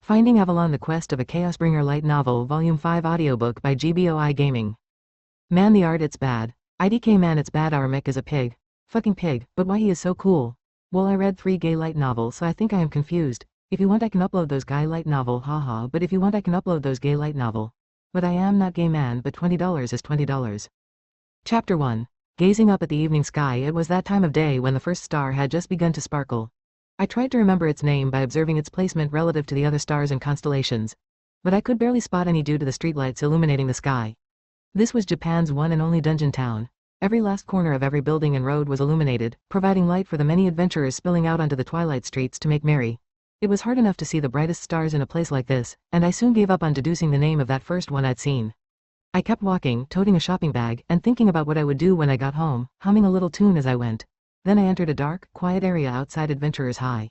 Finding Avalon: The Quest of a Chaosbringer Light Novel Volume 5 Audiobook by GBOI Gaming. Man, the art, it's bad. IDK man, it's bad. Our mech is a pig. Fucking pig, but why he is so cool? Well, I read 3 gay light novels, so I think I am confused. If you want I can upload those gay light novel, haha, but if you want I can upload those gay light novel. But I am not gay man, but $20 is $20. Chapter 1. Gazing up at the evening sky, it was that time of day when the first star had just begun to sparkle. I tried to remember its name by observing its placement relative to the other stars and constellations. But I could barely spot any due to the streetlights illuminating the sky. This was Japan's one and only dungeon town. Every last corner of every building and road was illuminated, providing light for the many adventurers spilling out onto the twilight streets to make merry. It was hard enough to see the brightest stars in a place like this, and I soon gave up on deducing the name of that first one I'd seen. I kept walking, toting a shopping bag, and thinking about what I would do when I got home, humming a little tune as I went. Then I entered a dark, quiet area outside Adventurers High.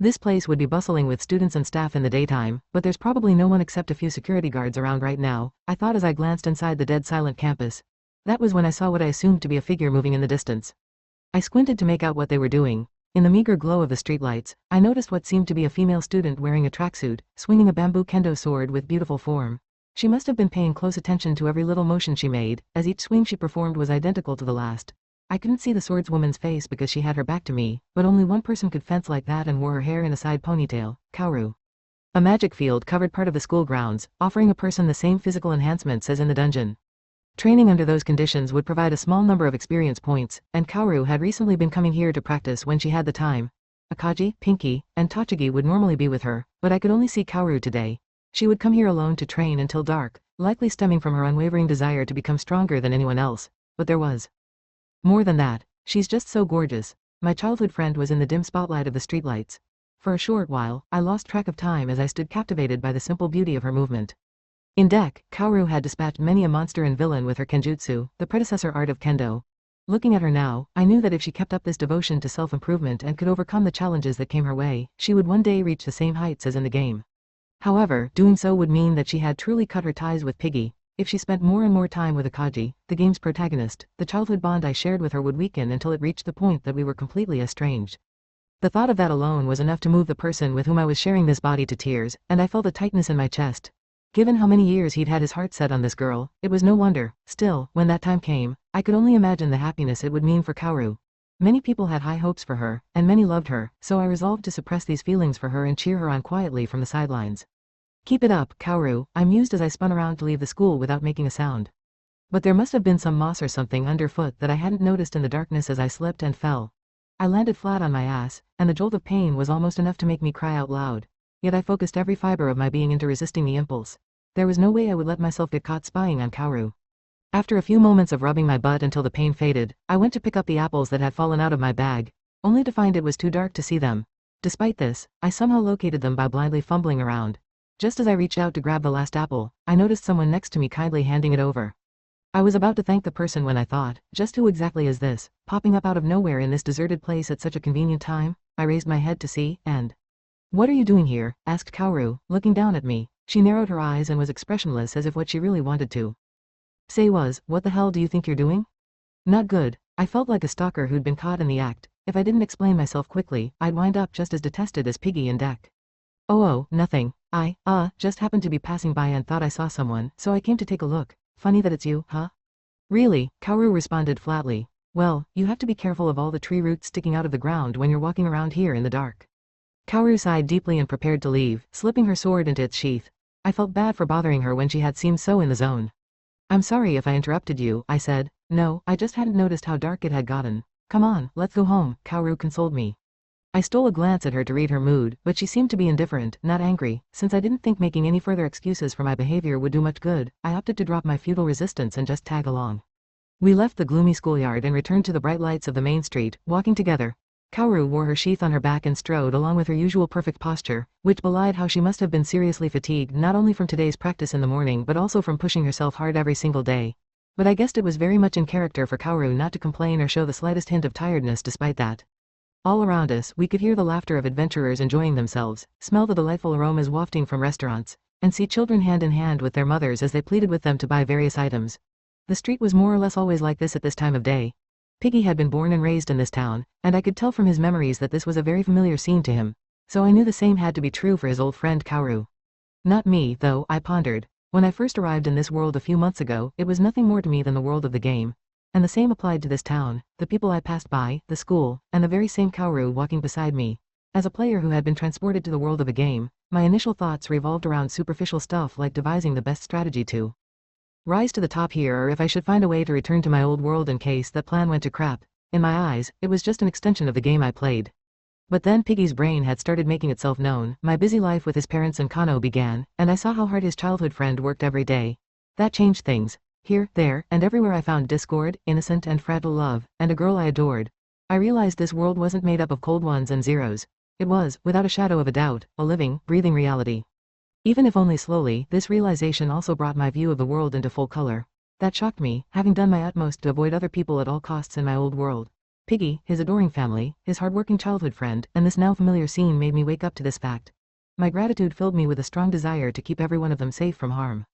This place would be bustling with students and staff in the daytime, but there's probably no one except a few security guards around right now, I thought as I glanced inside the dead silent campus. That was when I saw what I assumed to be a figure moving in the distance. I squinted to make out what they were doing. In the meager glow of the streetlights, I noticed what seemed to be a female student wearing a tracksuit, swinging a bamboo kendo sword with beautiful form. She must have been paying close attention to every little motion she made, as each swing she performed was identical to the last. I couldn't see the swordswoman's face because she had her back to me, but only one person could fence like that and wore her hair in a side ponytail, Kaoru. A magic field covered part of the school grounds, offering a person the same physical enhancements as in the dungeon. Training under those conditions would provide a small number of experience points, and Kaoru had recently been coming here to practice when she had the time. Akagi, Pinky, and Tachigi would normally be with her, but I could only see Kaoru today. She would come here alone to train until dark, likely stemming from her unwavering desire to become stronger than anyone else, but there was more than that. She's just so gorgeous. My childhood friend was in the dim spotlight of the streetlights. For a short while, I lost track of time as I stood captivated by the simple beauty of her movement. In Dek, Kaoru had dispatched many a monster and villain with her kenjutsu, the predecessor art of kendo. Looking at her now, I knew that if she kept up this devotion to self-improvement and could overcome the challenges that came her way, she would one day reach the same heights as in the game. However, doing so would mean that she had truly cut her ties with Piggy. If she spent more and more time with Akagi, the game's protagonist, the childhood bond I shared with her would weaken until it reached the point that we were completely estranged. The thought of that alone was enough to move the person with whom I was sharing this body to tears, and I felt a tightness in my chest. Given how many years he'd had his heart set on this girl, it was no wonder. Still, when that time came, I could only imagine the happiness it would mean for Kaoru. Many people had high hopes for her, and many loved her, so I resolved to suppress these feelings for her and cheer her on quietly from the sidelines. Keep it up, Kaoru, I mused as I spun around to leave the school without making a sound. But there must have been some moss or something underfoot that I hadn't noticed in the darkness as I slipped and fell. I landed flat on my ass, and the jolt of pain was almost enough to make me cry out loud. Yet I focused every fiber of my being into resisting the impulse. There was no way I would let myself get caught spying on Kaoru. After a few moments of rubbing my butt until the pain faded, I went to pick up the apples that had fallen out of my bag, only to find it was too dark to see them. Despite this, I somehow located them by blindly fumbling around. Just as I reached out to grab the last apple, I noticed someone next to me kindly handing it over. I was about to thank the person when I thought, just who exactly is this, popping up out of nowhere in this deserted place at such a convenient time? I raised my head to see, and "What are you doing here?" asked Kaoru, looking down at me. She narrowed her eyes and was expressionless as if what she really wanted to say was, "What the hell do you think you're doing?" Not good. I felt like a stalker who'd been caught in the act. If I didn't explain myself quickly, I'd wind up just as detested as Piggy and Dek. Oh, nothing. I just happened to be passing by and thought I saw someone, so I came to take a look. Funny that it's you, huh? Really? Kaoru responded flatly. Well, you have to be careful of all the tree roots sticking out of the ground when you're walking around here in the dark. Kaoru sighed deeply and prepared to leave, slipping her sword into its sheath. I felt bad for bothering her when she had seemed so in the zone. I'm sorry if I interrupted you, I said. No, I just hadn't noticed how dark it had gotten. Come on, let's go home, Kaoru consoled me. I stole a glance at her to read her mood, but she seemed to be indifferent, not angry. Since I didn't think making any further excuses for my behavior would do much good, I opted to drop my futile resistance and just tag along. We left the gloomy schoolyard and returned to the bright lights of the main street, walking together. Kaoru wore her sheath on her back and strode along with her usual perfect posture, which belied how she must have been seriously fatigued not only from today's practice in the morning but also from pushing herself hard every single day. But I guessed it was very much in character for Kaoru not to complain or show the slightest hint of tiredness despite that. All around us, we could hear the laughter of adventurers enjoying themselves, smell the delightful aromas wafting from restaurants, and see children hand in hand with their mothers as they pleaded with them to buy various items. The street was more or less always like this at this time of day. Piggy had been born and raised in this town, and I could tell from his memories that this was a very familiar scene to him. so I knew the same had to be true for his old friend Kaoru. Not me, though, I pondered. When I first arrived in this world a few months ago, it was nothing more to me than the world of the game. And the same applied to this town, the people I passed by, the school, and the very same Kaoru walking beside me. As a player who had been transported to the world of a game, my initial thoughts revolved around superficial stuff like devising the best strategy to rise to the top here, or if I should find a way to return to my old world in case that plan went to crap. In my eyes, it was just an extension of the game I played. But then Piggy's brain had started making itself known, my busy life with his parents in Kano began, and I saw how hard his childhood friend worked every day. That changed things. Here, there, and everywhere I found discord, innocent and fragile love, and a girl I adored. I realized this world wasn't made up of cold ones and zeros. It was, without a shadow of a doubt, a living, breathing reality. Even if only slowly, this realization also brought my view of the world into full color. That shocked me, having done my utmost to avoid other people at all costs in my old world. Piggy, his adoring family, his hardworking childhood friend, and this now familiar scene made me wake up to this fact. My gratitude filled me with a strong desire to keep every one of them safe from harm.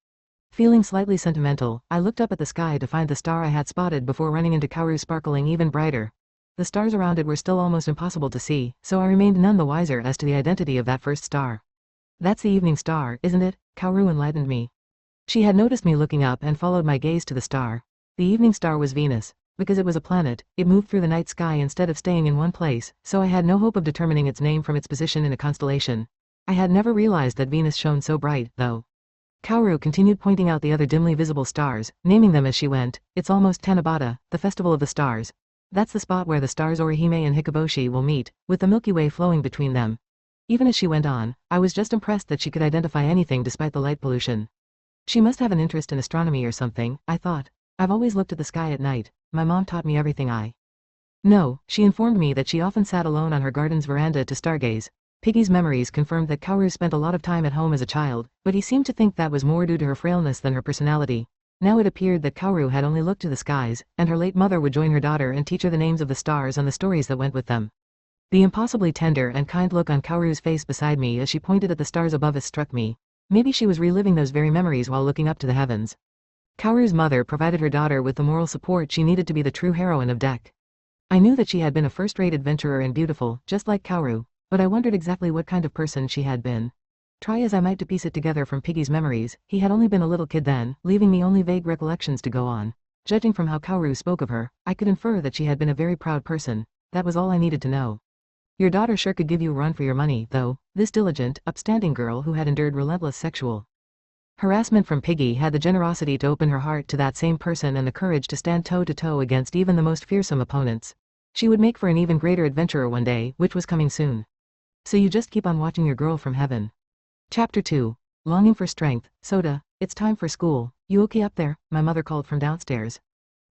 Feeling slightly sentimental, I looked up at the sky to find the star I had spotted before running into Kaoru sparkling even brighter. The stars around it were still almost impossible to see, so I remained none the wiser as to the identity of that first star. That's the evening star, isn't it? Kaoru enlightened me. She had noticed me looking up and followed my gaze to the star. The evening star was Venus. Because it was a planet, it moved through the night sky instead of staying in one place, so I had no hope of determining its name from its position in a constellation. I had never realized that Venus shone so bright, though. Kaoru continued pointing out the other dimly visible stars, naming them as she went. It's almost Tanabata, the festival of the stars. That's the spot where the stars Orihime and Hikoboshi will meet, with the Milky Way flowing between them. Even as she went on, I was just impressed that she could identify anything despite the light pollution. She must have an interest in astronomy or something, I thought. I've always looked at the sky at night. My mom taught me everything I know. She informed me that she often sat alone on her garden's veranda to stargaze. Piggy's memories confirmed that Kaoru spent a lot of time at home as a child, but he seemed to think that was more due to her frailness than her personality. Now it appeared that Kaoru had only looked to the skies, and her late mother would join her daughter and teach her the names of the stars and the stories that went with them. The impossibly tender and kind look on Kaoru's face beside me as she pointed at the stars above us struck me. Maybe she was reliving those very memories while looking up to the heavens. Kaoru's mother provided her daughter with the moral support she needed to be the true heroine of Dake. I knew that she had been a first-rate adventurer and beautiful, just like Kaoru, but I wondered exactly what kind of person she had been. Try as I might to piece it together from Piggy's memories, he had only been a little kid then, leaving me only vague recollections to go on. Judging from how Kaoru spoke of her, I could infer that she had been a very proud person. That was all I needed to know. Your daughter sure could give you a run for your money, though. This diligent, upstanding girl who had endured relentless sexual harassment from Piggy had the generosity to open her heart to that same person and the courage to stand toe-to-toe against even the most fearsome opponents. She would make for an even greater adventurer one day, which was coming soon. So you just keep on watching your girl from heaven. Chapter 2. Longing for strength. Soda, it's time for school. You okay up there? My mother called from downstairs.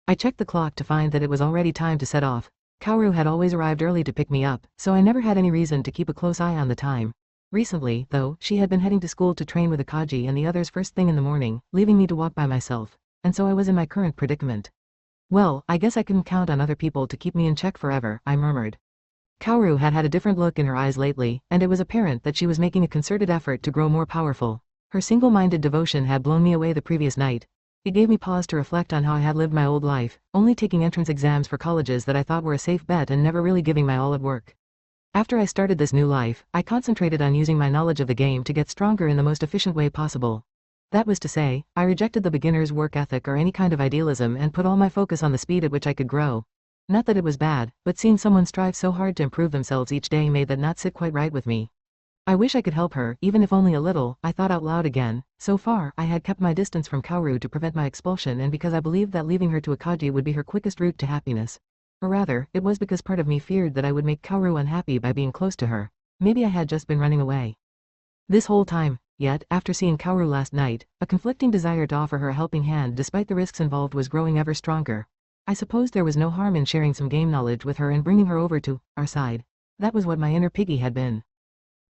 I checked the clock to find that it was already time to set off. Kaoru had always arrived early to pick me up, so I never had any reason to keep a close eye on the time. Recently, though, she had been heading to school to train with the Kage and the others first thing in the morning, leaving me to walk by myself, and so I was in my current predicament. Well, I guess I couldn't count on other people to keep me in check forever, I murmured. Kaoru had had a different look in her eyes lately, and it was apparent that she was making a concerted effort to grow more powerful. Her single-minded devotion had blown me away the previous night. It gave me pause to reflect on how I had lived my old life, only taking entrance exams for colleges that I thought were a safe bet and never really giving my all at work. After I started this new life, I concentrated on using my knowledge of the game to get stronger in the most efficient way possible. That was to say, I rejected the beginner's work ethic or any kind of idealism and put all my focus on the speed at which I could grow. Not that it was bad, but seeing someone strive so hard to improve themselves each day made that not sit quite right with me. I wish I could help her, even if only a little, I thought out loud again. So far, I had kept my distance from Kaoru to prevent my expulsion and because I believed that leaving her to a Kage would be her quickest route to happiness. Or rather, it was because part of me feared that I would make Kaoru unhappy by being close to her. Maybe I had just been running away this whole time. Yet, after seeing Kaoru last night, a conflicting desire to offer her a helping hand despite the risks involved was growing ever stronger. I suppose there was no harm in sharing some game knowledge with her and bringing her over to our side. That was what my inner Piggy had been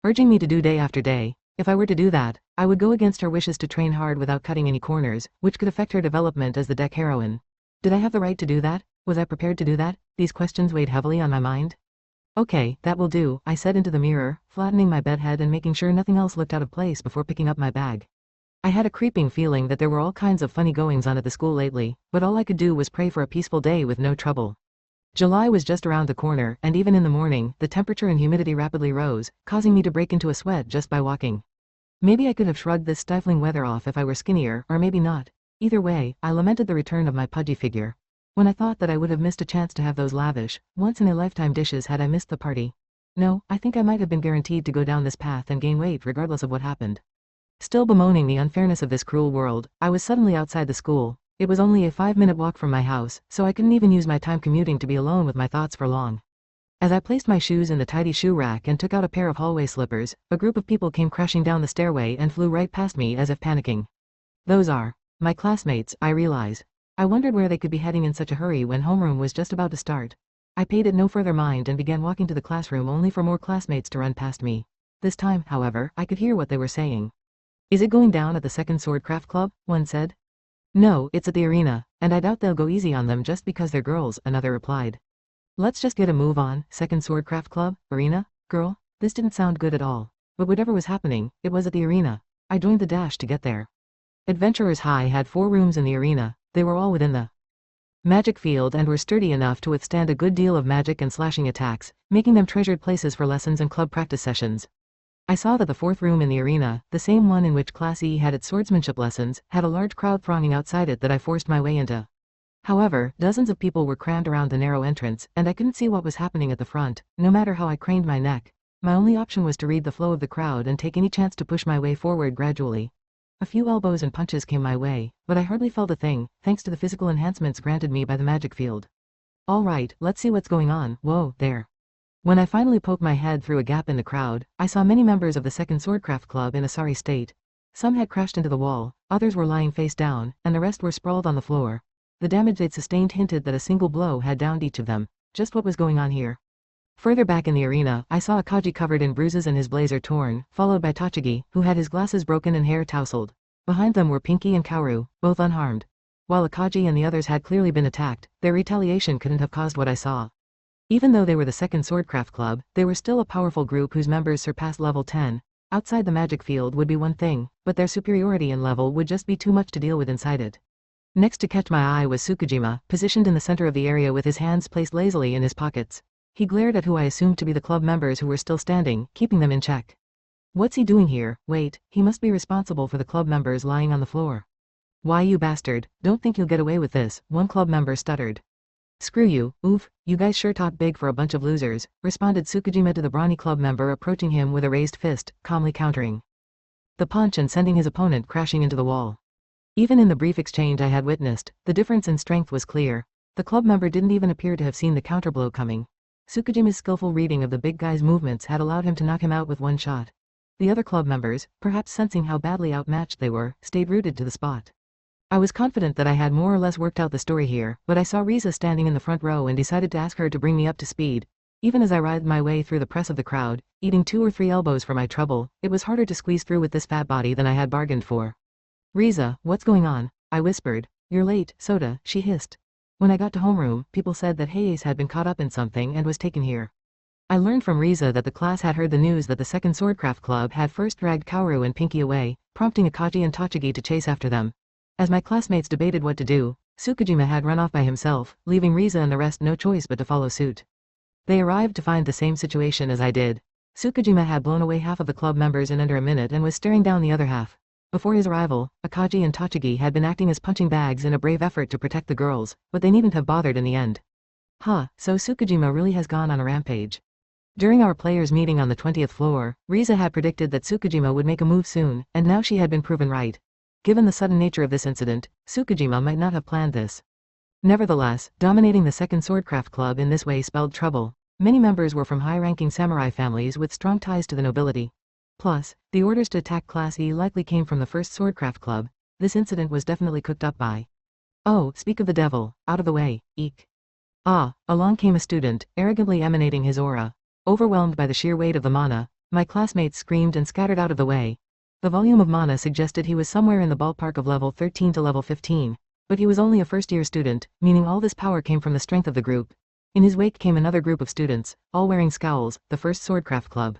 urging me to do day after day. If I were to do that, I would go against her wishes to train hard without cutting any corners, which could affect her development as the Dake heroine. Did I have the right to do that? Was I prepared to do that? These questions weighed heavily on my mind. Okay, that will do, I said into the mirror, flattening my bedhead and making sure nothing else looked out of place before picking up my bag. I had a creeping feeling that there were all kinds of funny goings on at the school lately, but all I could do was pray for a peaceful day with no trouble. July was just around the corner, and even in the morning, the temperature and humidity rapidly rose, causing me to break into a sweat just by walking. Maybe I could have shrugged this stifling weather off if I were skinnier, or maybe not. Either way, I lamented the return of my pudgy figure. When I thought that I would have missed a chance to have those lavish, once-in-a-lifetime dishes had I missed the party. No, I think I might have been guaranteed to go down this path and gain weight regardless of what happened. Still bemoaning the unfairness of this cruel world, I was suddenly outside the school. It was only a 5-minute walk from my house, so I couldn't even use my time commuting to be alone with my thoughts for long. As I placed my shoes in the tidy shoe rack and took out a pair of hallway slippers, a group of people came crashing down the stairway and flew right past me as if panicking. Those are my classmates, I realize. I wondered where they could be heading in such a hurry when homeroom was just about to start. I paid it no further mind and began walking to the classroom only for more classmates to run past me. This time, however, I could hear what they were saying. Is it going down at the second Swordcraft Club? One said. No, it's at the arena, and I doubt they'll go easy on them just because they're girls, another replied. Let's just get a move on, second Swordcraft Club, arena, girl? This didn't sound good at all. But whatever was happening, it was at the arena. I joined the dash to get there. Adventurers High had 4 rooms in the arena. They were all within the magic field and were sturdy enough to withstand a good deal of magic and slashing attacks, making them treasured places for lessons and club practice sessions. I saw that the 4th room in the arena, the same one in which Class E had its swordsmanship lessons, had a large crowd thronging outside it that I forced my way into. However, dozens of people were crammed around the narrow entrance, and I couldn't see what was happening at the front, no matter how I craned my neck. My only option was to read the flow of the crowd and take any chance to push my way forward gradually. A few elbows and punches came my way, but I hardly felt a thing, thanks to the physical enhancements granted me by the magic field. Alright, let's see what's going on. Whoa, there. When I finally poked my head through a gap in the crowd, I saw many members of the second Swordcraft Club in a sorry state. Some had crashed into the wall, others were lying face down, and the rest were sprawled on the floor. The damage they'd sustained hinted that a single blow had downed each of them. Just what was going on here? Further back in the arena, I saw a Kage covered in bruises and his blazer torn, followed by Tachigi, who had his glasses broken and hair tousled. Behind them were Pinky and Kaoru, both unharmed. While Kage and the others had clearly been attacked, their retaliation couldn't have caused what I saw. Even though they were the second Swordcraft Club, they were still a powerful group whose members surpassed level 10. Outside the magic field would be one thing, but their superiority in level would just be too much to deal with inside it. Next to catch my eye was Tsukujima, positioned in the center of the area with his hands placed lazily in his pockets. He glared at who I assumed to be the club members who were still standing, keeping them in check. What's he doing here? Wait, he must be responsible for the club members lying on the floor. Why, you bastard, don't think you'll get away with this, one club member stuttered. Screw you, oof, you guys sure talk big for a bunch of losers, responded Tsukujima to the brawny club member approaching him with a raised fist, calmly countering the punch and sending his opponent crashing into the wall. Even in the brief exchange I had witnessed, the difference in strength was clear. The club member didn't even appear to have seen the counterblow coming. Tsukujima's skillful reading of the big guy's movements had allowed him to knock him out with one shot. The other club members, perhaps sensing how badly outmatched they were, stayed rooted to the spot. I was confident that I had more or less worked out the story here, but I saw Riza standing in the front row and decided to ask her to bring me up to speed. Even as I writhed my way through the press of the crowd, eating 2 or 3 elbows for my trouble, it was harder to squeeze through with this fat body than I had bargained for. Riza, what's going on? I whispered. You're late, Soda, she hissed. When I got to homeroom, people said that Hayes had been caught up in something and was taken here. I learned from Riza that the class had heard the news that the second Swordcraft Club had first dragged Kaoru and Pinky away, prompting Akaji and Tachigi to chase after them. As my classmates debated what to do, Tsukujima had run off by himself, leaving Riza and the rest no choice but to follow suit. They arrived to find the same situation as I did. Tsukujima had blown away half of the club members in under a minute and was staring down the other half. Before his arrival, Akaji and Tachigi had been acting as punching bags in a brave effort to protect the girls, but they needn't have bothered in the end. So Tsukujima really has gone on a rampage. During our players' meeting on the 20th floor, Riza had predicted that Tsukujima would make a move soon, and now she had been proven right. Given the sudden nature of this incident, Tsukujima might not have planned this. Nevertheless, dominating the second Swordcraft Club in this way spelled trouble. Many members were from high-ranking samurai families with strong ties to the nobility. Plus, the orders to attack Class E likely came from the first Swordcraft Club. This incident was definitely cooked up by. Oh, speak of the devil, out of the way, eek. Along came a student, arrogantly emanating his aura. Overwhelmed by the sheer weight of the mana, my classmates screamed and scattered out of the way. The volume of mana suggested he was somewhere in the ballpark of level 13 to level 15, but he was only a first-year student, meaning all this power came from the strength of the group. In his wake came another group of students, all wearing scowls, the first Swordcraft Club.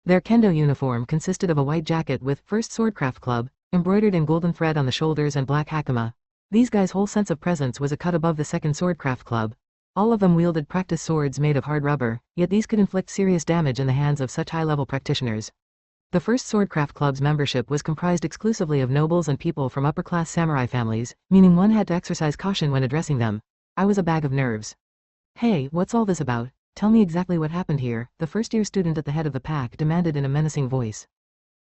Their kendo uniform consisted of a white jacket with First Swordcraft Club, embroidered in golden thread on the shoulders and black hakama. These guys' whole sense of presence was a cut above the second Swordcraft Club. All of them wielded practice swords made of hard rubber, yet these could inflict serious damage in the hands of such high-level practitioners. The first Swordcraft Club's membership was comprised exclusively of nobles and people from upper-class samurai families, meaning one had to exercise caution when addressing them. I was a bag of nerves. Hey, what's all this about? Tell me exactly what happened here, the first-year student at the head of the pack demanded in a menacing voice.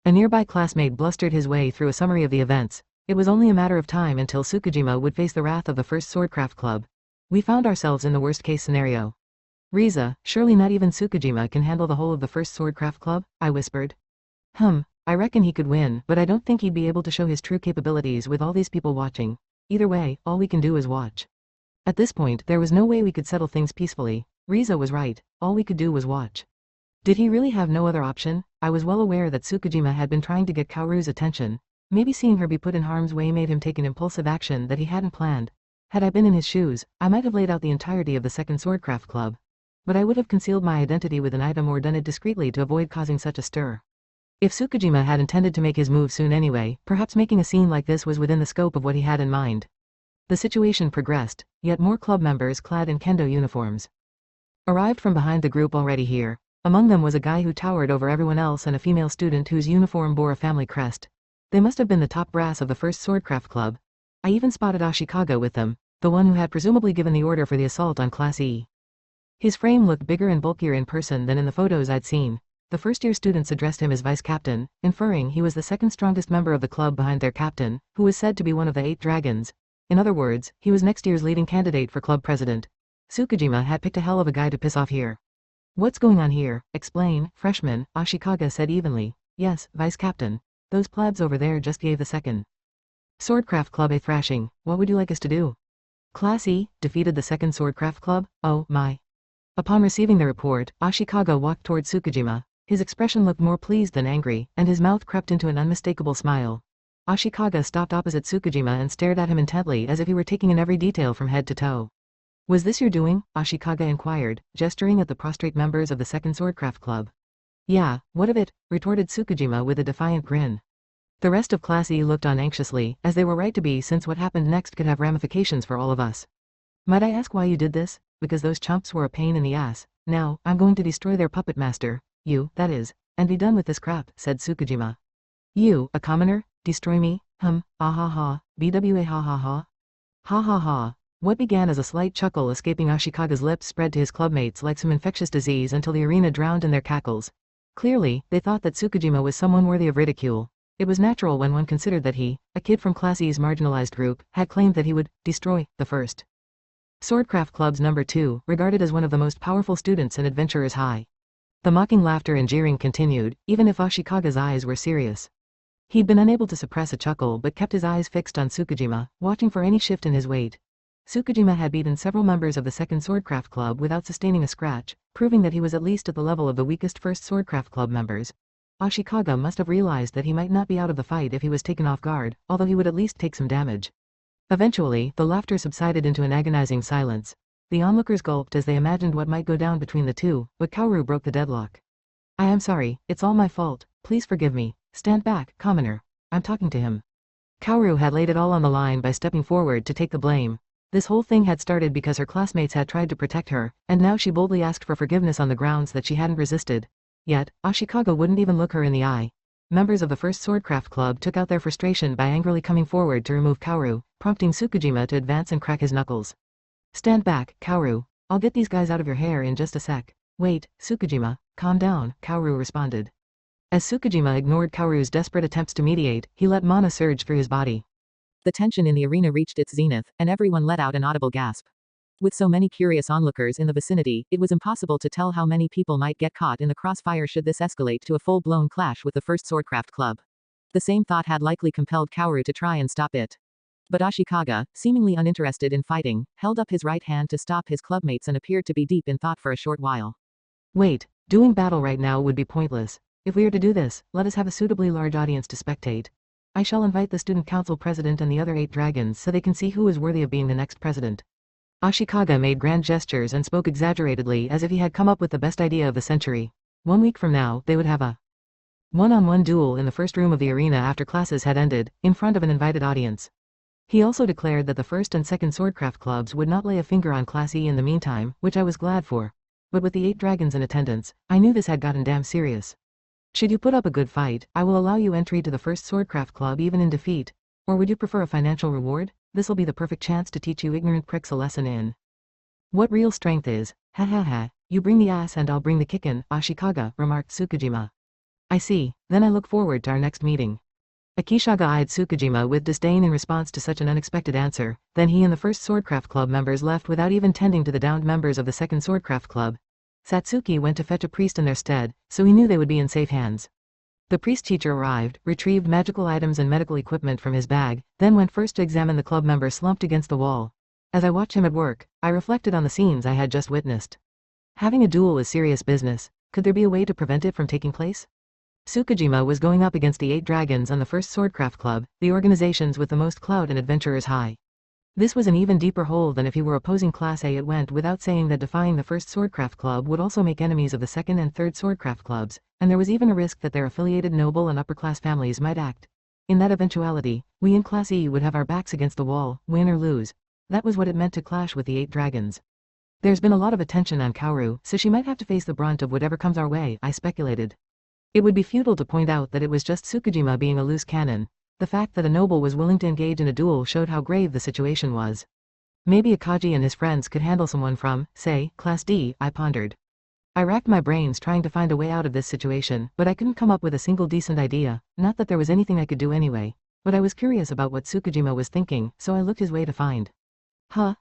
A nearby classmate blustered his way through a summary of the events. It was only a matter of time until Tsukujima would face the wrath of the first Swordcraft Club. We found ourselves in the worst-case scenario. Riza, surely not even Tsukujima can handle the whole of the first Swordcraft Club, I whispered. I reckon he could win, but I don't think he'd be able to show his true capabilities with all these people watching. Either way, all we can do is watch. At this point, there was no way we could settle things peacefully. Riza was right, all we could do was watch. Did he really have no other option? I was well aware that Tsukujima had been trying to get Kaoru's attention. Maybe seeing her be put in harm's way made him take an impulsive action that he hadn't planned. Had I been in his shoes, I might have laid out the entirety of the second Swordcraft Club. But I would have concealed my identity with an item or done it discreetly to avoid causing such a stir. If Tsukujima had intended to make his move soon anyway, perhaps making a scene like this was within the scope of what he had in mind. The situation progressed, yet more club members clad in kendo uniforms arrived from behind the group already here. Among them was a guy who towered over everyone else and a female student whose uniform bore a family crest. They must have been the top brass of the first Swordcraft Club. I even spotted Ashikaga with them, the one who had presumably given the order for the assault on Class E. His frame looked bigger and bulkier in person than in the photos I'd seen. The first-year students addressed him as vice-captain, inferring he was the second strongest member of the club behind their captain, who was said to be one of the 8 dragons. In other words, he was next year's leading candidate for club president. Tsukujima had picked a hell of a guy to piss off here. What's going on here? Explain, freshman, Ashikaga said evenly. Yes, vice-captain. Those plebs over there just gave the second Swordcraft Club a thrashing. What would you like us to do? Class E defeated the second Swordcraft Club? Oh, my. Upon receiving the report, Ashikaga walked toward Tsukujima. His expression looked more pleased than angry, and his mouth crept into an unmistakable smile. Ashikaga stopped opposite Tsukujima and stared at him intently as if he were taking in every detail from head to toe. Was this your doing? Ashikaga inquired, gesturing at the prostrate members of the second Swordcraft Club. Yeah, what of it? Retorted Tsukujima with a defiant grin. The rest of Class E looked on anxiously, as they were right to be since what happened next could have ramifications for all of us. Might I ask why you did this? Because those chumps were a pain in the ass. Now, I'm going to destroy their puppet master. You, that is, and be done with this crap, said Tsukujima. You, a commoner? Destroy me? Ah ha ha, bwa ha ha ha. Ha ha ha. What began as a slight chuckle escaping Ashikaga's lips spread to his clubmates like some infectious disease until the arena drowned in their cackles. Clearly, they thought that Tsukujima was someone worthy of ridicule. It was natural when one considered that he, a kid from Class E's marginalized group, had claimed that he would destroy the first Swordcraft Club's number 2, regarded as one of the most powerful students in Adventurers High. The mocking laughter and jeering continued, even if Ashikaga's eyes were serious. He'd been unable to suppress a chuckle but kept his eyes fixed on Tsukujima, watching for any shift in his weight. Tsukujima had beaten several members of the second Swordcraft Club without sustaining a scratch, proving that he was at least at the level of the weakest first Swordcraft Club members. Ashikaga must have realized that he might not be out of the fight if he was taken off guard, although he would at least take some damage. Eventually, the laughter subsided into an agonizing silence. The onlookers gulped as they imagined what might go down between the two, but Kaoru broke the deadlock. I am sorry, it's all my fault, please forgive me. Stand back, commoner. I'm talking to him. Kaoru had laid it all on the line by stepping forward to take the blame. This whole thing had started because her classmates had tried to protect her, and now she boldly asked for forgiveness on the grounds that she hadn't resisted. Yet, Ashikaga wouldn't even look her in the eye. Members of the first Swordcraft Club took out their frustration by angrily coming forward to remove Kaoru, prompting Tsukujima to advance and crack his knuckles. Stand back, Kaoru. I'll get these guys out of your hair in just a sec. Wait, Tsukujima, calm down, Kaoru responded. As Tsukujima ignored Kaoru's desperate attempts to mediate, he let mana surge through his body. The tension in the arena reached its zenith, and everyone let out an audible gasp. With so many curious onlookers in the vicinity, it was impossible to tell how many people might get caught in the crossfire should this escalate to a full-blown clash with the first Swordcraft Club. The same thought had likely compelled Kaoru to try and stop it. But Ashikaga, seemingly uninterested in fighting, held up his right hand to stop his clubmates and appeared to be deep in thought for a short while. Wait, doing battle right now would be pointless. If we are to do this, let us have a suitably large audience to spectate. I shall invite the student council president and the other 8 dragons so they can see who is worthy of being the next president. Ashikaga made grand gestures and spoke exaggeratedly as if he had come up with the best idea of the century. 1 week from now, they would have a one-on-one duel in the first room of the arena after classes had ended, in front of an invited audience. He also declared that the first and second swordcraft clubs would not lay a finger on Class E in the meantime, which I was glad for. But with the 8 dragons in attendance, I knew this had gotten damn serious. Should you put up a good fight, I will allow you entry to the first swordcraft club even in defeat. Or would you prefer a financial reward? This'll be the perfect chance to teach you ignorant pricks a lesson in what real strength is. Ha ha ha, you bring the ass and I'll bring the kickin', Ashikaga, remarked Tsukijima. I see, then I look forward to our next meeting. Akishaga eyed Tsukijima with disdain in response to such an unexpected answer, then he and the first swordcraft club members left without even tending to the downed members of the second swordcraft club. Satsuki went to fetch a priest in their stead, so he knew they would be in safe hands. The priest teacher arrived, retrieved magical items and medical equipment from his bag, then went first to examine the club member slumped against the wall. As I watched him at work, I reflected on the scenes I had just witnessed. Having a duel is serious business. Could there be a way to prevent it from taking place? Tsukijima was going up against the 8 dragons and the first swordcraft club, the organizations with the most clout and adventurers high. This was an even deeper hole than if he were opposing Class A. It went without saying that defying the first swordcraft club would also make enemies of the second and third swordcraft clubs, and there was even a risk that their affiliated noble and upper-class families might act. In that eventuality, we in Class E would have our backs against the wall, win or lose. That was what it meant to clash with the 8 dragons. There's been a lot of attention on Kaoru, so she might have to face the brunt of whatever comes our way, I speculated. It would be futile to point out that it was just Tsukijima being a loose cannon. The fact that a noble was willing to engage in a duel showed how grave the situation was. Maybe Kage and his friends could handle someone from, say, Class D, I pondered. I racked my brains trying to find a way out of this situation, but I couldn't come up with a single decent idea, not that there was anything I could do anyway. But I was curious about what Tsukijima was thinking, so I looked his way to find.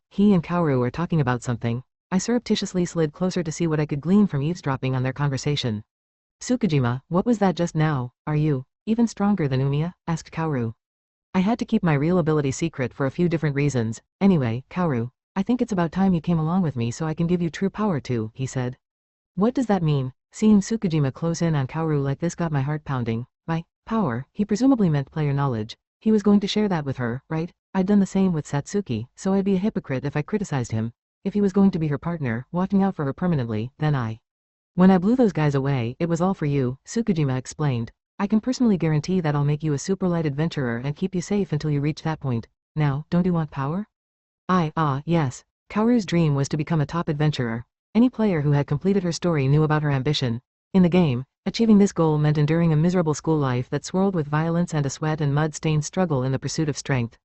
He and Kaoru were talking about something. I surreptitiously slid closer to see what I could glean from eavesdropping on their conversation. Tsukijima, what was that just now? Are you even stronger than Umiya? Asked Kaoru. I had to keep my real ability secret for a few different reasons. Anyway, Kaoru, I think it's about time you came along with me so I can give you true power too, he said. What does that mean? Seeing Tsukijima close in on Kaoru like this got my heart pounding. By power, he presumably meant player knowledge. He was going to share that with her, right? I'd done the same with Satsuki, so I'd be a hypocrite if I criticized him. If he was going to be her partner, watching out for her permanently, then When I blew those guys away, it was all for you, Tsukijima explained. I can personally guarantee that I'll make you a super light adventurer and keep you safe until you reach that point. Now, don't you want power? Yes. Kaoru's dream was to become a top adventurer. Any player who had completed her story knew about her ambition. In the game, achieving this goal meant enduring a miserable school life that swirled with violence and a sweat and mud-stained struggle in the pursuit of strength.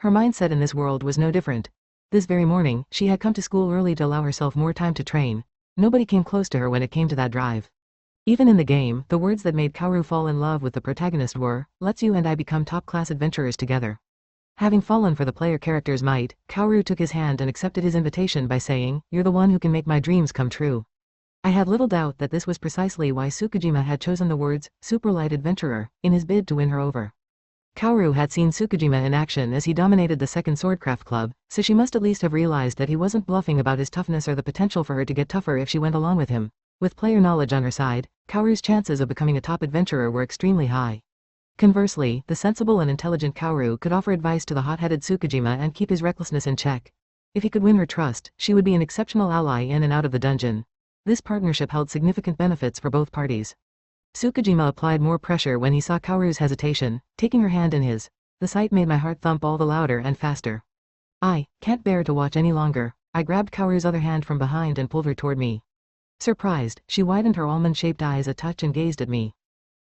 Her mindset in this world was no different. This very morning, she had come to school early to allow herself more time to train. Nobody came close to her when it came to that drive. Even in the game, the words that made Kaoru fall in love with the protagonist were, "Let's you and I become top-class adventurers together." Having fallen for the player character's might, Kaoru took his hand and accepted his invitation by saying, "You're the one who can make my dreams come true." I had little doubt that this was precisely why Tsukijima had chosen the words, "super light adventurer," in his bid to win her over. Kaoru had seen Tsukijima in action as he dominated the second swordcraft club, so she must at least have realized that he wasn't bluffing about his toughness or the potential for her to get tougher if she went along with him. With player knowledge on her side, Kaoru's chances of becoming a top adventurer were extremely high. Conversely, the sensible and intelligent Kaoru could offer advice to the hot-headed Tsukijima and keep his recklessness in check. If he could win her trust, she would be an exceptional ally in and out of the dungeon. This partnership held significant benefits for both parties. Tsukijima applied more pressure when he saw Kaoru's hesitation, taking her hand in his. The sight made my heart thump all the louder and faster. I can't bear to watch any longer. I grabbed Kaoru's other hand from behind and pulled her toward me. Surprised, she widened her almond-shaped eyes a touch and gazed at me.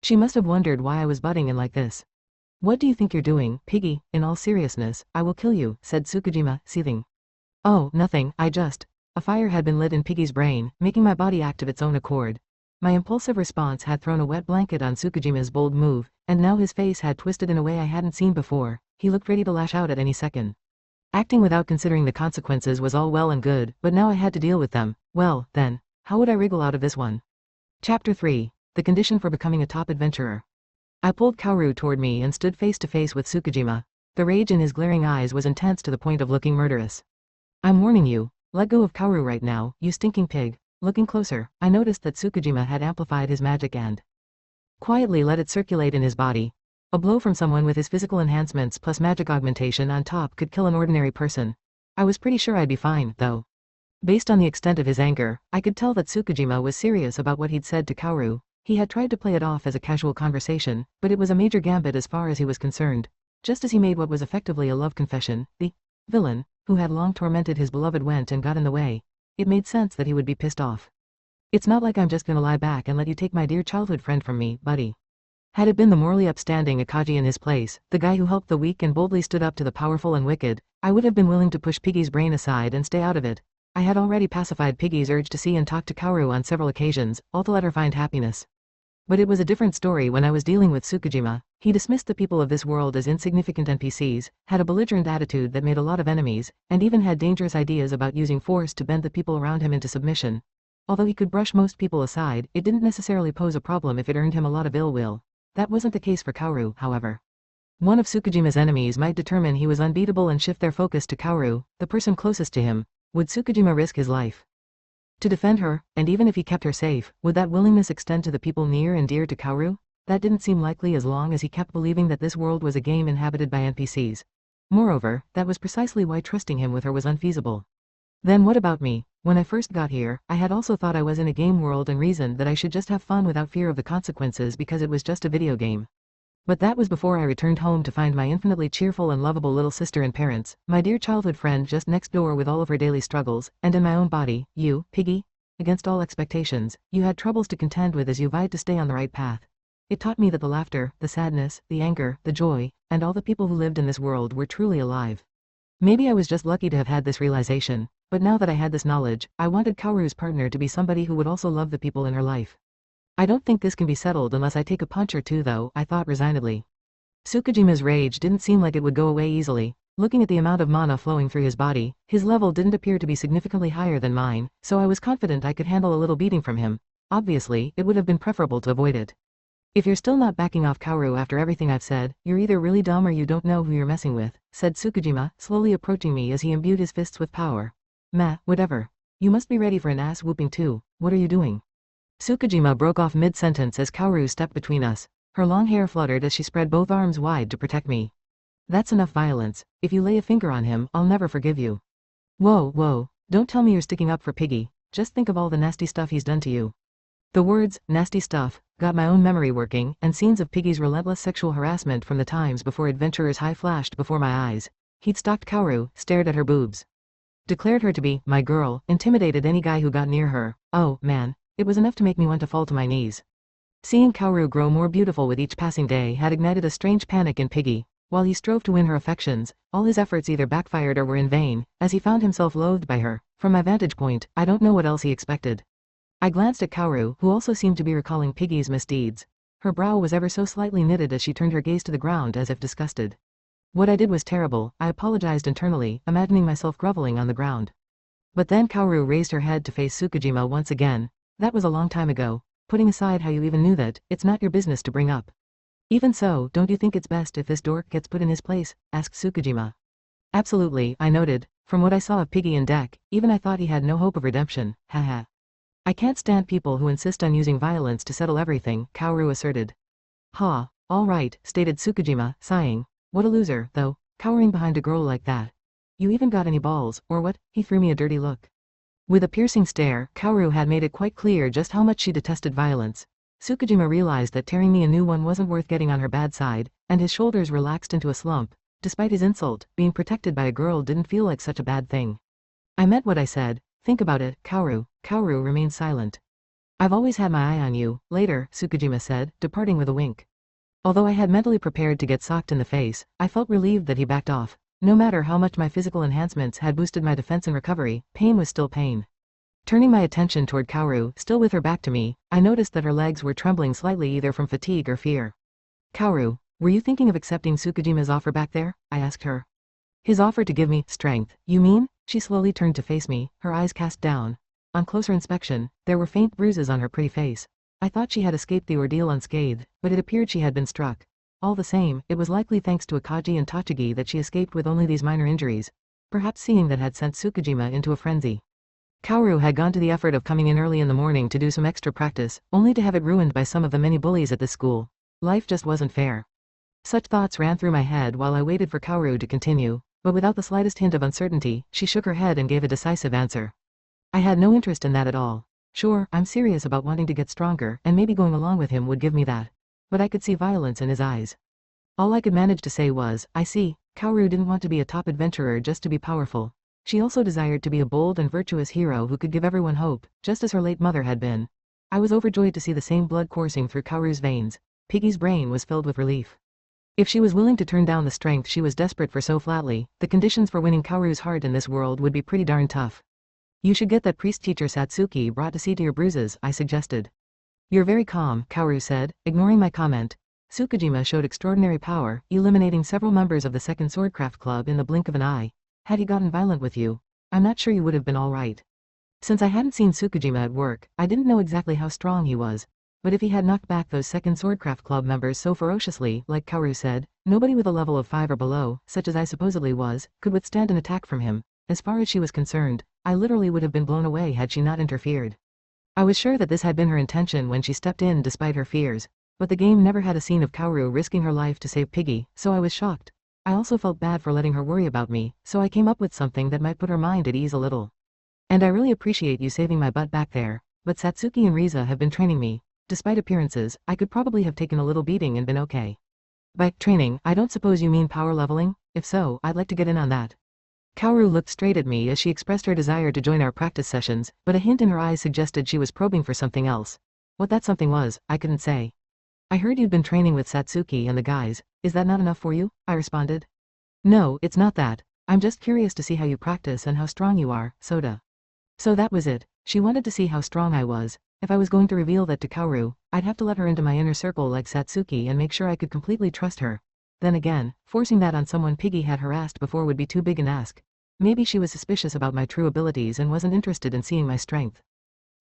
She must have wondered why I was butting in like this. "What do you think you're doing, piggy? In all seriousness, I will kill you," said Tsukijima, seething. "Oh, nothing, A fire had been lit in Piggy's brain, making my body act of its own accord. My impulsive response had thrown a wet blanket on Tsukujima's bold move, and now his face had twisted in a way I hadn't seen before. He looked ready to lash out at any second. Acting without considering the consequences was all well and good, but now I had to deal with them. Well, then, how would I wriggle out of this one? Chapter 3. The Condition for Becoming a Top Adventurer. I pulled Kaoru toward me and stood face to face with Tsukijima. The rage in his glaring eyes was intense to the point of looking murderous. "I'm warning you. Let go of Kaoru right now, you stinking pig." Looking closer, I noticed that Tsukijima had amplified his magic and quietly let it circulate in his body. A blow from someone with his physical enhancements plus magic augmentation on top could kill an ordinary person. I was pretty sure I'd be fine, though. Based on the extent of his anger, I could tell that Tsukijima was serious about what he'd said to Kaoru. He had tried to play it off as a casual conversation, but it was a major gambit as far as he was concerned. Just as he made what was effectively a love confession, the villain, who had long tormented his beloved, went and got in the way. It made sense that he would be pissed off. It's not like I'm just gonna lie back and let you take my dear childhood friend from me, buddy. Had it been the morally upstanding Kage in his place, the guy who helped the weak and boldly stood up to the powerful and wicked, I would have been willing to push Piggy's brain aside and stay out of it. I had already pacified Piggy's urge to see and talk to Kaoru on several occasions, all to let her find happiness. But it was a different story when I was dealing with Tsukujima. He dismissed the people of this world as insignificant NPCs, had a belligerent attitude that made a lot of enemies, and even had dangerous ideas about using force to bend the people around him into submission. Although he could brush most people aside, it didn't necessarily pose a problem if it earned him a lot of ill will. That wasn't the case for Kaoru, however. One of Tsukujima's enemies might determine he was unbeatable and shift their focus to Kaoru, the person closest to him. Would Tsukujima risk his life to defend her, and even if he kept her safe, would that willingness extend to the people near and dear to Kaoru? That didn't seem likely as long as he kept believing that this world was a game inhabited by NPCs. Moreover, that was precisely why trusting him with her was unfeasible. Then what about me? When I first got here, I had also thought I was in a game world and reasoned that I should just have fun without fear of the consequences because it was just a video game. But that was before I returned home to find my infinitely cheerful and lovable little sister and parents, my dear childhood friend just next door with all of her daily struggles, and in my own body, you, Piggy. Against all expectations, you had troubles to contend with as you vied to stay on the right path. It taught me that the laughter, the sadness, the anger, the joy, and all the people who lived in this world were truly alive. Maybe I was just lucky to have had this realization, but now that I had this knowledge, I wanted Kaoru's partner to be somebody who would also love the people in her life. I don't think this can be settled unless I take a punch or two though, I thought resignedly. Tsukujima's rage didn't seem like it would go away easily. Looking at the amount of mana flowing through his body, his level didn't appear to be significantly higher than mine, so I was confident I could handle a little beating from him. Obviously, it would have been preferable to avoid it. If you're still not backing off Kaoru after everything I've said, you're either really dumb or you don't know who you're messing with, said Tsukujima, slowly approaching me as he imbued his fists with power. Meh, whatever. You must be ready for an ass whooping too. What are you doing? Tsukujima broke off mid-sentence as Kaoru stepped between us. Her long hair fluttered as she spread both arms wide to protect me. That's enough violence. If you lay a finger on him, I'll never forgive you. Whoa, don't tell me you're sticking up for Piggy. Just think of all the nasty stuff he's done to you. The words, nasty stuff, got my own memory working, and scenes of Piggy's relentless sexual harassment from the times before Adventurer's High flashed before my eyes. He'd stalked Kaoru, stared at her boobs. Declared her to be my girl, intimidated any guy who got near her. Oh, man. It was enough to make me want to fall to my knees. Seeing Kaoru grow more beautiful with each passing day had ignited a strange panic in Piggy. While he strove to win her affections, all his efforts either backfired or were in vain, as he found himself loathed by her. From my vantage point, I don't know what else he expected. I glanced at Kaoru, who also seemed to be recalling Piggy's misdeeds. Her brow was ever so slightly knitted as she turned her gaze to the ground as if disgusted. What I did was terrible, I apologized internally, imagining myself groveling on the ground. But then Kaoru raised her head to face Tsukujima once again. That was a long time ago. Putting aside how you even knew that, it's not your business to bring up. Even so, don't you think it's best if this dork gets put in his place? Asked Tsukujima. Absolutely, I noted. From what I saw of Piggy and Dake, even I thought he had no hope of redemption. Haha. I can't stand people who insist on using violence to settle everything, Kaoru asserted. Ha, all right, stated Tsukujima, sighing. What a loser, though, cowering behind a girl like that. You even got any balls, or what? He threw me a dirty look. With a piercing stare, Kaoru had made it quite clear just how much she detested violence. Tsukujima realized that tearing me a new one wasn't worth getting on her bad side, and his shoulders relaxed into a slump. Despite his insult, being protected by a girl didn't feel like such a bad thing. I meant what I said. Think about it, Kaoru. Kaoru remained silent. I've always had my eye on you, later, Tsukujima said, departing with a wink. Although I had mentally prepared to get socked in the face, I felt relieved that he backed off. No matter how much my physical enhancements had boosted my defense and recovery, pain was still pain. Turning my attention toward Kaoru, still with her back to me, I noticed that her legs were trembling slightly either from fatigue or fear. Kaoru, were you thinking of accepting Tsukujima's offer back there? I asked her. His offer to give me strength, you mean? She slowly turned to face me, her eyes cast down. On closer inspection, there were faint bruises on her pretty face. I thought she had escaped the ordeal unscathed, but it appeared she had been struck. All the same, it was likely thanks to Akagi and Tachigi that she escaped with only these minor injuries. Perhaps seeing that had sent Tsukujima into a frenzy. Kaoru had gone to the effort of coming in early in the morning to do some extra practice, only to have it ruined by some of the many bullies at this school. Life just wasn't fair. Such thoughts ran through my head while I waited for Kaoru to continue, but without the slightest hint of uncertainty, she shook her head and gave a decisive answer. I had no interest in that at all. Sure, I'm serious about wanting to get stronger, and maybe going along with him would give me that. But I could see violence in his eyes. All I could manage to say was, I see, Kaoru didn't want to be a top adventurer just to be powerful. She also desired to be a bold and virtuous hero who could give everyone hope, just as her late mother had been. I was overjoyed to see the same blood coursing through Kaoru's veins. Piggy's brain was filled with relief. If she was willing to turn down the strength she was desperate for so flatly, the conditions for winning Kaoru's heart in this world would be pretty darn tough. You should get that priest teacher Satsuki brought to see to your bruises, I suggested. You're very calm, Kaoru said, ignoring my comment. Tsukijima showed extraordinary power, eliminating several members of the Second Swordcraft Club in the blink of an eye. Had he gotten violent with you, I'm not sure you would have been all right. Since I hadn't seen Tsukijima at work, I didn't know exactly how strong he was. But if he had knocked back those Second Swordcraft Club members so ferociously, like Kaoru said, nobody with a level of 5 or below, such as I supposedly was, could withstand an attack from him. As far as she was concerned, I literally would have been blown away had she not interfered. I was sure that this had been her intention when she stepped in despite her fears. But the game never had a scene of Kaoru risking her life to save Piggy, so I was shocked. I also felt bad for letting her worry about me, so I came up with something that might put her mind at ease a little. And I really appreciate you saving my butt back there, but Satsuki and Riza have been training me. Despite appearances, I could probably have taken a little beating and been okay. By training, I don't suppose you mean power leveling? If so, I'd like to get in on that. Kaoru looked straight at me as she expressed her desire to join our practice sessions, but a hint in her eyes suggested she was probing for something else. What that something was, I couldn't say. I heard you'd been training with Satsuki and the guys. Is that not enough for you? I responded. No, it's not that. I'm just curious to see how you practice and how strong you are, Soda. So that was it. She wanted to see how strong I was. If I was going to reveal that to Kaoru, I'd have to let her into my inner circle like Satsuki and make sure I could completely trust her. Then again, forcing that on someone Piggy had harassed before would be too big an ask. Maybe she was suspicious about my true abilities and wasn't interested in seeing my strength.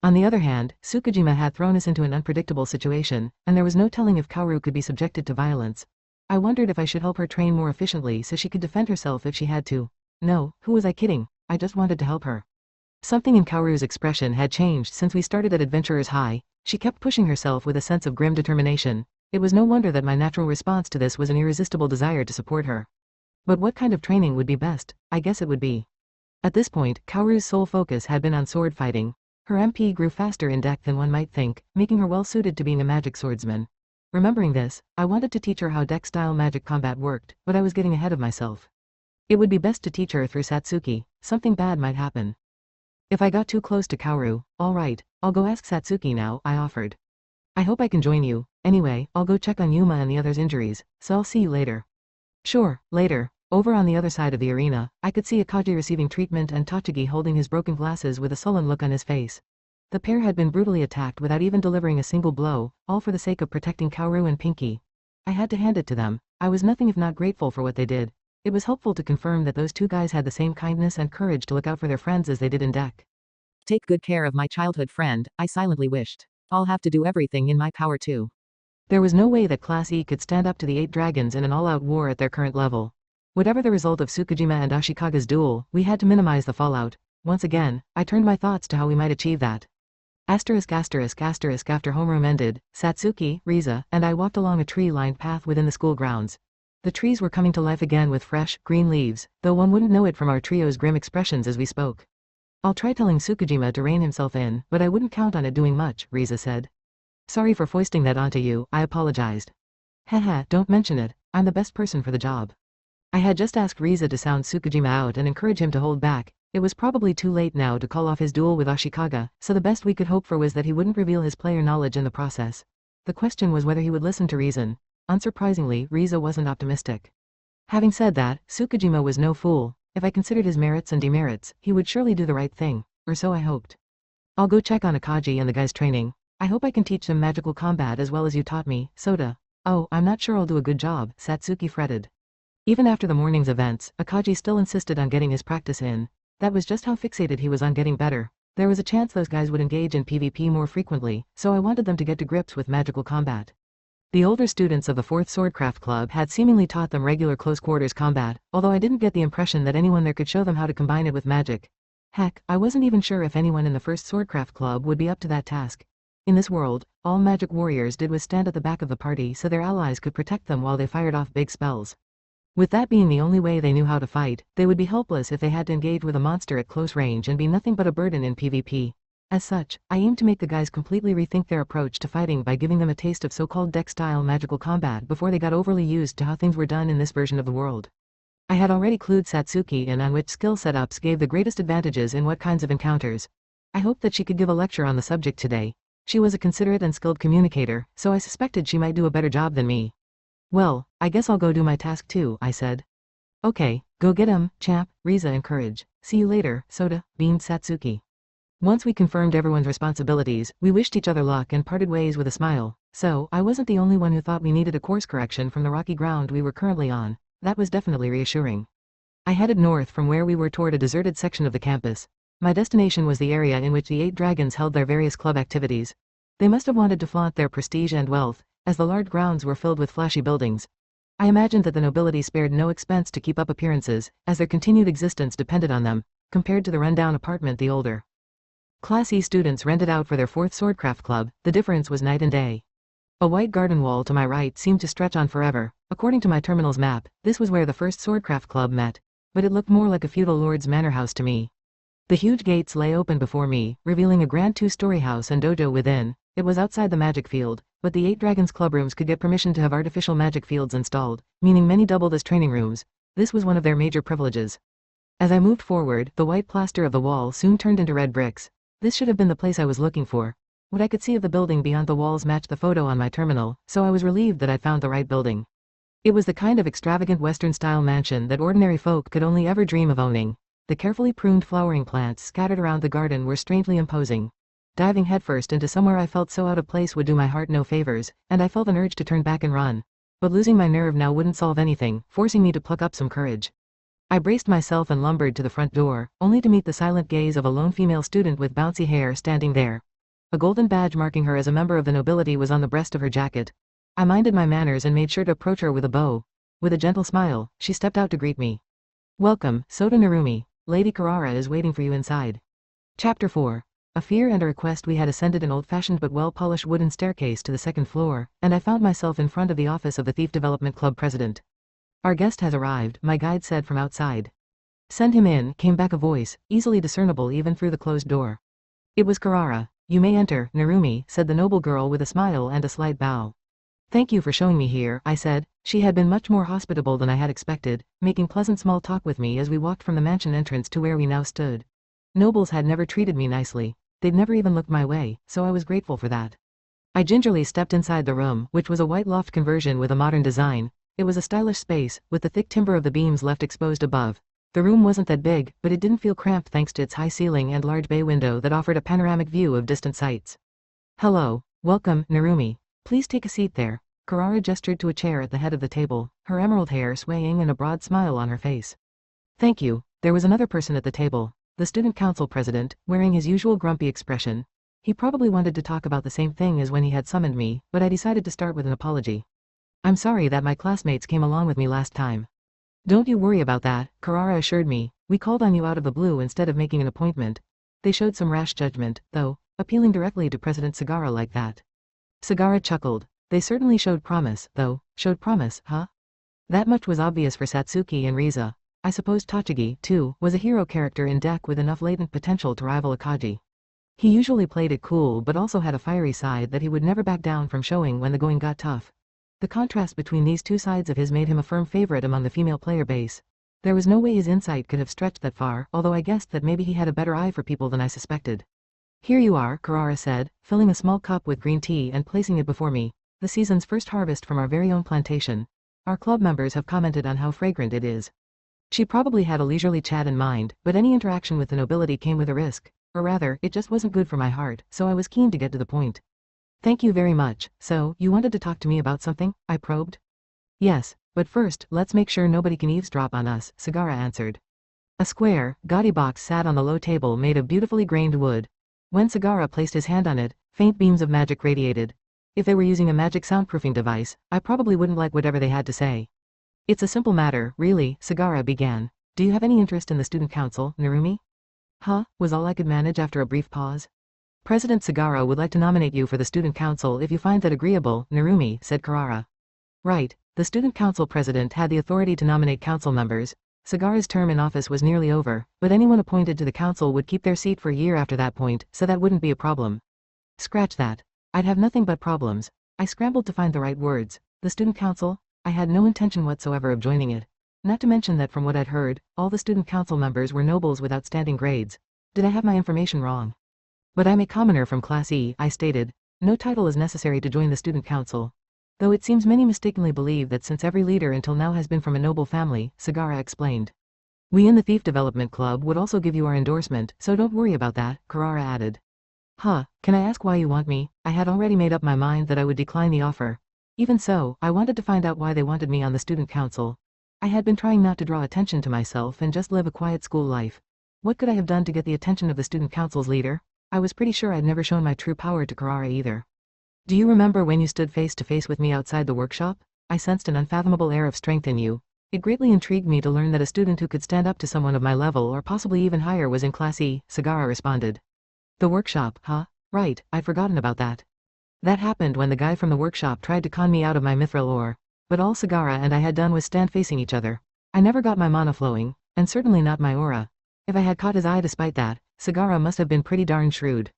On the other hand, Tsukijima had thrown us into an unpredictable situation, and there was no telling if Kaoru could be subjected to violence. I wondered if I should help her train more efficiently so she could defend herself if she had to. No, who was I kidding? I just wanted to help her. Something in Kaoru's expression had changed since we started at Adventurers High. She kept pushing herself with a sense of grim determination. It was no wonder that my natural response to this was an irresistible desire to support her. But what kind of training would be best? I guess it would be. At this point, Kaoru's sole focus had been on sword fighting. Her MP grew faster in depth than one might think, making her well suited to being a magic swordsman. Remembering this, I wanted to teach her how deck-style magic combat worked, but I was getting ahead of myself. It would be best to teach her through Satsuki. Something bad might happen. If I got too close to Kaoru, all right, I'll go ask Satsuki now, I offered. I hope I can join you. Anyway, I'll go check on Yuma and the others' injuries, so I'll see you later. Sure, later. Over on the other side of the arena, I could see Kage receiving treatment and Tachigi holding his broken glasses with a sullen look on his face. The pair had been brutally attacked without even delivering a single blow, all for the sake of protecting Kaoru and Pinky. I had to hand it to them. I was nothing if not grateful for what they did. It was helpful to confirm that those two guys had the same kindness and courage to look out for their friends as they did in deck. Take good care of my childhood friend, I silently wished. I'll have to do everything in my power too. There was no way that Class E could stand up to the 8 dragons in an all-out war at their current level. Whatever the result of Tsukijima and Ashikage's duel, we had to minimize the fallout. Once again, I turned my thoughts to how we might achieve that. After homeroom ended, Satsuki, Riza, and I walked along a tree-lined path within the school grounds. The trees were coming to life again with fresh, green leaves, though one wouldn't know it from our trio's grim expressions as we spoke. I'll try telling Tsukijima to rein himself in, but I wouldn't count on it doing much, Riza said. Sorry for foisting that onto you, I apologized. Haha, don't mention it, I'm the best person for the job. I had just asked Riza to sound Tsukijima out and encourage him to hold back. It was probably too late now to call off his duel with Ashikaga, so the best we could hope for was that he wouldn't reveal his player knowledge in the process. The question was whether he would listen to reason. Unsurprisingly, Riza wasn't optimistic. Having said that, Tsukijima was no fool. If I considered his merits and demerits, he would surely do the right thing, or so I hoped. I'll go check on Akagi and the guys training. I hope I can teach them magical combat as well as you taught me, Soda. Oh, I'm not sure I'll do a good job, Satsuki fretted. Even after the morning's events, Akagi still insisted on getting his practice in. That was just how fixated he was on getting better. There was a chance those guys would engage in PvP more frequently, so I wanted them to get to grips with magical combat. The older students of the 4th Swordcraft Club had seemingly taught them regular close-quarters combat, although I didn't get the impression that anyone there could show them how to combine it with magic. Heck, I wasn't even sure if anyone in the 1st Swordcraft Club would be up to that task. In this world, all magic warriors did was stand at the back of the party so their allies could protect them while they fired off big spells. With that being the only way they knew how to fight, they would be helpless if they had to engage with a monster at close range and be nothing but a burden in PvP. As such, I aim to make the guys completely rethink their approach to fighting by giving them a taste of so-called deck-style magical combat before they got overly used to how things were done in this version of the world. I had already clued Satsuki in on which skill setups gave the greatest advantages in what kinds of encounters. I hoped that she could give a lecture on the subject today. She was a considerate and skilled communicator, so I suspected she might do a better job than me. Well, I guess I'll go do my task too, I said. Okay, go get him, champ, Riza encouraged. See you later, Soda, beamed Satsuki. Once we confirmed everyone's responsibilities, we wished each other luck and parted ways with a smile. So, I wasn't the only one who thought we needed a course correction from the rocky ground we were currently on. That was definitely reassuring. I headed north from where we were toward a deserted section of the campus. My destination was the area in which the 8 dragons held their various club activities. They must have wanted to flaunt their prestige and wealth, as the large grounds were filled with flashy buildings. I imagined that the nobility spared no expense to keep up appearances, as their continued existence depended on them, compared to the rundown apartment the older Class E students rented out for their 4th swordcraft club. The difference was night and day. A white garden wall to my right seemed to stretch on forever. According to my terminal's map, this was where the 1st swordcraft club met, but it looked more like a feudal lord's manor house to me. The huge gates lay open before me, revealing a grand 2-story house and dojo within. It was outside the magic field, but the 8 dragons club rooms could get permission to have artificial magic fields installed, meaning many doubled as training rooms. This was one of their major privileges. As I moved forward, the white plaster of the wall soon turned into red bricks. This should have been the place I was looking for. What I could see of the building beyond the walls matched the photo on my terminal, so I was relieved that I'd found the right building. It was the kind of extravagant Western-style mansion that ordinary folk could only ever dream of owning. The carefully pruned flowering plants scattered around the garden were strangely imposing. Diving headfirst into somewhere I felt so out of place would do my heart no favors, and I felt an urge to turn back and run. But losing my nerve now wouldn't solve anything, forcing me to pluck up some courage. I braced myself and lumbered to the front door, only to meet the silent gaze of a lone female student with bouncy hair standing there. A golden badge marking her as a member of the nobility was on the breast of her jacket. I minded my manners and made sure to approach her with a bow. With a gentle smile, she stepped out to greet me. Welcome, Soda Narumi. Lady Karara is waiting for you inside. Chapter 4. A fear and a request. We had ascended an old-fashioned but well-polished wooden staircase to the 2nd floor, and I found myself in front of the office of the Thief Development Club president. Our guest has arrived, my guide said from outside. Send him in, came back a voice, easily discernible even through the closed door. It was Karara. You may enter, Narumi, said the noble girl with a smile and a slight bow. Thank you for showing me here, I said. She had been much more hospitable than I had expected, making pleasant small talk with me as we walked from the mansion entrance to where we now stood. Nobles had never treated me nicely. They'd never even looked my way, so I was grateful for that. I gingerly stepped inside the room, which was a white loft conversion with a modern design. It was a stylish space, with the thick timber of the beams left exposed above. The room wasn't that big, but it didn't feel cramped thanks to its high ceiling and large bay window that offered a panoramic view of distant sights. Hello. Welcome, Narumi. Please take a seat there. Karara gestured to a chair at the head of the table, her emerald hair swaying and a broad smile on her face. Thank you. There was another person at the table, the student council president, wearing his usual grumpy expression. He probably wanted to talk about the same thing as when he had summoned me, but I decided to start with an apology. I'm sorry that my classmates came along with me last time. Don't you worry about that, Karara assured me. We called on you out of the blue instead of making an appointment. They showed some rash judgment, though, appealing directly to President Sagara like that. Sagara chuckled. They certainly showed promise, though. Showed promise, huh? That much was obvious for Satsuki and Riza. I suppose Tachigi, too, was a hero character in deck with enough latent potential to rival a Kage. He usually played it cool but also had a fiery side that he would never back down from showing when the going got tough. The contrast between these two sides of his made him a firm favorite among the female player base. There was no way his insight could have stretched that far, although I guessed that maybe he had a better eye for people than I suspected. Here you are, Karara said, filling a small cup with green tea and placing it before me. The season's first harvest from our very own plantation. Our club members have commented on how fragrant it is. She probably had a leisurely chat in mind, but any interaction with the nobility came with a risk. Or rather, it just wasn't good for my heart, so I was keen to get to the point. Thank you very much. So, you wanted to talk to me about something? I probed. Yes, but first, let's make sure nobody can eavesdrop on us, Sagara answered. A square, gaudy box sat on the low table made of beautifully grained wood. When Sagara placed his hand on it, faint beams of magic radiated. If they were using a magic soundproofing device, I probably wouldn't like whatever they had to say. It's a simple matter, really, Sagara began. Do you have any interest in the student council, Narumi? Huh, was all I could manage after a brief pause. President Sagara would like to nominate you for the student council if you find that agreeable, Narumi, said Karara. Right, the student council president had the authority to nominate council members. Sagara's term in office was nearly over, but anyone appointed to the council would keep their seat for a year after that point, so that wouldn't be a problem. Scratch that. I'd have nothing but problems. I scrambled to find the right words. The student council? I had no intention whatsoever of joining it. Not to mention that from what I'd heard, all the student council members were nobles with outstanding grades. Did I have my information wrong? But I'm a commoner from Class E, I stated. No title is necessary to join the student council. Though it seems many mistakenly believe that since every leader until now has been from a noble family, Sagara explained. We in the Thief Development Club would also give you our endorsement, so don't worry about that, Kurara added. Huh, can I ask why you want me? I had already made up my mind that I would decline the offer. Even so, I wanted to find out why they wanted me on the student council. I had been trying not to draw attention to myself and just live a quiet school life. What could I have done to get the attention of the student council's leader? I was pretty sure I'd never shown my true power to Kurara either. Do you remember when you stood face to face with me outside the workshop? I sensed an unfathomable air of strength in you. It greatly intrigued me to learn that a student who could stand up to someone of my level or possibly even higher was in Class E, Sagara responded. The workshop, huh? Right, I'd forgotten about that. That happened when the guy from the workshop tried to con me out of my mithril ore. But all Sagara and I had done was stand facing each other. I never got my mana flowing, and certainly not my aura. If I had caught his eye despite that, Sagara must have been pretty darn shrewd.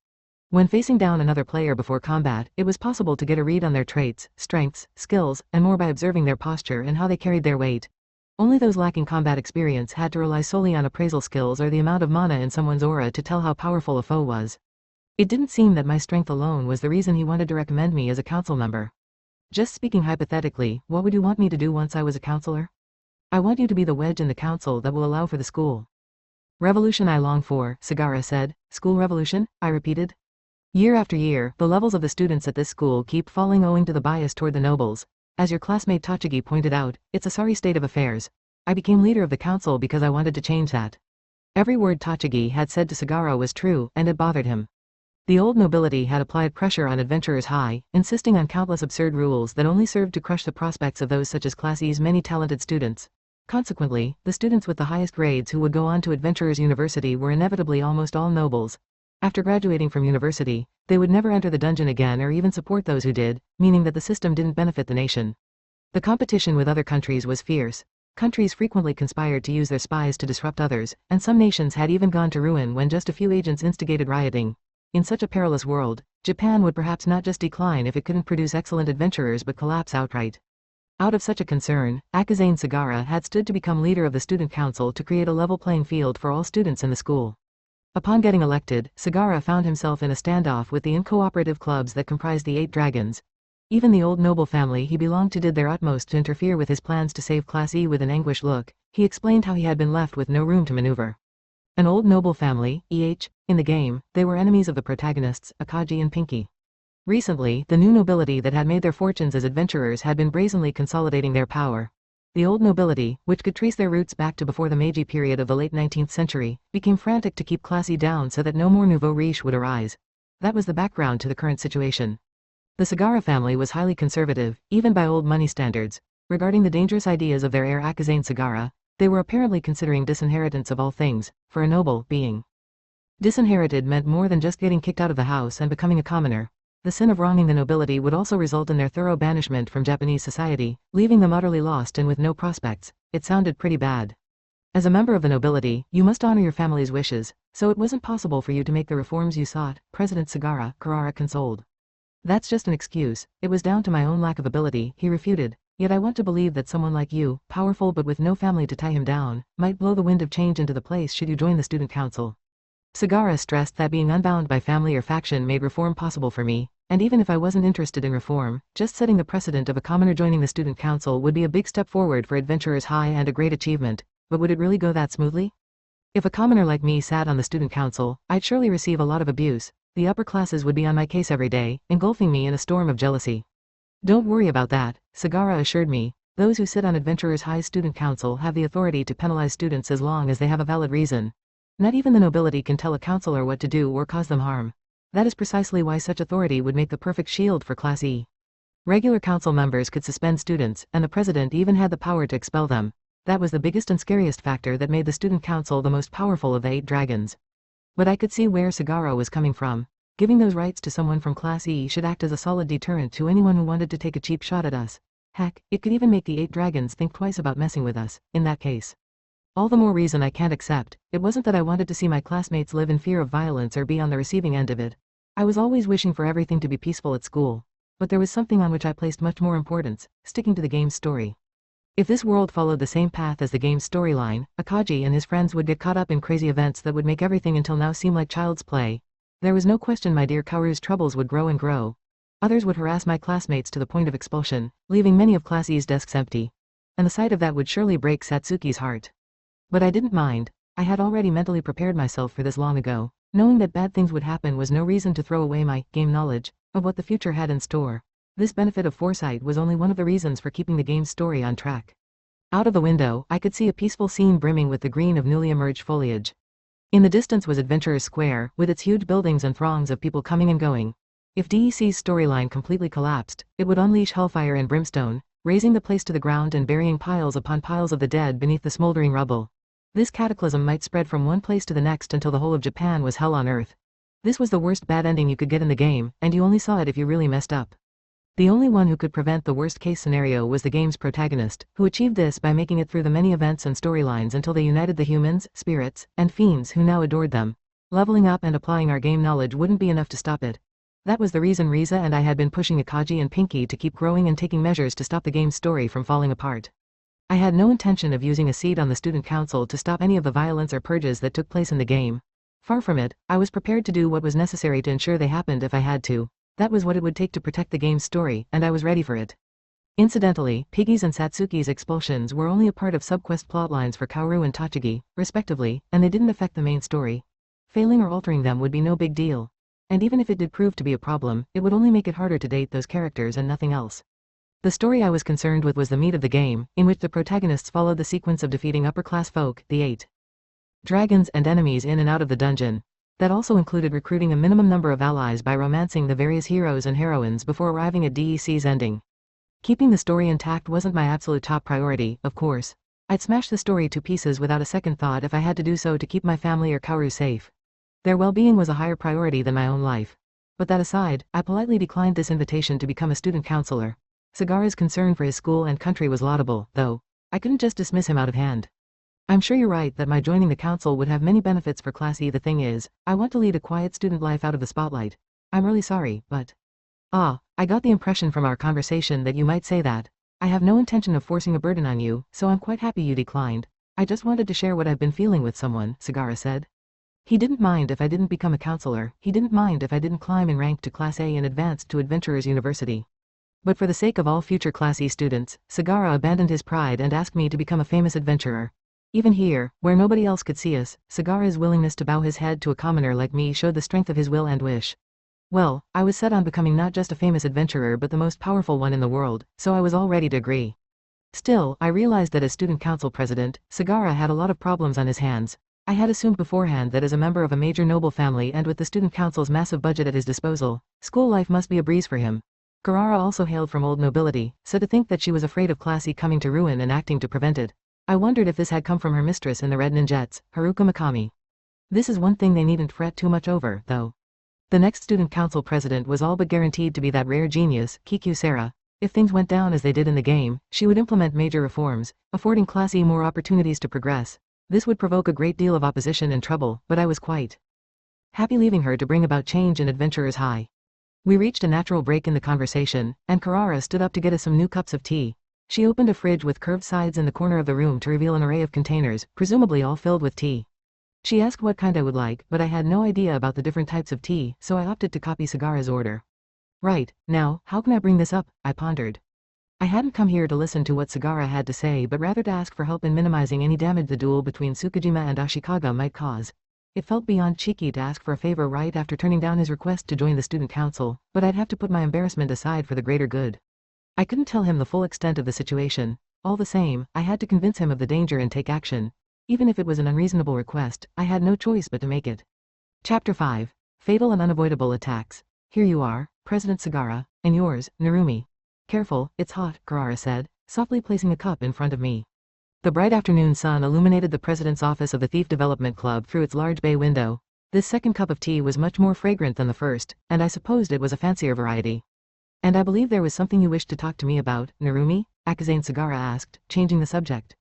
When facing down another player before combat, it was possible to get a read on their traits, strengths, skills, and more by observing their posture and how they carried their weight. Only those lacking combat experience had to rely solely on appraisal skills or the amount of mana in someone's aura to tell how powerful a foe was. It didn't seem that my strength alone was the reason he wanted to recommend me as a council member. Just speaking hypothetically, what would you want me to do once I was a counselor? I want you to be the wedge in the council that will allow for the school revolution I long for, Sagara said. School revolution? I repeated. Year after year, the levels of the students at this school keep falling owing to the bias toward the nobles. As your classmate Tachigi pointed out, it's a sorry state of affairs. I became leader of the council because I wanted to change that. Every word Tachigi had said to Sagara was true, and it bothered him. The old nobility had applied pressure on Adventurers High, insisting on countless absurd rules that only served to crush the prospects of those such as Class E's many talented students. Consequently, the students with the highest grades who would go on to Adventurers University were inevitably almost all nobles. After graduating from university, they would never enter the dungeon again or even support those who did, meaning that the system didn't benefit the nation. The competition with other countries was fierce. Countries frequently conspired to use their spies to disrupt others, and some nations had even gone to ruin when just a few agents instigated rioting. In such a perilous world, Japan would perhaps not just decline if it couldn't produce excellent adventurers but collapse outright. Out of such a concern, Akazane Sagara had stood to become leader of the student council to create a level playing field for all students in the school. Upon getting elected, Sagara found himself in a standoff with the uncooperative clubs that comprised the 8 dragons. Even the old noble family he belonged to did their utmost to interfere with his plans to save Class E. With an anguished look, he explained how he had been left with no room to maneuver. An old noble family, in the game, they were enemies of the protagonists, Akagi and Pinky. Recently, the new nobility that had made their fortunes as adventurers had been brazenly consolidating their power. The old nobility, which could trace their roots back to before the Meiji period of the late 19th century, became frantic to keep Class E down so that no more nouveau riche would arise. That was the background to the current situation. The Sagara family was highly conservative, even by old money standards. Regarding the dangerous ideas of their heir Akazane Sagara, they were apparently considering disinheritance of all things, for a noble being. Disinherited meant more than just getting kicked out of the house and becoming a commoner. The sin of wronging the nobility would also result in their thorough banishment from Japanese society, leaving them utterly lost and with no prospects. It sounded pretty bad. As a member of the nobility, you must honor your family's wishes, so it wasn't possible for you to make the reforms you sought, President Sagara, Kurara consoled. That's just an excuse, it was down to my own lack of ability, he refuted. Yet I want to believe that someone like you, powerful but with no family to tie him down, might blow the wind of change into the place should you join the student council. Sagara stressed that being unbound by family or faction made reform possible for me, and even if I wasn't interested in reform, just setting the precedent of a commoner joining the student council would be a big step forward for Adventurers High and a great achievement. But would it really go that smoothly? If a commoner like me sat on the student council, I'd surely receive a lot of abuse. The upper classes would be on my case every day, engulfing me in a storm of jealousy. Don't worry about that, Sagara assured me. Those who sit on Adventurers High's student council have the authority to penalize students as long as they have a valid reason. Not even the nobility can tell a counselor what to do or cause them harm. That is precisely why such authority would make the perfect shield for Class E. Regular council members could suspend students, and the president even had the power to expel them. That was the biggest and scariest factor that made the student council the most powerful of the 8 dragons. But I could see where Sagara was coming from. Giving those rights to someone from Class E should act as a solid deterrent to anyone who wanted to take a cheap shot at us. Heck, it could even make the 8 dragons think twice about messing with us, in that case. All the more reason I can't accept. It wasn't that I wanted to see my classmates live in fear of violence or be on the receiving end of it. I was always wishing for everything to be peaceful at school. But there was something on which I placed much more importance, sticking to the game's story. If this world followed the same path as the game's storyline, Kage and his friends would get caught up in crazy events that would make everything until now seem like child's play. There was no question my dear Kaoru's troubles would grow and grow. Others would harass my classmates to the point of expulsion, leaving many of Class E's desks empty. And the sight of that would surely break Satsuki's heart. But I didn't mind. I had already mentally prepared myself for this long ago. Knowing that bad things would happen was no reason to throw away my game knowledge of what the future had in store. This benefit of foresight was only one of the reasons for keeping the game's story on track. Out of the window, I could see a peaceful scene brimming with the green of newly emerged foliage. In the distance was Adventurers Square, with its huge buildings and throngs of people coming and going. If DEC's storyline completely collapsed, it would unleash hellfire and brimstone, razing the place to the ground and burying piles upon piles of the dead beneath the smoldering rubble. This cataclysm might spread from one place to the next until the whole of Japan was hell on earth. This was the worst bad ending you could get in the game, and you only saw it if you really messed up. The only one who could prevent the worst-case scenario was the game's protagonist, who achieved this by making it through the many events and storylines until they united the humans, spirits, and fiends who now adored them. Leveling up and applying our game knowledge wouldn't be enough to stop it. That was the reason Riza and I had been pushing Akagi and Pinky to keep growing and taking measures to stop the game's story from falling apart. I had no intention of using a seat on the student council to stop any of the violence or purges that took place in the game. Far from it, I was prepared to do what was necessary to ensure they happened if I had to. That was what it would take to protect the game's story, and I was ready for it. Incidentally, Piggy's and Satsuki's expulsions were only a part of subquest plotlines for Kaoru and Tachigi, respectively, and they didn't affect the main story. Failing or altering them would be no big deal. And even if it did prove to be a problem, it would only make it harder to date those characters and nothing else. The story I was concerned with was the meat of the game, in which the protagonists followed the sequence of defeating upper-class folk, the 8 dragons and enemies in and out of the dungeon. That also included recruiting a minimum number of allies by romancing the various heroes and heroines before arriving at DEC's ending. Keeping the story intact wasn't my absolute top priority, of course. I'd smash the story to pieces without a second thought if I had to do so to keep my family or Kaoru safe. Their well-being was a higher priority than my own life. But that aside, I politely declined this invitation to become a student counselor. Sagara's concern for his school and country was laudable, though. I couldn't just dismiss him out of hand. I'm sure you're right that my joining the council would have many benefits for Class E. The thing is, I want to lead a quiet student life out of the spotlight. I'm really sorry, but... I got the impression from our conversation that you might say that. I have no intention of forcing a burden on you, so I'm quite happy you declined. I just wanted to share what I've been feeling with someone, Sagara said. He didn't mind if I didn't become a counselor, he didn't mind if I didn't climb in rank to Class A and advance to Adventurers University. But for the sake of all future Class E students, Sagara abandoned his pride and asked me to become a famous adventurer. Even here, where nobody else could see us, Sagara's willingness to bow his head to a commoner like me showed the strength of his will and wish. Well, I was set on becoming not just a famous adventurer but the most powerful one in the world, so I was all ready to agree. Still, I realized that as student council president, Sagara had a lot of problems on his hands. I had assumed beforehand that as a member of a major noble family and with the student council's massive budget at his disposal, school life must be a breeze for him. Karara also hailed from old nobility, so to think that she was afraid of Class E coming to ruin and acting to prevent it. I wondered if this had come from her mistress in the Red Ninjets, Haruka Mikami. This is one thing they needn't fret too much over, though. The next student council president was all but guaranteed to be that rare genius, Kiku Sara. If things went down as they did in the game, she would implement major reforms, affording Class E more opportunities to progress. This would provoke a great deal of opposition and trouble, but I was quite happy leaving her to bring about change in Adventurers High. We reached a natural break in the conversation, and Karara stood up to get us some new cups of tea. She opened a fridge with curved sides in the corner of the room to reveal an array of containers, presumably all filled with tea. She asked what kind I would like, but I had no idea about the different types of tea, so I opted to copy Sagara's order. Right, now, how can I bring this up? I pondered. I hadn't come here to listen to what Sagara had to say but rather to ask for help in minimizing any damage the duel between Tsukijima and Ashikaga might cause. It felt beyond cheeky to ask for a favor right after turning down his request to join the student council, but I'd have to put my embarrassment aside for the greater good. I couldn't tell him the full extent of the situation. All the same, I had to convince him of the danger and take action. Even if it was an unreasonable request, I had no choice but to make it. Chapter 5. Fatal and Unavoidable Attacks. Here you are, President Sagara, and yours, Narumi. Careful, it's hot, Karara said, softly placing a cup in front of me. The bright afternoon sun illuminated the president's office of the Thief Development Club through its large bay window. This second cup of tea was much more fragrant than the first, and I supposed it was a fancier variety. And I believe there was something you wished to talk to me about, Narumi? Akazane Sagara asked, changing the subject.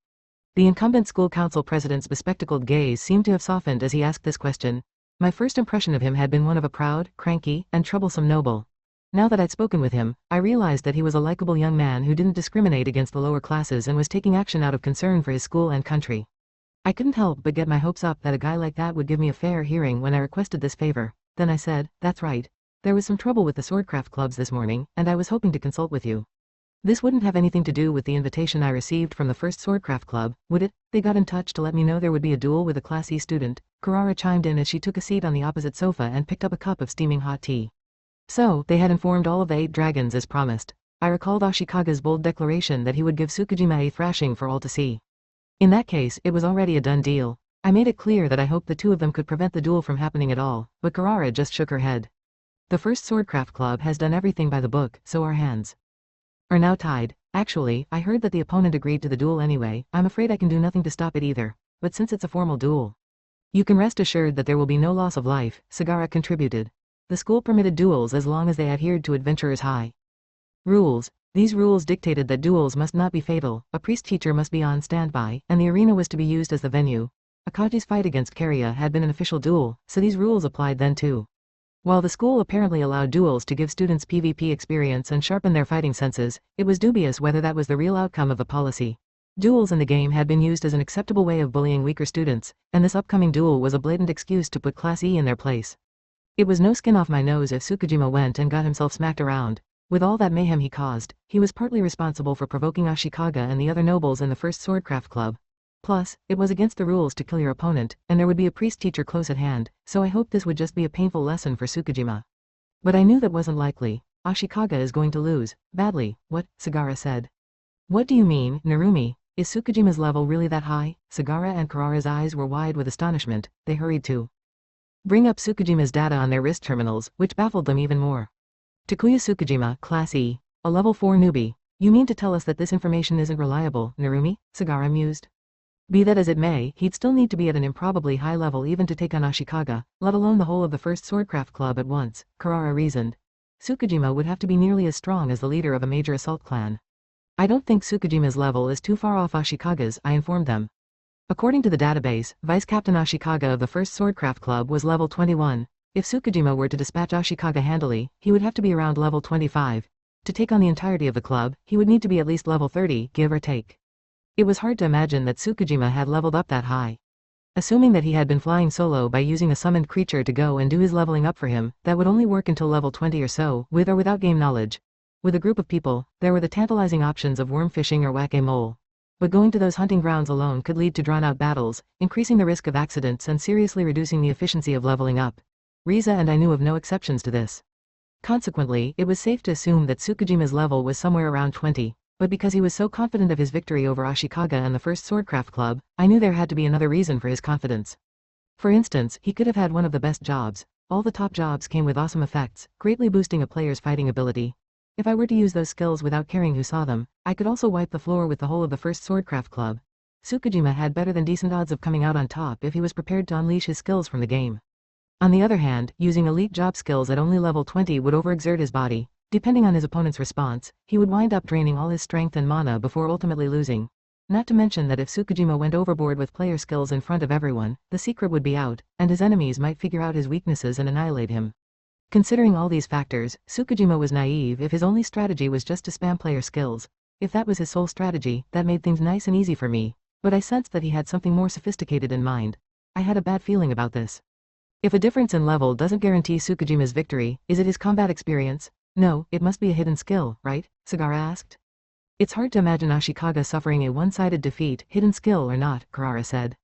The incumbent school council president's bespectacled gaze seemed to have softened as he asked this question. My first impression of him had been one of a proud, cranky, and troublesome noble. Now that I'd spoken with him, I realized that he was a likable young man who didn't discriminate against the lower classes and was taking action out of concern for his school and country. I couldn't help but get my hopes up that a guy like that would give me a fair hearing when I requested this favor. Then I said, "That's right. There was some trouble with the swordcraft clubs this morning, and I was hoping to consult with you." This wouldn't have anything to do with the invitation I received from the first swordcraft club, would it? They got in touch to let me know there would be a duel with a Class E student. Kurara chimed in as she took a seat on the opposite sofa and picked up a cup of steaming hot tea. So, they had informed all of the 8 dragons as promised. I recalled Ashikage's bold declaration that he would give Tsukujima a thrashing for all to see. In that case, it was already a done deal. I made it clear that I hoped the two of them could prevent the duel from happening at all, but Kurara just shook her head. The first swordcraft club has done everything by the book, so our hands are now tied. Actually, I heard that the opponent agreed to the duel anyway. I'm afraid I can do nothing to stop it either. But since it's a formal duel, you can rest assured that there will be no loss of life, Sagara contributed. The school permitted duels as long as they adhered to Adventurer's High rules. These rules dictated that duels must not be fatal, a priest-teacher must be on standby, and the arena was to be used as the venue. Akaji's fight against Kariya had been an official duel, so these rules applied then too. While the school apparently allowed duels to give students PvP experience and sharpen their fighting senses, it was dubious whether that was the real outcome of the policy. Duels in the game had been used as an acceptable way of bullying weaker students, and this upcoming duel was a blatant excuse to put Class E in their place. It was no skin off my nose if Tsukujima went and got himself smacked around. With all that mayhem he caused, he was partly responsible for provoking Ashikaga and the other nobles in the first swordcraft club. Plus, it was against the rules to kill your opponent, and there would be a priest-teacher close at hand, so I hoped this would just be a painful lesson for Tsukujima. But I knew that wasn't likely. Ashikaga is going to lose. Badly. What? Sagara said. What do you mean, Narumi? Is Tsukujima's level really that high? Sagara and Kurara's eyes were wide with astonishment. They hurried to bring up Tsukujima's data on their wrist terminals, which baffled them even more. Takuya Tsukujima, Class E, a level 4 newbie. You mean to tell us that this information isn't reliable, Narumi? Sagara mused. Be that as it may, he'd still need to be at an improbably high level even to take on Ashikaga, let alone the whole of the first swordcraft club at once, Kurara reasoned. Tsukujima would have to be nearly as strong as the leader of a major assault clan. I don't think Tsukujima's level is too far off Ashikaga's, I informed them. According to the database, Vice Captain Ashikaga of the first swordcraft club was level 21. If Tsukujima were to dispatch Ashikaga handily, he would have to be around level 25. To take on the entirety of the club, he would need to be at least level 30, give or take. It was hard to imagine that Tsukujima had leveled up that high. Assuming that he had been flying solo by using a summoned creature to go and do his leveling up for him, that would only work until level 20 or so, with or without game knowledge. With a group of people, there were the tantalizing options of worm fishing or whack-a-mole. But going to those hunting grounds alone could lead to drawn-out battles, increasing the risk of accidents and seriously reducing the efficiency of leveling up. Riza and I knew of no exceptions to this. Consequently, it was safe to assume that Tsukujima's level was somewhere around 20. But because he was so confident of his victory over Ashikaga and the first swordcraft club, I knew there had to be another reason for his confidence. For instance, he could have had one of the best jobs. All the top jobs came with awesome effects, greatly boosting a player's fighting ability. If I were to use those skills without caring who saw them, I could also wipe the floor with the whole of the first swordcraft club. Tsukujima had better than decent odds of coming out on top if he was prepared to unleash his skills from the game. On the other hand, using elite job skills at only level 20 would overexert his body. Depending on his opponent's response, he would wind up draining all his strength and mana before ultimately losing. Not to mention that if Tsukujima went overboard with player skills in front of everyone, the secret would be out, and his enemies might figure out his weaknesses and annihilate him. Considering all these factors, Tsukujima was naive if his only strategy was just to spam player skills. If that was his sole strategy, that made things nice and easy for me. But I sensed that he had something more sophisticated in mind. I had a bad feeling about this. If a difference in level doesn't guarantee Tsukujima's victory, is it his combat experience? No, it must be a hidden skill, right? Sagara asked. It's hard to imagine Ashikaga suffering a one-sided defeat, hidden skill or not, Kurara said.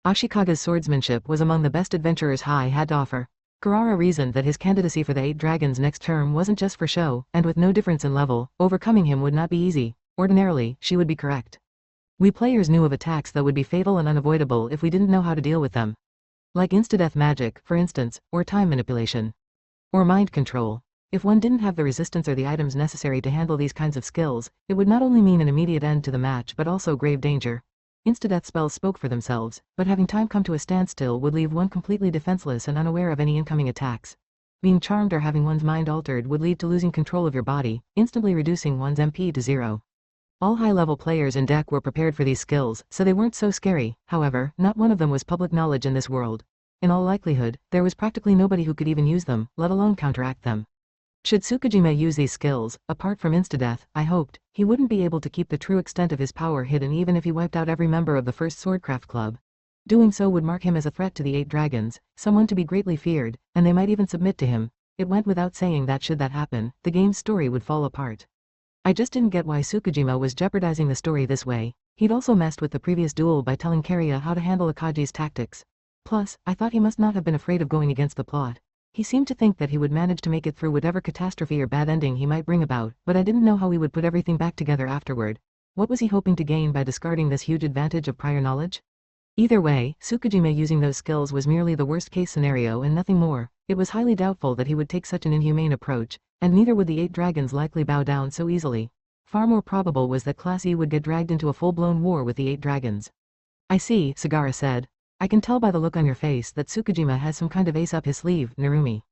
Ashikaga's swordsmanship was among the best Adventurer's High had to offer. Kurara reasoned that his candidacy for the 8 dragons next term wasn't just for show, and with no difference in level, overcoming him would not be easy. Ordinarily, she would be correct. We players knew of attacks that would be fatal and unavoidable if we didn't know how to deal with them. Like insta-death magic, for instance, or time manipulation. Or mind control. If one didn't have the resistance or the items necessary to handle these kinds of skills, it would not only mean an immediate end to the match but also grave danger. Insta-death spells spoke for themselves, but having time come to a standstill would leave one completely defenseless and unaware of any incoming attacks. Being charmed or having one's mind altered would lead to losing control of your body, instantly reducing one's MP to 0. All high-level players in deck were prepared for these skills, so they weren't so scary. However, not one of them was public knowledge in this world. In all likelihood, there was practically nobody who could even use them, let alone counteract them. Should Tsukijima use these skills, apart from insta-death, I hoped, he wouldn't be able to keep the true extent of his power hidden even if he wiped out every member of the first Swordcraft Club. Doing so would mark him as a threat to the 8 dragons, someone to be greatly feared, and they might even submit to him. It went without saying that should that happen, the game's story would fall apart. I just didn't get why Tsukijima was jeopardizing the story this way. He'd also messed with the previous duel by telling Kariya how to handle Akagi's tactics. Plus, I thought he must not have been afraid of going against the plot. He seemed to think that he would manage to make it through whatever catastrophe or bad ending he might bring about, but I didn't know how he would put everything back together afterward. What was he hoping to gain by discarding this huge advantage of prior knowledge? Either way, Tsukijima using those skills was merely the worst-case scenario and nothing more. It was highly doubtful that he would take such an inhumane approach, and neither would the 8 dragons likely bow down so easily. Far more probable was that Class E would get dragged into a full-blown war with the 8 dragons. I see, Sagara said. I can tell by the look on your face that Tsukijima has some kind of ace up his sleeve, Narumi.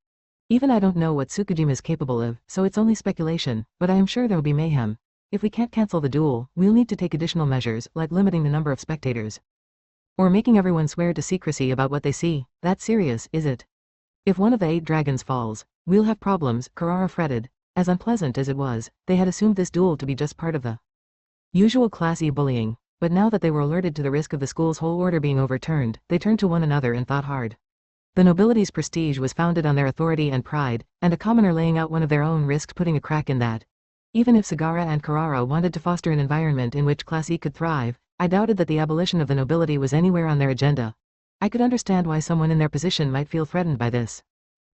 Even I don't know what Tsukijima is capable of, so it's only speculation, but I am sure there will be mayhem. If we can't cancel the duel, we'll need to take additional measures, like limiting the number of spectators. Or making everyone swear to secrecy about what they see. That's serious, is it? If one of the 8 dragons falls, we'll have problems, Karara fretted. As unpleasant as it was, they had assumed this duel to be just part of the usual Class E bullying, but now that they were alerted to the risk of the school's whole order being overturned, they turned to one another and thought hard. The nobility's prestige was founded on their authority and pride, and a commoner laying out one of their own risked putting a crack in that. Even if Sagara and Karara wanted to foster an environment in which Class E could thrive, I doubted that the abolition of the nobility was anywhere on their agenda. I could understand why someone in their position might feel threatened by this.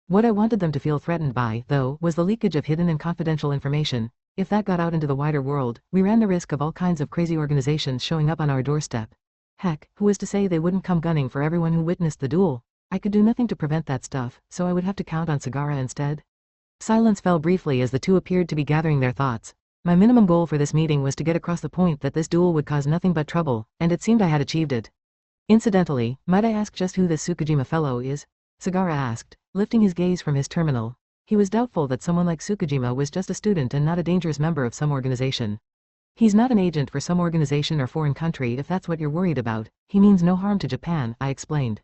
What I wanted them to feel threatened by, though, was the leakage of hidden and confidential information. If that got out into the wider world, we ran the risk of all kinds of crazy organizations showing up on our doorstep. Heck, who was to say they wouldn't come gunning for everyone who witnessed the duel? I could do nothing to prevent that stuff, so I would have to count on Sagara instead. Silence fell briefly as the two appeared to be gathering their thoughts. My minimum goal for this meeting was to get across the point that this duel would cause nothing but trouble, and it seemed I had achieved it. Incidentally, might I ask just who this Tsukijima fellow is? Sagara asked, lifting his gaze from his terminal. He was doubtful that someone like Tsukijima was just a student and not a dangerous member of some organization. He's not an agent for some organization or foreign country if that's what you're worried about. He means no harm to Japan, I explained.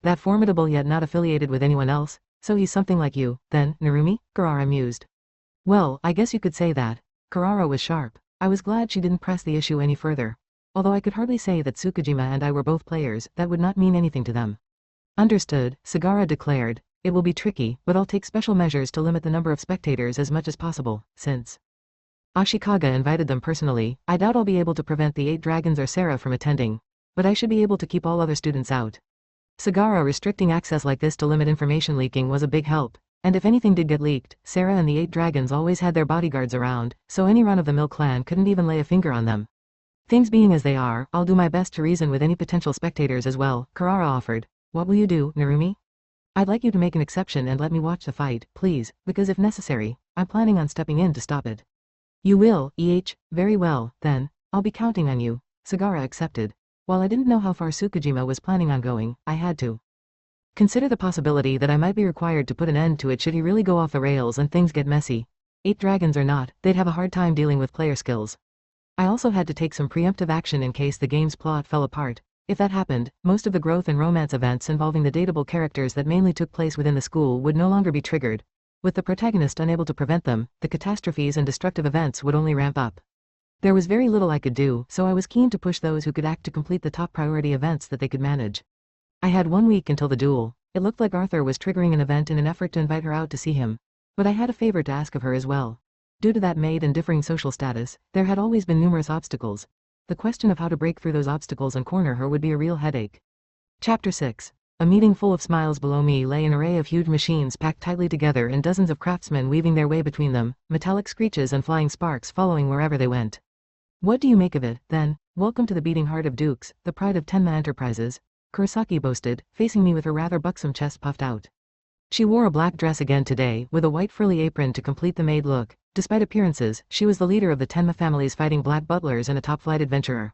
That formidable yet not affiliated with anyone else? So he's something like you, then, Narumi? Karara mused. Well, I guess you could say that. Karara was sharp. I was glad she didn't press the issue any further. Although I could hardly say that Tsukijima and I were both players, that would not mean anything to them. Understood, Sagara declared. It will be tricky, but I'll take special measures to limit the number of spectators as much as possible, since Ashikaga invited them personally. I doubt I'll be able to prevent the 8 dragons or Sarah from attending. But I should be able to keep all other students out. Sagara restricting access like this to limit information leaking was a big help, and if anything did get leaked, Sarah and the 8 dragons always had their bodyguards around, so any run-of-the-mill clan couldn't even lay a finger on them. Things being as they are, I'll do my best to reason with any potential spectators as well, Karara offered. What will you do, Narumi? I'd like you to make an exception and let me watch the fight, please, because if necessary, I'm planning on stepping in to stop it. You will, very well, then, I'll be counting on you, Sagara accepted. While I didn't know how far Tsukijima was planning on going, I had to consider the possibility that I might be required to put an end to it should he really go off the rails and things get messy. 8 dragons or not, they'd have a hard time dealing with player skills. I also had to take some preemptive action in case the game's plot fell apart. If that happened, most of the growth and romance events involving the dateable characters that mainly took place within the school would no longer be triggered. With the protagonist unable to prevent them, the catastrophes and destructive events would only ramp up. There was very little I could do, so I was keen to push those who could act to complete the top priority events that they could manage. I had 1 week until the duel. It looked like Arthur was triggering an event in an effort to invite her out to see him. But I had a favor to ask of her as well. Due to that maid and differing social status, there had always been numerous obstacles. The question of how to break through those obstacles and corner her would be a real headache. Chapter 6. A meeting full of smiles. Below me lay an array of huge machines packed tightly together and dozens of craftsmen weaving their way between them, metallic screeches and flying sparks following wherever they went. What do you make of it, then? Welcome to the beating heart of Dukes, the pride of Tenma Enterprises, Kurosaki boasted, facing me with her rather buxom chest puffed out. She wore a black dress again today, with a white frilly apron to complete the maid look. Despite appearances, she was the leader of the Tenma family's fighting black butlers and a top-flight adventurer.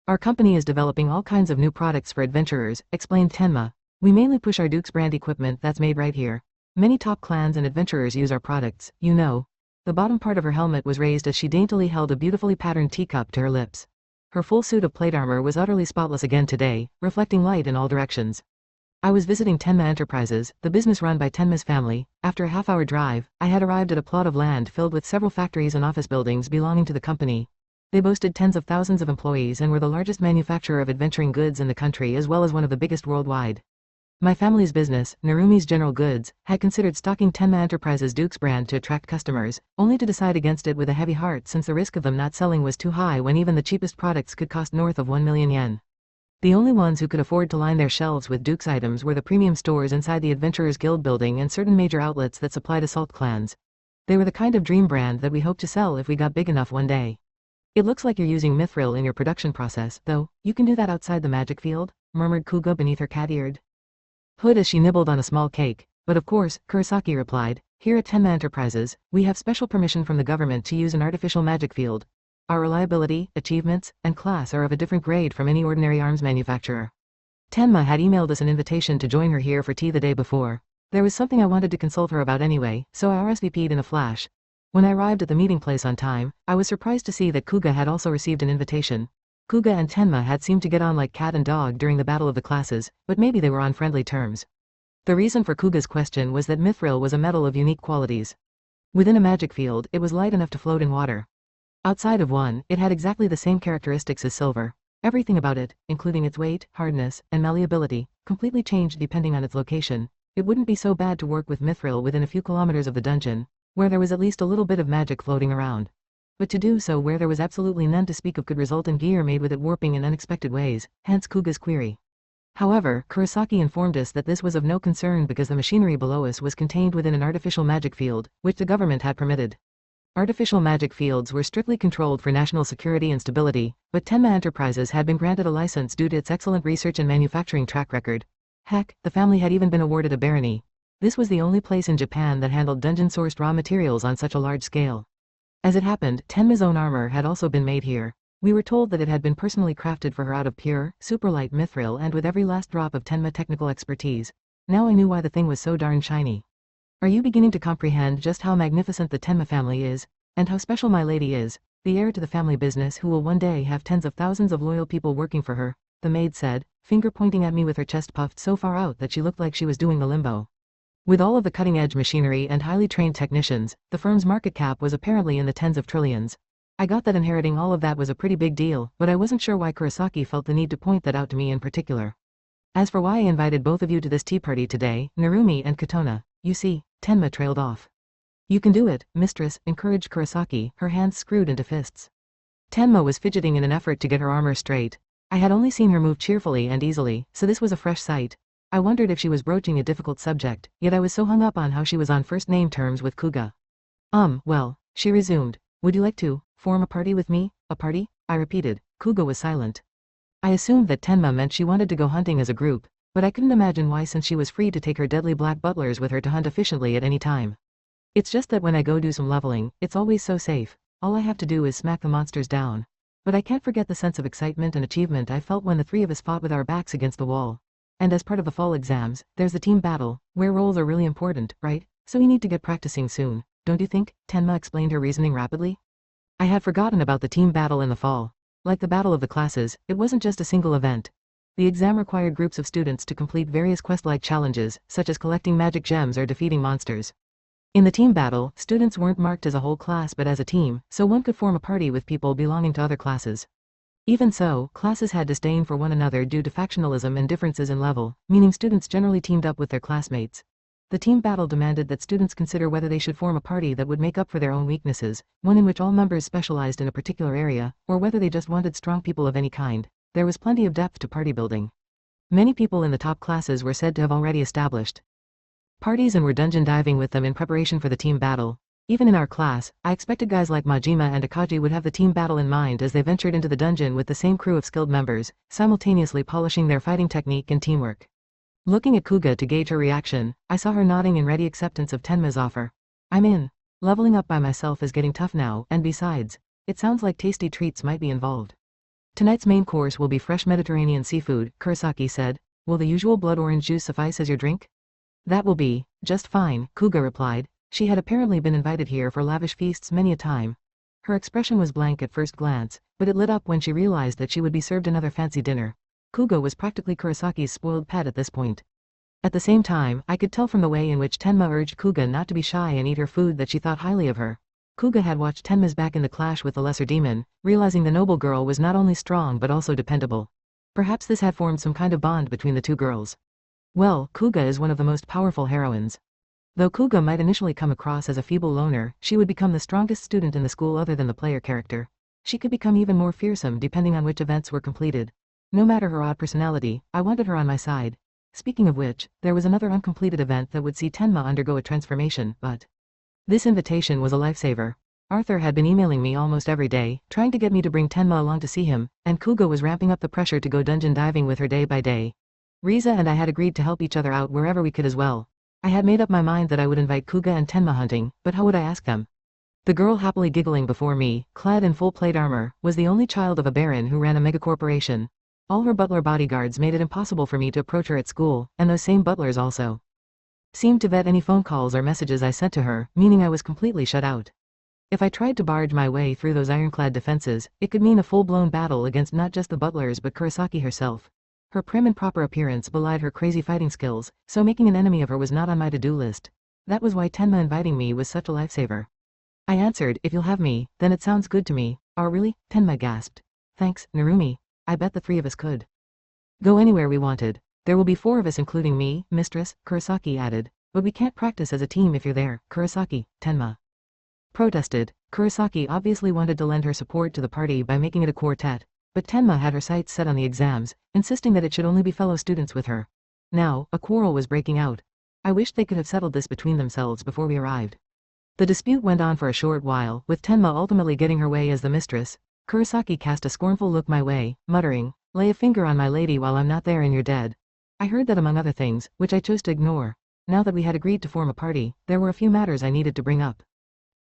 Our company is developing all kinds of new products for adventurers, explained Tenma. We mainly push our Duke's brand equipment that's made right here. Many top clans and adventurers use our products, you know. The bottom part of her helmet was raised as she daintily held a beautifully patterned teacup to her lips. Her full suit of plate armor was utterly spotless again today, reflecting light in all directions. I was visiting Tenma Enterprises, the business run by Tenma's family. After a half-hour drive, I had arrived at a plot of land filled with several factories and office buildings belonging to the company. They boasted tens of thousands of employees and were the largest manufacturer of adventuring goods in the country as well as one of the biggest worldwide. My family's business, Narumi's General Goods, had considered stocking Tenma Enterprises' Duke's brand to attract customers, only to decide against it with a heavy heart since the risk of them not selling was too high when even the cheapest products could cost north of 1 million yen. The only ones who could afford to line their shelves with Duke's items were the premium stores inside the Adventurers Guild building and certain major outlets that supplied assault clans. They were the kind of dream brand that we hoped to sell if we got big enough one day. It looks like you're using mithril in your production process, though. You can do that outside the magic field, murmured Kuga beneath her cat-eared hood as she nibbled on a small cake. But of course, Kurosaki replied, here at Tenma Enterprises, we have special permission from the government to use an artificial magic field. Our reliability, achievements, and class are of a different grade from any ordinary arms manufacturer. Tenma had emailed us an invitation to join her here for tea the day before. There was something I wanted to consult her about anyway, so I RSVP'd in a flash. When I arrived at the meeting place on time, I was surprised to see that Kuga had also received an invitation. Kuga and Tenma had seemed to get on like cat and dog during the battle of the classes, but maybe they were on friendly terms. The reason for Kuga's question was that mithril was a metal of unique qualities. Within a magic field, it was light enough to float in water. Outside of one, it had exactly the same characteristics as silver. Everything about it, including its weight, hardness, and malleability, completely changed depending on its location. It wouldn't be so bad to work with mithril within a few kilometers of the dungeon, where there was at least a little bit of magic floating around. But to do so where there was absolutely none to speak of could result in gear made with it warping in unexpected ways, hence Kuga's query. However, Kurosaki informed us that this was of no concern because the machinery below us was contained within an artificial magic field, which the government had permitted. Artificial magic fields were strictly controlled for national security and stability, but Tenma Enterprises had been granted a license due to its excellent research and manufacturing track record. Heck, the family had even been awarded a barony. This was the only place in Japan that handled dungeon-sourced raw materials on such a large scale. As it happened, Tenma's own armor had also been made here. We were told that it had been personally crafted for her out of pure, super-light mithril and with every last drop of Tenma technical expertise. Now I knew why the thing was so darn shiny. Are you beginning to comprehend just how magnificent the Tenma family is? And how special my lady is? The heir to the family business who will one day have tens of thousands of loyal people working for her, the maid said, finger pointing at me with her chest puffed so far out that she looked like she was doing the limbo. With all of the cutting-edge machinery and highly trained technicians, the firm's market cap was apparently in the tens of trillions. I got that inheriting all of that was a pretty big deal, but I wasn't sure why Kurosaki felt the need to point that out to me in particular. As for why I invited both of you to this tea party today, Narumi and Katona, you see, Tenma trailed off. You can do it, mistress, encouraged Kurosaki, her hands screwed into fists. Tenma was fidgeting in an effort to get her armor straight. I had only seen her move cheerfully and easily, so this was a fresh sight. I wondered if she was broaching a difficult subject, yet I was so hung up on how she was on first-name terms with Kuga. Well, she resumed. Would you like to form a party with me? A party? I repeated. Kuga was silent. I assumed that Tenma meant she wanted to go hunting as a group, but I couldn't imagine why since she was free to take her deadly black butlers with her to hunt efficiently at any time. It's just that when I go do some leveling, it's always so safe. All I have to do is smack the monsters down. But I can't forget the sense of excitement and achievement I felt when the three of us fought with our backs against the wall. And as part of the fall exams, there's the team battle, where roles are really important, right? So we need to get practicing soon, don't you think? Tenma explained her reasoning rapidly. I had forgotten about the team battle in the fall. Like the battle of the classes, it wasn't just a single event. The exam required groups of students to complete various quest-like challenges, such as collecting magic gems or defeating monsters. In the team battle, students weren't marked as a whole class but as a team, so one could form a party with people belonging to other classes. Even so, classes had disdain for one another due to factionalism and differences in level, meaning students generally teamed up with their classmates. The team battle demanded that students consider whether they should form a party that would make up for their own weaknesses, one in which all members specialized in a particular area, or whether they just wanted strong people of any kind. There was plenty of depth to party building. Many people in the top classes were said to have already established parties and were dungeon diving with them in preparation for the team battle. Even in our class, I expected guys like Majima and Kage would have the team battle in mind as they ventured into the dungeon with the same crew of skilled members, simultaneously polishing their fighting technique and teamwork. Looking at Kuga to gauge her reaction, I saw her nodding in ready acceptance of Tenma's offer. I'm in. Leveling up by myself is getting tough now, and besides, it sounds like tasty treats might be involved. Tonight's main course will be fresh Mediterranean seafood, Kurosaki said. Will the usual blood orange juice suffice as your drink? That will be just fine, Kuga replied. She had apparently been invited here for lavish feasts many a time. Her expression was blank at first glance, but it lit up when she realized that she would be served another fancy dinner. Kuga was practically Kurisaki's spoiled pet at this point. At the same time, I could tell from the way in which Tenma urged Kuga not to be shy and eat her food that she thought highly of her. Kuga had watched Tenma's back in the clash with the lesser demon, realizing the noble girl was not only strong but also dependable. Perhaps this had formed some kind of bond between the two girls. Well, Kuga is one of the most powerful heroines. Though Kuga might initially come across as a feeble loner, she would become the strongest student in the school other than the player character. She could become even more fearsome depending on which events were completed. No matter her odd personality, I wanted her on my side. Speaking of which, there was another uncompleted event that would see Tenma undergo a transformation, but this invitation was a lifesaver. Arthur had been emailing me almost every day, trying to get me to bring Tenma along to see him, and Kuga was ramping up the pressure to go dungeon diving with her day by day. Riza and I had agreed to help each other out wherever we could as well. I had made up my mind that I would invite Kuga and Tenma hunting, but how would I ask them? The girl happily giggling before me, clad in full plate armor, was the only child of a baron who ran a megacorporation. All her butler bodyguards made it impossible for me to approach her at school, and those same butlers also seemed to vet any phone calls or messages I sent to her, meaning I was completely shut out. If I tried to barge my way through those ironclad defenses, it could mean a full-blown battle against not just the butlers but Kurosaki herself. Her prim and proper appearance belied her crazy fighting skills, so making an enemy of her was not on my to-do list. That was why Tenma inviting me was such a lifesaver. I answered, if you'll have me, then it sounds good to me. Oh really? Tenma gasped. Thanks, Narumi. I bet the three of us could go anywhere we wanted. There will be 4 of us including me, mistress, Kurosaki added. But we can't practice as a team if you're there, Kurosaki, Tenma protested. Kurosaki obviously wanted to lend her support to the party by making it a quartet, but Tenma had her sights set on the exams, insisting that it should only be fellow students with her. Now, a quarrel was breaking out. I wished they could have settled this between themselves before we arrived. The dispute went on for a short while, with Tenma ultimately getting her way as the mistress. Kurosaki cast a scornful look my way, muttering, lay a finger on my lady while I'm not there and you're dead. I heard that among other things, which I chose to ignore. Now that we had agreed to form a party, there were a few matters I needed to bring up.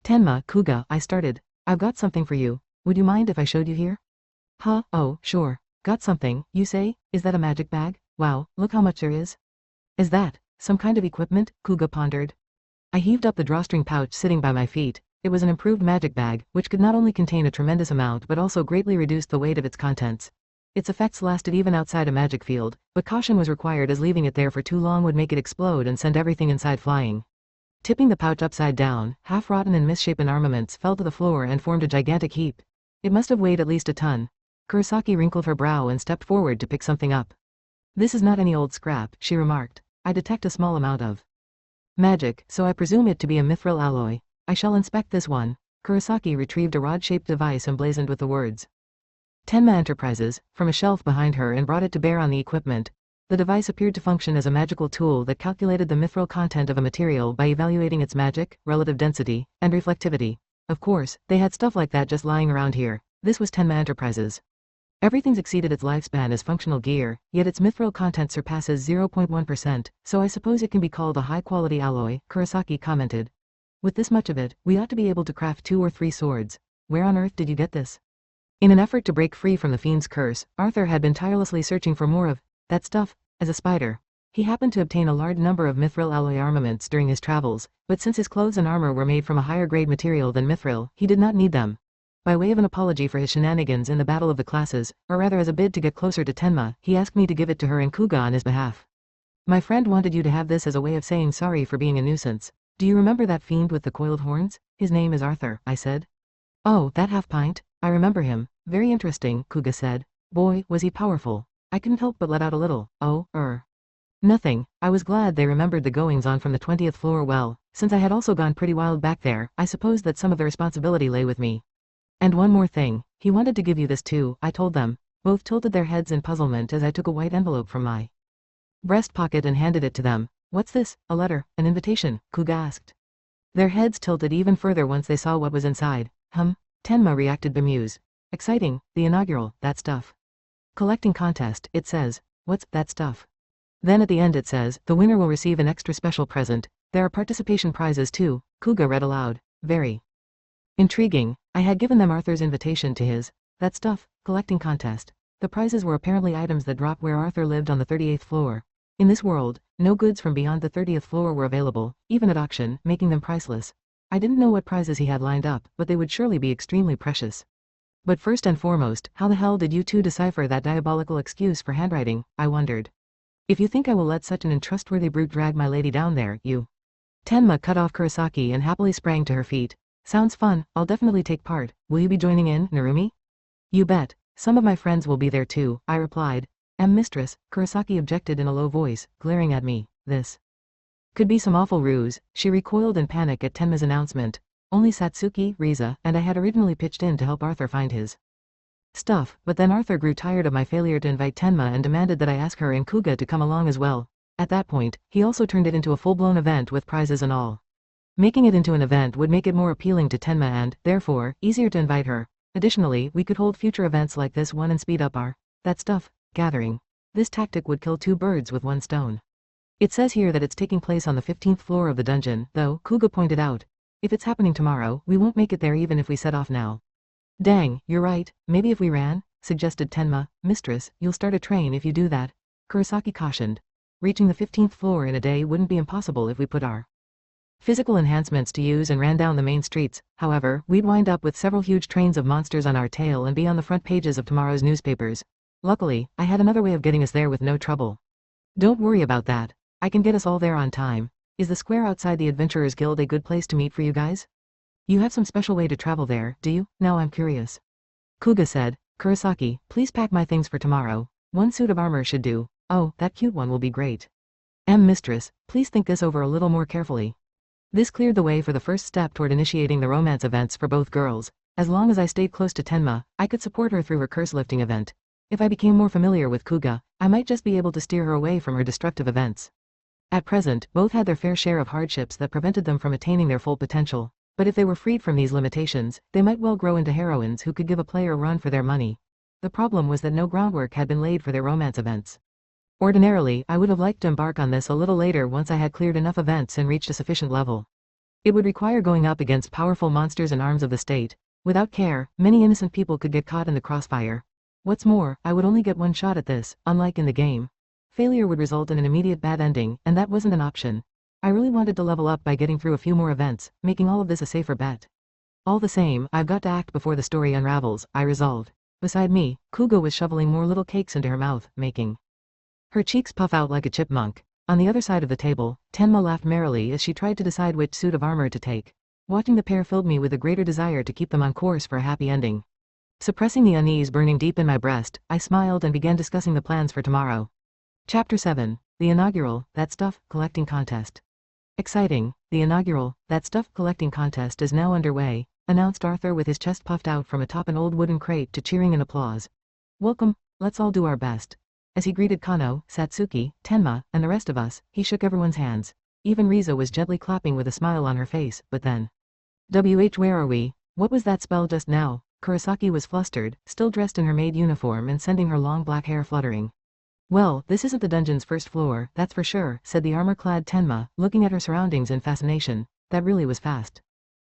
Tenma, Kuga, I started. I've got something for you. Would you mind if I showed you here? Huh, oh, sure. Got something, you say? Is that a magic bag? Wow, look how much there is. Is that some kind of equipment? Kuga pondered. I heaved up the drawstring pouch sitting by my feet. It was an improved magic bag, which could not only contain a tremendous amount but also greatly reduced the weight of its contents. Its effects lasted even outside a magic field, but caution was required as leaving it there for too long would make it explode and send everything inside flying. Tipping the pouch upside down, half-rotten and misshapen armaments fell to the floor and formed a gigantic heap. It must have weighed at least a ton. Kurosaki wrinkled her brow and stepped forward to pick something up. This is not any old scrap, she remarked. I detect a small amount of magic, so I presume it to be a mithril alloy. I shall inspect this one. Kurosaki retrieved a rod-shaped device emblazoned with the words Tenma Enterprises from a shelf behind her and brought it to bear on the equipment. The device appeared to function as a magical tool that calculated the mithril content of a material by evaluating its magic, relative density, and reflectivity. Of course, they had stuff like that just lying around here. This was Tenma Enterprises. Everything's exceeded its lifespan as functional gear, yet its mithril content surpasses 0.1%, so I suppose it can be called a high-quality alloy, Kurosaki commented. With this much of it, we ought to be able to craft 2 or 3 swords. Where on earth did you get this? In an effort to break free from the fiend's curse, Arthur had been tirelessly searching for more of that stuff, as a spider. He happened to obtain a large number of mithril alloy armaments during his travels, but since his clothes and armor were made from a higher grade material than mithril, he did not need them. By way of an apology for his shenanigans in the Battle of the Classes, or rather as a bid to get closer to Tenma, he asked me to give it to her and Kuga on his behalf. My friend wanted you to have this as a way of saying sorry for being a nuisance. Do you remember that fiend with the coiled horns? His name is Arthur, I said. Oh, that half-pint? I remember him. Very interesting, Kuga said. Boy, was he powerful. I couldn't help but let out a little, nothing. I was glad they remembered the goings-on from the 20th floor well. Since I had also gone pretty wild back there, I suppose that some of the responsibility lay with me. And one more thing. He wanted to give you this too, I told them. Both tilted their heads in puzzlement as I took a white envelope from my breast pocket and handed it to them. What's this? A letter? An invitation? Kuga asked. Their heads tilted even further once they saw what was inside. Tenma reacted bemused. Exciting, the inaugural, that stuff. Collecting contest, it says. What's that stuff? Then at the end it says, the winner will receive an extra special present. There are participation prizes too, Kuga read aloud. Very intriguing. I had given them Arthur's invitation to his that stuff collecting contest. The prizes were apparently items that drop where Arthur lived on the 38th floor. In this world, no goods from beyond the 30th floor were available, even at auction, making them priceless. I didn't know what prizes he had lined up, but they would surely be extremely precious. But first and foremost, how the hell did you two decipher that diabolical excuse for handwriting, I wondered. If you think I will let such an untrustworthy brute drag my lady down there, you... Tenma cut off Kurosaki and happily sprang to her feet. Sounds fun, I'll definitely take part. Will you be joining in, Narumi? You bet. Some of my friends will be there too, I replied. Mistress, Kurosaki objected in a low voice, glaring at me. This could be some awful ruse. She recoiled in panic at Tenma's announcement. Only Satsuki, Riza, and I had originally pitched in to help Arthur find his stuff, but then Arthur grew tired of my failure to invite Tenma and demanded that I ask her and Kuga to come along as well. At that point, he also turned it into a full-blown event with prizes and all. Making it into an event would make it more appealing to Tenma and, therefore, easier to invite her. Additionally, we could hold future events like this one and speed up our that stuff gathering. This tactic would kill two birds with one stone. It says here that it's taking place on the 15th floor of the dungeon, though, Kuga pointed out. If it's happening tomorrow, we won't make it there even if we set off now. Dang, you're right, maybe if we ran, suggested Tenma. Mistress, you'll start a train if you do that, Kurosaki cautioned. Reaching the 15th floor in a day wouldn't be impossible if we put our physical enhancements to use and ran down the main streets. However, we'd wind up with several huge trains of monsters on our tail and be on the front pages of tomorrow's newspapers. Luckily, I had another way of getting us there with no trouble. Don't worry about that. I can get us all there on time. Is the square outside the Adventurers Guild a good place to meet for you guys? You have some special way to travel there, do you? Now I'm curious. Kuga said. Kurosaki, please pack my things for tomorrow. One suit of armor should do. Oh, that cute one will be great. Mistress, please think this over a little more carefully. This cleared the way for the first step toward initiating the romance events for both girls. As long as I stayed close to Tenma, I could support her through her curse lifting event. If I became more familiar with Kuga, I might just be able to steer her away from her destructive events. At present, both had their fair share of hardships that prevented them from attaining their full potential. But if they were freed from these limitations, they might well grow into heroines who could give a player a run for their money. The problem was that no groundwork had been laid for their romance events. Ordinarily, I would have liked to embark on this a little later once I had cleared enough events and reached a sufficient level. It would require going up against powerful monsters and arms of the state. Without care, many innocent people could get caught in the crossfire. What's more, I would only get one shot at this, unlike in the game. Failure would result in an immediate bad ending, and that wasn't an option. I really wanted to level up by getting through a few more events, making all of this a safer bet. All the same, I've got to act before the story unravels, I resolved. Beside me, Kuga was shoveling more little cakes into her mouth, making her cheeks puff out like a chipmunk. On the other side of the table, Tenma laughed merrily as she tried to decide which suit of armor to take. Watching the pair filled me with a greater desire to keep them on course for a happy ending. Suppressing the unease burning deep in my breast, I smiled and began discussing the plans for tomorrow. Chapter 7. The inaugural, That Stuff, Collecting Contest. Exciting, the inaugural, That Stuff Collecting Contest is now underway, announced Arthur with his chest puffed out from atop an old wooden crate to cheering and applause. Welcome, let's all do our best. As he greeted Kano, Satsuki, Tenma, and the rest of us, he shook everyone's hands. Even Riza was gently clapping with a smile on her face, but then... where are we? What was that spell just now? Kurosaki was flustered, still dressed in her maid uniform and sending her long black hair fluttering. Well, this isn't the dungeon's first floor, that's for sure, said the armor-clad Tenma, looking at her surroundings in fascination. That really was fast.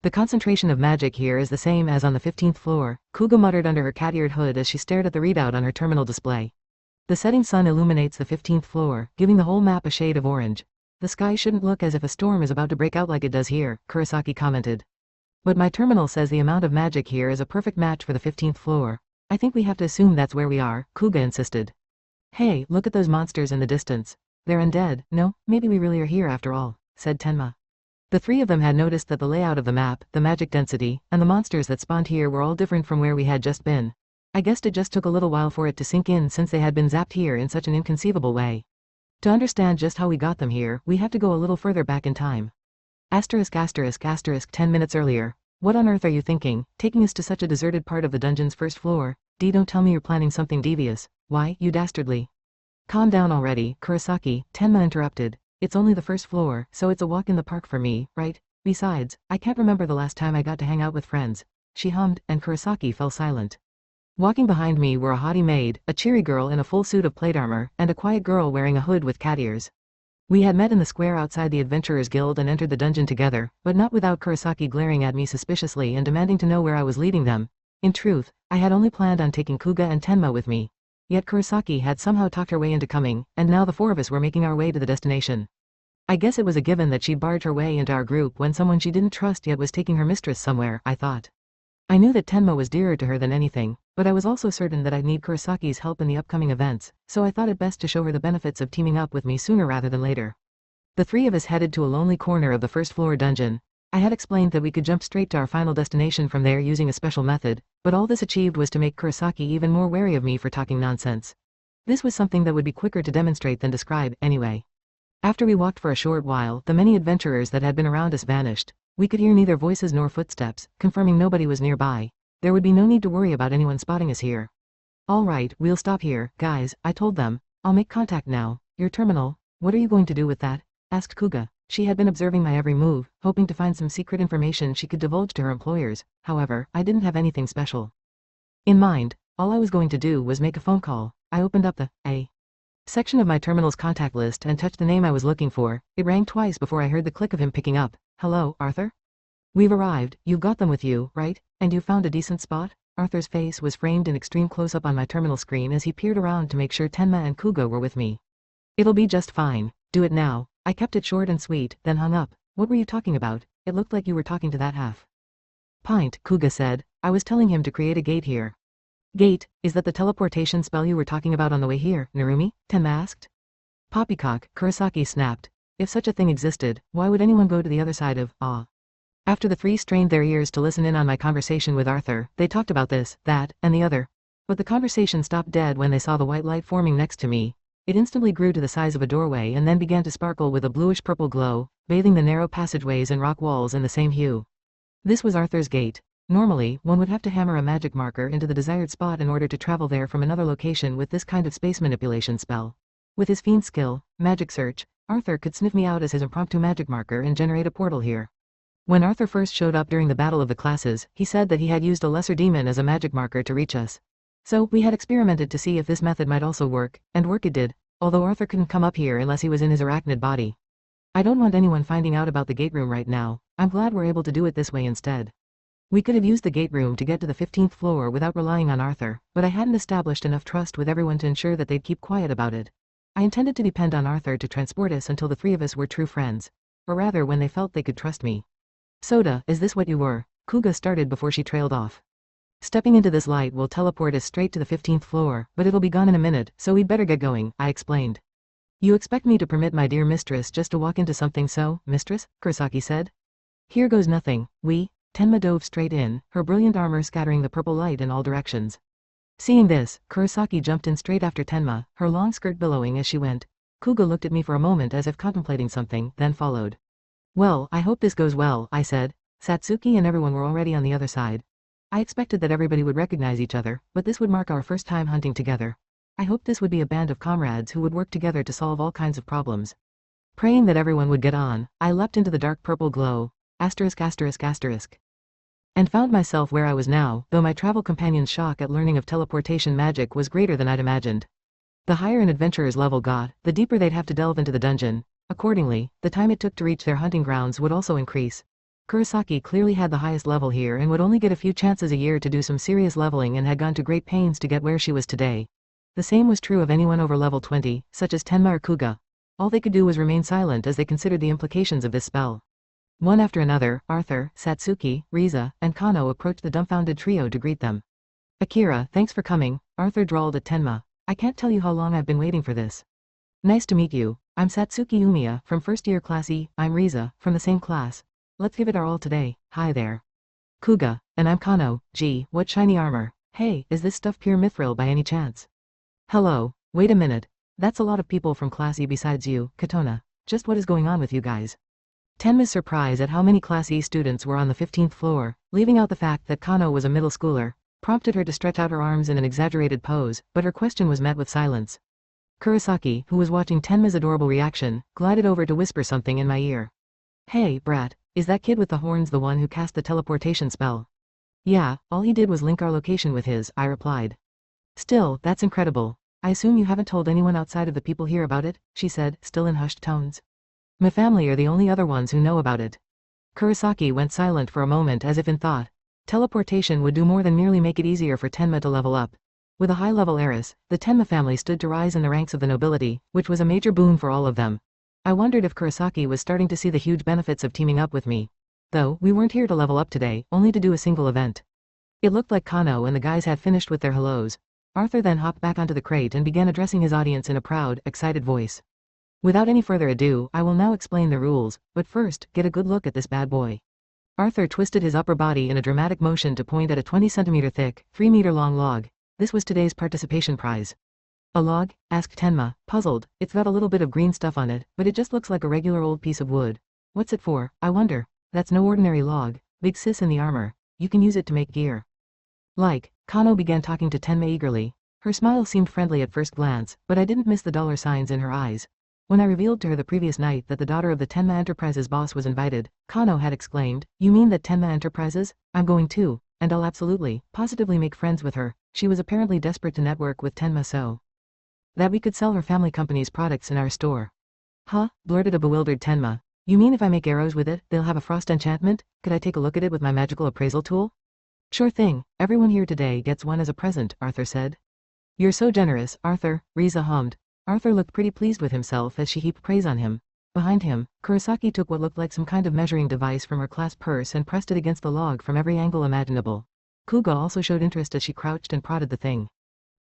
The concentration of magic here is the same as on the 15th floor, Kuga muttered under her cat-eared hood as she stared at the readout on her terminal display. The setting sun illuminates the 15th floor, giving the whole map a shade of orange. The sky shouldn't look as if a storm is about to break out like it does here, Kurosaki commented. But my terminal says the amount of magic here is a perfect match for the 15th floor. I think we have to assume that's where we are, Kuga insisted. Hey, look at those monsters in the distance. They're undead. No, maybe we really are here after all, said Tenma. The three of them had noticed that the layout of the map, the magic density, and the monsters that spawned here were all different from where we had just been. I guessed it just took a little while for it to sink in since they had been zapped here in such an inconceivable way. To understand just how we got them here, we have to go a little further back in time. Asterisk asterisk asterisk 10 minutes earlier. What on earth are you thinking, taking us to such a deserted part of the dungeon's first floor? Don't tell me you're planning something devious. Why, you dastardly. Calm down already, Kurosaki, Tenma interrupted. It's only the first floor, so it's a walk in the park for me, right? Besides, I can't remember the last time I got to hang out with friends. She hummed, and Kurosaki fell silent. Walking behind me were a haughty maid, a cheery girl in a full suit of plate armor, and a quiet girl wearing a hood with cat ears. We had met in the square outside the Adventurers Guild and entered the dungeon together, but not without Kurosaki glaring at me suspiciously and demanding to know where I was leading them. In truth, I had only planned on taking Kuga and Tenma with me. Yet Kurosaki had somehow talked her way into coming, and now the four of us were making our way to the destination. I guess it was a given that she'd barge her way into our group when someone she didn't trust yet was taking her mistress somewhere, I thought. I knew that Tenma was dearer to her than anything, but I was also certain that I'd need Kurosaki's help in the upcoming events, so I thought it best to show her the benefits of teaming up with me sooner rather than later. The three of us headed to a lonely corner of the first floor dungeon. I had explained that we could jump straight to our final destination from there using a special method, but all this achieved was to make Kurosaki even more wary of me for talking nonsense. This was something that would be quicker to demonstrate than describe, anyway. After we walked for a short while, the many adventurers that had been around us vanished. We could hear neither voices nor footsteps, confirming nobody was nearby. There would be no need to worry about anyone spotting us here. All right, we'll stop here, guys, I told them. I'll make contact now. Your terminal, what are you going to do with that? Asked Kuga. She had been observing my every move, hoping to find some secret information she could divulge to her employers. However, I didn't have anything special in mind. All I was going to do was make a phone call. I opened up the A section of my terminal's contact list and touched the name I was looking for. It rang twice before I heard the click of him picking up. Hello, Arthur? We've arrived. You've got them with you, right? And you found a decent spot? Arthur's face was framed in extreme close-up on my terminal screen as he peered around to make sure Tenma and Kuga were with me. It'll be just fine. Do it now. I kept it short and sweet, then hung up. What were you talking about? It looked like you were talking to that half pint, Kuga said. I was telling him to create a gate here. Gate, is that the teleportation spell you were talking about on the way here, Narumi? Tenma asked. Poppycock, Kurosaki snapped. If such a thing existed, why would anyone go to the other side of, After the three strained their ears to listen in on my conversation with Arthur, they talked about this, that, and the other. But the conversation stopped dead when they saw the white light forming next to me. It instantly grew to the size of a doorway and then began to sparkle with a bluish-purple glow, bathing the narrow passageways and rock walls in the same hue. This was Arthur's gate. Normally, one would have to hammer a magic marker into the desired spot in order to travel there from another location with this kind of space manipulation spell. With his fiend skill, Magic Search, Arthur could sniff me out as his impromptu magic marker and generate a portal here. When Arthur first showed up during the Battle of the Classes, he said that he had used a lesser demon as a magic marker to reach us. So, we had experimented to see if this method might also work, and work it did, although Arthur couldn't come up here unless he was in his arachnid body. I don't want anyone finding out about the gate room right now. I'm glad we're able to do it this way instead. We could have used the gate room to get to the 15th floor without relying on Arthur, but I hadn't established enough trust with everyone to ensure that they'd keep quiet about it. I intended to depend on Arthur to transport us until the three of us were true friends. Or rather when they felt they could trust me. Soda, is this what you were? Kuga started before she trailed off. Stepping into this light will teleport us straight to the 15th floor, but it'll be gone in a minute, so we'd better get going, I explained. You expect me to permit my dear mistress just to walk into something so, mistress? Kurosaki said. Here goes nothing. Tenma dove straight in, her brilliant armor scattering the purple light in all directions. Seeing this, Kurosaki jumped in straight after Tenma, her long skirt billowing as she went. Kuga looked at me for a moment as if contemplating something, then followed. Well, I hope this goes well, I said. Satsuki and everyone were already on the other side. I expected that everybody would recognize each other, but this would mark our first time hunting together. I hoped this would be a band of comrades who would work together to solve all kinds of problems. Praying that everyone would get on, I leapt into the dark purple glow, and found myself where I was now, though my travel companion's shock at learning of teleportation magic was greater than I'd imagined. The higher an adventurer's level got, the deeper they'd have to delve into the dungeon. Accordingly, the time it took to reach their hunting grounds would also increase. Kurosaki clearly had the highest level here and would only get a few chances a year to do some serious leveling and had gone to great pains to get where she was today. The same was true of anyone over level 20, such as Tenma or Kuga. All they could do was remain silent as they considered the implications of this spell. One after another, Arthur, Satsuki, Riza, and Kano approached the dumbfounded trio to greet them. Akira, thanks for coming, Arthur drawled at Tenma. I can't tell you how long I've been waiting for this. Nice to meet you. I'm Satsuki Umiya, from first year class E. I'm Riza, from the same class. Let's give it our all today. Hi there. Kuga, and I'm Kano. Gee, what shiny armor. Hey, is this stuff pure mithril by any chance? Hello, wait a minute. That's a lot of people from class E besides you, Katona. Just what is going on with you guys? Tenma's surprise at how many class E students were on the 15th floor, leaving out the fact that Kano was a middle schooler, prompted her to stretch out her arms in an exaggerated pose, but her question was met with silence. Kurosaki, who was watching Tenma's adorable reaction, glided over to whisper something in my ear. Hey, brat, is that kid with the horns the one who cast the teleportation spell? Yeah, all he did was link our location with his, I replied. Still, that's incredible. I assume you haven't told anyone outside of the people here about it, she said, still in hushed tones. My family are the only other ones who know about it. Kurosaki went silent for a moment as if in thought. Teleportation would do more than merely make it easier for Tenma to level up. With a high-level heiress, the Tenma family stood to rise in the ranks of the nobility, which was a major boon for all of them. I wondered if Kurosaki was starting to see the huge benefits of teaming up with me. Though, we weren't here to level up today, only to do a single event. It looked like Kano and the guys had finished with their hellos. Arthur then hopped back onto the crate and began addressing his audience in a proud, excited voice. Without any further ado, I will now explain the rules, but first, get a good look at this bad boy. Arthur twisted his upper body in a dramatic motion to point at a 20-centimeter thick, 3-meter-long log. This was today's participation prize. A log? Asked Tenma, puzzled. It's got a little bit of green stuff on it, but it just looks like a regular old piece of wood. What's it for, I wonder? That's no ordinary log. Big sis in the armor. You can use it to make gear. Like, Kano began talking to Tenma eagerly. Her smile seemed friendly at first glance, but I didn't miss the dollar signs in her eyes. When I revealed to her the previous night that the daughter of the Tenma Enterprises boss was invited, Kano had exclaimed, "You mean that Tenma Enterprises? I'm going too, and I'll absolutely, positively make friends with her." She was apparently desperate to network with Tenma so that we could sell her family company's products in our store. Huh? Blurted a bewildered Tenma. You mean if I make arrows with it, they'll have a frost enchantment? Could I take a look at it with my magical appraisal tool? Sure thing, everyone here today gets one as a present, Arthur said. You're so generous, Arthur, Riza hummed. Arthur looked pretty pleased with himself as she heaped praise on him. Behind him, Kurosaki took what looked like some kind of measuring device from her clasp purse and pressed it against the log from every angle imaginable. Kuga also showed interest as she crouched and prodded the thing.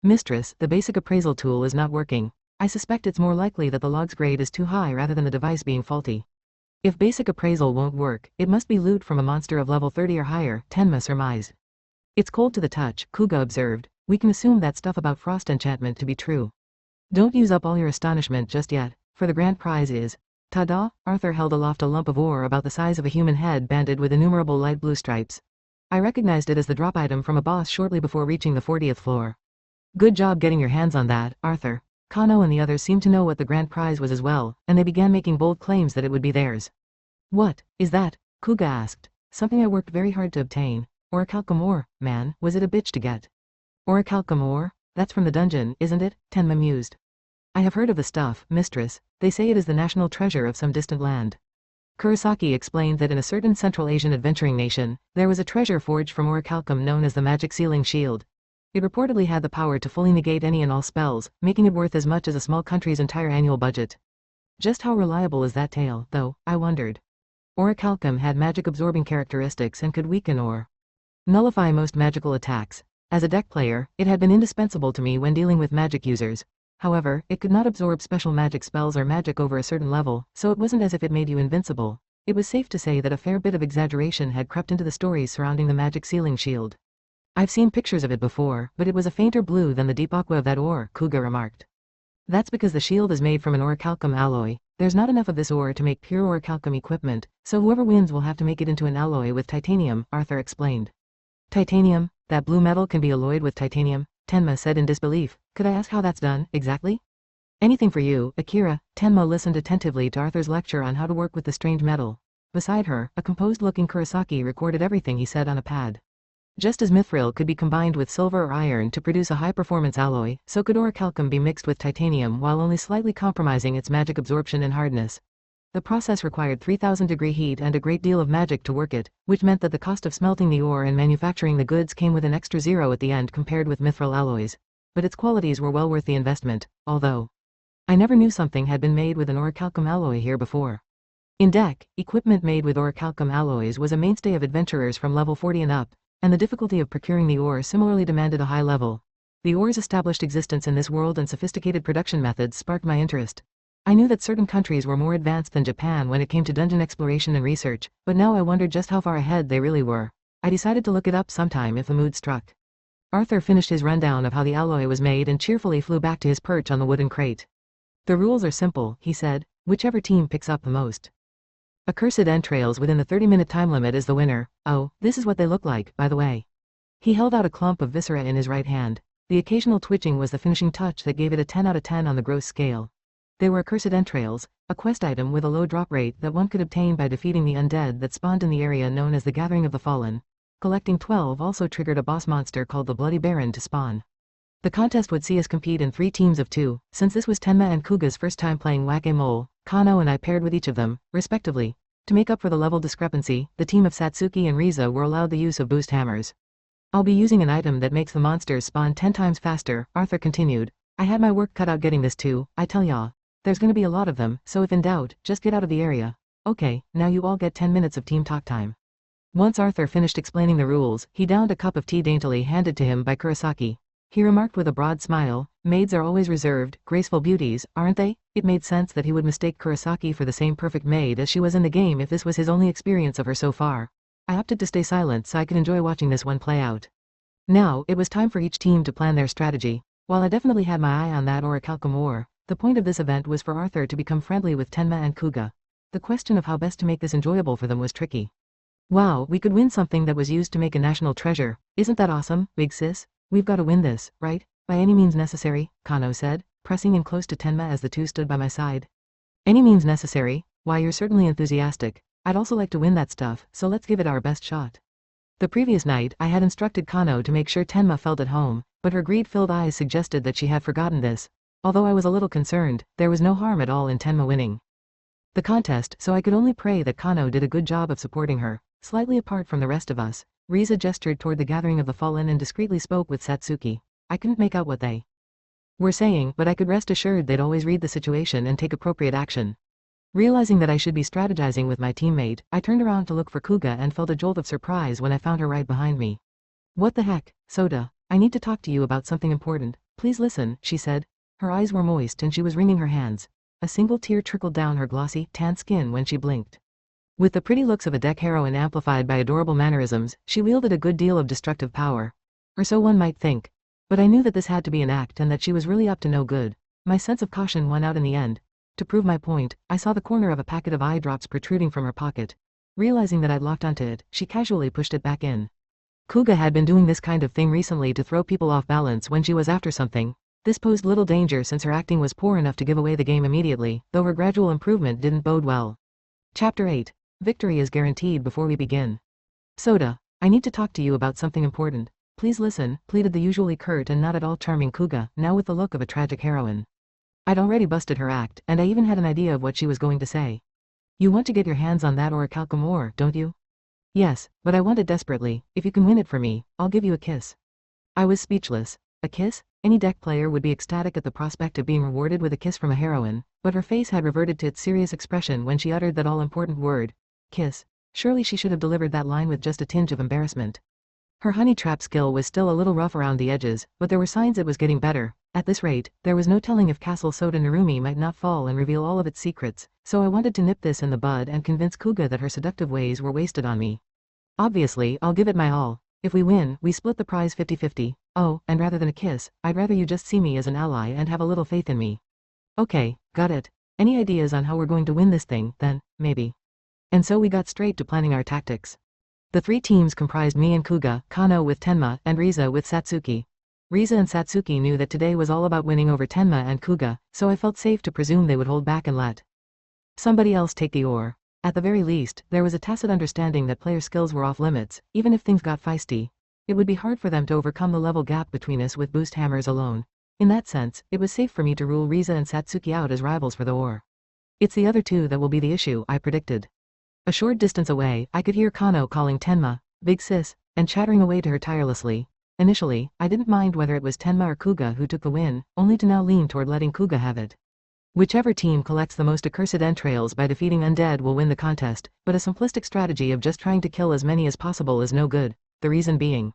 Mistress, the basic appraisal tool is not working. I suspect it's more likely that the log's grade is too high rather than the device being faulty. If basic appraisal won't work, it must be loot from a monster of level 30 or higher, Tenma surmised. It's cold to the touch, Kuga observed. We can assume that stuff about frost enchantment to be true. Don't use up all your astonishment just yet, for the grand prize is... Ta-da! Arthur held aloft a lump of ore about the size of a human head banded with innumerable light blue stripes. I recognized it as the drop item from a boss shortly before reaching the 40th floor. Good job getting your hands on that, Arthur. Kano and the others seemed to know what the grand prize was as well, and they began making bold claims that it would be theirs. What is that? Kuga asked. Something I worked very hard to obtain. Orichalcum ore, man, was it a bitch to get? Orichalcum ore? That's from the dungeon, isn't it? Tenma mused. I have heard of the stuff, mistress. They say it is the national treasure of some distant land. Kurosaki explained that in a certain Central Asian adventuring nation, there was a treasure forged from orichalcum known as the magic sealing shield. It reportedly had the power to fully negate any and all spells, making it worth as much as a small country's entire annual budget. Just how reliable is that tale, though, I wondered. Orichalcum had magic-absorbing characteristics and could weaken or nullify most magical attacks. As a deck player, it had been indispensable to me when dealing with magic users. However, it could not absorb special magic spells or magic over a certain level, so it wasn't as if it made you invincible. It was safe to say that a fair bit of exaggeration had crept into the stories surrounding the magic sealing shield. I've seen pictures of it before, but it was a fainter blue than the deep aqua of that ore, Kuga remarked. That's because the shield is made from an orichalcum alloy. There's not enough of this ore to make pure orichalcum equipment, so whoever wins will have to make it into an alloy with titanium, Arthur explained. Titanium? That blue metal can be alloyed with titanium? Tenma said in disbelief. Could I ask how that's done, exactly? Anything for you, Akira. Tenma listened attentively to Arthur's lecture on how to work with the strange metal. Beside her, a composed-looking Kurosaki recorded everything he said on a pad. Just as mithril could be combined with silver or iron to produce a high-performance alloy, so could orichalcum be mixed with titanium while only slightly compromising its magic absorption and hardness. The process required 3,000-degree heat and a great deal of magic to work it, which meant that the cost of smelting the ore and manufacturing the goods came with an extra zero at the end compared with mithril alloys. But its qualities were well worth the investment, although I never knew something had been made with an orichalcum alloy here before. In deck, equipment made with orichalcum alloys was a mainstay of adventurers from level 40 and up, and the difficulty of procuring the ore similarly demanded a high level. The ore's established existence in this world and sophisticated production methods sparked my interest. I knew that certain countries were more advanced than Japan when it came to dungeon exploration and research, but now I wondered just how far ahead they really were. I decided to look it up sometime if the mood struck. Arthur finished his rundown of how the alloy was made and cheerfully flew back to his perch on the wooden crate. The rules are simple, he said, whichever team picks up the most accursed entrails within the 30-minute time limit is the winner. Oh, this is what they look like, by the way. He held out a clump of viscera in his right hand. The occasional twitching was the finishing touch that gave it a 10 out of 10 on the gross scale. They were accursed entrails, a quest item with a low drop rate that one could obtain by defeating the undead that spawned in the area known as the Gathering of the Fallen. Collecting 12 also triggered a boss monster called the Bloody Baron to spawn. The contest would see us compete in 3 teams of 2, since this was Tenma and Kuga's first time playing Whack-A-Mole. Kano and I paired with each of them, respectively. To make up for the level discrepancy, the team of Satsuki and Riza were allowed the use of boost hammers. I'll be using an item that makes the monsters spawn 10 times faster, Arthur continued. I had my work cut out getting this too, I tell ya. There's gonna be a lot of them, so if in doubt, just get out of the area. Okay, now you all get 10 minutes of team talk time. Once Arthur finished explaining the rules, he downed a cup of tea daintily handed to him by Kurosaki. He remarked with a broad smile, maids are always reserved, graceful beauties, aren't they? It made sense that he would mistake Kurosaki for the same perfect maid as she was in the game if this was his only experience of her so far. I opted to stay silent so I could enjoy watching this one play out. Now, it was time for each team to plan their strategy. While I definitely had my eye on that orichalcum ore, the point of this event was for Arthur to become friendly with Tenma and Kuga. The question of how best to make this enjoyable for them was tricky. Wow, we could win something that was used to make a national treasure. Isn't that awesome, big sis? We've got to win this, right? By any means necessary, Kano said, pressing in close to Tenma as the two stood by my side. Any means necessary? Why, you're certainly enthusiastic. I'd also like to win that stuff, so let's give it our best shot. The previous night, I had instructed Kano to make sure Tenma felt at home, but her greed-filled eyes suggested that she had forgotten this. Although I was a little concerned, there was no harm at all in Tenma winning the contest, so I could only pray that Kano did a good job of supporting her. Slightly apart from the rest of us, Riza gestured toward the gathering of the fallen and discreetly spoke with Satsuki. I couldn't make out what they were saying, but I could rest assured they'd always read the situation and take appropriate action. Realizing that I should be strategizing with my teammate, I turned around to look for Kuga and felt a jolt of surprise when I found her right behind me. What the heck, Soda? I need to talk to you about something important. Please listen, she said. Her eyes were moist and she was wringing her hands. A single tear trickled down her glossy, tan skin when she blinked. With the pretty looks of a deck heroine amplified by adorable mannerisms, she wielded a good deal of destructive power. Or so one might think. But I knew that this had to be an act and that she was really up to no good. My sense of caution won out in the end. To prove my point, I saw the corner of a packet of eye drops protruding from her pocket. Realizing that I'd locked onto it, she casually pushed it back in. Kuga had been doing this kind of thing recently to throw people off balance when she was after something. This posed little danger since her acting was poor enough to give away the game immediately, though her gradual improvement didn't bode well. Chapter 8. Victory is guaranteed before we begin. Soda, I need to talk to you about something important. Please listen, pleaded the usually curt and not at all charming Kuga, now with the look of a tragic heroine. I'd already busted her act, and I even had an idea of what she was going to say. You want to get your hands on that orichalcum ore, don't you? Yes, but I want it desperately. If you can win it for me, I'll give you a kiss. I was speechless. A kiss? Any deck player would be ecstatic at the prospect of being rewarded with a kiss from a heroine, but her face had reverted to its serious expression when she uttered that all-important word. Kiss. Surely she should have delivered that line with just a tinge of embarrassment. Her honey trap skill was still a little rough around the edges, but there were signs it was getting better. At this rate, there was no telling if Castle Soda Narumi might not fall and reveal all of its secrets, so I wanted to nip this in the bud and convince Kuga that her seductive ways were wasted on me. Obviously, I'll give it my all. If we win, we split the prize 50-50. Oh, and rather than a kiss, I'd rather you just see me as an ally and have a little faith in me. Okay, got it. Any ideas on how we're going to win this thing, then, maybe? And so we got straight to planning our tactics. The three teams comprised me and Kuga, Kano with Tenma, and Riza with Satsuki. Riza and Satsuki knew that today was all about winning over Tenma and Kuga, so I felt safe to presume they would hold back and let somebody else take the ore. At the very least, there was a tacit understanding that player skills were off limits, even if things got feisty. It would be hard for them to overcome the level gap between us with boost hammers alone. In that sense, it was safe for me to rule Riza and Satsuki out as rivals for the ore. It's the other two that will be the issue, I predicted. A short distance away, I could hear Kano calling Tenma, big sis, and chattering away to her tirelessly. Initially, I didn't mind whether it was Tenma or Kuga who took the win, only to now lean toward letting Kuga have it. Whichever team collects the most accursed entrails by defeating undead will win the contest, but a simplistic strategy of just trying to kill as many as possible is no good, the reason being.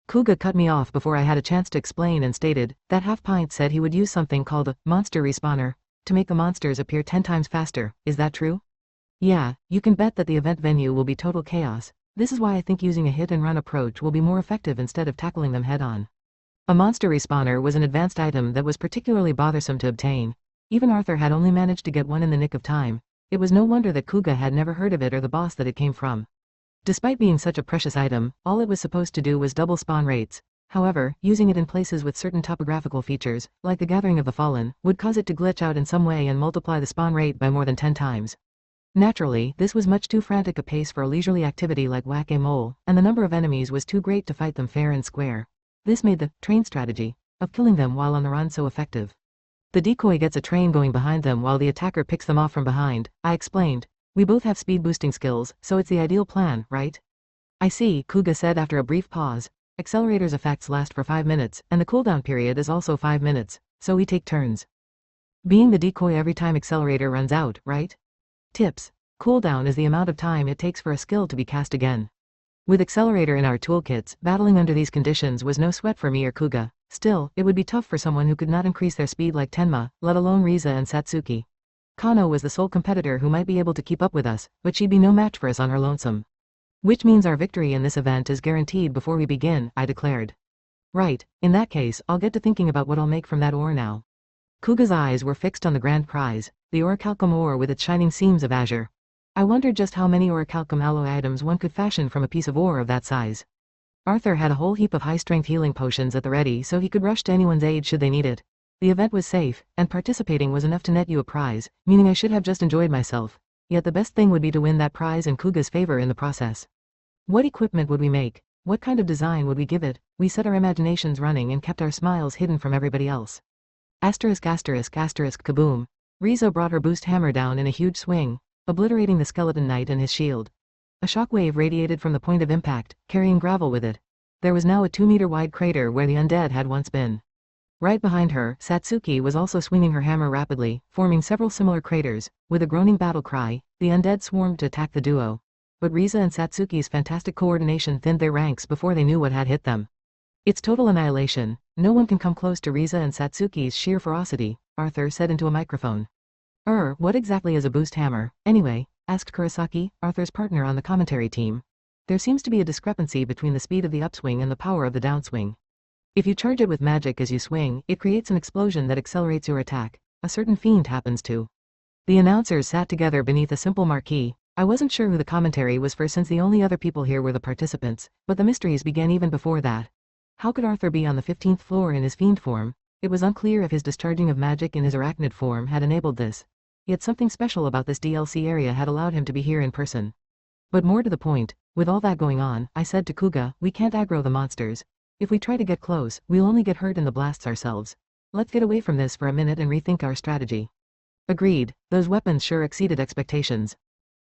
Kuga cut me off before I had a chance to explain and stated, that half-pint said he would use something called a monster respawner to make the monsters appear 10 times faster. Is that true? Yeah, you can bet that the event venue will be total chaos. This is why I think using a hit-and-run approach will be more effective instead of tackling them head-on. A monster respawner was an advanced item that was particularly bothersome to obtain. Even Arthur had only managed to get one in the nick of time. It was no wonder that Kuga had never heard of it or the boss that it came from. Despite being such a precious item, all it was supposed to do was double spawn rates. However, using it in places with certain topographical features, like the Gathering of the Fallen, would cause it to glitch out in some way and multiply the spawn rate by more than 10 times. Naturally, this was much too frantic a pace for a leisurely activity like whack-a-mole, and the number of enemies was too great to fight them fair and square. This made the train strategy of killing them while on the run so effective. The decoy gets a train going behind them while the attacker picks them off from behind, I explained. We both have speed boosting skills, so it's the ideal plan, right? I see, Kuga said after a brief pause. Accelerator's effects last for 5 minutes, and the cooldown period is also 5 minutes, so we take turns being the decoy every time accelerator runs out, right? Tips. Cooldown is the amount of time it takes for a skill to be cast again. With accelerator in our toolkits, battling under these conditions was no sweat for me or Kuga. Still, it would be tough for someone who could not increase their speed like Tenma, let alone Riza and Satsuki. Kano was the sole competitor who might be able to keep up with us, but she'd be no match for us on her lonesome. Which means our victory in this event is guaranteed before we begin, I declared. Right, in that case, I'll get to thinking about what I'll make from that ore now. Kuga's eyes were fixed on the grand prize, the orichalcum ore with its shining seams of azure. I wondered just how many orichalcum alloy items one could fashion from a piece of ore of that size. Arthur had a whole heap of high-strength healing potions at the ready so he could rush to anyone's aid should they need it. The event was safe, and participating was enough to net you a prize, meaning I should have just enjoyed myself. Yet the best thing would be to win that prize in Kuga's favor in the process. What equipment would we make? What kind of design would we give it? We set our imaginations running and kept our smiles hidden from everybody else. Asterisk asterisk asterisk kaboom. Riza brought her boost hammer down in a huge swing, obliterating the skeleton knight and his shield. A shockwave radiated from the point of impact, carrying gravel with it. There was now a 2-meter-wide crater where the undead had once been. Right behind her, Satsuki was also swinging her hammer rapidly, forming several similar craters. With a groaning battle cry, the undead swarmed to attack the duo. But Riza and Satsuki's fantastic coordination thinned their ranks before they knew what had hit them. It's total annihilation. No one can come close to Riza and Satsuki's sheer ferocity, Arthur said into a microphone. What exactly is a boost hammer, anyway? Asked Kurosaki, Arthur's partner on the commentary team. There seems to be a discrepancy between the speed of the upswing and the power of the downswing. If you charge it with magic as you swing, it creates an explosion that accelerates your attack. A certain fiend happens to. The announcers sat together beneath a simple marquee. I wasn't sure who the commentary was for since the only other people here were the participants, but the mysteries began even before that. How could Arthur be on the 15th floor in his fiend form? It was unclear if his discharging of magic in his arachnid form had enabled this. Yet something special about this DLC area had allowed him to be here in person. But more to the point, with all that going on, I said to Kuga, we can't aggro the monsters. If we try to get close, we'll only get hurt in the blasts ourselves. Let's get away from this for a minute and rethink our strategy. Agreed, those weapons sure exceeded expectations.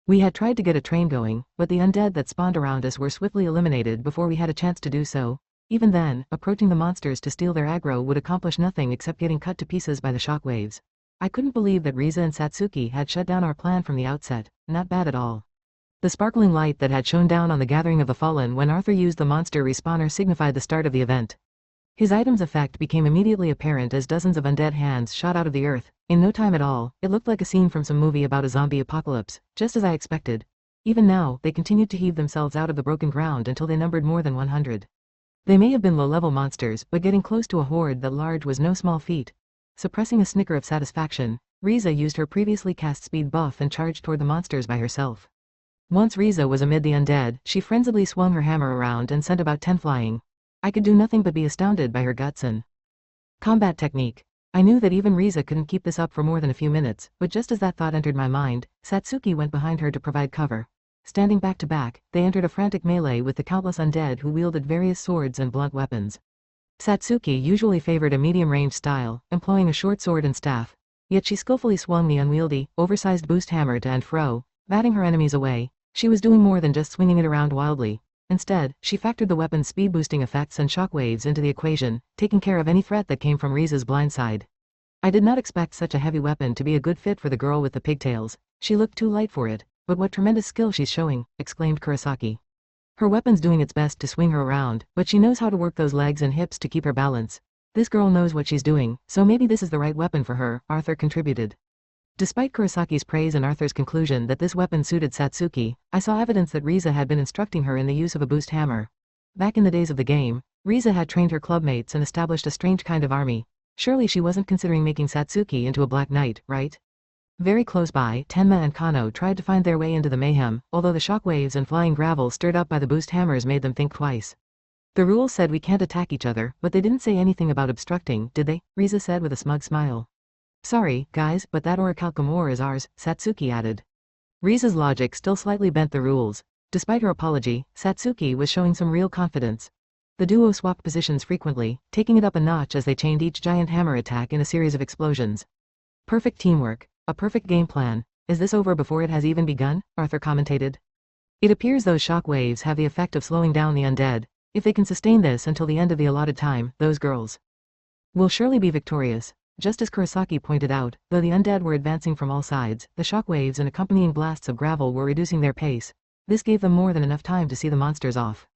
We had tried to get a train going, but the undead that spawned around us were swiftly eliminated before we had a chance to do so. Even then, approaching the monsters to steal their aggro would accomplish nothing except getting cut to pieces by the shockwaves. I couldn't believe that Riza and Satsuki had shut down our plan from the outset. Not bad at all. The sparkling light that had shone down on the gathering of the fallen when Arthur used the monster respawner signified the start of the event. His item's effect became immediately apparent as dozens of undead hands shot out of the earth. In no time at all, it looked like a scene from some movie about a zombie apocalypse, just as I expected. Even now, they continued to heave themselves out of the broken ground until they numbered more than 100. They may have been low-level monsters, but getting close to a horde that large was no small feat. Suppressing a snicker of satisfaction, Riza used her previously cast speed buff and charged toward the monsters by herself. Once Riza was amid the undead, she frenziedly swung her hammer around and sent about 10 flying. I could do nothing but be astounded by her guts and combat technique. I knew that even Riza couldn't keep this up for more than a few minutes, but just as that thought entered my mind, Satsuki went behind her to provide cover. Standing back to back, they entered a frantic melee with the countless undead who wielded various swords and blunt weapons. Satsuki usually favored a medium-range style, employing a short sword and staff. Yet she skillfully swung the unwieldy, oversized boost hammer to and fro, batting her enemies away. She was doing more than just swinging it around wildly. Instead, she factored the weapon's speed-boosting effects and shockwaves into the equation, taking care of any threat that came from Riza's blind side. I did not expect such a heavy weapon to be a good fit for the girl with the pigtails. She looked too light for it. But what tremendous skill she's showing, exclaimed Kurosaki. Her weapon's doing its best to swing her around, but she knows how to work those legs and hips to keep her balance. This girl knows what she's doing, so maybe this is the right weapon for her, Arthur contributed. Despite Kurosaki's praise and Arthur's conclusion that this weapon suited Satsuki, I saw evidence that Riza had been instructing her in the use of a boost hammer. Back in the days of the game, Riza had trained her clubmates and established a strange kind of army. Surely she wasn't considering making Satsuki into a Black Knight, right? Very close by, Tenma and Kano tried to find their way into the mayhem, although the shockwaves and flying gravel stirred up by the boost hammers made them think twice. The rules said we can't attack each other, but they didn't say anything about obstructing, did they? Riza said with a smug smile. Sorry, guys, but that orichalcum ore is ours, Satsuki added. Riza's logic still slightly bent the rules. Despite her apology, Satsuki was showing some real confidence. The duo swapped positions frequently, taking it up a notch as they chained each giant hammer attack in a series of explosions. Perfect teamwork. A perfect game plan. Is this over before it has even begun? Arthur commentated. It appears those shock waves have the effect of slowing down the undead. If they can sustain this until the end of the allotted time, those girls will surely be victorious. Just as Kurosaki pointed out, though the undead were advancing from all sides, the shockwaves and accompanying blasts of gravel were reducing their pace. This gave them more than enough time to see the monsters off.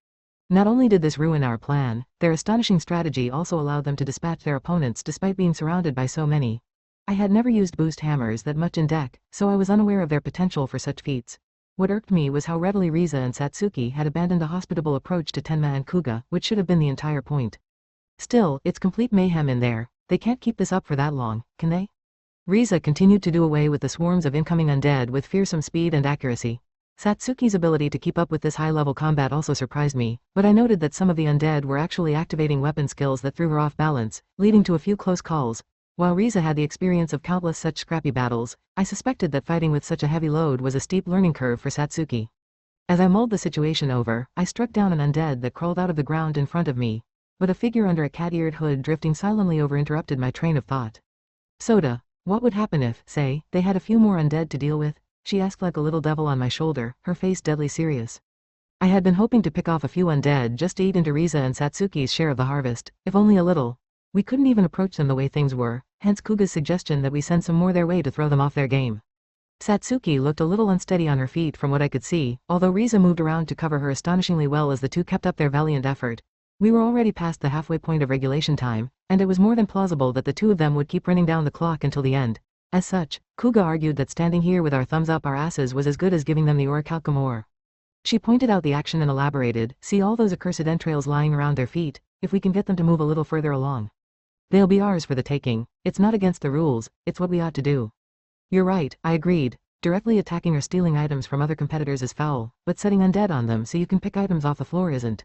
Not only did this ruin our plan, their astonishing strategy also allowed them to dispatch their opponents despite being surrounded by so many. I had never used boost hammers that much in deck, so I was unaware of their potential for such feats. What irked me was how readily Riza and Satsuki had abandoned a hospitable approach to Tenma and Kuga, which should have been the entire point. Still, it's complete mayhem in there. They can't keep this up for that long, can they? Riza continued to do away with the swarms of incoming undead with fearsome speed and accuracy. Satsuki's ability to keep up with this high-level combat also surprised me, but I noted that some of the undead were actually activating weapon skills that threw her off balance, leading to a few close calls. While Riza had the experience of countless such scrappy battles, I suspected that fighting with such a heavy load was a steep learning curve for Satsuki. As I mulled the situation over, I struck down an undead that crawled out of the ground in front of me, but a figure under a cat-eared hood drifting silently over interrupted my train of thought. Soda, what would happen if, say, they had a few more undead to deal with? She asked like a little devil on my shoulder, her face deadly serious. I had been hoping to pick off a few undead just to eat into Riza and Satsuki's share of the harvest, if only a little. We couldn't even approach them the way things were, hence Kuga's suggestion that we send some more their way to throw them off their game. Satsuki looked a little unsteady on her feet from what I could see, although Riza moved around to cover her astonishingly well as the two kept up their valiant effort. We were already past the halfway point of regulation time, and it was more than plausible that the two of them would keep running down the clock until the end. As such, Kuga argued that standing here with our thumbs up our asses was as good as giving them the orichalcum ore. She pointed out the action and elaborated, see all those accursed entrails lying around their feet, if we can get them to move a little further along. They'll be ours for the taking. It's not against the rules, it's what we ought to do. You're right, I agreed. Directly attacking or stealing items from other competitors is foul, but setting undead on them so you can pick items off the floor isn't.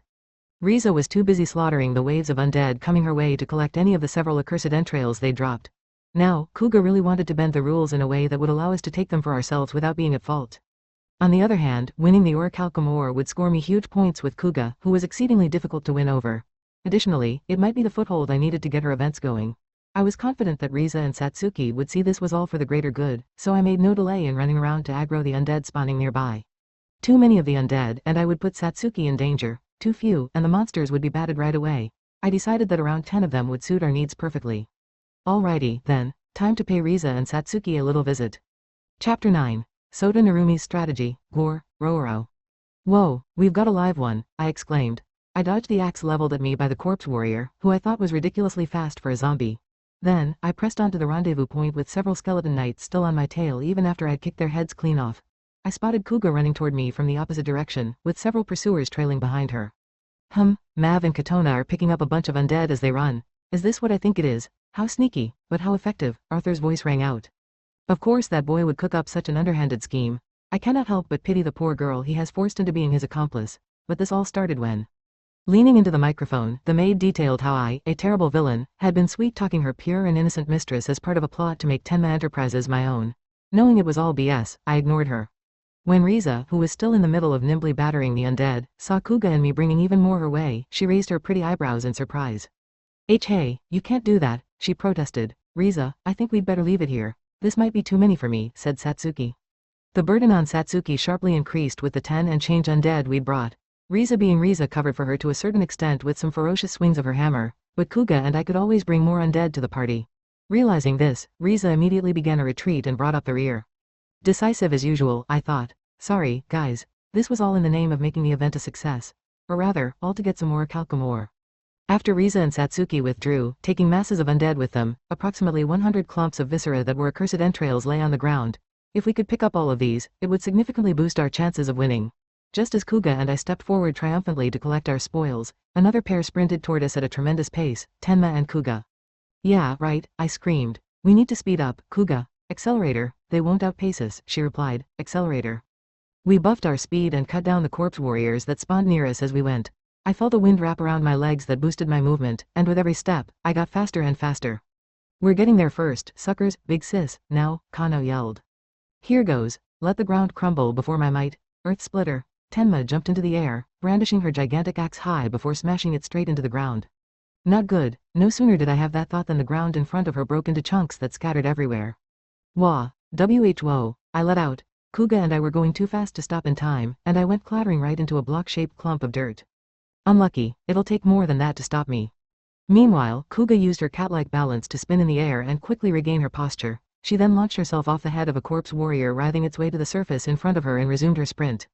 Riza was too busy slaughtering the waves of undead coming her way to collect any of the several accursed entrails they dropped. Now, Kuga really wanted to bend the rules in a way that would allow us to take them for ourselves without being at fault. On the other hand, winning the orichalcum ore would score me huge points with Kuga, who was exceedingly difficult to win over. Additionally, it might be the foothold I needed to get her events going. I was confident that Riza and Satsuki would see this was all for the greater good, so I made no delay in running around to aggro the undead spawning nearby. Too many of the undead and I would put Satsuki in danger, too few and the monsters would be batted right away. I decided that around 10 of them would suit our needs perfectly. Alrighty, then, time to pay Riza and Satsuki a little visit. Chapter 9. Soda Narumi's Strategy, Gore, Roro. Whoa, we've got a live one, I exclaimed. I dodged the axe leveled at me by the corpse warrior, who I thought was ridiculously fast for a zombie. Then, I pressed on to the rendezvous point with several skeleton knights still on my tail even after I'd kicked their heads clean off. I spotted Kuga running toward me from the opposite direction, with several pursuers trailing behind her. Mav and Katona are picking up a bunch of undead as they run. Is this what I think it is? How sneaky, but how effective, Arthur's voice rang out. Of course that boy would cook up such an underhanded scheme. I cannot help but pity the poor girl he has forced into being his accomplice. But this all started when... Leaning into the microphone, the maid detailed how I, a terrible villain, had been sweet-talking her pure and innocent mistress as part of a plot to make Tenma Enterprises my own. Knowing it was all BS, I ignored her. When Riza, who was still in the middle of nimbly battering the undead, saw Kuga and me bringing even more her way, she raised her pretty eyebrows in surprise. Hey, you can't do that, she protested. Riza, I think we'd better leave it here. This might be too many for me, said Satsuki. The burden on Satsuki sharply increased with the 10 and change undead we'd brought. Riza being Riza covered for her to a certain extent with some ferocious swings of her hammer, but Kuga and I could always bring more undead to the party. Realizing this, Riza immediately began a retreat and brought up the rear. Decisive as usual, I thought. Sorry, guys. This was all in the name of making the event a success. Or rather, all to get some more orichalcum ore. After Riza and Satsuki withdrew, taking masses of undead with them, approximately 100 clumps of viscera that were accursed entrails lay on the ground. If we could pick up all of these, it would significantly boost our chances of winning. Just as Kuga and I stepped forward triumphantly to collect our spoils, another pair sprinted toward us at a tremendous pace, Tenma and Kuga. Yeah, right, I screamed. We need to speed up, Kuga. Accelerator, they won't outpace us, she replied, accelerator. We buffed our speed and cut down the corpse warriors that spawned near us as we went. I felt a wind wrap around my legs that boosted my movement, and with every step, I got faster and faster. We're getting there first, suckers, big sis, now, Kano yelled. Here goes, let the ground crumble before my might, earth splitter. Tenma jumped into the air, brandishing her gigantic axe high before smashing it straight into the ground. Not good. No sooner did I have that thought than the ground in front of her broke into chunks that scattered everywhere. Wah. Whoa. I let out. Kuga and I were going too fast to stop in time, and I went clattering right into a block-shaped clump of dirt. Unlucky, it'll take more than that to stop me. Meanwhile, Kuga used her cat-like balance to spin in the air and quickly regain her posture. She then launched herself off the head of a corpse warrior writhing its way to the surface in front of her and resumed her sprint.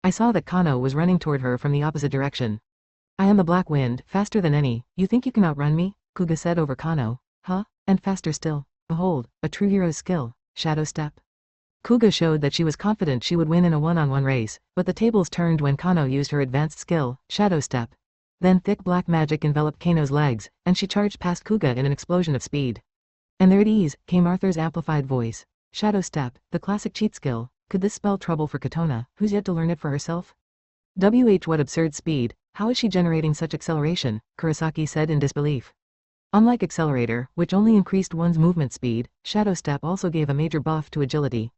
I saw that Kano was running toward her from the opposite direction. I am the Black Wind, faster than any. You think you can outrun me? Kuga said over Kano. Huh? And faster still. Behold, a true hero's skill. Shadow Step. Kuga showed that she was confident she would win in a one-on-one race, but the tables turned when Kano used her advanced skill, Shadow Step. Then thick black magic enveloped Kano's legs, and she charged past Kuga in an explosion of speed. And there at ease, came Arthur's amplified voice. Shadow Step, the classic cheat skill. Could this spell trouble for Katona, who's yet to learn it for herself? What absurd speed, how is she generating such acceleration? Kurosaki said in disbelief. Unlike Accelerator, which only increased one's movement speed, Shadow Step also gave a major buff to agility.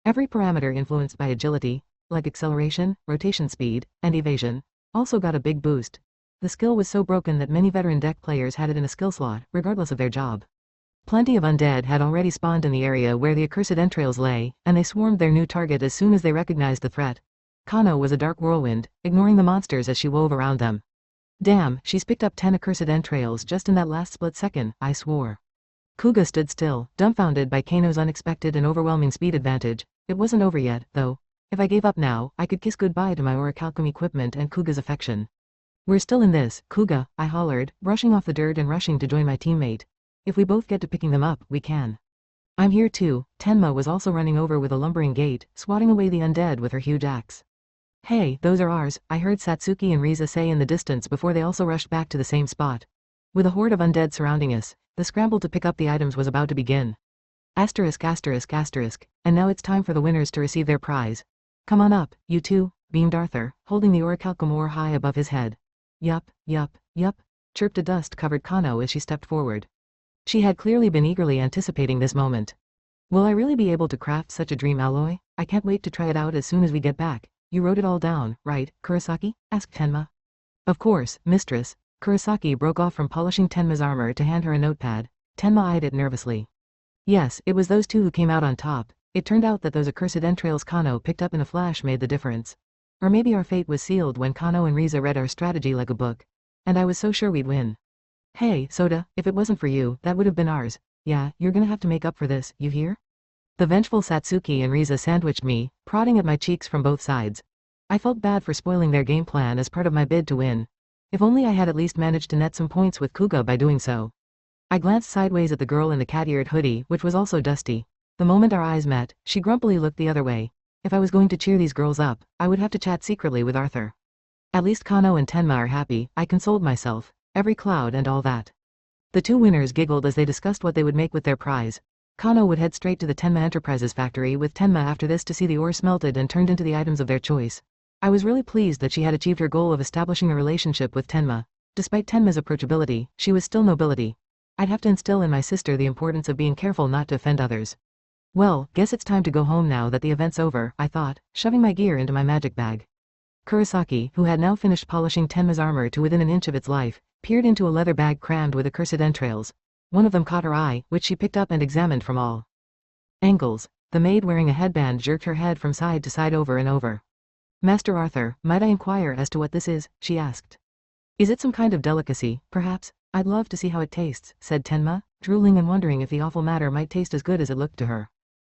Every parameter influenced by agility, like acceleration, rotation speed, and evasion, also got a big boost. The skill was so broken that many veteran deck players had it in a skill slot, regardless of their job. Plenty of undead had already spawned in the area where the accursed entrails lay, and they swarmed their new target as soon as they recognized the threat. Kano was a dark whirlwind, ignoring the monsters as she wove around them. Damn, she's picked up 10 accursed entrails just in that last split second, I swore. Kuga stood still, dumbfounded by Kano's unexpected and overwhelming speed advantage. It wasn't over yet, though. If I gave up now, I could kiss goodbye to my orichalcum equipment and Kuga's affection. We're still in this, Kuga, I hollered, brushing off the dirt and rushing to join my teammate. If we both get to picking them up, we can. I'm here too. Tenma was also running over with a lumbering gait, swatting away the undead with her huge axe. Hey, those are ours, I heard Satsuki and Riza say in the distance before they also rushed back to the same spot. With a horde of undead surrounding us, the scramble to pick up the items was about to begin. Asterisk asterisk asterisk, and now it's time for the winners to receive their prize. Come on up, you two, beamed Arthur, holding the orichalcum ore high above his head. Yup, chirped a dust-covered Kano as she stepped forward. She had clearly been eagerly anticipating this moment. Will I really be able to craft such a dream alloy? I can't wait to try it out as soon as we get back. You wrote it all down, right, Kurosaki? Asked Tenma. Of course, mistress. Kurosaki broke off from polishing Tenma's armor to hand her a notepad. Tenma eyed it nervously. Yes, it was those two who came out on top. It turned out that those accursed entrails Kano picked up in a flash made the difference. Or maybe our fate was sealed when Kano and Riza read our strategy like a book. And I was so sure we'd win. Hey, Soda, if it wasn't for you, that would have been ours. Yeah, you're gonna have to make up for this, you hear? The vengeful Satsuki and Riza sandwiched me, prodding at my cheeks from both sides. I felt bad for spoiling their game plan as part of my bid to win. If only I had at least managed to net some points with Kuga by doing so. I glanced sideways at the girl in the cat-eared hoodie, which was also dusty. The moment our eyes met, she grumpily looked the other way. If I was going to cheer these girls up, I would have to chat secretly with Arthur. At least Kano and Tenma are happy, I consoled myself. Every cloud and all that. The two winners giggled as they discussed what they would make with their prize. Kano would head straight to the Tenma Enterprises factory with Tenma after this to see the ore smelted and turned into the items of their choice. I was really pleased that she had achieved her goal of establishing a relationship with Tenma. Despite Tenma's approachability, she was still nobility. I'd have to instill in my sister the importance of being careful not to offend others. Well, guess it's time to go home now that the event's over, I thought, shoving my gear into my magic bag. Kurosaki, who had now finished polishing Tenma's armor to within an inch of its life, peered into a leather bag crammed with accursed entrails. One of them caught her eye, which she picked up and examined from all angles. The maid wearing a headband jerked her head from side to side over and over. Master Arthur, might I inquire as to what this is? She asked. Is it some kind of delicacy, perhaps? I'd love to see how it tastes, said Tenma, drooling and wondering if the awful matter might taste as good as it looked to her.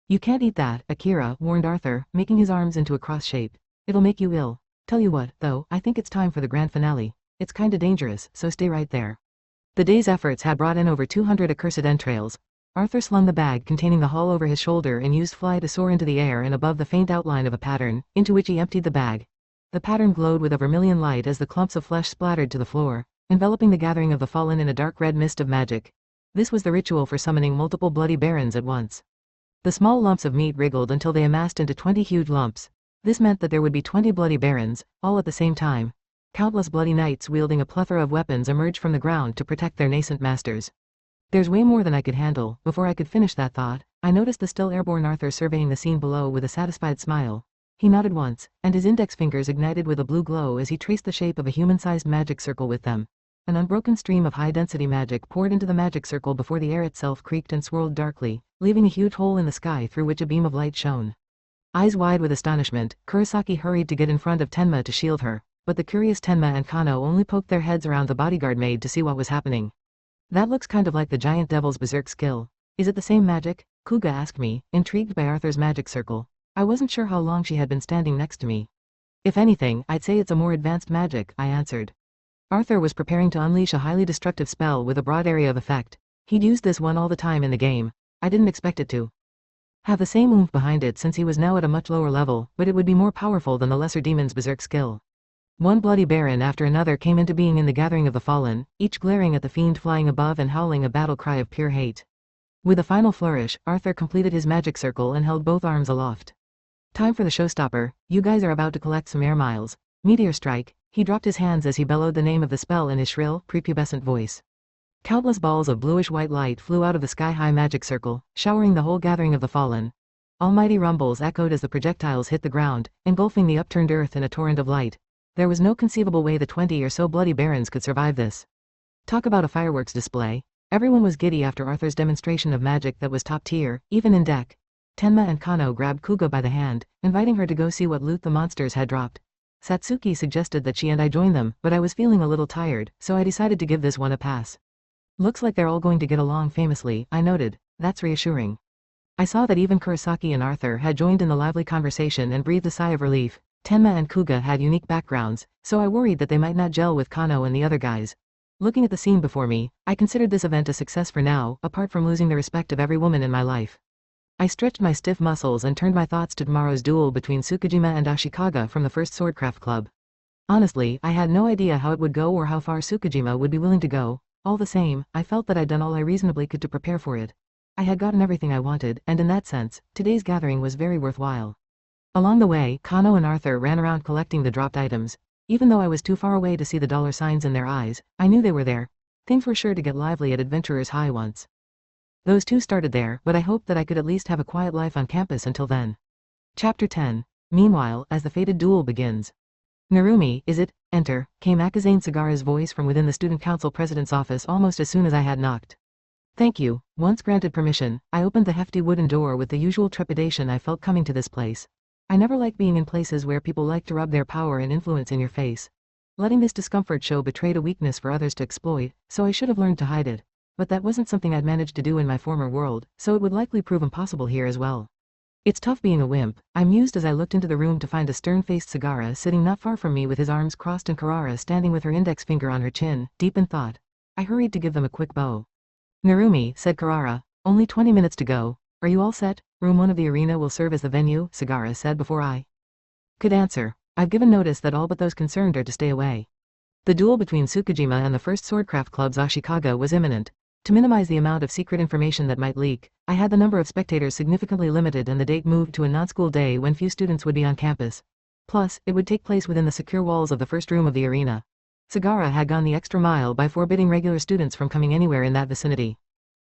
You can't eat that, Akira, warned Arthur, making his arms into a cross shape. It'll make you ill. Tell you what, though, I think it's time for the grand finale. It's kinda dangerous, so stay right there. The day's efforts had brought in over 200 accursed entrails. Arthur slung the bag containing the hull over his shoulder and used fly to soar into the air and above the faint outline of a pattern, into which he emptied the bag. The pattern glowed with a vermilion light as the clumps of flesh splattered to the floor, enveloping the gathering of the fallen in a dark red mist of magic. This was the ritual for summoning multiple bloody barons at once. The small lumps of meat wriggled until they amassed into 20 huge lumps. This meant that there would be 20 bloody barons, all at the same time. Countless bloody knights wielding a plethora of weapons emerged from the ground to protect their nascent masters. There's way more than I could handle. Before I could finish that thought, I noticed the still airborne Arthur surveying the scene below with a satisfied smile. He nodded once, and his index fingers ignited with a blue glow as he traced the shape of a human-sized magic circle with them. An unbroken stream of high-density magic poured into the magic circle before the air itself creaked and swirled darkly, leaving a huge hole in the sky through which a beam of light shone. Eyes wide with astonishment, Kurosaki hurried to get in front of Tenma to shield her. but the curious Tenma and Kano only poked their heads around the bodyguard maid to see what was happening. That looks kind of like the giant devil's berserk skill. Is it the same magic? Kuga asked me, intrigued by Arthur's magic circle. I wasn't sure how long she had been standing next to me. If anything, I'd say it's a more advanced magic, I answered. Arthur was preparing to unleash a highly destructive spell with a broad area of effect. He'd used this one all the time in the game. I didn't expect it to have the same oomph behind it since he was now at a much lower level, but it would be more powerful than the lesser demon's berserk skill. One bloody baron after another came into being in the gathering of the fallen, each glaring at the fiend flying above and howling a battle cry of pure hate. With a final flourish, Arthur completed his magic circle and held both arms aloft. Time for the showstopper. You guys are about to collect some air miles. Meteor strike. He dropped his hands as he bellowed the name of the spell in his shrill, prepubescent voice. Countless balls of bluish-white light flew out of the sky-high magic circle, showering the whole gathering of the fallen. Almighty rumbles echoed as the projectiles hit the ground, engulfing the upturned earth in a torrent of light. There was no conceivable way the 20 or so bloody barons could survive this. Talk about a fireworks display. Everyone was giddy after Arthur's demonstration of magic that was top tier, even in deck. Tenma and Kano grabbed Kuga by the hand, inviting her to go see what loot the monsters had dropped. Satsuki suggested that she and I join them, but I was feeling a little tired, so I decided to give this one a pass. Looks like they're all going to get along famously, I noted. That's reassuring. I saw that even Kurosaki and Arthur had joined in the lively conversation and breathed a sigh of relief. Tenma and Kuga had unique backgrounds, so I worried that they might not gel with Kano and the other guys. Looking at the scene before me, I considered this event a success for now, apart from losing the respect of every woman in my life. I stretched my stiff muscles and turned my thoughts to tomorrow's duel between Tsukijima and Ashikaga from the First Swordcraft Club. Honestly, I had no idea how it would go or how far Tsukijima would be willing to go. All the same, I felt that I'd done all I reasonably could to prepare for it. I had gotten everything I wanted, and in that sense, today's gathering was very worthwhile. Along the way, Kano and Arthur ran around collecting the dropped items. Even though I was too far away to see the dollar signs in their eyes, I knew they were there. Things were sure to get lively at Adventurers High once. Those two started there, but I hoped that I could at least have a quiet life on campus until then. Chapter 10. Meanwhile, as the fated duel begins. Narumi, is it? Enter, came Akazane Sagara's voice from within the student council president's office almost as soon as I had knocked. Thank you. Once granted permission, I opened the hefty wooden door with the usual trepidation I felt coming to this place. I never like being in places where people like to rub their power and influence in your face. Letting this discomfort show betrayed a weakness for others to exploit, so I should have learned to hide it. But that wasn't something I'd managed to do in my former world, so it would likely prove impossible here as well. It's tough being a wimp, I mused as I looked into the room to find a stern-faced Sagara sitting not far from me with his arms crossed and Karara standing with her index finger on her chin, deep in thought. I hurried to give them a quick bow. Narumi, said Karara, only 20 minutes to go. Are you all set? Room 1 of the arena will serve as the venue, Sagara said before I could answer. I've given notice that all but those concerned are to stay away. The duel between Tsukijima and the First Swordcraft Club's Ashikaga was imminent. To minimize the amount of secret information that might leak, I had the number of spectators significantly limited and the date moved to a non-school day when few students would be on campus. Plus, it would take place within the secure walls of the first room of the arena. Sagara had gone the extra mile by forbidding regular students from coming anywhere in that vicinity.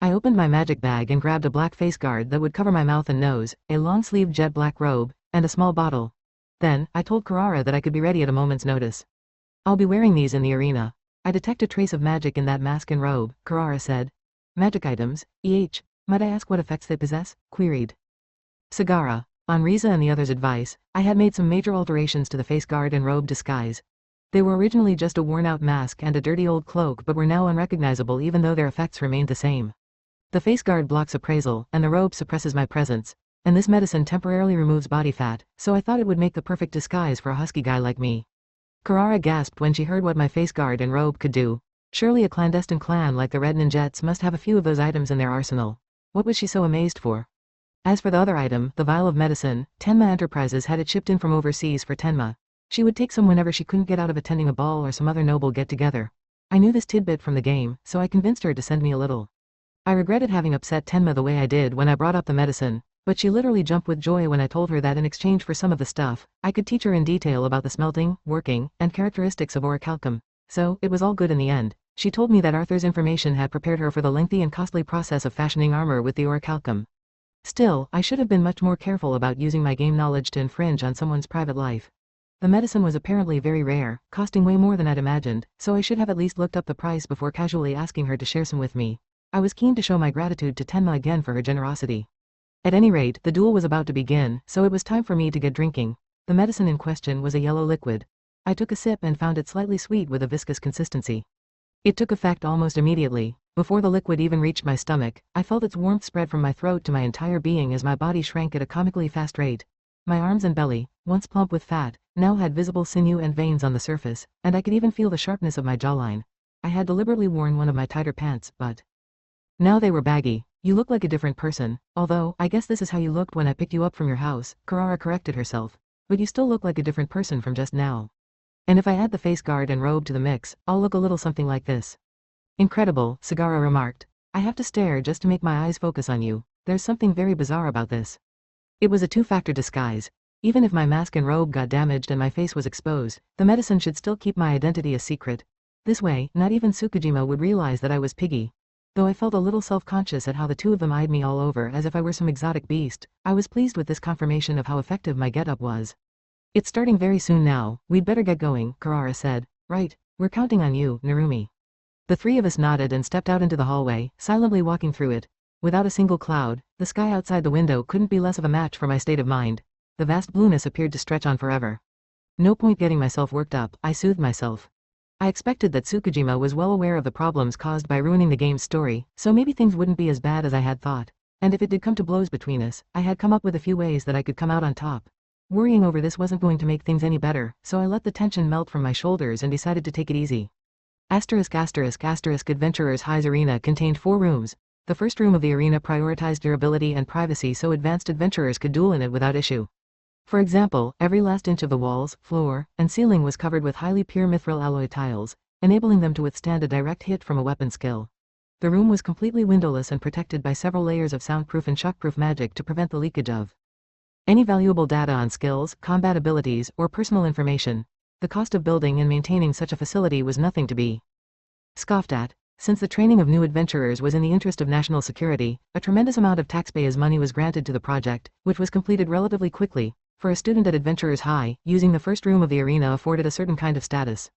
I opened my magic bag and grabbed a black face guard that would cover my mouth and nose, a long-sleeved jet black robe, and a small bottle. Then, I told Karara that I could be ready at a moment's notice. I'll be wearing these in the arena. I detect a trace of magic in that mask and robe, Karara said. Magic items, might I ask what effects they possess? Queried Sagara. On Riza and the others' advice, I had made some major alterations to the face guard and robe disguise. They were originally just a worn-out mask and a dirty old cloak but were now unrecognizable even though their effects remained the same. The face guard blocks appraisal, and the robe suppresses my presence, and this medicine temporarily removes body fat, so I thought it would make the perfect disguise for a husky guy like me. Karara gasped when she heard what my face guard and robe could do. Surely a clandestine clan like the Red Ninjets must have a few of those items in their arsenal. What was she so amazed for? As for the other item, the vial of medicine, Tenma Enterprises had it shipped in from overseas for Tenma. She would take some whenever she couldn't get out of attending a ball or some other noble get-together. I knew this tidbit from the game, so I convinced her to send me a little. I regretted having upset Tenma the way I did when I brought up the medicine, but she literally jumped with joy when I told her that in exchange for some of the stuff, I could teach her in detail about the smelting, working, and characteristics of orichalcum. So, it was all good in the end. She told me that Arthur's information had prepared her for the lengthy and costly process of fashioning armor with the orichalcum. Still, I should have been much more careful about using my game knowledge to infringe on someone's private life. The medicine was apparently very rare, costing way more than I'd imagined, so I should have at least looked up the price before casually asking her to share some with me. I was keen to show my gratitude to Tenma again for her generosity. At any rate, the duel was about to begin, so it was time for me to get drinking. The medicine in question was a yellow liquid. I took a sip and found it slightly sweet with a viscous consistency. It took effect almost immediately. Before the liquid even reached my stomach, I felt its warmth spread from my throat to my entire being as my body shrank at a comically fast rate. My arms and belly, once plump with fat, now had visible sinew and veins on the surface, and I could even feel the sharpness of my jawline. I had deliberately worn one of my tighter pants, but now they were baggy. You look like a different person, although, I guess this is how you looked when I picked you up from your house, Karara corrected herself. But you still look like a different person from just now. And if I add the face guard and robe to the mix, I'll look a little something like this. Incredible, Sagara remarked. I have to stare just to make my eyes focus on you. There's something very bizarre about this. It was a two-factor disguise. Even if my mask and robe got damaged and my face was exposed, the medicine should still keep my identity a secret. This way, not even Tsukujima would realize that I was Piggy. Though I felt a little self-conscious at how the two of them eyed me all over as if I were some exotic beast, I was pleased with this confirmation of how effective my getup was. It's starting very soon now, we'd better get going, Karara said. Right, we're counting on you, Narumi. The three of us nodded and stepped out into the hallway, silently walking through it. Without a single cloud, the sky outside the window couldn't be less of a match for my state of mind. The vast blueness appeared to stretch on forever. No point getting myself worked up, I soothed myself. I expected that Tsukujima was well aware of the problems caused by ruining the game's story, so maybe things wouldn't be as bad as I had thought. And if it did come to blows between us, I had come up with a few ways that I could come out on top. Worrying over this wasn't going to make things any better, so I let the tension melt from my shoulders and decided to take it easy. Adventurer's High's Arena contained 4 rooms. The first room of the arena prioritized durability and privacy so advanced adventurers could duel in it without issue. For example, every last inch of the walls, floor, and ceiling was covered with highly pure mithril alloy tiles, enabling them to withstand a direct hit from a weapon skill. The room was completely windowless and protected by several layers of soundproof and shockproof magic to prevent the leakage of any valuable data on skills, combat abilities, or personal information. The cost of building and maintaining such a facility was nothing to be scoffed at. Since the training of new adventurers was in the interest of national security, a tremendous amount of taxpayers' money was granted to the project, which was completed relatively quickly. For a student at Adventurers High, using the first room of the arena afforded a certain kind of status.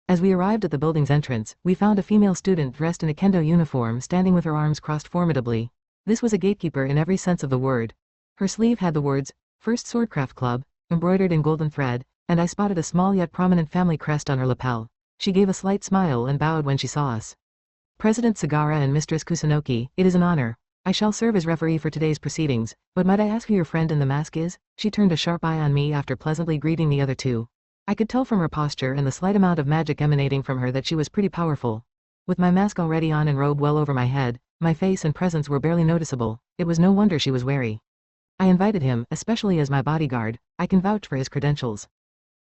As we arrived at the building's entrance, we found a female student dressed in a kendo uniform standing with her arms crossed formidably. This was a gatekeeper in every sense of the word. Her sleeve had the words, First Swordcraft Club, embroidered in golden thread, and I spotted a small yet prominent family crest on her lapel. She gave a slight smile and bowed when she saw us. President Sagara and Mistress Kusunoki, it is an honor. I shall serve as referee for today's proceedings, but might I ask who your friend in the mask is? She turned a sharp eye on me after pleasantly greeting the other two. I could tell from her posture and the slight amount of magic emanating from her that she was pretty powerful. With my mask already on and robe well over my head, my face and presence were barely noticeable. It was no wonder she was wary. I invited him, especially as my bodyguard. I can vouch for his credentials.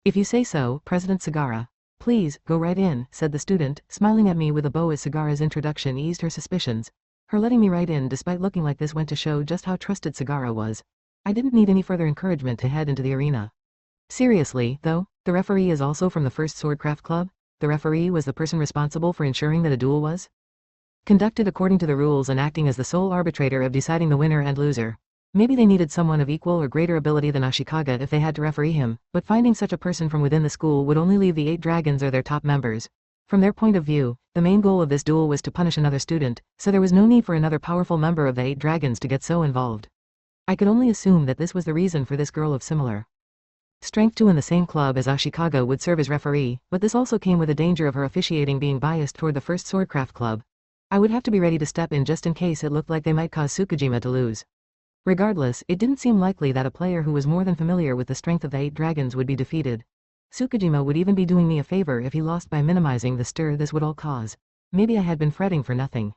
If you say so, President Sagara. Please, go right in, said the student, smiling at me with a bow as Sagara's introduction eased her suspicions. Her letting me right in despite looking like this went to show just how trusted Sagara was. I didn't need any further encouragement to head into the arena. Seriously, though, the referee is also from the First Swordcraft Club? The referee was the person responsible for ensuring that a duel was conducted according to the rules and acting as the sole arbitrator of deciding the winner and loser. Maybe they needed someone of equal or greater ability than Ashikaga if they had to referee him, but finding such a person from within the school would only leave the 8 dragons or their top members. From their point of view, the main goal of this duel was to punish another student, so there was no need for another powerful member of the 8 dragons to get so involved. I could only assume that this was the reason for this girl of similar strength to in the same club as Ashikaga would serve as referee, but this also came with a danger of her officiating being biased toward the First Swordcraft Club. I would have to be ready to step in just in case it looked like they might cause Tsukujima to lose. Regardless, it didn't seem likely that a player who was more than familiar with the strength of the 8 dragons would be defeated. Tsukujima would even be doing me a favor if he lost by minimizing the stir this would all cause. Maybe I had been fretting for nothing.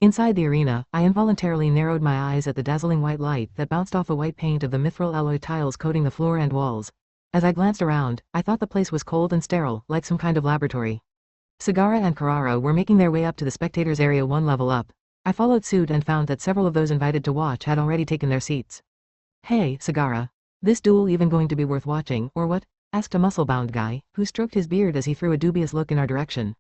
Inside the arena, I involuntarily narrowed my eyes at the dazzling white light that bounced off the white paint of the mithril alloy tiles coating the floor and walls. As I glanced around, I thought the place was cold and sterile, like some kind of laboratory. Sagara and Karara were making their way up to the spectators area 1 level up. I followed suit and found that several of those invited to watch had already taken their seats. Hey, Sagara. This duel even going to be worth watching, or what? Asked a muscle-bound guy, who stroked his beard as he threw a dubious look in our direction.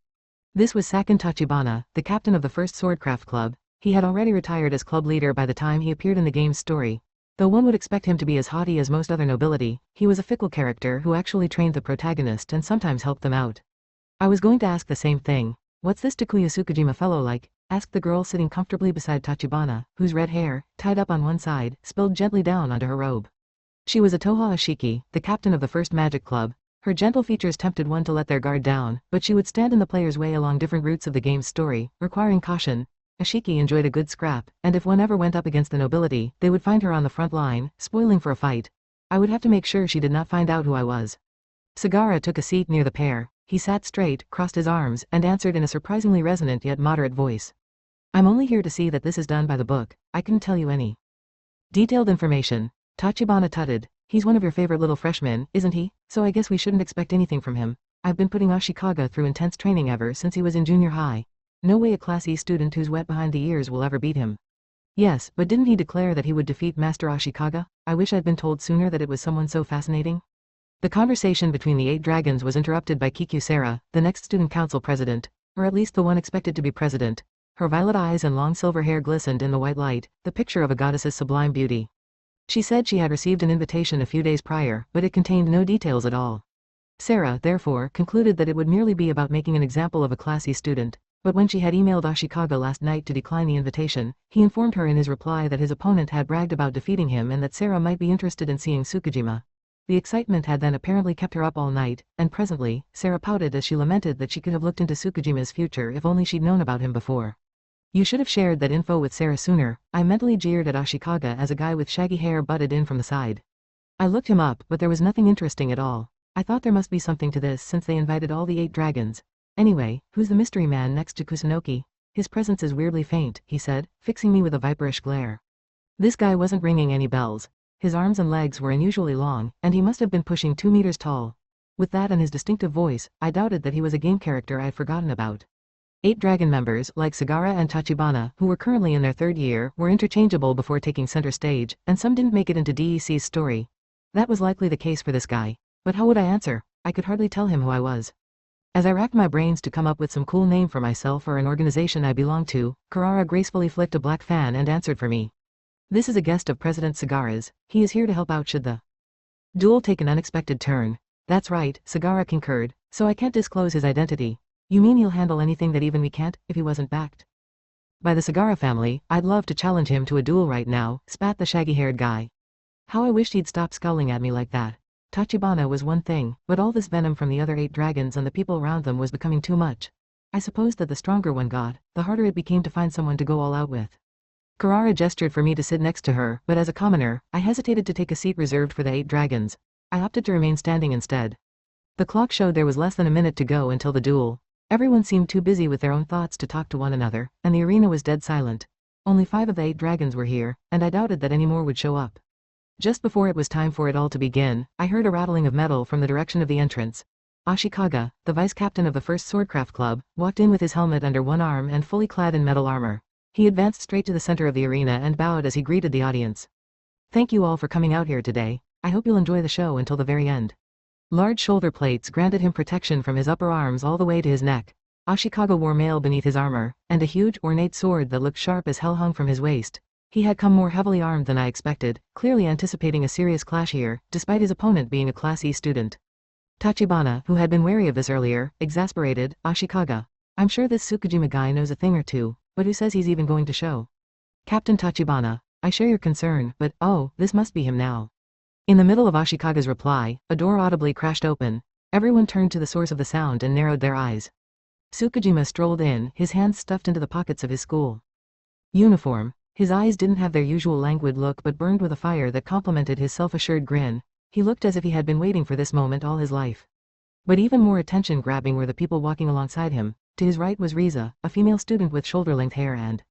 This was Sakin Tachibana, the captain of the First Swordcraft Club. He had already retired as club leader by the time he appeared in the game's story. Though one would expect him to be as haughty as most other nobility, he was a fickle character who actually trained the protagonist and sometimes helped them out. I was going to ask the same thing. What's this Takuya Tsukujima fellow like? Asked the girl sitting comfortably beside Tachibana, whose red hair, tied up on one side, spilled gently down onto her robe. She was a Toha Ashiki, the captain of the First Magic Club. Her gentle features tempted one to let their guard down, but she would stand in the player's way along different routes of the game's story, requiring caution. Ashiki enjoyed a good scrap, and if one ever went up against the nobility, they would find her on the front line, spoiling for a fight. I would have to make sure she did not find out who I was. Sagara took a seat near the pair. He sat straight, crossed his arms, and answered in a surprisingly resonant yet moderate voice. I'm only here to see that this is done by the book. I couldn't tell you any detailed information. Tachibana tutted. He's one of your favorite little freshmen, isn't he? So I guess we shouldn't expect anything from him. I've been putting Ashikaga through intense training ever since he was in junior high. No way a Class E student who's wet behind the ears will ever beat him. Yes, but didn't he declare that he would defeat Master Ashikaga? I wish I'd been told sooner that it was someone so fascinating. The conversation between the 8 dragons was interrupted by Kikusera, the next student council president, or at least the one expected to be president. Her violet eyes and long silver hair glistened in the white light, the picture of a goddess's sublime beauty. She said she had received an invitation a few days prior, but it contained no details at all. Sarah, therefore, concluded that it would merely be about making an example of a Class E student, but when she had emailed Ashikaga last night to decline the invitation, he informed her in his reply that his opponent had bragged about defeating him and that Sarah might be interested in seeing Tsukujima. The excitement had then apparently kept her up all night, and presently, Sarah pouted as she lamented that she could have looked into Tsukujima's future if only she'd known about him before. You should have shared that info with Sarah sooner. I mentally jeered at Ashikaga as a guy with shaggy hair butted in from the side. I looked him up, but there was nothing interesting at all. I thought there must be something to this since they invited all the 8 dragons. Anyway, who's the mystery man next to Kusunoki? His presence is weirdly faint, he said, fixing me with a viperish glare. This guy wasn't ringing any bells. His arms and legs were unusually long, and he must have been pushing 2 meters tall. With that and his distinctive voice, I doubted that he was a game character I had forgotten about. 8 dragon members, like Sagara and Tachibana, who were currently in their 3rd year, were interchangeable before taking center stage, and some didn't make it into DEC's story. That was likely the case for this guy. But how would I answer? I could hardly tell him who I was. As I racked my brains to come up with some cool name for myself or an organization I belonged to, Karara gracefully flicked a black fan and answered for me. This is a guest of President Sagara's. He is here to help out should the duel take an unexpected turn. That's right, Sagara concurred, so I can't disclose his identity. You mean he'll handle anything that even we can't, if he wasn't backed by the Sagara family? I'd love to challenge him to a duel right now, spat the shaggy-haired guy. How I wished he'd stop scowling at me like that. Tachibana was one thing, but all this venom from the other 8 dragons and the people around them was becoming too much. I suppose that the stronger one got, the harder it became to find someone to go all out with. Karara gestured for me to sit next to her, but as a commoner, I hesitated to take a seat reserved for the 8 dragons. I opted to remain standing instead. The clock showed there was less than a minute to go until the duel. Everyone seemed too busy with their own thoughts to talk to one another, and the arena was dead silent. Only 5 of the 8 dragons were here, and I doubted that any more would show up. Just before it was time for it all to begin, I heard a rattling of metal from the direction of the entrance. Ashikaga, the vice-captain of the 1st Swordcraft Club, walked in with his helmet under one arm and fully clad in metal armor. He advanced straight to the center of the arena and bowed as he greeted the audience. Thank you all for coming out here today. I hope you'll enjoy the show until the very end. Large shoulder plates granted him protection from his upper arms all the way to his neck. Ashikaga wore mail beneath his armor, and a huge, ornate sword that looked sharp as hell hung from his waist. He had come more heavily armed than I expected, clearly anticipating a serious clash here, despite his opponent being a Class E student. Tachibana, who had been wary of this earlier, exasperated, Ashikaga. I'm sure this Tsukujima guy knows a thing or two, but who says he's even going to show? Captain Tachibana, I share your concern, but, oh, this must be him now. In the middle of Ashikaga's reply, a door audibly crashed open. Everyone turned to the source of the sound and narrowed their eyes. Tsukujima strolled in, his hands stuffed into the pockets of his school uniform. His eyes didn't have their usual languid look but burned with a fire that complemented his self-assured grin. He looked as if he had been waiting for this moment all his life. But even more attention-grabbing were the people walking alongside him. To his right was Riza, a female student with shoulder-length hair and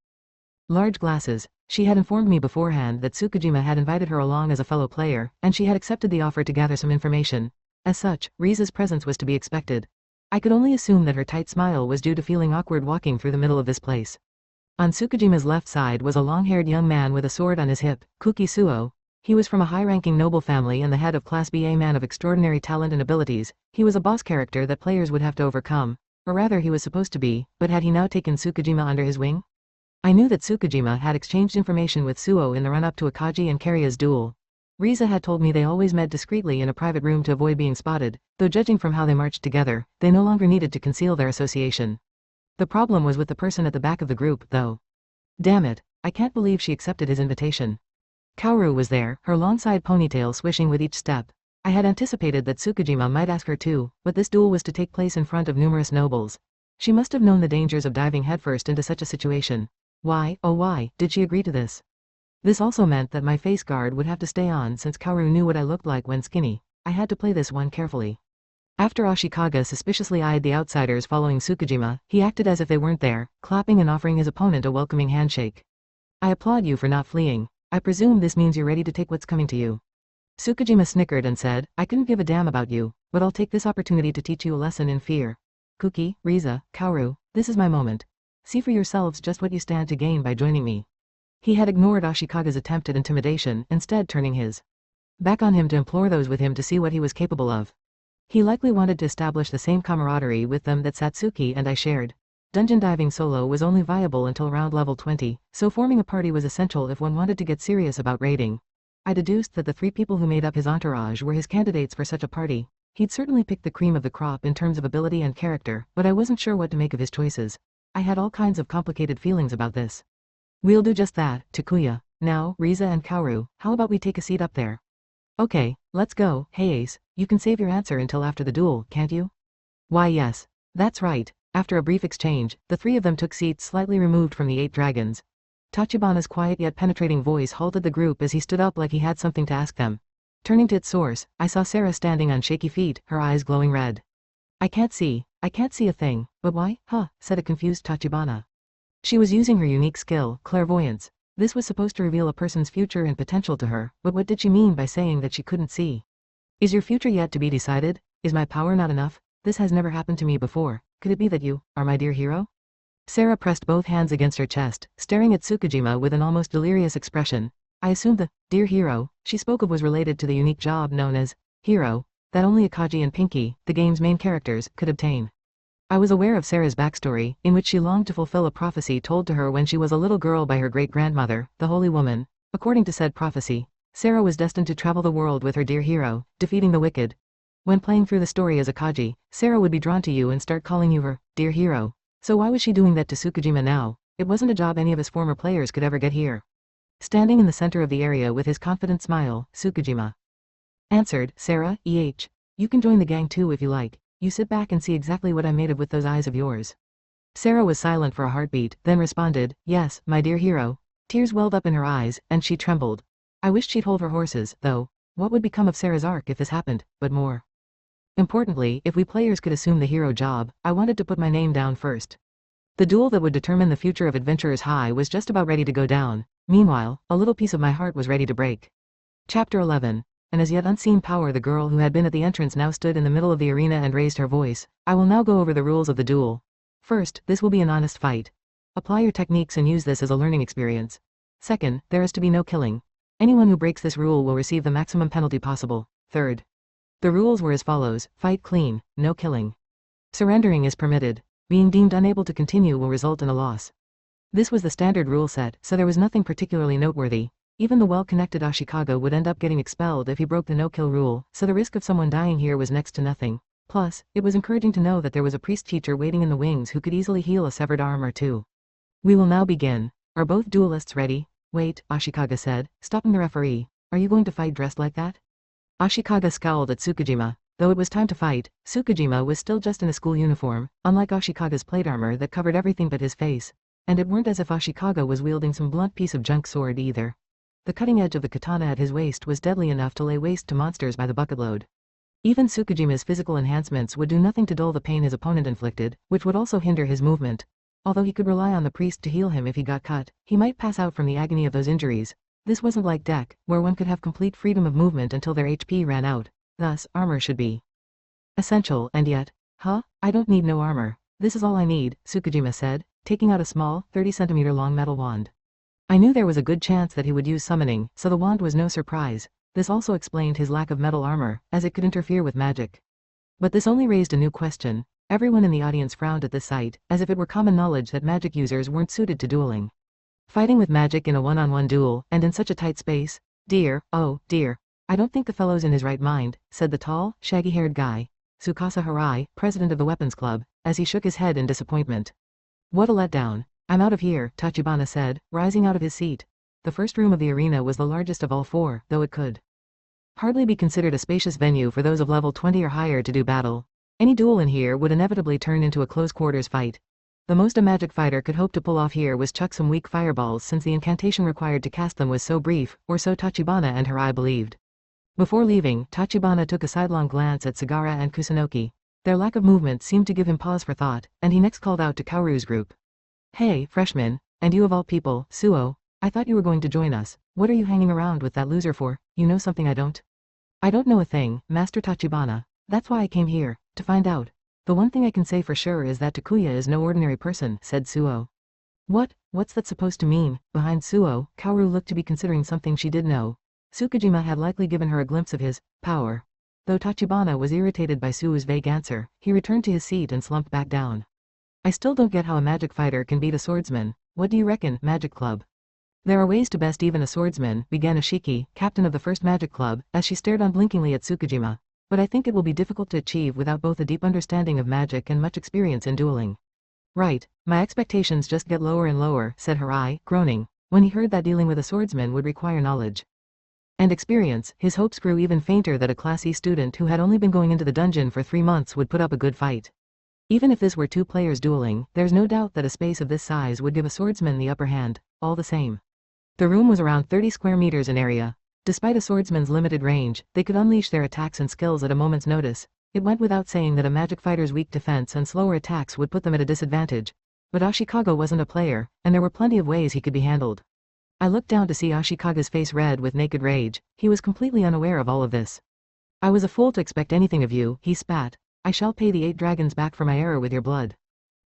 large glasses. She had informed me beforehand that Tsukujima had invited her along as a fellow player, and she had accepted the offer to gather some information. As such, Riza's presence was to be expected. I could only assume that her tight smile was due to feeling awkward walking through the middle of this place. On Tsukujima's left side was a long-haired young man with a sword on his hip, Kukisuo. He was from a high-ranking noble family and the head of Class B, a man of extraordinary talent and abilities. He was a boss character that players would have to overcome. Or rather he was supposed to be, but had he now taken Tsukujima under his wing? I knew that Tsukujima had exchanged information with Suo in the run-up to a Kage and Karya's duel. Riza had told me they always met discreetly in a private room to avoid being spotted, though judging from how they marched together, they no longer needed to conceal their association. The problem was with the person at the back of the group, though. Damn it, I can't believe she accepted his invitation. Kaoru was there, her long side ponytail swishing with each step. I had anticipated that Tsukujima might ask her too, but this duel was to take place in front of numerous nobles. She must have known the dangers of diving headfirst into such a situation. Why, oh why, did she agree to this? This also meant that my face guard would have to stay on since Kaoru knew what I looked like when skinny. I had to play this one carefully. After Ashikaga suspiciously eyed the outsiders following Tsukujima, he acted as if they weren't there, clapping and offering his opponent a welcoming handshake. I applaud you for not fleeing. I presume this means you're ready to take what's coming to you. Tsukujima snickered and said, I couldn't give a damn about you, but I'll take this opportunity to teach you a lesson in fear. Kuki, Riza, Kaoru, this is my moment. See for yourselves just what you stand to gain by joining me. He had ignored Ashikaga's attempt at intimidation, instead turning his back on him to implore those with him to see what he was capable of. He likely wanted to establish the same camaraderie with them that Satsuki and I shared. Dungeon diving solo was only viable until around level 20, so forming a party was essential if one wanted to get serious about raiding. I deduced that the 3 people who made up his entourage were his candidates for such a party. He'd certainly picked the cream of the crop in terms of ability and character, but I wasn't sure what to make of his choices. I had all kinds of complicated feelings about this. We'll do just that, Takuya. Now, Riza and Kaoru, how about we take a seat up there? Okay, let's go. Hey Ace, you can save your answer until after the duel, can't you? Why yes. That's right. After a brief exchange, the 3 of them took seats slightly removed from the 8 dragons. Tachibana's quiet yet penetrating voice halted the group as he stood up like he had something to ask them. Turning to its source, I saw Sarah standing on shaky feet, her eyes glowing red. I can't see a thing, but why, huh, said a confused Tachibana. She was using her unique skill, clairvoyance. This was supposed to reveal a person's future and potential to her, but what did she mean by saying that she couldn't see? Is your future yet to be decided? Is my power not enough? This has never happened to me before. Could it be that you are my dear hero? Sarah pressed both hands against her chest, staring at Tsukujima with an almost delirious expression. I assumed the dear hero she spoke of was related to the unique job known as hero that only Akagi and Pinky, the game's main characters, could obtain. I was aware of Sarah's backstory, in which she longed to fulfill a prophecy told to her when she was a little girl by her great-grandmother, the Holy Woman. According to said prophecy, Sarah was destined to travel the world with her dear hero, defeating the wicked. When playing through the story as Akagi, Sarah would be drawn to you and start calling you her dear hero. So why was she doing that to Tsukujima now? It wasn't a job any of his former players could ever get here. Standing in the center of the area with his confident smile, Tsukujima answered, Sarah, you can join the gang too if you like. You sit back and see exactly what I'm made of with those eyes of yours. Sarah was silent for a heartbeat, then responded, yes, my dear hero. Tears welled up in her eyes, and she trembled. I wished she'd hold her horses, though. What would become of Sarah's arc if this happened, but more importantly, if we players could assume the hero job, I wanted to put my name down first. The duel that would determine the future of Adventurers High was just about ready to go down. Meanwhile, a little piece of my heart was ready to break. Chapter 11. An as yet unseen power. The girl who had been at the entrance now stood in the middle of the arena and raised her voice. I will now go over the rules of the duel. First, this will be an honest fight. Apply your techniques and use this as a learning experience. Second, there is to be no killing. Anyone who breaks this rule will receive the maximum penalty possible. Third, the rules were as follows: fight clean, no killing. Surrendering is permitted. Being deemed unable to continue will result in a loss. This was the standard rule set, so there was nothing particularly noteworthy. Even the well-connected Ashikaga would end up getting expelled if he broke the no-kill rule, so the risk of someone dying here was next to nothing. Plus, it was encouraging to know that there was a priest teacher waiting in the wings who could easily heal a severed arm or two. We will now begin. Are both duelists ready? Wait, Ashikaga said, stopping the referee. Are you going to fight dressed like that? Ashikaga scowled at Tsukujima. Though it was time to fight, Tsukujima was still just in a school uniform, unlike Ashikaga's plate armor that covered everything but his face. And it weren't as if Ashikaga was wielding some blunt piece of junk sword either. The cutting edge of the katana at his waist was deadly enough to lay waste to monsters by the bucketload. Even Tsukujima's physical enhancements would do nothing to dull the pain his opponent inflicted, which would also hinder his movement. Although he could rely on the priest to heal him if he got cut, he might pass out from the agony of those injuries. This wasn't like Dek, where one could have complete freedom of movement until their HP ran out. Thus, armor should be essential, and yet, I don't need no armor. This is all I need, Tsukujima said, taking out a small, 30-centimeter long metal wand. I knew there was a good chance that he would use summoning, so the wand was no surprise. This also explained his lack of metal armor, as it could interfere with magic. But this only raised a new question. Everyone in the audience frowned at this sight, as if it were common knowledge that magic users weren't suited to dueling. Fighting with magic in a one-on-one duel, and in such a tight space? Dear, oh, dear. I don't think the fellow's in his right mind, said the tall, shaggy-haired guy, Tsukasa Harai, president of the Weapons Club, as he shook his head in disappointment. What a letdown. I'm out of here, Tachibana said, rising out of his seat. The first room of the arena was the largest of all 4, though it could hardly be considered a spacious venue for those of level 20 or higher to do battle. Any duel in here would inevitably turn into a close quarters fight. The most a magic fighter could hope to pull off here was chuck some weak fireballs, since the incantation required to cast them was so brief, or so Tachibana and Harai believed. Before leaving, Tachibana took a sidelong glance at Sagara and Kusunoki. Their lack of movement seemed to give him pause for thought, and he next called out to Kaoru's group. Hey, freshman, and you of all people, Suo, I thought you were going to join us. What are you hanging around with that loser for? You know something I don't? I don't know a thing, Master Tachibana. That's why I came here, to find out. The one thing I can say for sure is that Takuya is no ordinary person, said Suo. What's that supposed to mean? Behind Suo, Kaoru looked to be considering something she did know. Tsukijima had likely given her a glimpse of his power. Though Tachibana was irritated by Suo's vague answer, he returned to his seat and slumped back down. I still don't get how a magic fighter can beat a swordsman. What do you reckon, Magic Club? There are ways to best even a swordsman, began Ashiki, captain of the first Magic Club, as she stared unblinkingly at Tsukijima. But I think it will be difficult to achieve without both a deep understanding of magic and much experience in dueling. Right, my expectations just get lower and lower, said Harai, groaning. When he heard that dealing with a swordsman would require knowledge and experience, his hopes grew even fainter that a Class E student who had only been going into the dungeon for 3 months would put up a good fight. Even if this were 2 players dueling, there's no doubt that a space of this size would give a swordsman the upper hand, all the same. The room was around 30 square meters in area. Despite a swordsman's limited range, they could unleash their attacks and skills at a moment's notice. It went without saying that a magic fighter's weak defense and slower attacks would put them at a disadvantage. But Ashikaga wasn't a player, and there were plenty of ways he could be handled. I looked down to see Ashikaga's face red with naked rage. He was completely unaware of all of this. I was a fool to expect anything of you, he spat. I shall pay the 8 dragons back for my error with your blood.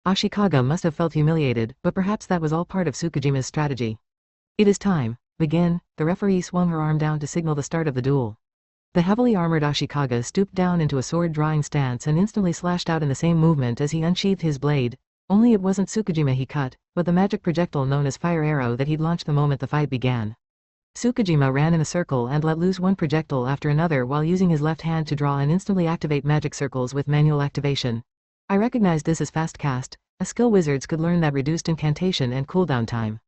Ashikaga must have felt humiliated, but perhaps that was all part of Tsukujima's strategy. It is time. Begin. The referee swung her arm down to signal the start of the duel. The heavily armored Ashikaga stooped down into a sword-drawing stance and instantly slashed out in the same movement as he unsheathed his blade. Only it wasn't Tsukijima he cut, but the magic projectile known as fire arrow that he'd launched the moment the fight began. Tsukijima ran in a circle and let loose one projectile after another while using his left hand to draw and instantly activate magic circles with manual activation. I recognized this as fast cast. A skill wizards could learn that reduced incantation and cooldown time.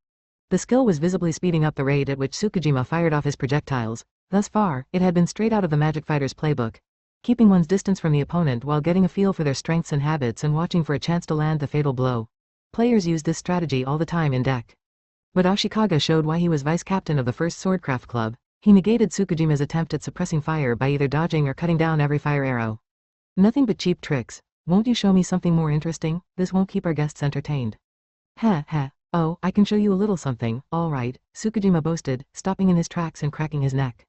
The skill was visibly speeding up the rate at which Tsukijima fired off his projectiles. Thus far, it had been straight out of the magic fighter's playbook. Keeping one's distance from the opponent while getting a feel for their strengths and habits and watching for a chance to land the fatal blow. Players use this strategy all the time in deck. But Ashikaga showed why he was vice-captain of the first Swordcraft Club. He negated Tsukujima's attempt at suppressing fire by either dodging or cutting down every fire arrow. Nothing but cheap tricks. Won't you show me something more interesting? This won't keep our guests entertained. Heh. Oh, I can show you a little something, all right, Tsukijima boasted, stopping in his tracks and cracking his neck.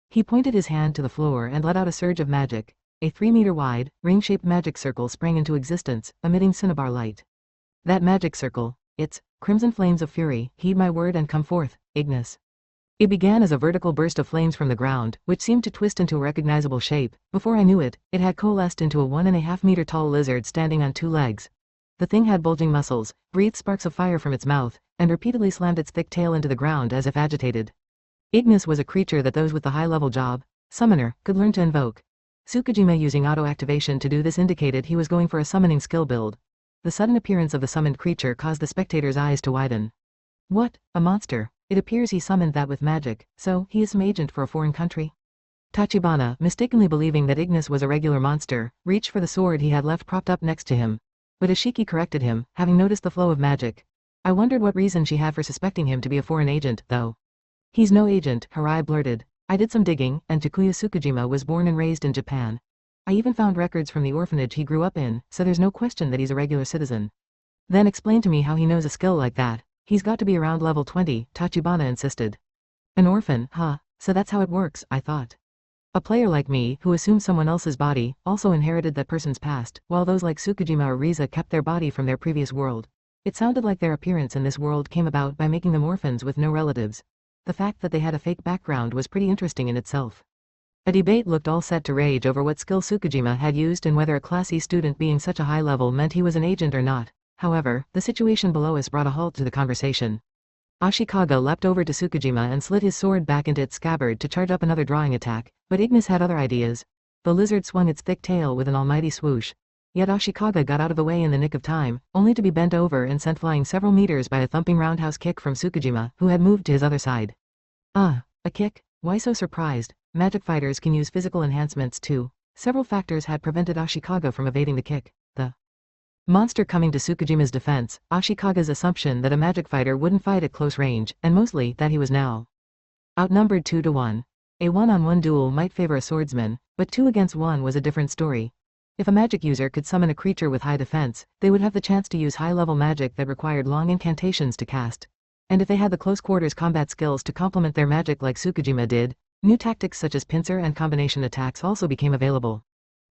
He pointed his hand to the floor and let out a surge of magic. A 3-meter-wide, ring-shaped magic circle sprang into existence, emitting cinnabar light. That magic circle, it's crimson flames of fury, heed my word and come forth, Ignis. It began as a vertical burst of flames from the ground, which seemed to twist into a recognizable shape. Before I knew it, it had coalesced into a 1.5-meter-tall lizard standing on 2 legs. The thing had bulging muscles, breathed sparks of fire from its mouth, and repeatedly slammed its thick tail into the ground as if agitated. Ignis was a creature that those with the high-level job, summoner, could learn to invoke. Tsukijima using auto-activation to do this indicated he was going for a summoning skill build. The sudden appearance of the summoned creature caused the spectator's eyes to widen. What? A monster? It appears he summoned that with magic, so he is some agent for a foreign country? Tachibana, mistakenly believing that Ignis was a regular monster, reached for the sword he had left propped up next to him. But Ashiki corrected him, having noticed the flow of magic. I wondered what reason she had for suspecting him to be a foreign agent, though. He's no agent, Harai blurted. I did some digging, and Takuya Tsukijima was born and raised in Japan. I even found records from the orphanage he grew up in, so there's no question that he's a regular citizen. Then explain to me how he knows a skill like that. He's got to be around level 20, Tachibana insisted. An orphan, huh? So that's how it works, I thought. A player like me, who assumed someone else's body, also inherited that person's past, while those like Tsukijima or Riza kept their body from their previous world. It sounded like their appearance in this world came about by making them orphans with no relatives. The fact that they had a fake background was pretty interesting in itself. A debate looked all set to rage over what skill Tsukijima had used and whether a Class E student being such a high level meant he was an agent or not. However, the situation below us brought a halt to the conversation. Ashikaga leapt over to Tsukijima and slid his sword back into its scabbard to charge up another drawing attack, but Ignis had other ideas. The lizard swung its thick tail with an almighty swoosh. Yet Ashikaga got out of the way in the nick of time, only to be bent over and sent flying several meters by a thumping roundhouse kick from Tsukijima, who had moved to his other side. A kick? Why so surprised? magic fighters can use physical enhancements too. Several factors had prevented Ashikaga from evading the kick. The monster coming to Tsukujima's defense, Ashikaga's assumption that a magic fighter wouldn't fight at close range, and mostly that he was now outnumbered 2 to 1. A one-on-one duel might favor a swordsman, but 2 against 1 was a different story. If a magic user could summon a creature with high defense, they would have the chance to use high-level magic that required long incantations to cast. And if they had the close-quarters combat skills to complement their magic like Tsukujima did, new tactics such as pincer and combination attacks also became available.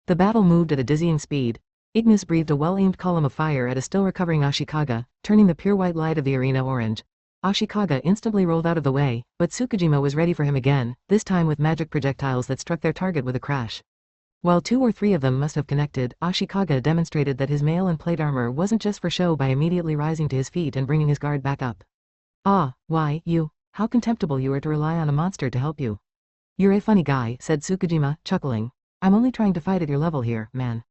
The battle moved at a dizzying speed. Ignis breathed a well-aimed column of fire at a still-recovering Ashikaga, turning the pure white light of the arena orange. Ashikaga instantly rolled out of the way, but Tsukujima was ready for him again, this time with magic projectiles that struck their target with a crash. While 2 or 3 of them must have connected, Ashikaga demonstrated that his mail and plate armor wasn't just for show by immediately rising to his feet and bringing his guard back up. "Ah, why, you, how contemptible you are to rely on a monster to help you." "You're a funny guy," said Tsukujima, chuckling. "I'm only trying to fight at your level here, man."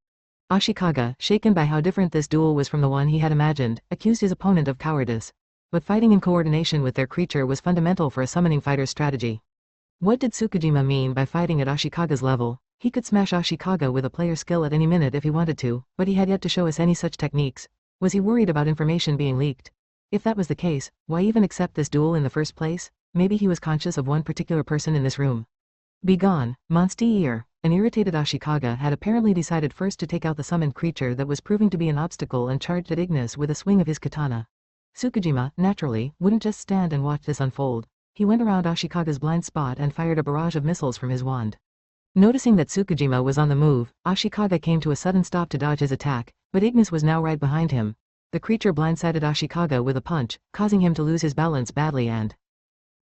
Ashikaga, shaken by how different this duel was from the one he had imagined, accused his opponent of cowardice. But fighting in coordination with their creature was fundamental for a summoning fighter's strategy. What did Tsukujima mean by fighting at Ashikaga's level? He could smash Ashikaga with a player skill at any minute if he wanted to, but he had yet to show us any such techniques. Was he worried about information being leaked? If that was the case, why even accept this duel in the first place? Maybe he was conscious of one particular person in this room. "Begone, monster!" An irritated Ashikaga had apparently decided first to take out the summoned creature that was proving to be an obstacle and charged at Ignis with a swing of his katana. Tsukujima, naturally, wouldn't just stand and watch this unfold. He went around Ashikaga's blind spot and fired a barrage of missiles from his wand. Noticing that Tsukujima was on the move, Ashikaga came to a sudden stop to dodge his attack, but Ignis was now right behind him. The creature blindsided Ashikaga with a punch, causing him to lose his balance badly and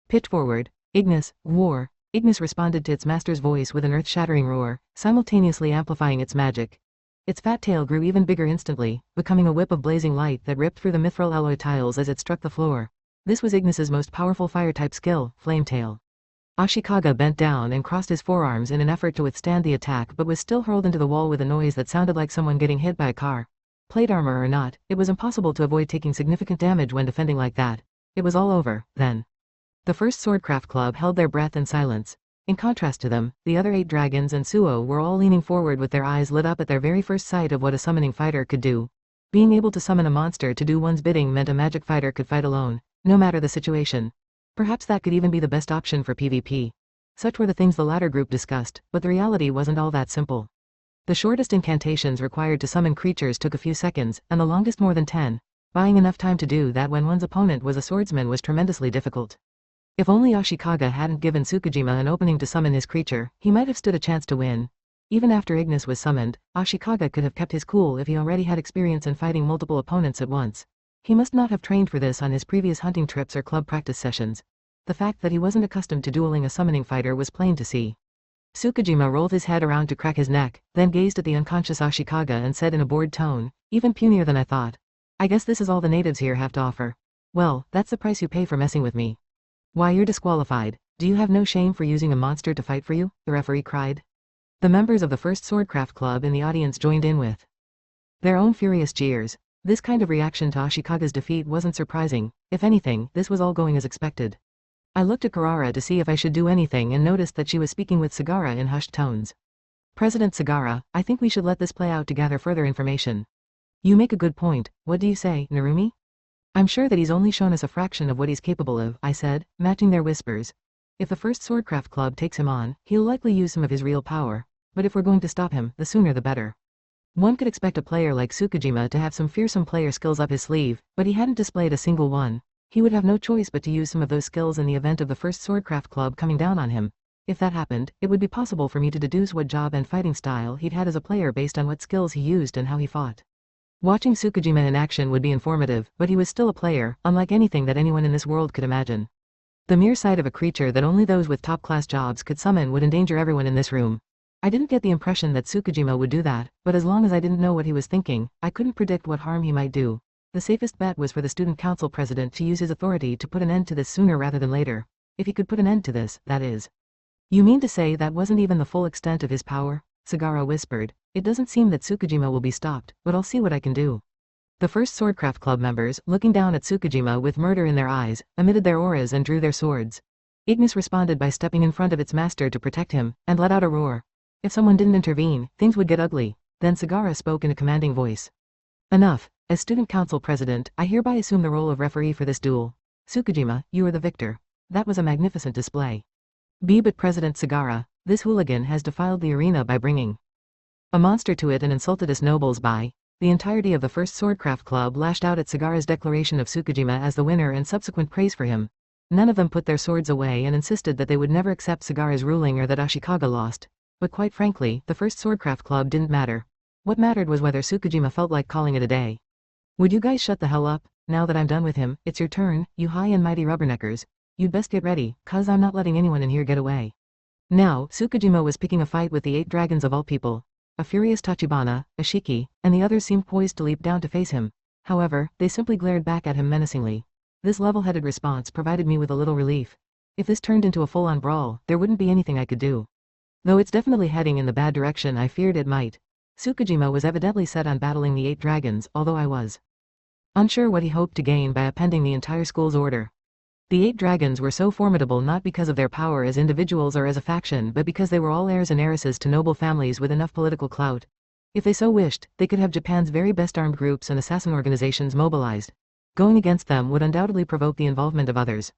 pitch forward. "Ignis, war!" Ignis responded to its master's voice with an earth-shattering roar, simultaneously amplifying its magic. Its fat tail grew even bigger instantly, becoming a whip of blazing light that ripped through the mithril alloy tiles as it struck the floor. This was Ignis's most powerful fire-type skill, Flame Tail. Ashikaga bent down and crossed his forearms in an effort to withstand the attack but was still hurled into the wall with a noise that sounded like someone getting hit by a car. Plate armor or not, it was impossible to avoid taking significant damage when defending like that. It was all over, then. The first Swordcraft Club held their breath in silence. In contrast to them, the other 8 dragons and Suo were all leaning forward with their eyes lit up at their very first sight of what a summoning fighter could do. Being able to summon a monster to do one's bidding meant a magic fighter could fight alone, no matter the situation. Perhaps that could even be the best option for PvP. Such were the things the latter group discussed, but the reality wasn't all that simple. The shortest incantations required to summon creatures took a few seconds, and the longest more than 10. Buying enough time to do that when one's opponent was a swordsman was tremendously difficult. If only Ashikaga hadn't given Tsukujima an opening to summon his creature, he might have stood a chance to win. Even after Ignis was summoned, Ashikaga could have kept his cool if he already had experience in fighting multiple opponents at once. He must not have trained for this on his previous hunting trips or club practice sessions. The fact that he wasn't accustomed to dueling a summoning fighter was plain to see. Tsukujima rolled his head around to crack his neck, then gazed at the unconscious Ashikaga and said in a bored tone, "Even punier than I thought. I guess this is all the natives here have to offer. Well, that's the price you pay for messing with me." "Why, you're disqualified. Do you have no shame for using a monster to fight for you?" the referee cried. The members of the first Swordcraft Club in the audience joined in with their own furious jeers. This kind of reaction to Ashikaga's defeat wasn't surprising. If anything, this was all going as expected. I looked at Karara to see if I should do anything and noticed that she was speaking with Sagara in hushed tones. "President Sagara, I think we should let this play out to gather further information." "You make a good point. What do you say, Narumi?" "I'm sure that he's only shown us a fraction of what he's capable of," I said, matching their whispers. "If the first Swordcraft Club takes him on, he'll likely use some of his real power. But if we're going to stop him, the sooner the better." One could expect a player like Tsukujima to have some fearsome player skills up his sleeve, but he hadn't displayed a single one. He would have no choice but to use some of those skills in the event of the first Swordcraft Club coming down on him. If that happened, it would be possible for me to deduce what job and fighting style he'd had as a player based on what skills he used and how he fought. Watching Tsukujima in action would be informative, but he was still a player, unlike anything that anyone in this world could imagine. The mere sight of a creature that only those with top-class jobs could summon would endanger everyone in this room. I didn't get the impression that Tsukujima would do that, but as long as I didn't know what he was thinking, I couldn't predict what harm he might do. The safest bet was for the student council president to use his authority to put an end to this sooner rather than later. If he could put an end to this, that is. "You mean to say that wasn't even the full extent of his power?" Sagara whispered. "It doesn't seem that Tsukujima will be stopped, but I'll see what I can do." The first Swordcraft Club members, looking down at Tsukujima with murder in their eyes, emitted their auras and drew their swords. Ignis responded by stepping in front of its master to protect him, and let out a roar. If someone didn't intervene, things would get ugly. Then Sagara spoke in a commanding voice. Enough. As student council president, I hereby assume the role of referee for this duel. Tsukujima, you are the victor. That was a magnificent display. But President Sagara, this hooligan has defiled the arena by bringing a monster to it and insulted us nobles by. The entirety of the First Swordcraft Club lashed out at Sagara's declaration of Tsukujima as the winner and subsequent praise for him. None of them put their swords away and insisted that they would never accept Sagara's ruling or that Ashikaga lost. But quite frankly, the First Swordcraft Club didn't matter. What mattered was whether Tsukujima felt like calling it a day. Would you guys shut the hell up? Now that I'm done with him, it's your turn, you high and mighty rubberneckers. You'd best get ready, cause I'm not letting anyone in here get away. Now, Tsukujima was picking a fight with the 8 dragons of all people. A furious Tachibana, Ashiki, and the others seemed poised to leap down to face him. However, they simply glared back at him menacingly. This level-headed response provided me with a little relief. If this turned into a full-on brawl, there wouldn't be anything I could do. Though it's definitely heading in the bad direction I feared it might. Tsukujima was evidently set on battling the 8 dragons, although I was unsure what he hoped to gain by appending the entire school's order. The 8 dragons were so formidable not because of their power as individuals or as a faction but because they were all heirs and heiresses to noble families with enough political clout. If they so wished, they could have Japan's very best armed groups and assassin organizations mobilized. Going against them would undoubtedly provoke the involvement of others.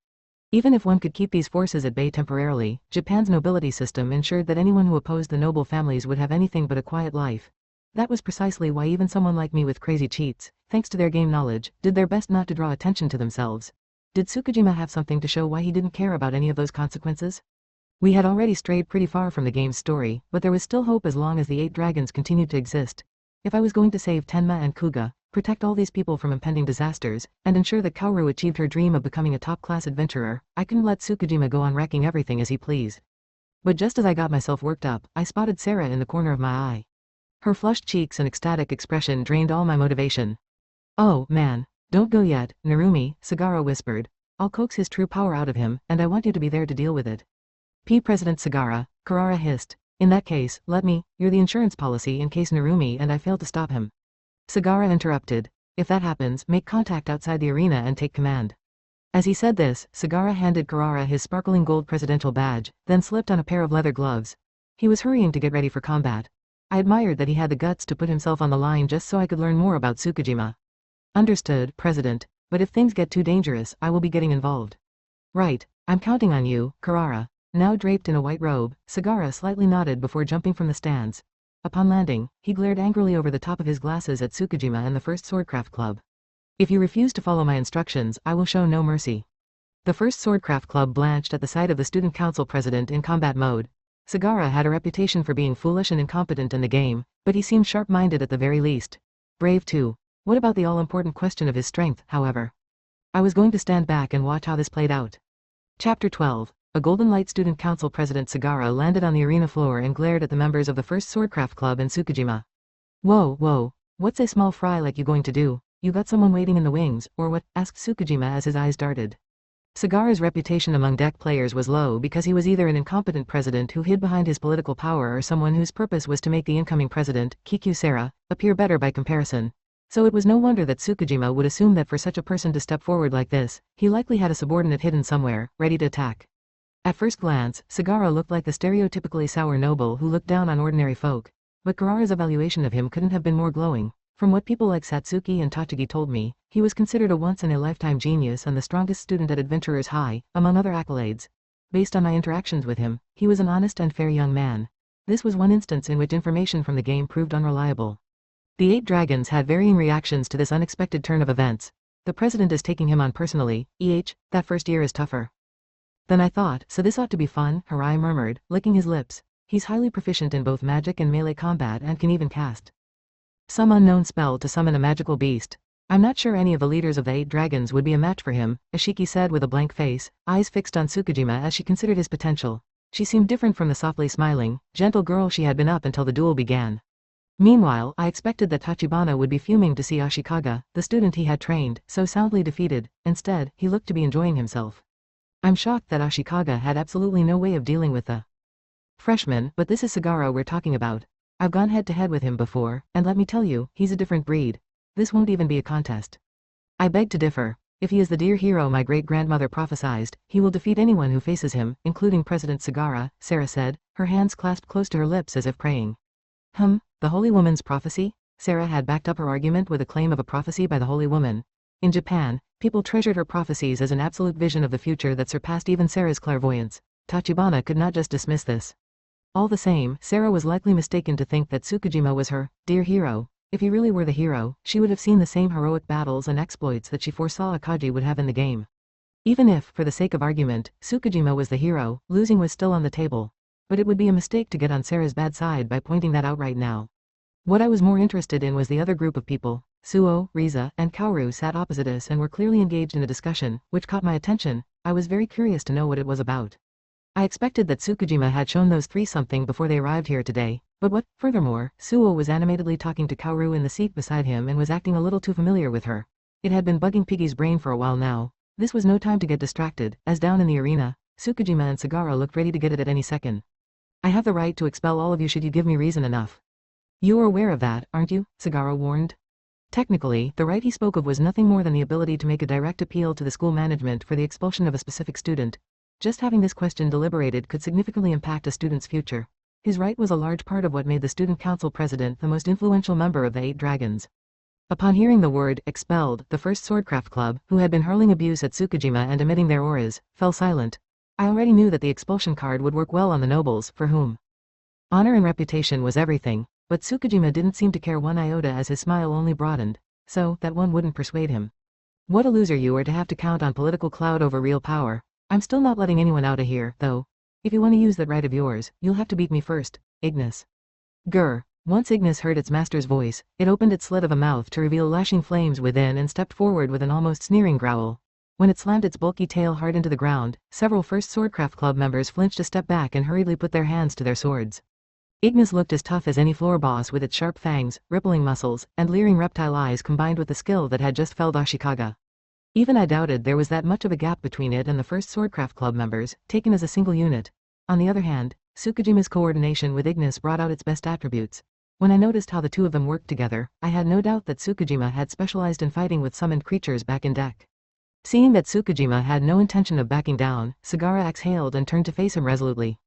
Even if one could keep these forces at bay temporarily, Japan's nobility system ensured that anyone who opposed the noble families would have anything but a quiet life. That was precisely why even someone like me with crazy cheats, thanks to their game knowledge, did their best not to draw attention to themselves. Did Tsukujima have something to show why he didn't care about any of those consequences? We had already strayed pretty far from the game's story, but there was still hope as long as the 8 dragons continued to exist. If I was going to save Tenma and Kuga, protect all these people from impending disasters, and ensure that Kaoru achieved her dream of becoming a top-class adventurer, I couldn't let Tsukujima go on wrecking everything as he pleased. But just as I got myself worked up, I spotted Sarah in the corner of my eye. Her flushed cheeks and ecstatic expression drained all my motivation. Oh, man. Don't go yet, Narumi, Sagara whispered. I'll coax his true power out of him, and I want you to be there to deal with it. President Sagara, Karara hissed. In that case, let me, you're the insurance policy in case Narumi and I fail to stop him. Sagara interrupted. If that happens, make contact outside the arena and take command. As he said this, Sagara handed Karara his sparkling gold presidential badge, then slipped on a pair of leather gloves. He was hurrying to get ready for combat. I admired that he had the guts to put himself on the line just so I could learn more about Tsukujima. Understood, President, but if things get too dangerous, I will be getting involved. Right, I'm counting on you, Karara. Now draped in a white robe, Sagara slightly nodded before jumping from the stands. Upon landing, he glared angrily over the top of his glasses at Tsukujima and the First Swordcraft Club. If you refuse to follow my instructions, I will show no mercy. The First Swordcraft Club blanched at the sight of the student council president in combat mode. Sagara had a reputation for being foolish and incompetent in the game, but he seemed sharp-minded at the very least. Brave too. What about the all-important question of his strength, however? I was going to stand back and watch how this played out. Chapter 12. A Golden Light Student Council President Sagara landed on the arena floor and glared at the members of the First Swordcraft Club and Tsukujima. Whoa, what's a small fry like you going to do? You got someone waiting in the wings, or what? Asked Tsukujima as his eyes darted. Sagara's reputation among deck players was low because he was either an incompetent president who hid behind his political power or someone whose purpose was to make the incoming president, Kikusera, appear better by comparison. So it was no wonder that Tsukujima would assume that for such a person to step forward like this, he likely had a subordinate hidden somewhere, ready to attack. At first glance, Sagara looked like the stereotypically sour noble who looked down on ordinary folk. But Karara's evaluation of him couldn't have been more glowing. From what people like Satsuki and Tachigi told me, he was considered a once-in-a-lifetime genius and the strongest student at Adventurers High, among other accolades. Based on my interactions with him, he was an honest and fair young man. This was one instance in which information from the game proved unreliable. The 8 dragons had varying reactions to this unexpected turn of events. The president is taking him on personally. That first year is tougher than I thought, so this ought to be fun, Harai murmured, licking his lips. He's highly proficient in both magic and melee combat and can even cast some unknown spell to summon a magical beast. I'm not sure any of the leaders of the 8 dragons would be a match for him, Ashiki said with a blank face, eyes fixed on Tsukujima as she considered his potential. She seemed different from the softly smiling, gentle girl she had been up until the duel began. Meanwhile, I expected that Tachibana would be fuming to see Ashikaga, the student he had trained, so soundly defeated. Instead, he looked to be enjoying himself. I'm shocked that Ashikaga had absolutely no way of dealing with the freshman, but this is Sagara we're talking about. I've gone head-to-head with him before, and let me tell you, he's a different breed. This won't even be a contest. I beg to differ. If he is the dear hero my great-grandmother prophesied, he will defeat anyone who faces him, including President Sagara, Sarah said, her hands clasped close to her lips as if praying. The Holy Woman's prophecy? Sarah had backed up her argument with a claim of a prophecy by the Holy Woman. In Japan, people treasured her prophecies as an absolute vision of the future that surpassed even Sarah's clairvoyance. Tachibana could not just dismiss this. All the same, Sarah was likely mistaken to think that Tsukijima was her dear hero. If he really were the hero, she would have seen the same heroic battles and exploits that she foresaw Kage would have in the game. Even if, for the sake of argument, Tsukijima was the hero, losing was still on the table. But it would be a mistake to get on Sarah's bad side by pointing that out right now. What I was more interested in was the other group of people. Suo, Riza, and Kaoru sat opposite us and were clearly engaged in a discussion, which caught my attention. I was very curious to know what it was about. I expected that Tsukijima had shown those three something before they arrived here today, but what? Furthermore, Suo was animatedly talking to Kaoru in the seat beside him and was acting a little too familiar with her. It had been bugging Piggy's brain for a while now. This was no time to get distracted, as down in the arena, Tsukijima and Sagara looked ready to get it at any second. I have the right to expel all of you should you give me reason enough. You are aware of that, aren't you? Sagara warned. Technically, the right he spoke of was nothing more than the ability to make a direct appeal to the school management for the expulsion of a specific student. Just having this question deliberated could significantly impact a student's future. His right was a large part of what made the student council president the most influential member of the 8 dragons. Upon hearing the word expelled, the first Swordcraft Club, who had been hurling abuse at Tsukijima and emitting their auras, fell silent. I already knew that the expulsion card would work well on the nobles, for whom honor and reputation was everything. But Tsukijima didn't seem to care one iota as his smile only broadened, so that one wouldn't persuade him. What a loser you are to have to count on political clout over real power. I'm still not letting anyone out of here, though. If you want to use that right of yours, you'll have to beat me first, Ignis. Grr. Once Ignis heard its master's voice, it opened its slit of a mouth to reveal lashing flames within and stepped forward with an almost sneering growl. When it slammed its bulky tail hard into the ground, several First Swordcraft Club members flinched a step back and hurriedly put their hands to their swords. Ignis looked as tough as any floor boss with its sharp fangs, rippling muscles, and leering reptile eyes combined with the skill that had just felled Ashikaga. Even I doubted there was that much of a gap between it and the First Swordcraft Club members, taken as a single unit. On the other hand, Tsukujima's coordination with Ignis brought out its best attributes. When I noticed how the two of them worked together, I had no doubt that Tsukujima had specialized in fighting with summoned creatures back in deck. Seeing that Tsukujima had no intention of backing down, Sagara exhaled and turned to face him resolutely.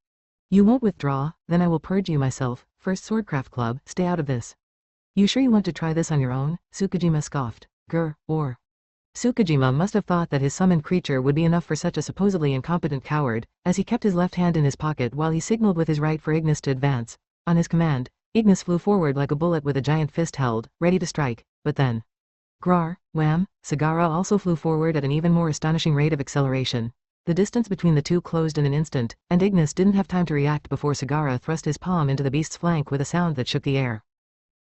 You won't withdraw, then I will purge you myself. First Swordcraft Club, stay out of this. You sure you want to try this on your own? Tsukujima scoffed. Grr, or. Tsukujima must have thought that his summoned creature would be enough for such a supposedly incompetent coward, as he kept his left hand in his pocket while he signaled with his right for Ignis to advance. On his command, Ignis flew forward like a bullet with a giant fist held, ready to strike, but then. Grar, wham, Sagara also flew forward at an even more astonishing rate of acceleration. The distance between the two closed in an instant, and Ignis didn't have time to react before Sagara thrust his palm into the beast's flank with a sound that shook the air.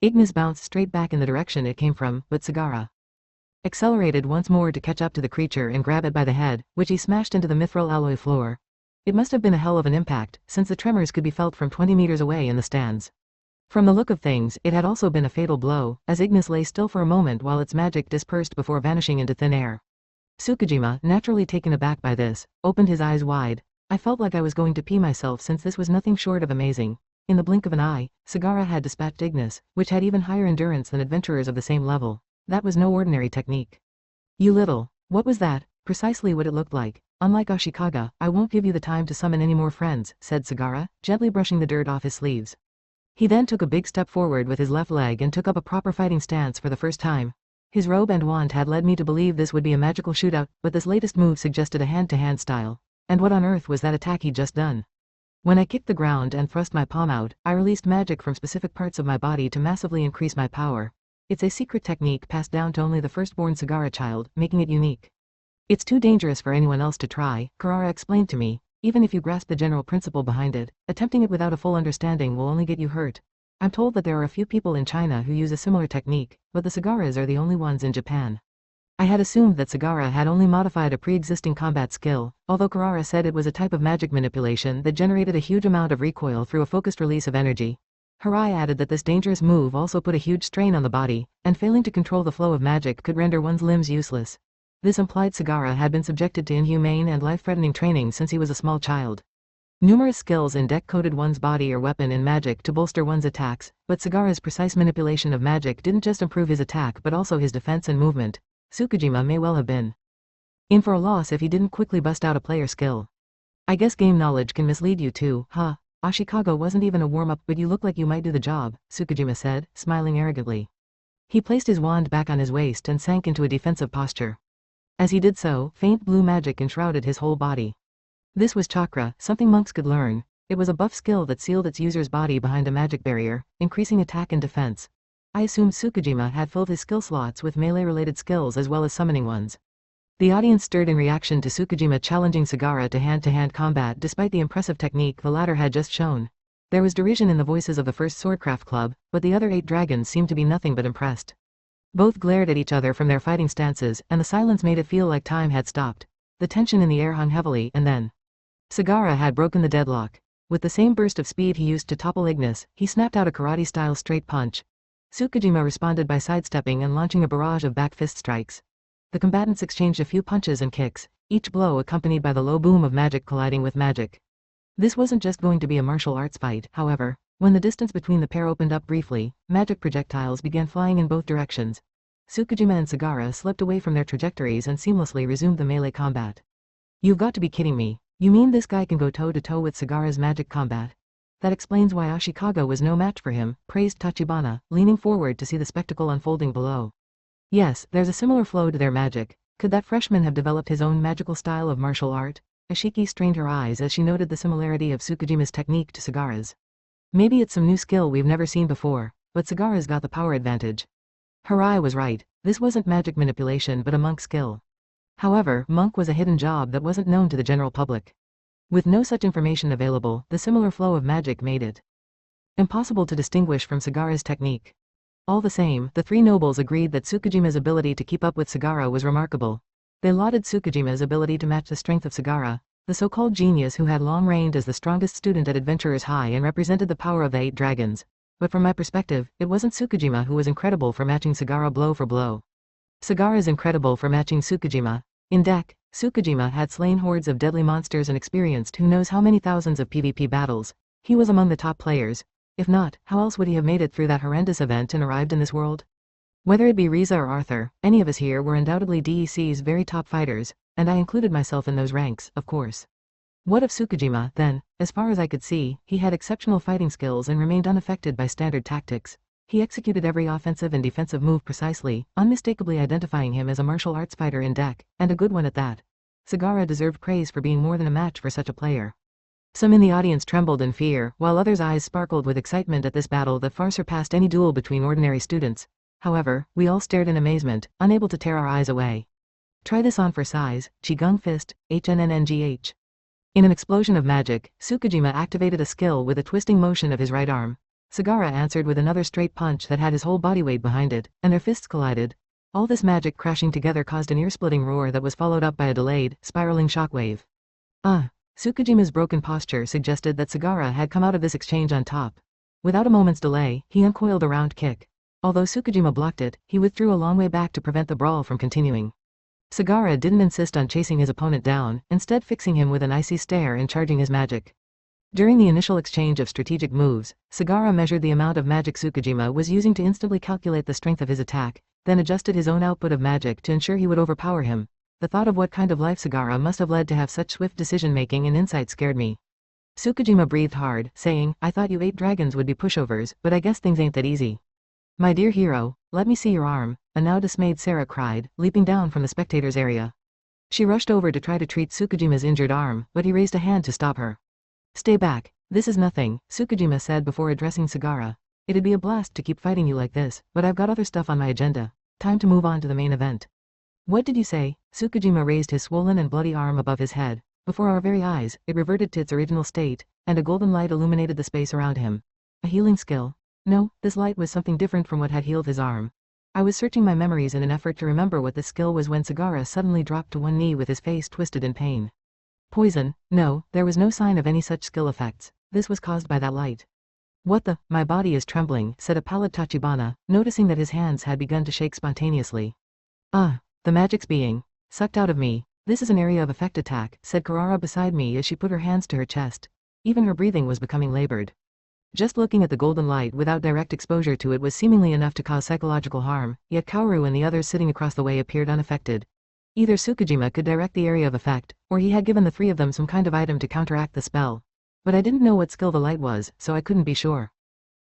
Ignis bounced straight back in the direction it came from, but Sagara accelerated once more to catch up to the creature and grab it by the head, which he smashed into the mithril alloy floor. It must have been a hell of an impact, since the tremors could be felt from 20 meters away in the stands. From the look of things, it had also been a fatal blow, as Ignis lay still for a moment while its magic dispersed before vanishing into thin air. Tsukujima, naturally taken aback by this, opened his eyes wide. I felt like I was going to pee myself since this was nothing short of amazing. In the blink of an eye, Sagara had dispatched Ignis, which had even higher endurance than adventurers of the same level. That was no ordinary technique. You little. What was that? Precisely what it looked like. Unlike Ashikaga, I won't give you the time to summon any more friends, said Sagara, gently brushing the dirt off his sleeves. He then took a big step forward with his left leg and took up a proper fighting stance for the first time. His robe and wand had led me to believe this would be a magical shootout, but this latest move suggested a hand-to-hand style. And what on earth was that attack he'd just done? When I kicked the ground and thrust my palm out, I released magic from specific parts of my body to massively increase my power. It's a secret technique passed down to only the firstborn Sagara child, making it unique. It's too dangerous for anyone else to try, Karara explained to me. Even if you grasp the general principle behind it, attempting it without a full understanding will only get you hurt. I'm told that there are a few people in China who use a similar technique, but the Sagaras are the only ones in Japan. I had assumed that Sagara had only modified a pre-existing combat skill, although Karara said it was a type of magic manipulation that generated a huge amount of recoil through a focused release of energy. Harai added that this dangerous move also put a huge strain on the body, and failing to control the flow of magic could render one's limbs useless. This implied Sagara had been subjected to inhumane and life-threatening training since he was a small child. Numerous skills in deck coated one's body or weapon in magic to bolster one's attacks, but Sagara's precise manipulation of magic didn't just improve his attack but also his defense and movement. Tsukujima may well have been In for a loss if he didn't quickly bust out a player skill. I guess game knowledge can mislead you too, huh? Ashikaga wasn't even a warm-up, but you look like you might do the job, Tsukijima said, smiling arrogantly. He placed his wand back on his waist and sank into a defensive posture. As he did so, faint blue magic enshrouded his whole body. This was chakra, something monks could learn. It was a buff skill that sealed its user's body behind a magic barrier, increasing attack and defense. I assumed Tsukijima had filled his skill slots with melee-related skills as well as summoning ones. The audience stirred in reaction to Tsukijima challenging Sagara to hand-to-hand combat despite the impressive technique the latter had just shown. There was derision in the voices of the first Swordcraft Club, but the other 8 dragons seemed to be nothing but impressed. Both glared at each other from their fighting stances, and the silence made it feel like time had stopped. The tension in the air hung heavily, and then Sagara had broken the deadlock. With the same burst of speed he used to topple Ignis, he snapped out a karate-style straight punch. Tsukijima responded by sidestepping and launching a barrage of back fist strikes. The combatants exchanged a few punches and kicks, each blow accompanied by the low boom of magic colliding with magic. This wasn't just going to be a martial arts fight, however. When the distance between the pair opened up briefly, magic projectiles began flying in both directions. Tsukijima and Sagara slipped away from their trajectories and seamlessly resumed the melee combat. You've got to be kidding me. You mean this guy can go toe-to-toe with Sagara's magic combat? That explains why Ashikaga was no match for him, praised Tachibana, leaning forward to see the spectacle unfolding below. Yes, there's a similar flow to their magic. Could that freshman have developed his own magical style of martial art? Ashiki strained her eyes as she noted the similarity of Tsukujima's technique to Sagara's. Maybe it's some new skill we've never seen before, but Sagara's got the power advantage. Harai was right. This wasn't magic manipulation but a monk skill. However, monk was a hidden job that wasn't known to the general public. With no such information available, the similar flow of magic made it impossible to distinguish from Sagara's technique. All the same, the 3 nobles agreed that Tsukujima's ability to keep up with Sagara was remarkable. They lauded Tsukujima's ability to match the strength of Sagara, the so-called genius who had long reigned as the strongest student at Adventurers High and represented the power of the 8 dragons. But from my perspective, it wasn't Tsukijima who was incredible for matching Sagara blow for blow. Sagara's incredible for matching Tsukijima. In dake, Tsukijima had slain hordes of deadly monsters and experienced who knows how many thousands of PvP battles. He was among the top players. If not, how else would he have made it through that horrendous event and arrived in this world? Whether it be Riza or Arthur, any of us here were undoubtedly DEC's very top fighters, and I included myself in those ranks, of course. What of Tsukijima, then? As far as I could see, he had exceptional fighting skills and remained unaffected by standard tactics. He executed every offensive and defensive move precisely, unmistakably identifying him as a martial arts fighter in dake, and a good one at that. Sagara deserved praise for being more than a match for such a player. Some in the audience trembled in fear, while others' eyes sparkled with excitement at this battle that far surpassed any duel between ordinary students. However, we all stared in amazement, unable to tear our eyes away. Try this on for size, Qigong Fist, HNNNGH. In an explosion of magic, Tsukijima activated a skill with a twisting motion of his right arm. Sagara answered with another straight punch that had his whole body weight behind it, and their fists collided. All this magic crashing together caused an ear-splitting roar that was followed up by a delayed, spiraling shockwave. Tsukujima's broken posture suggested that Sagara had come out of this exchange on top. Without a moment's delay, he uncoiled a round kick. Although Tsukijima blocked it, he withdrew a long way back to prevent the brawl from continuing. Sagara didn't insist on chasing his opponent down, instead fixing him with an icy stare and charging his magic. During the initial exchange of strategic moves, Sagara measured the amount of magic Tsukijima was using to instantly calculate the strength of his attack, then adjusted his own output of magic to ensure he would overpower him. The thought of what kind of life Sagara must have led to have such swift decision-making and insight scared me. Tsukijima breathed hard, saying, I thought you 8 dragons would be pushovers, but I guess things ain't that easy. My dear hero, let me see your arm, a now dismayed Sarah cried, leaping down from the spectators' area. She rushed over to try to treat Tsukujima's injured arm, but he raised a hand to stop her. Stay back. This is nothing, Tsukijima said before addressing Sagara. It'd be a blast to keep fighting you like this, but I've got other stuff on my agenda. Time to move on to the main event. What did you say? Tsukijima raised his swollen and bloody arm above his head. Before our very eyes, it reverted to its original state, and a golden light illuminated the space around him. A healing skill? No, this light was something different from what had healed his arm. I was searching my memories in an effort to remember what this skill was when Sagara suddenly dropped to one knee with his face twisted in pain. Poison? No, there was no sign of any such skill effects. This was caused by that light. What the? My body is trembling, said a pallid Tachibana, noticing that his hands had begun to shake spontaneously. The magic's being sucked out of me. This is an area of effect attack, said Karara beside me as she put her hands to her chest. Even her breathing was becoming labored. Just looking at the golden light without direct exposure to it was seemingly enough to cause psychological harm, yet Kaoru and the others sitting across the way appeared unaffected. Either Tsukijima could direct the area of effect, or he had given the three of them some kind of item to counteract the spell. But I didn't know what skill the light was, so I couldn't be sure.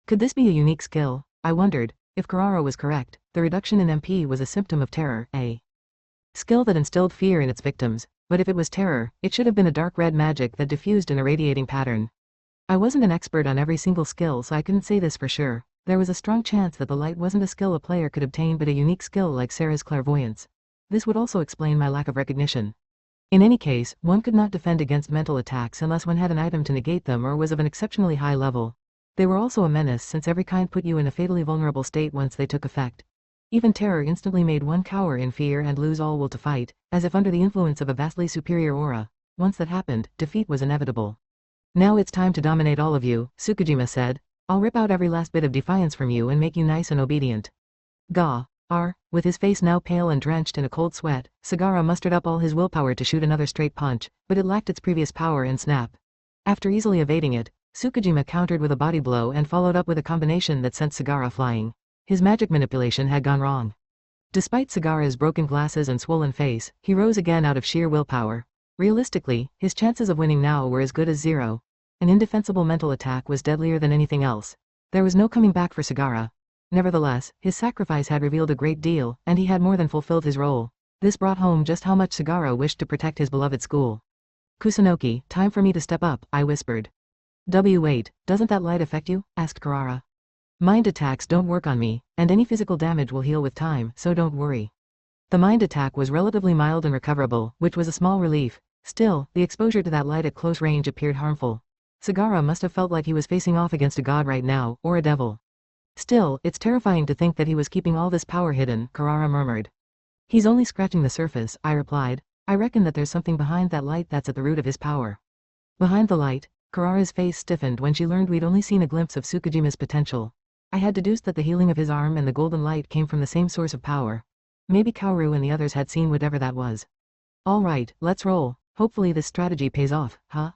Could this be a unique skill? I wondered. If Kurara was correct, the reduction in MP was a symptom of terror, a skill that instilled fear in its victims, but if it was terror, it should have been a dark red magic that diffused in a radiating pattern. I wasn't an expert on every single skill, so I couldn't say this for sure. There was a strong chance that the light wasn't a skill a player could obtain but a unique skill like Sarah's clairvoyance. This would also explain my lack of recognition. In any case, one could not defend against mental attacks unless one had an item to negate them or was of an exceptionally high level. They were also a menace since every kind put you in a fatally vulnerable state once they took effect. Even terror instantly made one cower in fear and lose all will to fight, as if under the influence of a vastly superior aura. Once that happened, defeat was inevitable. Now it's time to dominate all of you, Tsukijima said. I'll rip out every last bit of defiance from you and make you nice and obedient. Gah. With his face now pale and drenched in a cold sweat, Sagara mustered up all his willpower to shoot another straight punch, but it lacked its previous power and snap. After easily evading it, Tsukijima countered with a body blow and followed up with a combination that sent Sagara flying. His magic manipulation had gone wrong. Despite Sagara's broken glasses and swollen face, he rose again out of sheer willpower. Realistically, his chances of winning now were as good as zero. An indefensible mental attack was deadlier than anything else. There was no coming back for Sagara. Nevertheless, his sacrifice had revealed a great deal, and he had more than fulfilled his role. This brought home just how much Sagara wished to protect his beloved school. Kusunoki, time for me to step up, I whispered. Wait, doesn't that light affect you? Asked Kurara. Mind attacks don't work on me, and any physical damage will heal with time, so don't worry. The mind attack was relatively mild and recoverable, which was a small relief. Still, the exposure to that light at close range appeared harmful. Sagara must have felt like he was facing off against a god right now, or a devil. Still, it's terrifying to think that he was keeping all this power hidden, Kurara murmured. He's only scratching the surface, I replied. I reckon that there's something behind that light that's at the root of his power. Behind the light? Kurara's face stiffened when she learned we'd only seen a glimpse of Tsukujima's potential. I had deduced that the healing of his arm and the golden light came from the same source of power. Maybe Kaoru and the others had seen whatever that was. All right, let's roll. Hopefully this strategy pays off, huh?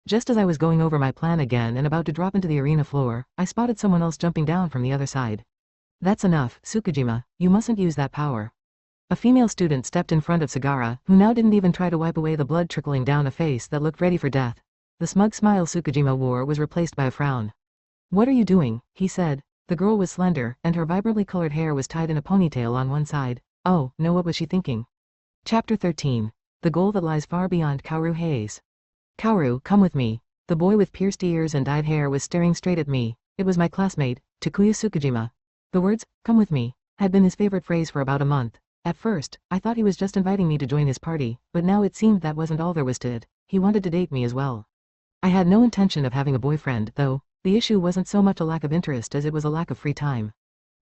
Just as I was going over my plan again and about to drop into the arena floor, I spotted someone else jumping down from the other side. That's enough, Tsukijima, you mustn't use that power. A female student stepped in front of Sagara, who now didn't even try to wipe away the blood trickling down a face that looked ready for death. The smug smile Tsukijima wore was replaced by a frown. What are you doing? He said. The girl was slender, and her vibrantly colored hair was tied in a ponytail on one side. Oh, no, what was she thinking? Chapter 13. The goal that lies far beyond Kaoru Hei's. Kaoru, come with me. The boy with pierced ears and dyed hair was staring straight at me. It was my classmate, Takuya Tsukijima. The words, come with me, had been his favorite phrase for about a month. At first, I thought he was just inviting me to join his party, but now it seemed that wasn't all there was to it. He wanted to date me as well. I had no intention of having a boyfriend, though. The issue wasn't so much a lack of interest as it was a lack of free time.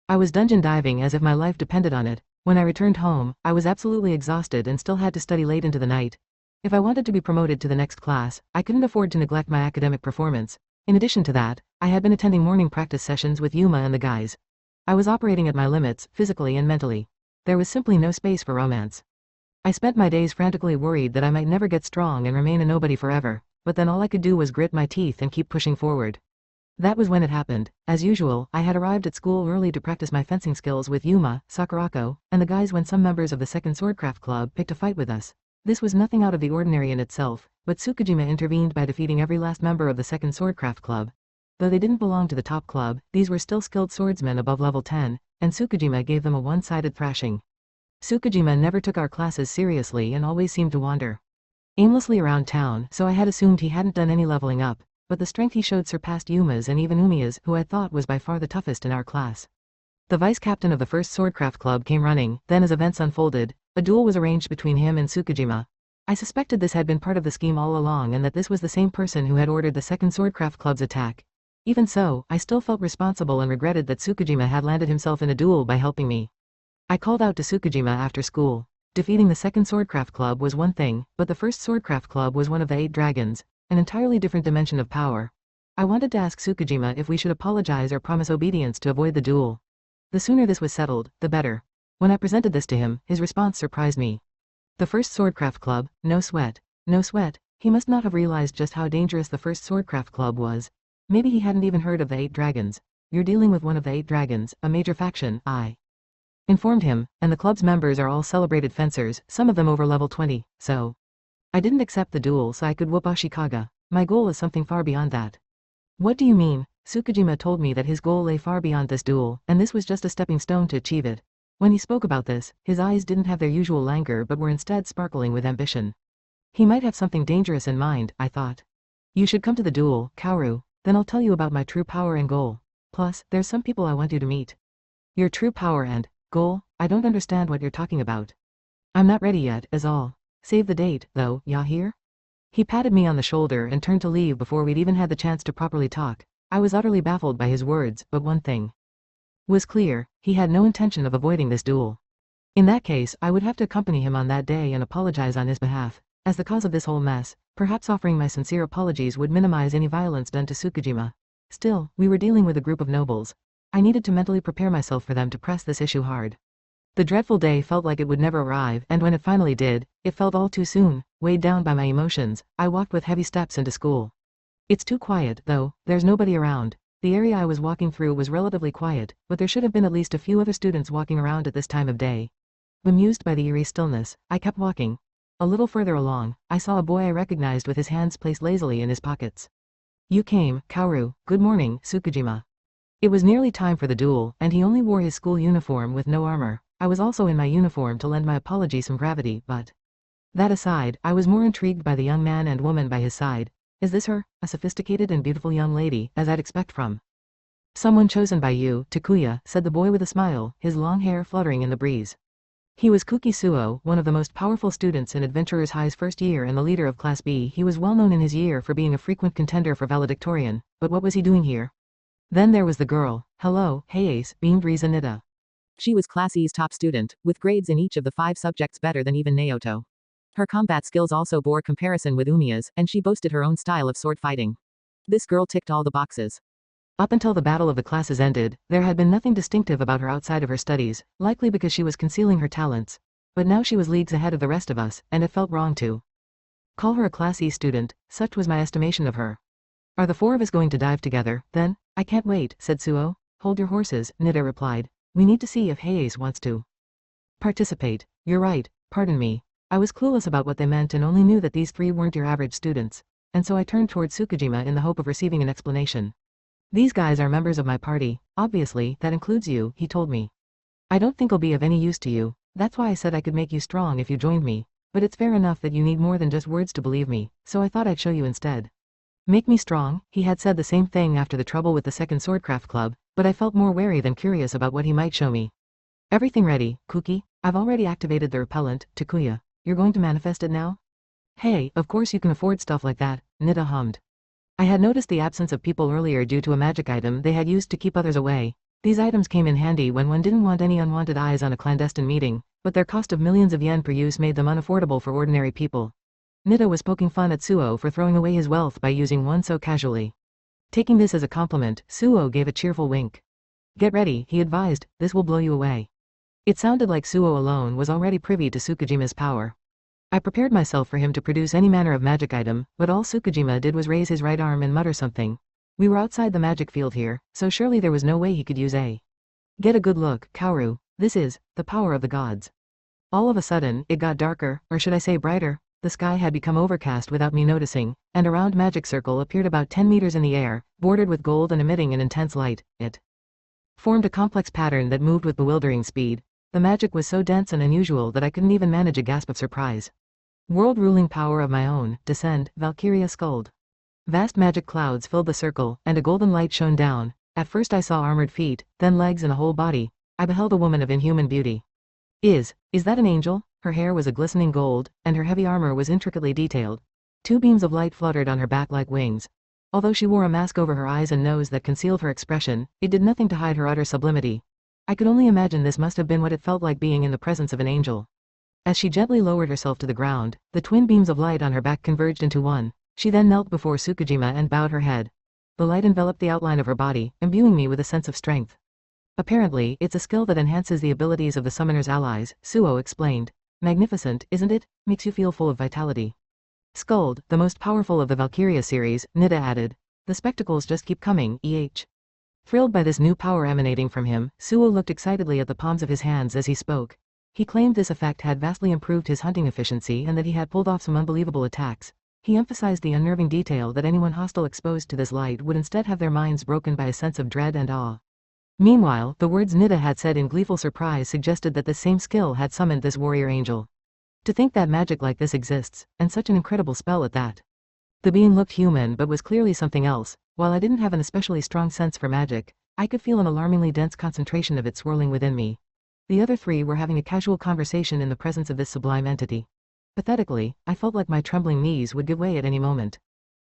I was dungeon diving as if my life depended on it. When I returned home, I was absolutely exhausted and still had to study late into the night. If I wanted to be promoted to the next class, I couldn't afford to neglect my academic performance. In addition to that, I had been attending morning practice sessions with Yuma and the guys. I was operating at my limits, physically and mentally. There was simply no space for romance. I spent my days frantically worried that I might never get strong and remain a nobody forever, but then all I could do was grit my teeth and keep pushing forward. That was when it happened. As usual, I had arrived at school early to practice my fencing skills with Yuma, Sakurako, and the guys when some members of the Second Swordcraft Club picked a fight with us. This was nothing out of the ordinary in itself, but Tsukijima intervened by defeating every last member of the Second Swordcraft Club. Though they didn't belong to the top club, these were still skilled swordsmen above level 10, and Tsukijima gave them a one-sided thrashing. Tsukijima never took our classes seriously and always seemed to wander aimlessly around town, so I had assumed he hadn't done any leveling up. But the strength he showed surpassed Yuma's and even Umiya's, who I thought was by far the toughest in our class. The vice-captain of the first Swordcraft Club came running, then as events unfolded, a duel was arranged between him and Tsukijima. I suspected this had been part of the scheme all along and that this was the same person who had ordered the second Swordcraft Club's attack. Even so, I still felt responsible and regretted that Tsukijima had landed himself in a duel by helping me. I called out to Tsukijima after school. Defeating the second Swordcraft Club was one thing, but the first Swordcraft Club was one of the 8 dragons. An entirely different dimension of power. I wanted to ask Tsukijima if we should apologize or promise obedience to avoid the duel. The sooner this was settled, the better. When I presented this to him, his response surprised me. The first Swordcraft Club, no sweat. No sweat. He must not have realized just how dangerous the first Swordcraft Club was. Maybe he hadn't even heard of the 8 dragons. You're dealing with one of the 8 dragons, a major faction, I Informed him, and the club's members are all celebrated fencers, some of them over level 20, so. I didn't accept the duel so I could whoop Ashikaga. My goal is something far beyond that. What do you mean? Tsukijima told me that his goal lay far beyond this duel, and this was just a stepping stone to achieve it. When he spoke about this, his eyes didn't have their usual languor but were instead sparkling with ambition. He might have something dangerous in mind, I thought. You should come to the duel, Kaoru, then I'll tell you about my true power and goal. Plus, there's some people I want you to meet. Your true power and goal? I don't understand what you're talking about. I'm not ready yet, is all. Save the date, though, ya hear? He patted me on the shoulder and turned to leave before we'd even had the chance to properly talk. I was utterly baffled by his words, but one thing was clear, he had no intention of avoiding this duel. In that case, I would have to accompany him on that day and apologize on his behalf. As the cause of this whole mess, perhaps offering my sincere apologies would minimize any violence done to Tsukijima. Still, we were dealing with a group of nobles. I needed to mentally prepare myself for them to press this issue hard. The dreadful day felt like it would never arrive, and when it finally did, it felt all too soon. Weighed down by my emotions, I walked with heavy steps into school. It's too quiet, though, there's nobody around. The area I was walking through was relatively quiet, but there should have been at least a few other students walking around at this time of day. Bemused by the eerie stillness, I kept walking. A little further along, I saw a boy I recognized with his hands placed lazily in his pockets. You came, Kaoru. Good morning, Tsukijima. It was nearly time for the duel, and he only wore his school uniform with no armor. I was also in my uniform to lend my apology some gravity, but that aside, I was more intrigued by the young man and woman by his side. Is this her, a sophisticated and beautiful young lady, as I'd expect from someone chosen by you, Takuya, said the boy with a smile, his long hair fluttering in the breeze. He was Kuki Suo, one of the most powerful students in Adventurers High's first year and the leader of Class B. He was well known in his year for being a frequent contender for valedictorian, but what was he doing here? Then there was the girl. Hello, Heiase, beamed Riza Nida. She was Class E's top student, with grades in each of the 5 subjects better than even Naoto. Her combat skills also bore comparison with Umiya's, and she boasted her own style of sword fighting. This girl ticked all the boxes. Up until the battle of the classes ended, there had been nothing distinctive about her outside of her studies, likely because she was concealing her talents. But now she was leagues ahead of the rest of us, and it felt wrong to call her a Class E student. Such was my estimation of her. Are the 4 of us going to dive together, then? I can't wait, said Suo. Hold your horses, Nida replied. We need to see if Heiase wants to participate. You're right, pardon me. I was clueless about what they meant and only knew that these 3 weren't your average students, and so I turned toward Tsukijima in the hope of receiving an explanation. These guys are members of my party, obviously, that includes you, he told me. I don't think I'll be of any use to you, that's why I said I could make you strong if you joined me, but it's fair enough that you need more than just words to believe me, so I thought I'd show you instead. Make me strong? He had said the same thing after the trouble with the second Swordcraft Club, but I felt more wary than curious about what he might show me. Everything ready, Kuki? I've already activated the repellent, Takuya. You're going to manifest it now? Hey, of course you can afford stuff like that, Nida hummed. I had noticed the absence of people earlier due to a magic item they had used to keep others away. These items came in handy when one didn't want any unwanted eyes on a clandestine meeting, but their cost of millions of yen per use made them unaffordable for ordinary people. Nida was poking fun at Suo for throwing away his wealth by using one so casually. Taking this as a compliment, Suo gave a cheerful wink. Get ready, he advised, this will blow you away. It sounded like Suo alone was already privy to Tsukujima's power. I prepared myself for him to produce any manner of magic item, but all Tsukijima did was raise his right arm and mutter something. We were outside the magic field here, so surely there was no way he could use a. Get a good look, Kaoru, this is the power of the gods. All of a sudden, it got darker, or should I say brighter. The sky had become overcast without me noticing, and a round magic circle appeared about 10 meters in the air, bordered with gold and emitting an intense light. It formed a complex pattern that moved with bewildering speed. The magic was so dense and unusual that I couldn't even manage a gasp of surprise. World-ruling power of my own, descend, Valkyria sculled. Vast magic clouds filled the circle, and a golden light shone down. At first I saw armored feet, then legs and a whole body. I beheld a woman of inhuman beauty. Is that an angel? Her hair was a glistening gold, and her heavy armor was intricately detailed. 2 beams of light fluttered on her back like wings. Although she wore a mask over her eyes and nose that concealed her expression, it did nothing to hide her utter sublimity. I could only imagine this must have been what it felt like being in the presence of an angel. As she gently lowered herself to the ground, the twin beams of light on her back converged into one. She then knelt before Tsukijima and bowed her head. The light enveloped the outline of her body, imbuing me with a sense of strength. Apparently, it's a skill that enhances the abilities of the summoner's allies, Suo explained. Magnificent, isn't it? Makes you feel full of vitality. Skuld, the most powerful of the Valkyria series, Nida added. The spectacles just keep coming, eh. Thrilled by this new power emanating from him, Suo looked excitedly at the palms of his hands as he spoke. He claimed this effect had vastly improved his hunting efficiency and that he had pulled off some unbelievable attacks. He emphasized the unnerving detail that anyone hostile exposed to this light would instead have their minds broken by a sense of dread and awe. Meanwhile, the words Nida had said in gleeful surprise suggested that this same skill had summoned this warrior angel. To think that magic like this exists, and such an incredible spell at that. The being looked human but was clearly something else. While I didn't have an especially strong sense for magic, I could feel an alarmingly dense concentration of it swirling within me. The other three were having a casual conversation in the presence of this sublime entity. Pathetically, I felt like my trembling knees would give way at any moment.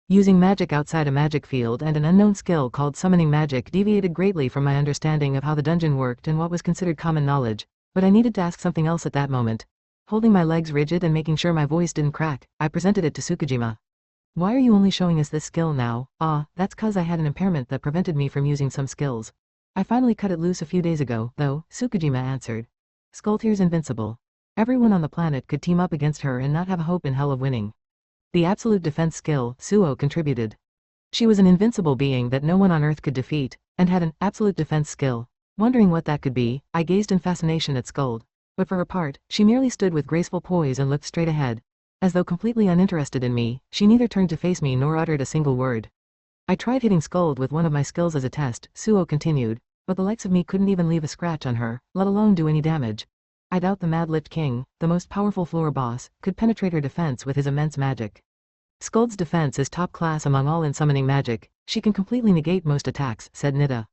Using magic outside a magic field and an unknown skill called summoning magic deviated greatly from my understanding of how the dungeon worked and what was considered common knowledge, but I needed to ask something else at that moment. Holding my legs rigid and making sure my voice didn't crack, I presented it to Tsukijima. Why are you only showing us this skill now? That's 'cause I had an impairment that prevented me from using some skills. I finally cut it loose a few days ago, though, Tsukijima answered. Skulltier's invincible. Everyone on the planet could team up against her and not have a hope in hell of winning. The absolute defense skill, Suo contributed. She was an invincible being that no one on Earth could defeat, and had an absolute defense skill. Wondering what that could be, I gazed in fascination at Skuld. But for her part, she merely stood with graceful poise and looked straight ahead. As though completely uninterested in me, she neither turned to face me nor uttered a single word. I tried hitting Skuld with one of my skills as a test, Suo continued, but the likes of me couldn't even leave a scratch on her, let alone do any damage. I doubt the Mad-Lipped King, the most powerful floor boss, could penetrate her defense with his immense magic. Skuld's defense is top class among all in summoning magic. She can completely negate most attacks, said Nida.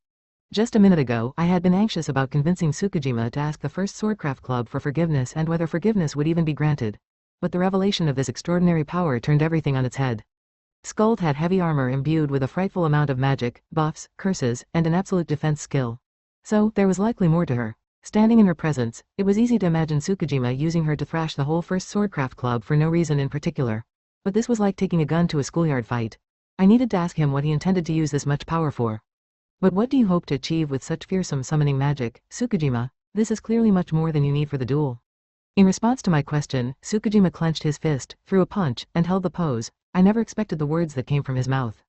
Just a minute ago, I had been anxious about convincing Tsukijima to ask the first Swordcraft Club for forgiveness and whether forgiveness would even be granted. But the revelation of this extraordinary power turned everything on its head. Skuld had heavy armor imbued with a frightful amount of magic, buffs, curses, and an absolute defense skill. So, there was likely more to her. Standing in her presence, it was easy to imagine Tsukijima using her to thrash the whole first Swordcraft Club for no reason in particular. But this was like taking a gun to a schoolyard fight. I needed to ask him what he intended to use this much power for. But what do you hope to achieve with such fearsome summoning magic, Tsukijima? This is clearly much more than you need for the duel. In response to my question, Tsukijima clenched his fist, threw a punch, and held the pose. I never expected the words that came from his mouth.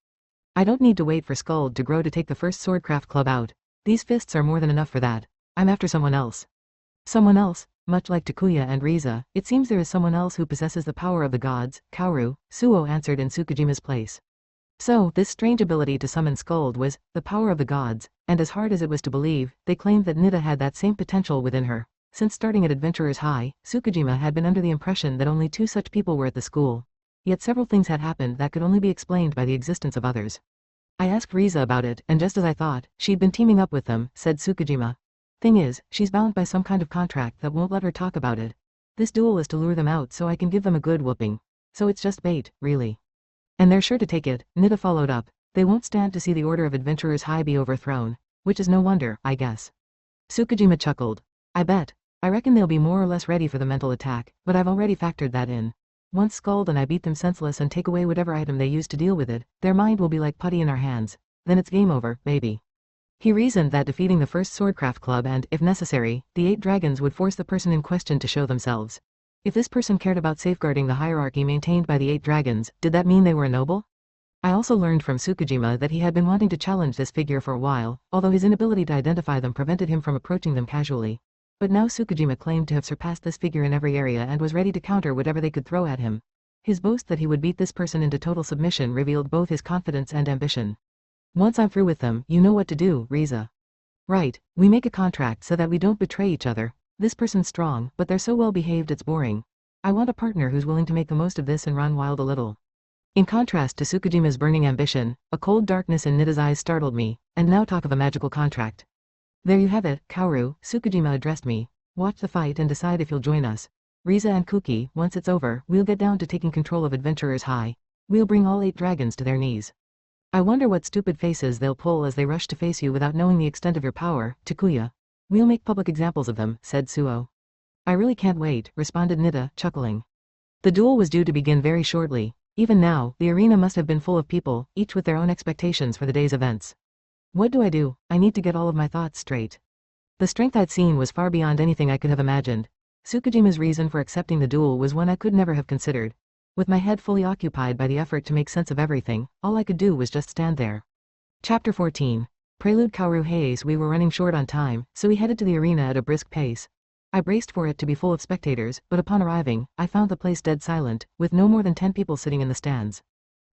I don't need to wait for Skuld to grow to take the first Swordcraft Club out. These fists are more than enough for that. I'm after someone else. Someone else? Much like Takuya and Riza, it seems there is someone else who possesses the power of the gods, Kaoru, Suo answered in Tsukujima's place. So, this strange ability to summon Skuld was the power of the gods, and as hard as it was to believe, they claimed that Nida had that same potential within her. Since starting at Adventurer's High, Tsukijima had been under the impression that only two such people were at the school. Yet several things had happened that could only be explained by the existence of others. I asked Riza about it, and just as I thought, she'd been teaming up with them, said Tsukijima. Thing is, she's bound by some kind of contract that won't let her talk about it. This duel is to lure them out so I can give them a good whooping. So it's just bait, really. And they're sure to take it, Nida followed up. They won't stand to see the Order of Adventurers High be overthrown. Which is no wonder, I guess. Tsukijima chuckled. I bet. I reckon they'll be more or less ready for the mental attack, but I've already factored that in. Once Skuld and I beat them senseless and take away whatever item they use to deal with it, their mind will be like putty in our hands. Then it's game over, baby. He reasoned that defeating the first Swordcraft Club and, if necessary, the 8 dragons would force the person in question to show themselves. If this person cared about safeguarding the hierarchy maintained by the 8 dragons, did that mean they were a noble? I also learned from Tsukijima that he had been wanting to challenge this figure for a while, although his inability to identify them prevented him from approaching them casually. But now Tsukijima claimed to have surpassed this figure in every area and was ready to counter whatever they could throw at him. His boast that he would beat this person into total submission revealed both his confidence and ambition. Once I'm through with them, you know what to do, Riza. Right, we make a contract so that we don't betray each other. This person's strong, but they're so well behaved it's boring. I want a partner who's willing to make the most of this and run wild a little. In contrast to Tsukujima's burning ambition, a cold darkness in Nida's eyes startled me, and now talk of a magical contract. There you have it, Kaoru, Tsukijima addressed me. Watch the fight and decide if you'll join us. Riza and Kuki, once it's over, we'll get down to taking control of Adventurers High. We'll bring all 8 dragons to their knees. I wonder what stupid faces they'll pull as they rush to face you without knowing the extent of your power, Takuya. We'll make public examples of them, said Suo. I really can't wait, responded Nida, chuckling. The duel was due to begin very shortly. Even now, the arena must have been full of people, each with their own expectations for the day's events. What do? I need to get all of my thoughts straight. The strength I'd seen was far beyond anything I could have imagined. Tsukujima's reason for accepting the duel was one I could never have considered. With my head fully occupied by the effort to make sense of everything, all I could do was just stand there. Chapter 14. Prelude Kaoru Hayes. We were running short on time, so we headed to the arena at a brisk pace. I braced for it to be full of spectators, but upon arriving, I found the place dead silent, with no more than 10 people sitting in the stands.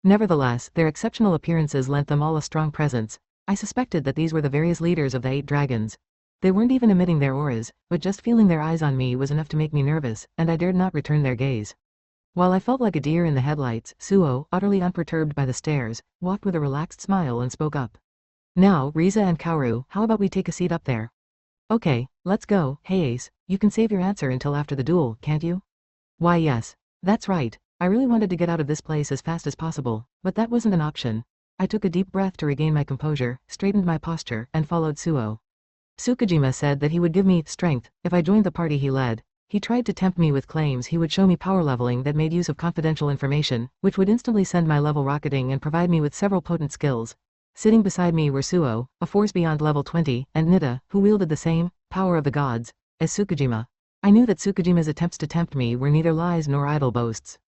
Nevertheless, their exceptional appearances lent them all a strong presence. I suspected that these were the various leaders of the 8 dragons. They weren't even emitting their auras, but just feeling their eyes on me was enough to make me nervous, and I dared not return their gaze. While I felt like a deer in the headlights, Suo, utterly unperturbed by the stares, walked with a relaxed smile and spoke up. Now, Riza and Kaoru, how about we take a seat up there? Okay, let's go. Hey Ace, you can save your answer until after the duel, can't you? Why yes. That's right. I really wanted to get out of this place as fast as possible, but that wasn't an option. I took a deep breath to regain my composure, straightened my posture, and followed Suo. Tsukijima said that he would give me strength if I joined the party he led. He tried to tempt me with claims he would show me power leveling that made use of confidential information, which would instantly send my level rocketing and provide me with several potent skills. Sitting beside me were Suo, a force beyond level 20, and Nida, who wielded the same power of the gods as Tsukijima. I knew that Tsukujima's attempts to tempt me were neither lies nor idle boasts.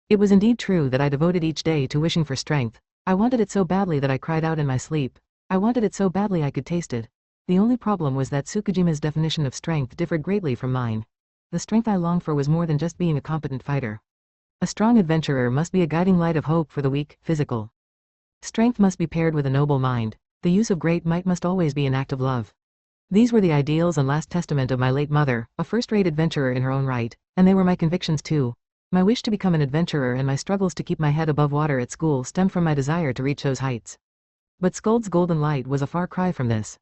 It was indeed true that I devoted each day to wishing for strength. I wanted it so badly that I cried out in my sleep. I wanted it so badly I could taste it. The only problem was that Tsukujima's definition of strength differed greatly from mine. The strength I longed for was more than just being a competent fighter. A strong adventurer must be a guiding light of hope for the weak, physical. Strength must be paired with a noble mind. The use of great might must always be an act of love. These were the ideals and last testament of my late mother, a first-rate adventurer in her own right, and they were my convictions too. My wish to become an adventurer and my struggles to keep my head above water at school stemmed from my desire to reach those heights. But Skuld's golden light was a far cry from this.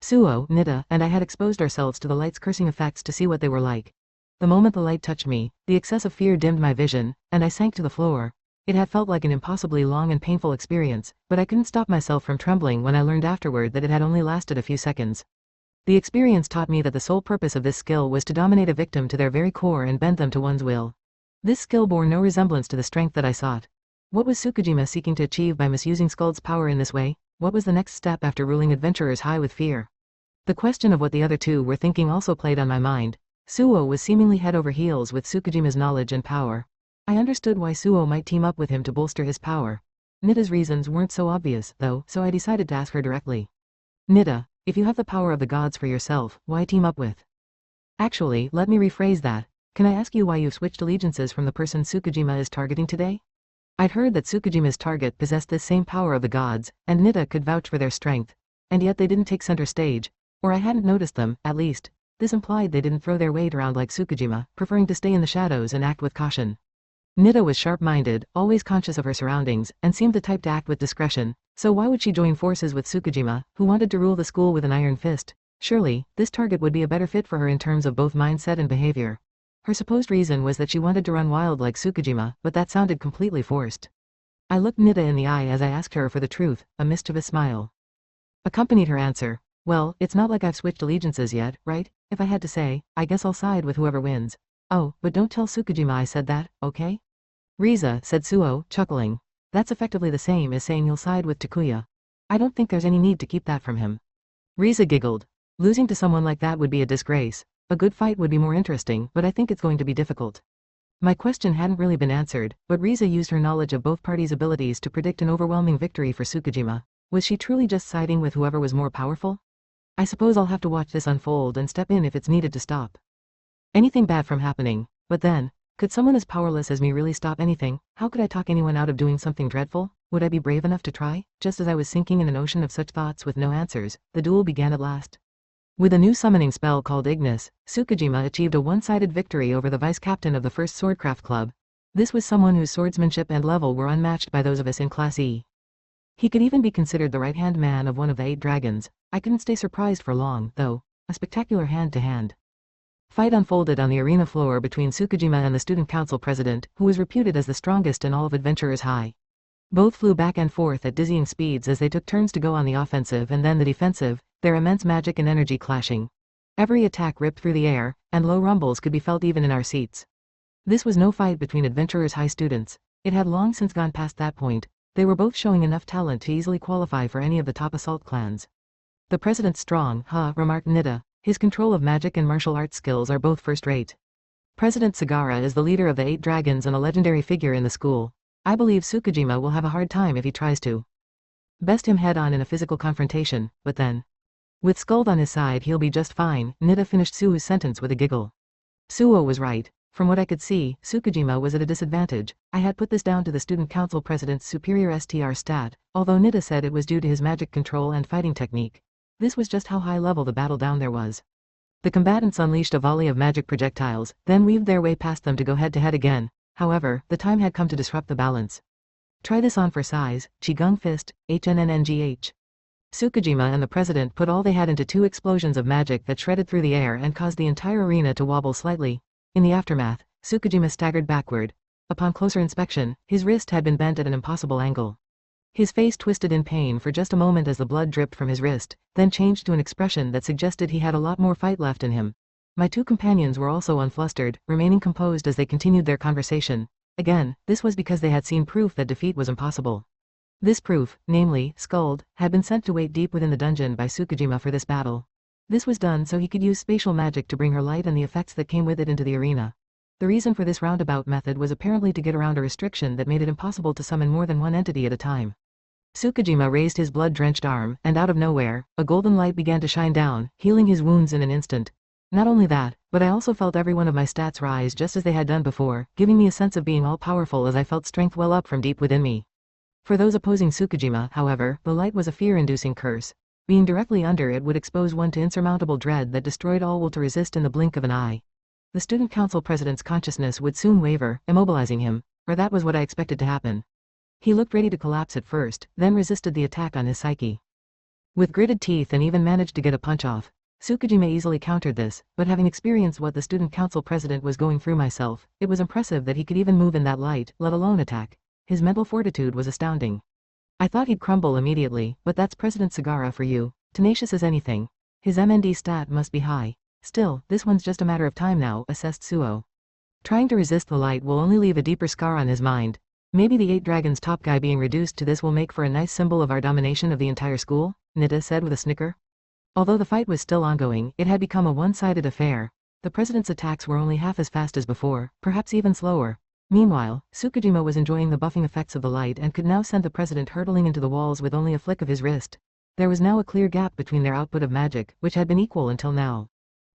Suo, Nida, and I had exposed ourselves to the light's cursing effects to see what they were like. The moment the light touched me, the excessive fear dimmed my vision, and I sank to the floor. It had felt like an impossibly long and painful experience, but I couldn't stop myself from trembling when I learned afterward that it had only lasted a few seconds. The experience taught me that the sole purpose of this skill was to dominate a victim to their very core and bend them to one's will. This skill bore no resemblance to the strength that I sought. What was Tsukijima seeking to achieve by misusing Skuld's power in this way? What was the next step after ruling adventurers high with fear? The question of what the other two were thinking also played on my mind. Suo was seemingly head over heels with Tsukujima's knowledge and power. I understood why Suo might team up with him to bolster his power. Nida's reasons weren't so obvious, though, so I decided to ask her directly. Nida, if you have the power of the gods for yourself, why team up with? Actually, let me rephrase that. Can I ask you why you've switched allegiances from the person Tsukijima is targeting today? I'd heard that Tsukujima's target possessed this same power of the gods, and Nida could vouch for their strength. And yet they didn't take center stage. Or I hadn't noticed them, at least. This implied they didn't throw their weight around like Tsukijima, preferring to stay in the shadows and act with caution. Nida was sharp-minded, always conscious of her surroundings, and seemed the type to act with discretion. So why would she join forces with Tsukijima, who wanted to rule the school with an iron fist? Surely, this target would be a better fit for her in terms of both mindset and behavior. Her supposed reason was that she wanted to run wild like Tsukijima, but that sounded completely forced. I looked Nida in the eye as I asked her for the truth, a mischievous smile accompanied her answer. Well, it's not like I've switched allegiances yet, right? If I had to say, I guess I'll side with whoever wins. Oh, but don't tell Tsukijima I said that, okay? Riza, said Suo, chuckling. That's effectively the same as saying you'll side with Takuya. I don't think there's any need to keep that from him. Riza giggled. Losing to someone like that would be a disgrace. A good fight would be more interesting, but I think it's going to be difficult. My question hadn't really been answered, but Riza used her knowledge of both parties' abilities to predict an overwhelming victory for Tsukijima. Was she truly just siding with whoever was more powerful? I suppose I'll have to watch this unfold and step in if it's needed to stop anything bad from happening. But then, could someone as powerless as me really stop anything? How could I talk anyone out of doing something dreadful? Would I be brave enough to try? Just as I was sinking in an ocean of such thoughts with no answers, the duel began at last. With a new summoning spell called Ignis, Tsukijima achieved a one-sided victory over the vice-captain of the first Swordcraft Club. This was someone whose swordsmanship and level were unmatched by those of us in Class E. He could even be considered the right-hand man of one of the 8 dragons. I couldn't stay surprised for long, though. A spectacular hand-to-hand fight unfolded on the arena floor between Tsukijima and the student council president, who was reputed as the strongest in all of Adventurers High. Both flew back and forth at dizzying speeds as they took turns to go on the offensive and then the defensive, their immense magic and energy clashing. Every attack ripped through the air, and low rumbles could be felt even in our seats. This was no fight between Adventurers High students. It had long since gone past that point. They were both showing enough talent to easily qualify for any of the top assault clans. The president's strong, remarked Nida. His control of magic and martial arts skills are both first-rate. President Sagara is the leader of the 8 dragons and a legendary figure in the school. I believe Tsukijima will have a hard time if he tries to Best him head on in a physical confrontation, but then. With Skuld on his side he'll be just fine, Nita finished Suo's sentence with a giggle. Suo was right. From what I could see, Tsukujima was at a disadvantage. I had put this down to the student council president's superior STR stat, although Nita said it was due to his magic control and fighting technique. This was just how high level the battle down there was. The combatants unleashed a volley of magic projectiles, then weaved their way past them to go head to head again. However, the time had come to disrupt the balance. Try this on for size, Qigong Fist, HNNNGH. Tsukujima and the president put all they had into two explosions of magic that shredded through the air and caused the entire arena to wobble slightly. In the aftermath, Tsukujima staggered backward. Upon closer inspection, his wrist had been bent at an impossible angle. His face twisted in pain for just a moment as the blood dripped from his wrist, then changed to an expression that suggested he had a lot more fight left in him. My two companions were also unflustered, remaining composed as they continued their conversation. Again, this was because they had seen proof that defeat was impossible. This proof, namely, Skuld, had been sent to wait deep within the dungeon by Tsukujima for this battle. This was done so he could use spatial magic to bring her light and the effects that came with it into the arena. The reason for this roundabout method was apparently to get around a restriction that made it impossible to summon more than one entity at a time. Tsukujima raised his blood-drenched arm, and out of nowhere, a golden light began to shine down, healing his wounds in an instant. Not only that, but I also felt every one of my stats rise just as they had done before, giving me a sense of being all-powerful as I felt strength well up from deep within me. For those opposing Tsukujima, however, the light was a fear-inducing curse. Being directly under it would expose one to insurmountable dread that destroyed all will to resist in the blink of an eye. The student council president's consciousness would soon waver, immobilizing him, or that was what I expected to happen. He looked ready to collapse at first, then resisted the attack on his psyche. With gritted teeth and even managed to get a punch off. Tsukujima easily countered this, but having experienced what the student council president was going through myself, it was impressive that he could even move in that light, let alone attack. His mental fortitude was astounding. I thought he'd crumble immediately, but that's President Sagara for you, tenacious as anything. His MND stat must be high. Still, this one's just a matter of time now, assessed Suo. Trying to resist the light will only leave a deeper scar on his mind. Maybe the 8 Dragons top guy being reduced to this will make for a nice symbol of our domination of the entire school, Nita said with a snicker. Although the fight was still ongoing, it had become a one-sided affair. The president's attacks were only half as fast as before, perhaps even slower. Meanwhile, Tsukujima was enjoying the buffing effects of the light and could now send the president hurtling into the walls with only a flick of his wrist. There was now a clear gap between their output of magic, which had been equal until now.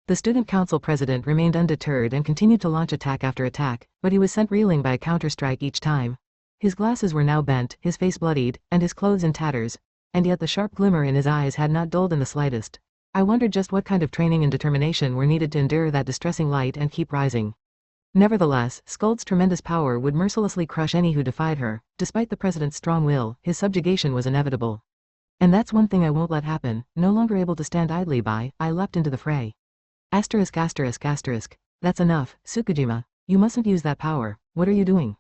The student council president remained undeterred and continued to launch attack after attack, but he was sent reeling by a counter-strike each time. His glasses were now bent, his face bloodied, and his clothes in tatters, and yet the sharp glimmer in his eyes had not dulled in the slightest. I wondered just what kind of training and determination were needed to endure that distressing light and keep rising. Nevertheless, Skuld's tremendous power would mercilessly crush any who defied her. Despite the president's strong will, his subjugation was inevitable. And that's one thing I won't let happen. No longer able to stand idly by, I leapt into the fray. Asterisk asterisk asterisk. That's enough, Tsukujima. You mustn't use that power. What are you doing?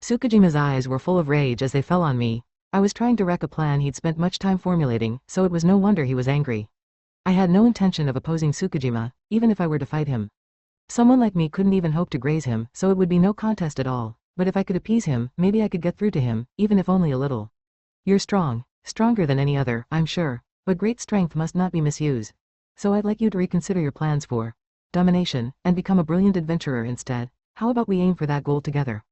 Tsukujima's eyes were full of rage as they fell on me. I was trying to wreck a plan he'd spent much time formulating, so it was no wonder he was angry. I had no intention of opposing Tsukujima, even if I were to fight him. Someone like me couldn't even hope to graze him, so it would be no contest at all. But if I could appease him, maybe I could get through to him, even if only a little. You're strong. Stronger than any other, I'm sure. But great strength must not be misused. So I'd like you to reconsider your plans for domination, and become a brilliant adventurer instead. How about we aim for that goal together?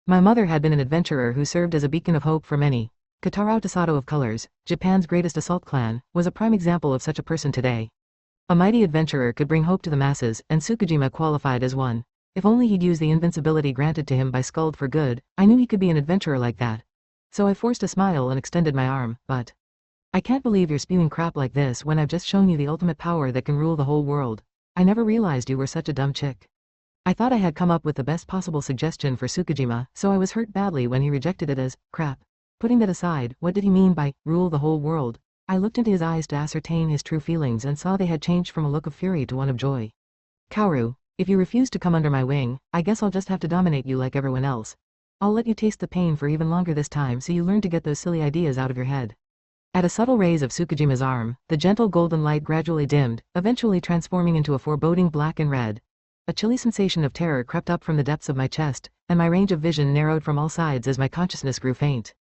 My mother had been an adventurer who served as a beacon of hope for many. Katarao Tasato of Colors, Japan's greatest assault clan, was a prime example of such a person today. A mighty adventurer could bring hope to the masses, and Tsukujima qualified as one. If only he'd use the invincibility granted to him by Skuld for good, I knew he could be an adventurer like that. So I forced a smile and extended my arm, but I can't believe you're spewing crap like this when I've just shown you the ultimate power that can rule the whole world. I never realized you were such a dumb chick. I thought I had come up with the best possible suggestion for Tsukujima, so I was hurt badly when he rejected it as crap. Putting that aside, what did he mean by rule the whole world? I looked into his eyes to ascertain his true feelings and saw they had changed from a look of fury to one of joy. Kaoru, if you refuse to come under my wing, I guess I'll just have to dominate you like everyone else. I'll let you taste the pain for even longer this time so you learn to get those silly ideas out of your head. At a subtle raise of Tsukujima's arm, the gentle golden light gradually dimmed, eventually transforming into a foreboding black and red. A chilly sensation of terror crept up from the depths of my chest, and my range of vision narrowed from all sides as my consciousness grew faint.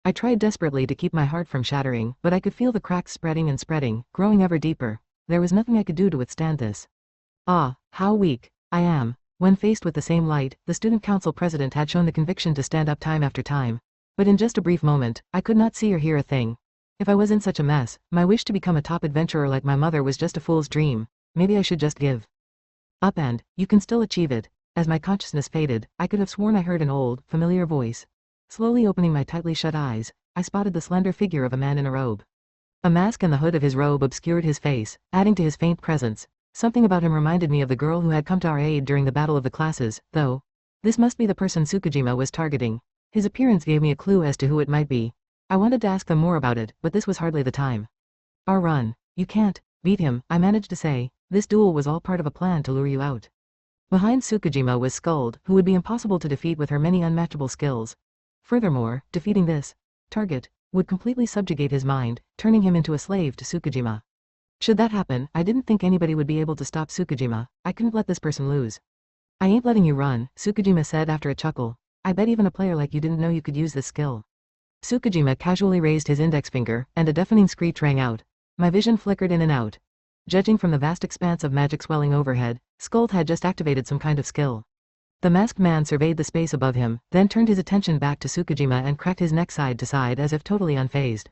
I tried desperately to keep my heart from shattering, but I could feel the cracks spreading and spreading, growing ever deeper. There was nothing I could do to withstand this. Ah, how weak I am. When faced with the same light, the student council president had shown the conviction to stand up time after time. But in just a brief moment, I could not see or hear a thing. If I was in such a mess, my wish to become a top adventurer like my mother was just a fool's dream. Maybe I should just give up and, you can still achieve it. As my consciousness faded, I could have sworn I heard an old, familiar voice. Slowly opening my tightly shut eyes, I spotted the slender figure of a man in a robe. A mask and the hood of his robe obscured his face, adding to his faint presence. Something about him reminded me of the girl who had come to our aid during the Battle of the Classes, though. This must be the person Tsukijima was targeting. His appearance gave me a clue as to who it might be. I wanted to ask them more about it, but this was hardly the time. Run. You can't beat him, I managed to say. This duel was all part of a plan to lure you out. Behind Tsukijima was Skuld, who would be impossible to defeat with her many unmatchable skills. Furthermore, defeating this target would completely subjugate his mind, turning him into a slave to Tsukijima. Should that happen, I didn't think anybody would be able to stop Tsukijima. I couldn't let this person lose. I ain't letting you run, Tsukijima said after a chuckle. I bet even a player like you didn't know you could use this skill. Tsukijima casually raised his index finger, and a deafening screech rang out. My vision flickered in and out. Judging from the vast expanse of magic swelling overhead, Skuld had just activated some kind of skill. The masked man surveyed the space above him, then turned his attention back to Tsukijima and cracked his neck side to side as if totally unfazed.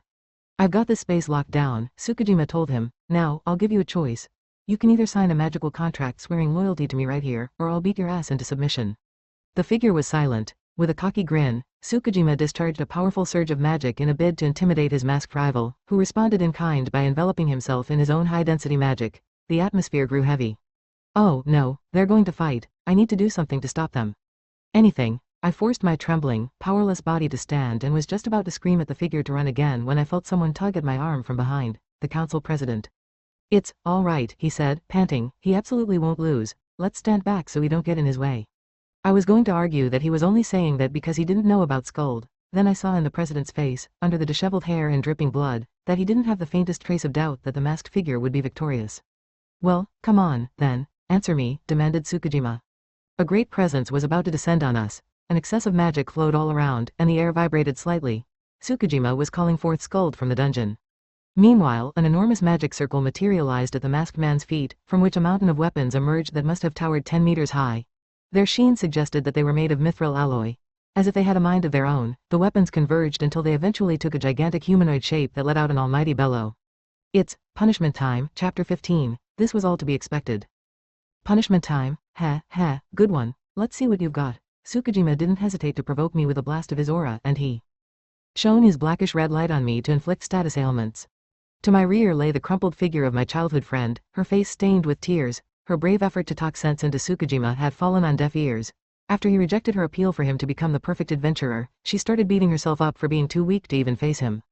I've got this space locked down, Tsukijima told him. Now, I'll give you a choice. You can either sign a magical contract swearing loyalty to me right here, or I'll beat your ass into submission. The figure was silent. With a cocky grin, Tsukijima discharged a powerful surge of magic in a bid to intimidate his masked rival, who responded in kind by enveloping himself in his own high-density magic. The atmosphere grew heavy. Oh, no, they're going to fight. I need to do something to stop them. Anything. I forced my trembling, powerless body to stand and was just about to scream at the figure to run again when I felt someone tug at my arm from behind, the council president. It's all right, he said, panting. He absolutely won't lose. Let's stand back so we don't get in his way. I was going to argue that he was only saying that because he didn't know about Skuld. Then I saw in the president's face, under the disheveled hair and dripping blood, that he didn't have the faintest trace of doubt that the masked figure would be victorious. Well, come on, then. Answer me, demanded Tsukijima. A great presence was about to descend on us. An excess of magic flowed all around, and the air vibrated slightly. Tsukijima was calling forth Skuld from the dungeon. Meanwhile, an enormous magic circle materialized at the masked man's feet, from which a mountain of weapons emerged that must have towered 10 meters high. Their sheen suggested that they were made of mithril alloy. As if they had a mind of their own, the weapons converged until they eventually took a gigantic humanoid shape that let out an almighty bellow. It's punishment time, chapter 15. This was all to be expected. Punishment time? Heh, good one. Let's see what you've got. Tsukijima didn't hesitate to provoke me with a blast of his aura, and he shone his blackish-red light on me to inflict status ailments. To my rear lay the crumpled figure of my childhood friend, her face stained with tears. Her brave effort to talk sense into Tsukijima had fallen on deaf ears. After he rejected her appeal for him to become the perfect adventurer, she started beating herself up for being too weak to even face him.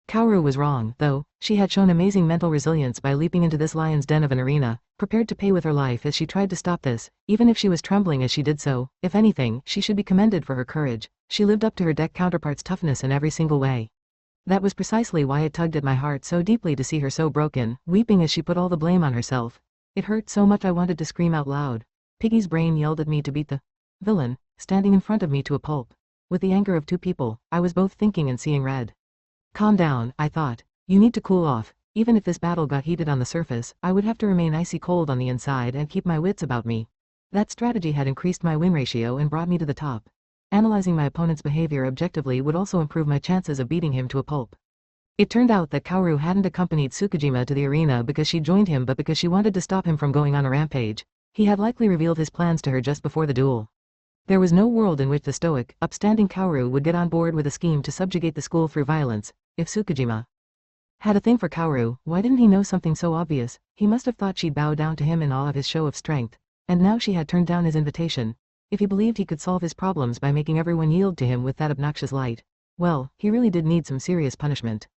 Kaoru was wrong, though. She had shown amazing mental resilience by leaping into this lion's den of an arena, prepared to pay with her life as she tried to stop this, even if she was trembling as she did so. If anything, she should be commended for her courage. She lived up to her deck counterpart's toughness in every single way. That was precisely why it tugged at my heart so deeply to see her so broken, weeping as she put all the blame on herself. It hurt so much I wanted to scream out loud. Piggy's brain yelled at me to beat the villain, standing in front of me to a pulp. With the anger of two people, I was both thinking and seeing red. Calm down, I thought. You need to cool off. Even if this battle got heated on the surface, I would have to remain icy cold on the inside and keep my wits about me. That strategy had increased my win ratio and brought me to the top. Analyzing my opponent's behavior objectively would also improve my chances of beating him to a pulp. It turned out that Kaoru hadn't accompanied Tsukijima to the arena because she joined him but because she wanted to stop him from going on a rampage. He had likely revealed his plans to her just before the duel. There was no world in which the stoic, upstanding Kaoru would get on board with a scheme to subjugate the school through violence. If Tsukijima had a thing for Kaoru, why didn't he know something so obvious? He must have thought she'd bow down to him in awe of his show of strength. And now she had turned down his invitation. If he believed he could solve his problems by making everyone yield to him with that obnoxious light, well, he really did need some serious punishment.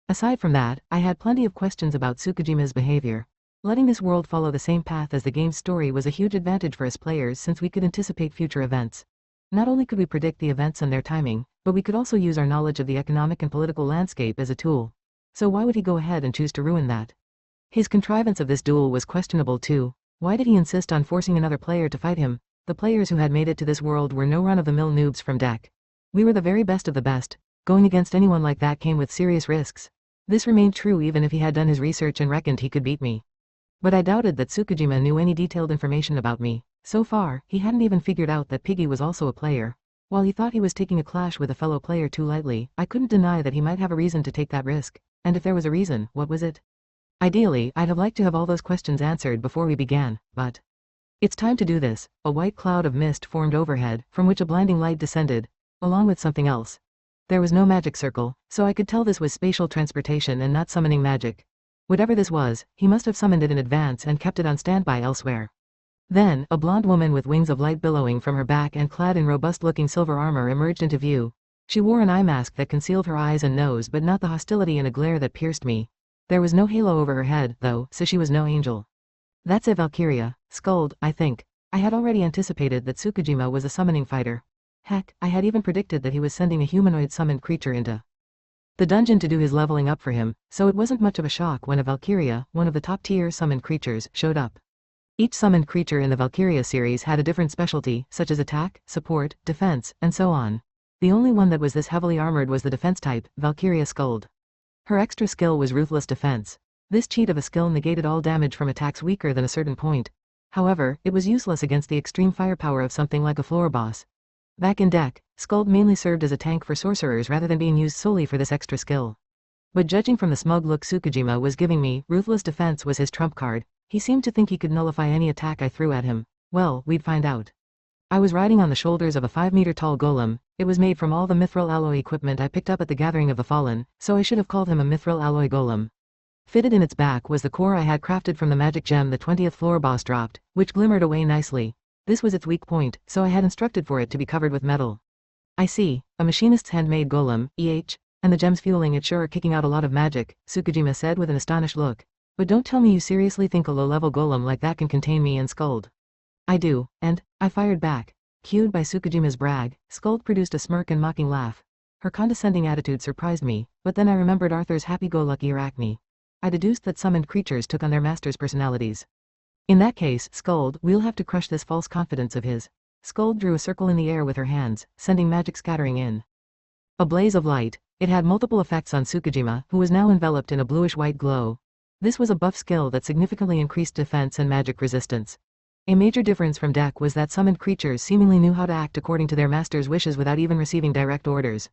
Aside from that, I had plenty of questions about Tsukujima's behavior. Letting this world follow the same path as the game's story was a huge advantage for us players since we could anticipate future events. Not only could we predict the events and their timing, but we could also use our knowledge of the economic and political landscape as a tool. So why would he go ahead and choose to ruin that? His contrivance of this duel was questionable too. Why did he insist on forcing another player to fight him? The players who had made it to this world were no run-of-the-mill noobs from deck. We were the very best of the best. Going against anyone like that came with serious risks. This remained true even if he had done his research and reckoned he could beat me. But I doubted that Tsukijima knew any detailed information about me. So far, he hadn't even figured out that Piggy was also a player. While he thought he was taking a clash with a fellow player too lightly, I couldn't deny that he might have a reason to take that risk. And if there was a reason, what was it? Ideally, I'd have liked to have all those questions answered before we began, but... It's time to do this. A white cloud of mist formed overhead, from which a blinding light descended, along with something else. There was no magic circle, so I could tell this was spatial transportation and not summoning magic. Whatever this was, he must have summoned it in advance and kept it on standby elsewhere. Then, a blonde woman with wings of light billowing from her back and clad in robust-looking silver armor emerged into view. She wore an eye mask that concealed her eyes and nose but not the hostility in a glare that pierced me. There was no halo over her head, though, so she was no angel. That's a Valkyria, Skuld, I think. I had already anticipated that Tsukijima was a summoning fighter. Heck, I had even predicted that he was sending a humanoid summoned creature into the dungeon to do his leveling up for him, so it wasn't much of a shock when a Valkyria, one of the top-tier summoned creatures, showed up. Each summoned creature in the Valkyria series had a different specialty, such as attack, support, defense, and so on. The only one that was this heavily armored was the defense type, Valkyria Skuld. Her extra skill was Ruthless Defense. This cheat of a skill negated all damage from attacks weaker than a certain point. However, it was useless against the extreme firepower of something like a floor boss. Back in deck, Skuld mainly served as a tank for sorcerers rather than being used solely for this extra skill. But judging from the smug look Tsukijima was giving me, Ruthless Defense was his trump card. He seemed to think he could nullify any attack I threw at him. Well, we'd find out. I was riding on the shoulders of a 5-meter-tall golem. It was made from all the mithril alloy equipment I picked up at the Gathering of the Fallen, so I should have called him a mithril alloy golem. Fitted in its back was the core I had crafted from the magic gem the 20th floor boss dropped, which glimmered away nicely. This was its weak point, so I had instructed for it to be covered with metal. I see, a machinist's handmade golem, and the gems fueling it sure are kicking out a lot of magic, Tsukijima said with an astonished look. But don't tell me you seriously think a low-level golem like that can contain me and Skuld. I do, and, I fired back. Cued by Tsukujima's brag, Skuld produced a smirk and mocking laugh. Her condescending attitude surprised me, but then I remembered Arthur's happy-go-lucky Arachne. I deduced that summoned creatures took on their master's personalities. In that case, Skuld, we'll have to crush this false confidence of his. Skuld drew a circle in the air with her hands, sending magic scattering in. A blaze of light. It had multiple effects on Tsukijima, who was now enveloped in a bluish-white glow. This was a buff skill that significantly increased defense and magic resistance. A major difference from deck was that summoned creatures seemingly knew how to act according to their master's wishes without even receiving direct orders.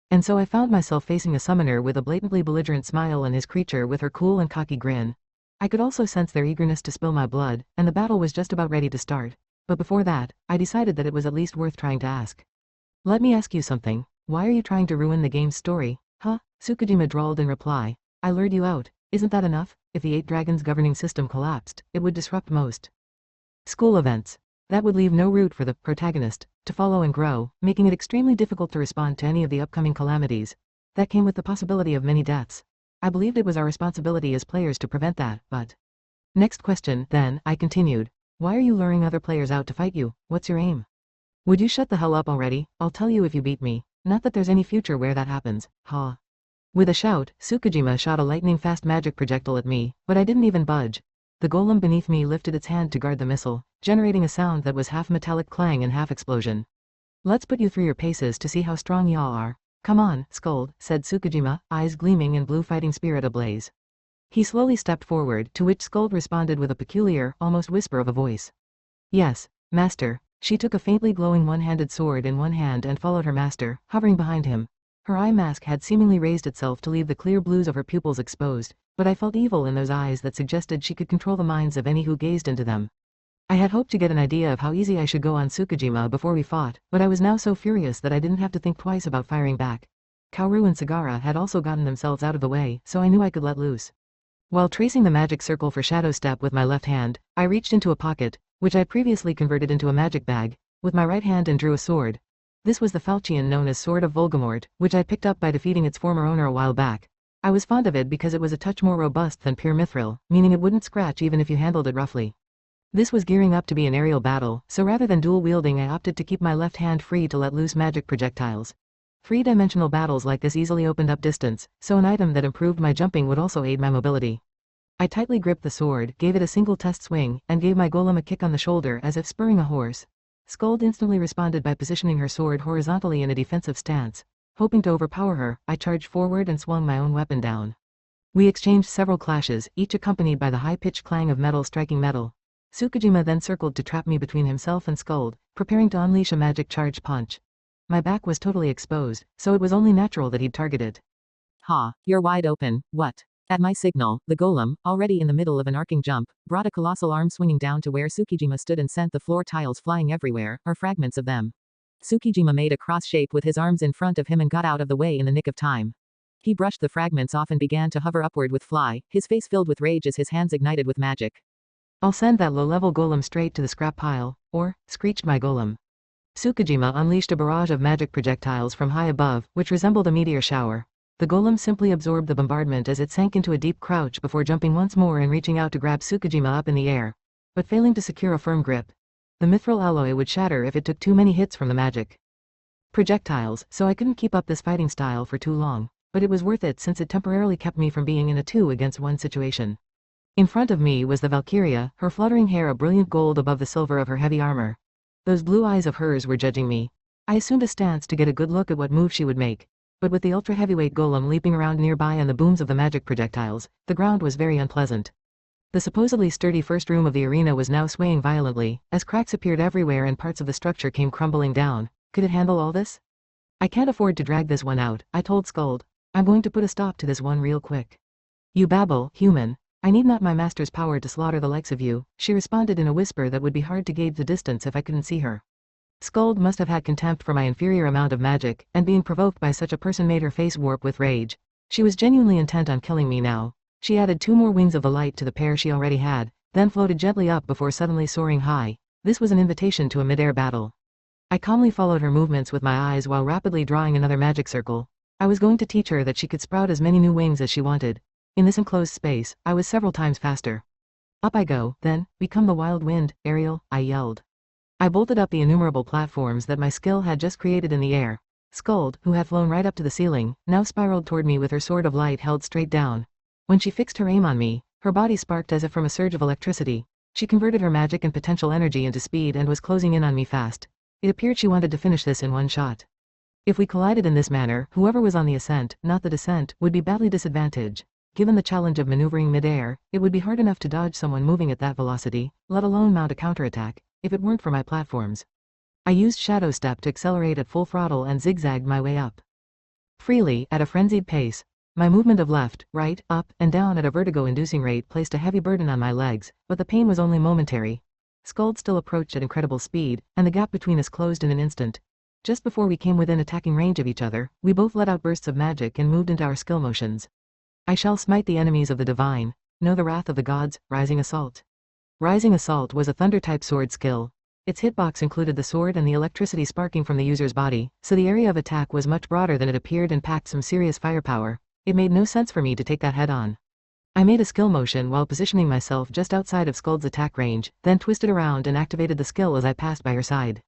And so I found myself facing a summoner with a blatantly belligerent smile and his creature with her cool and cocky grin. I could also sense their eagerness to spill my blood, and the battle was just about ready to start. But before that, I decided that it was at least worth trying to ask. Let me ask you something. Why are you trying to ruin the game's story? Huh? Tsukijima drawled in reply. I lured you out. Isn't that enough? If the 8 Dragons governing system collapsed, it would disrupt most school events. That would leave no route for the protagonist to follow and grow, making it extremely difficult to respond to any of the upcoming calamities. That came with the possibility of many deaths. I believed it was our responsibility as players to prevent that, but... Next question, then, I continued. Why are you luring other players out to fight you? What's your aim? Would you shut the hell up already? I'll tell you if you beat me. Not that there's any future where that happens, ha. With a shout, Tsukijima shot a lightning-fast magic projectile at me, but I didn't even budge. The golem beneath me lifted its hand to guard the missile, generating a sound that was half metallic clang and half explosion. Let's put you through your paces to see how strong y'all are. Come on, Skuld, said Tsukijima, eyes gleaming and blue fighting spirit ablaze. He slowly stepped forward, to which Skuld responded with a peculiar, almost whisper of a voice. Yes, master. She took a faintly glowing one-handed sword in one hand and followed her master, hovering behind him. Her eye mask had seemingly raised itself to leave the clear blues of her pupils exposed, but I felt evil in those eyes that suggested she could control the minds of any who gazed into them. I had hoped to get an idea of how easy I should go on Tsukijima before we fought, but I was now so furious that I didn't have to think twice about firing back. Kaoru and Sagara had also gotten themselves out of the way, so I knew I could let loose. While tracing the magic circle for Shadow Step with my left hand, I reached into a pocket, which I'd previously converted into a magic bag, with my right hand and drew a sword. This was the falchion known as Sword of Volgamort, which I picked up by defeating its former owner a while back. I was fond of it because it was a touch more robust than pure mithril, meaning it wouldn't scratch even if you handled it roughly. This was gearing up to be an aerial battle, so rather than dual wielding I opted to keep my left hand free to let loose magic projectiles. 3-dimensional battles like this easily opened up distance, so an item that improved my jumping would also aid my mobility. I tightly gripped the sword, gave it a single test swing, and gave my golem a kick on the shoulder as if spurring a horse. Skuld instantly responded by positioning her sword horizontally in a defensive stance. Hoping to overpower her, I charged forward and swung my own weapon down. We exchanged several clashes, each accompanied by the high-pitched clang of metal striking metal. Tsukijima then circled to trap me between himself and Skuld, preparing to unleash a magic charged punch. My back was totally exposed, so it was only natural that he'd target it. Ha, you're wide open, what? At my signal, the golem, already in the middle of an arcing jump, brought a colossal arm swinging down to where Tsukijima stood and sent the floor tiles flying everywhere, or fragments of them. Tsukijima made a cross shape with his arms in front of him and got out of the way in the nick of time. He brushed the fragments off and began to hover upward with fly, his face filled with rage as his hands ignited with magic. I'll send that low-level golem straight to the scrap pile, or, screeched my golem. Tsukijima unleashed a barrage of magic projectiles from high above, which resembled a meteor shower. The golem simply absorbed the bombardment as it sank into a deep crouch before jumping once more and reaching out to grab Tsukijima up in the air, but failing to secure a firm grip. The mithril alloy would shatter if it took too many hits from the magic projectiles, so I couldn't keep up this fighting style for too long, but it was worth it since it temporarily kept me from being in a 2-against-1 situation. In front of me was the Valkyria, her fluttering hair a brilliant gold above the silver of her heavy armor. Those blue eyes of hers were judging me. I assumed a stance to get a good look at what move she would make, but with the ultra-heavyweight golem leaping around nearby and the booms of the magic projectiles, the ground was very unpleasant. The supposedly sturdy first room of the arena was now swaying violently, as cracks appeared everywhere and parts of the structure came crumbling down. Could it handle all this? I can't afford to drag this one out, I told Skuld. I'm going to put a stop to this one real quick. You babble, human. I need not my master's power to slaughter the likes of you, she responded in a whisper that would be hard to gauge the distance if I couldn't see her. Skuld must have had contempt for my inferior amount of magic, and being provoked by such a person made her face warp with rage. She was genuinely intent on killing me now. She added 2 more wings of the light to the pair she already had, then floated gently up before suddenly soaring high. This was an invitation to a mid-air battle. I calmly followed her movements with my eyes while rapidly drawing another magic circle. I was going to teach her that she could sprout as many new wings as she wanted. In this enclosed space, I was several times faster. Up I go, then, become the wild wind, Ariel, I yelled. I bolted up the innumerable platforms that my skill had just created in the air. Skuld, who had flown right up to the ceiling, now spiraled toward me with her sword of light held straight down. When she fixed her aim on me, her body sparked as if from a surge of electricity. She converted her magic and potential energy into speed and was closing in on me fast. It appeared she wanted to finish this in one shot. If we collided in this manner, whoever was on the ascent, not the descent, would be badly disadvantaged. Given the challenge of maneuvering mid-air, it would be hard enough to dodge someone moving at that velocity, let alone mount a counterattack, if it weren't for my platforms. I used Shadow Step to accelerate at full throttle and zigzagged my way up. Freely, at a frenzied pace, my movement of left, right, up, and down at a vertigo-inducing rate placed a heavy burden on my legs, but the pain was only momentary. Skuld still approached at incredible speed, and the gap between us closed in an instant. Just before we came within attacking range of each other, we both let out bursts of magic and moved into our skill motions. I shall smite the enemies of the divine, know the wrath of the gods, Rising Assault. Rising Assault was a thunder-type sword skill. Its hitbox included the sword and the electricity sparking from the user's body, so the area of attack was much broader than it appeared and packed some serious firepower. It made no sense for me to take that head-on. I made a skill motion while positioning myself just outside of Skuld's attack range, then twisted around and activated the skill as I passed by her side.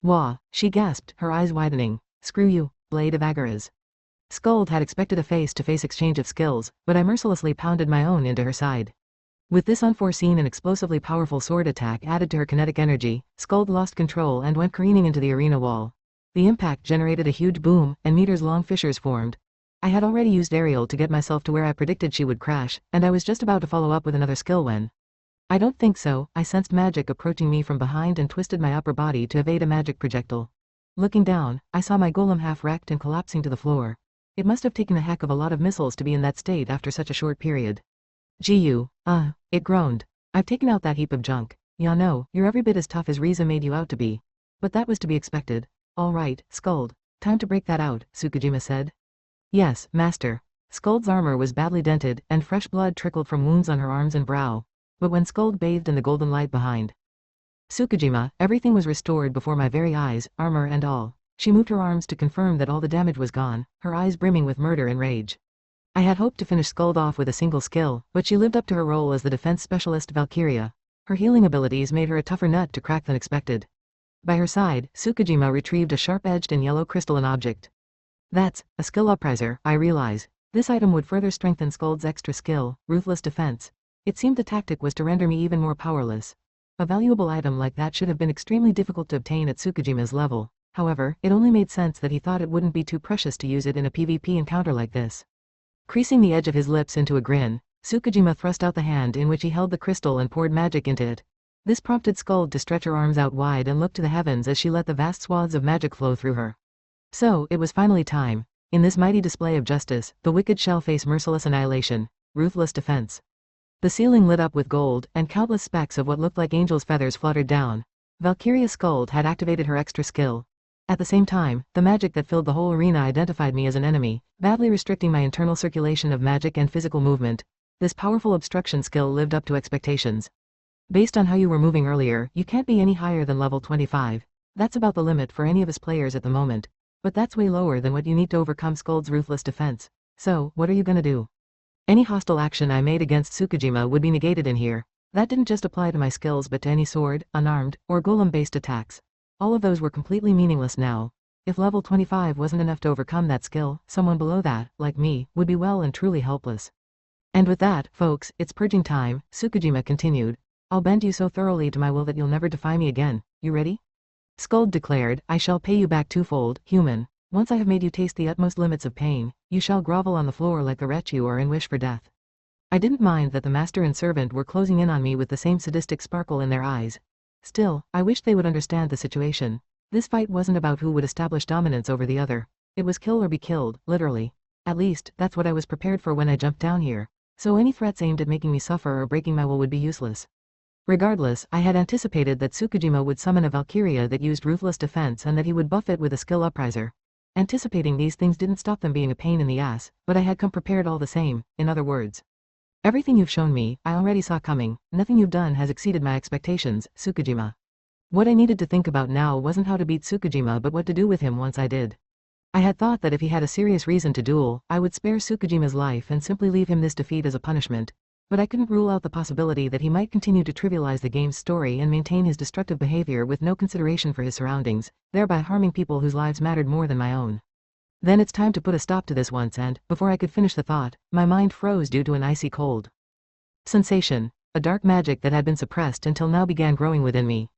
Wah, she gasped, her eyes widening. Screw you, Blade of Agaras. Skuld had expected a face-to-face exchange of skills, but I mercilessly pounded my own into her side. With this unforeseen and explosively powerful sword attack added to her kinetic energy, Skuld lost control and went careening into the arena wall. The impact generated a huge boom, and meters-long fissures formed. I had already used Aerial to get myself to where I predicted she would crash, and I was just about to follow up with another skill when... I don't think so, I sensed magic approaching me from behind and twisted my upper body to evade a magic projectile. Looking down, I saw my golem half-wrecked and collapsing to the floor. It must have taken a heck of a lot of missiles to be in that state after such a short period. Eiyuu, it groaned. I've taken out that heap of junk. Yeah, no, you're every bit as tough as Riza made you out to be. But that was to be expected. All right, Skuld. Time to break that out, Tsukijima said. Yes, master. Skuld's armor was badly dented, and fresh blood trickled from wounds on her arms and brow. But when Skuld bathed in the golden light behind Tsukijima, everything was restored before my very eyes, armor and all. She moved her arms to confirm that all the damage was gone, her eyes brimming with murder and rage. I had hoped to finish Skuld off with a single skill, but she lived up to her role as the defense specialist Valkyria. Her healing abilities made her a tougher nut to crack than expected. By her side, Tsukijima retrieved a sharp-edged and yellow crystalline object. That's a skill upriser, I realize. This item would further strengthen Skuld's extra skill, Ruthless Defense. It seemed the tactic was to render me even more powerless. A valuable item like that should have been extremely difficult to obtain at Tsukujima's level. However, it only made sense that he thought it wouldn't be too precious to use it in a PvP encounter like this. Creasing the edge of his lips into a grin, Tsukijima thrust out the hand in which he held the crystal and poured magic into it. This prompted Skuld to stretch her arms out wide and look to the heavens as she let the vast swaths of magic flow through her. So, it was finally time. In this mighty display of justice, the wicked shall face merciless annihilation, ruthless defense. The ceiling lit up with gold, and countless specks of what looked like angels' feathers fluttered down. Valkyria Skuld had activated her extra skill. At the same time, the magic that filled the whole arena identified me as an enemy, badly restricting my internal circulation of magic and physical movement. This powerful obstruction skill lived up to expectations. Based on how you were moving earlier, you can't be any higher than level 25. That's about the limit for any of us players at the moment. But that's way lower than what you need to overcome Skuld's ruthless defense. So, what are you gonna do? Any hostile action I made against Tsukujima would be negated in here. That didn't just apply to my skills but to any sword, unarmed, or golem-based attacks. All of those were completely meaningless now. If level 25 wasn't enough to overcome that skill, someone below that, like me, would be well and truly helpless. And with that, folks, it's purging time, Tsukujima continued. I'll bend you so thoroughly to my will that you'll never defy me again. You ready? Skuld declared, I shall pay you back twofold, human. Once I have made you taste the utmost limits of pain, you shall grovel on the floor like the wretch you are and wish for death. I didn't mind that the master and servant were closing in on me with the same sadistic sparkle in their eyes. Still, I wished they would understand the situation. This fight wasn't about who would establish dominance over the other. It was kill or be killed, literally. At least, that's what I was prepared for when I jumped down here. So any threats aimed at making me suffer or breaking my will would be useless. Regardless, I had anticipated that Tsukujima would summon a Valkyria that used ruthless defense and that he would buff it with a skill upriser. Anticipating these things didn't stop them being a pain in the ass, but I had come prepared all the same. In other words, everything you've shown me, I already saw coming. Nothing you've done has exceeded my expectations, Tsukujima. What I needed to think about now wasn't how to beat Tsukujima but what to do with him once I did. I had thought that if he had a serious reason to duel, I would spare Tsukujima's life and simply leave him this defeat as a punishment. But I couldn't rule out the possibility that he might continue to trivialize the game's story and maintain his destructive behavior with no consideration for his surroundings, thereby harming people whose lives mattered more than my own. Then it's time to put a stop to this once and, before I could finish the thought, my mind froze due to an icy cold sensation. A dark magic that had been suppressed until now began growing within me.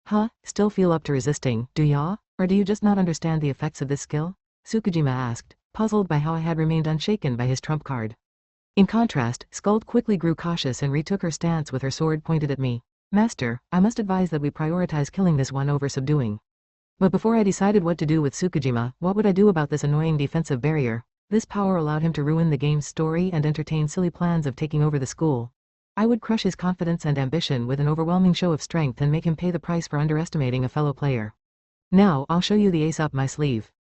Huh? Still feel up to resisting, do ya? Or do you just not understand the effects of this skill? Tsukujima asked, puzzled by how I had remained unshaken by his trump card. In contrast, Skuld quickly grew cautious and retook her stance with her sword pointed at me. Master, I must advise that we prioritize killing this one over subduing. But before I decided what to do with Tsukujima, what would I do about this annoying defensive barrier? This power allowed him to ruin the game's story and entertain silly plans of taking over the school. I would crush his confidence and ambition with an overwhelming show of strength and make him pay the price for underestimating a fellow player. Now, I'll show you the ace up my sleeve.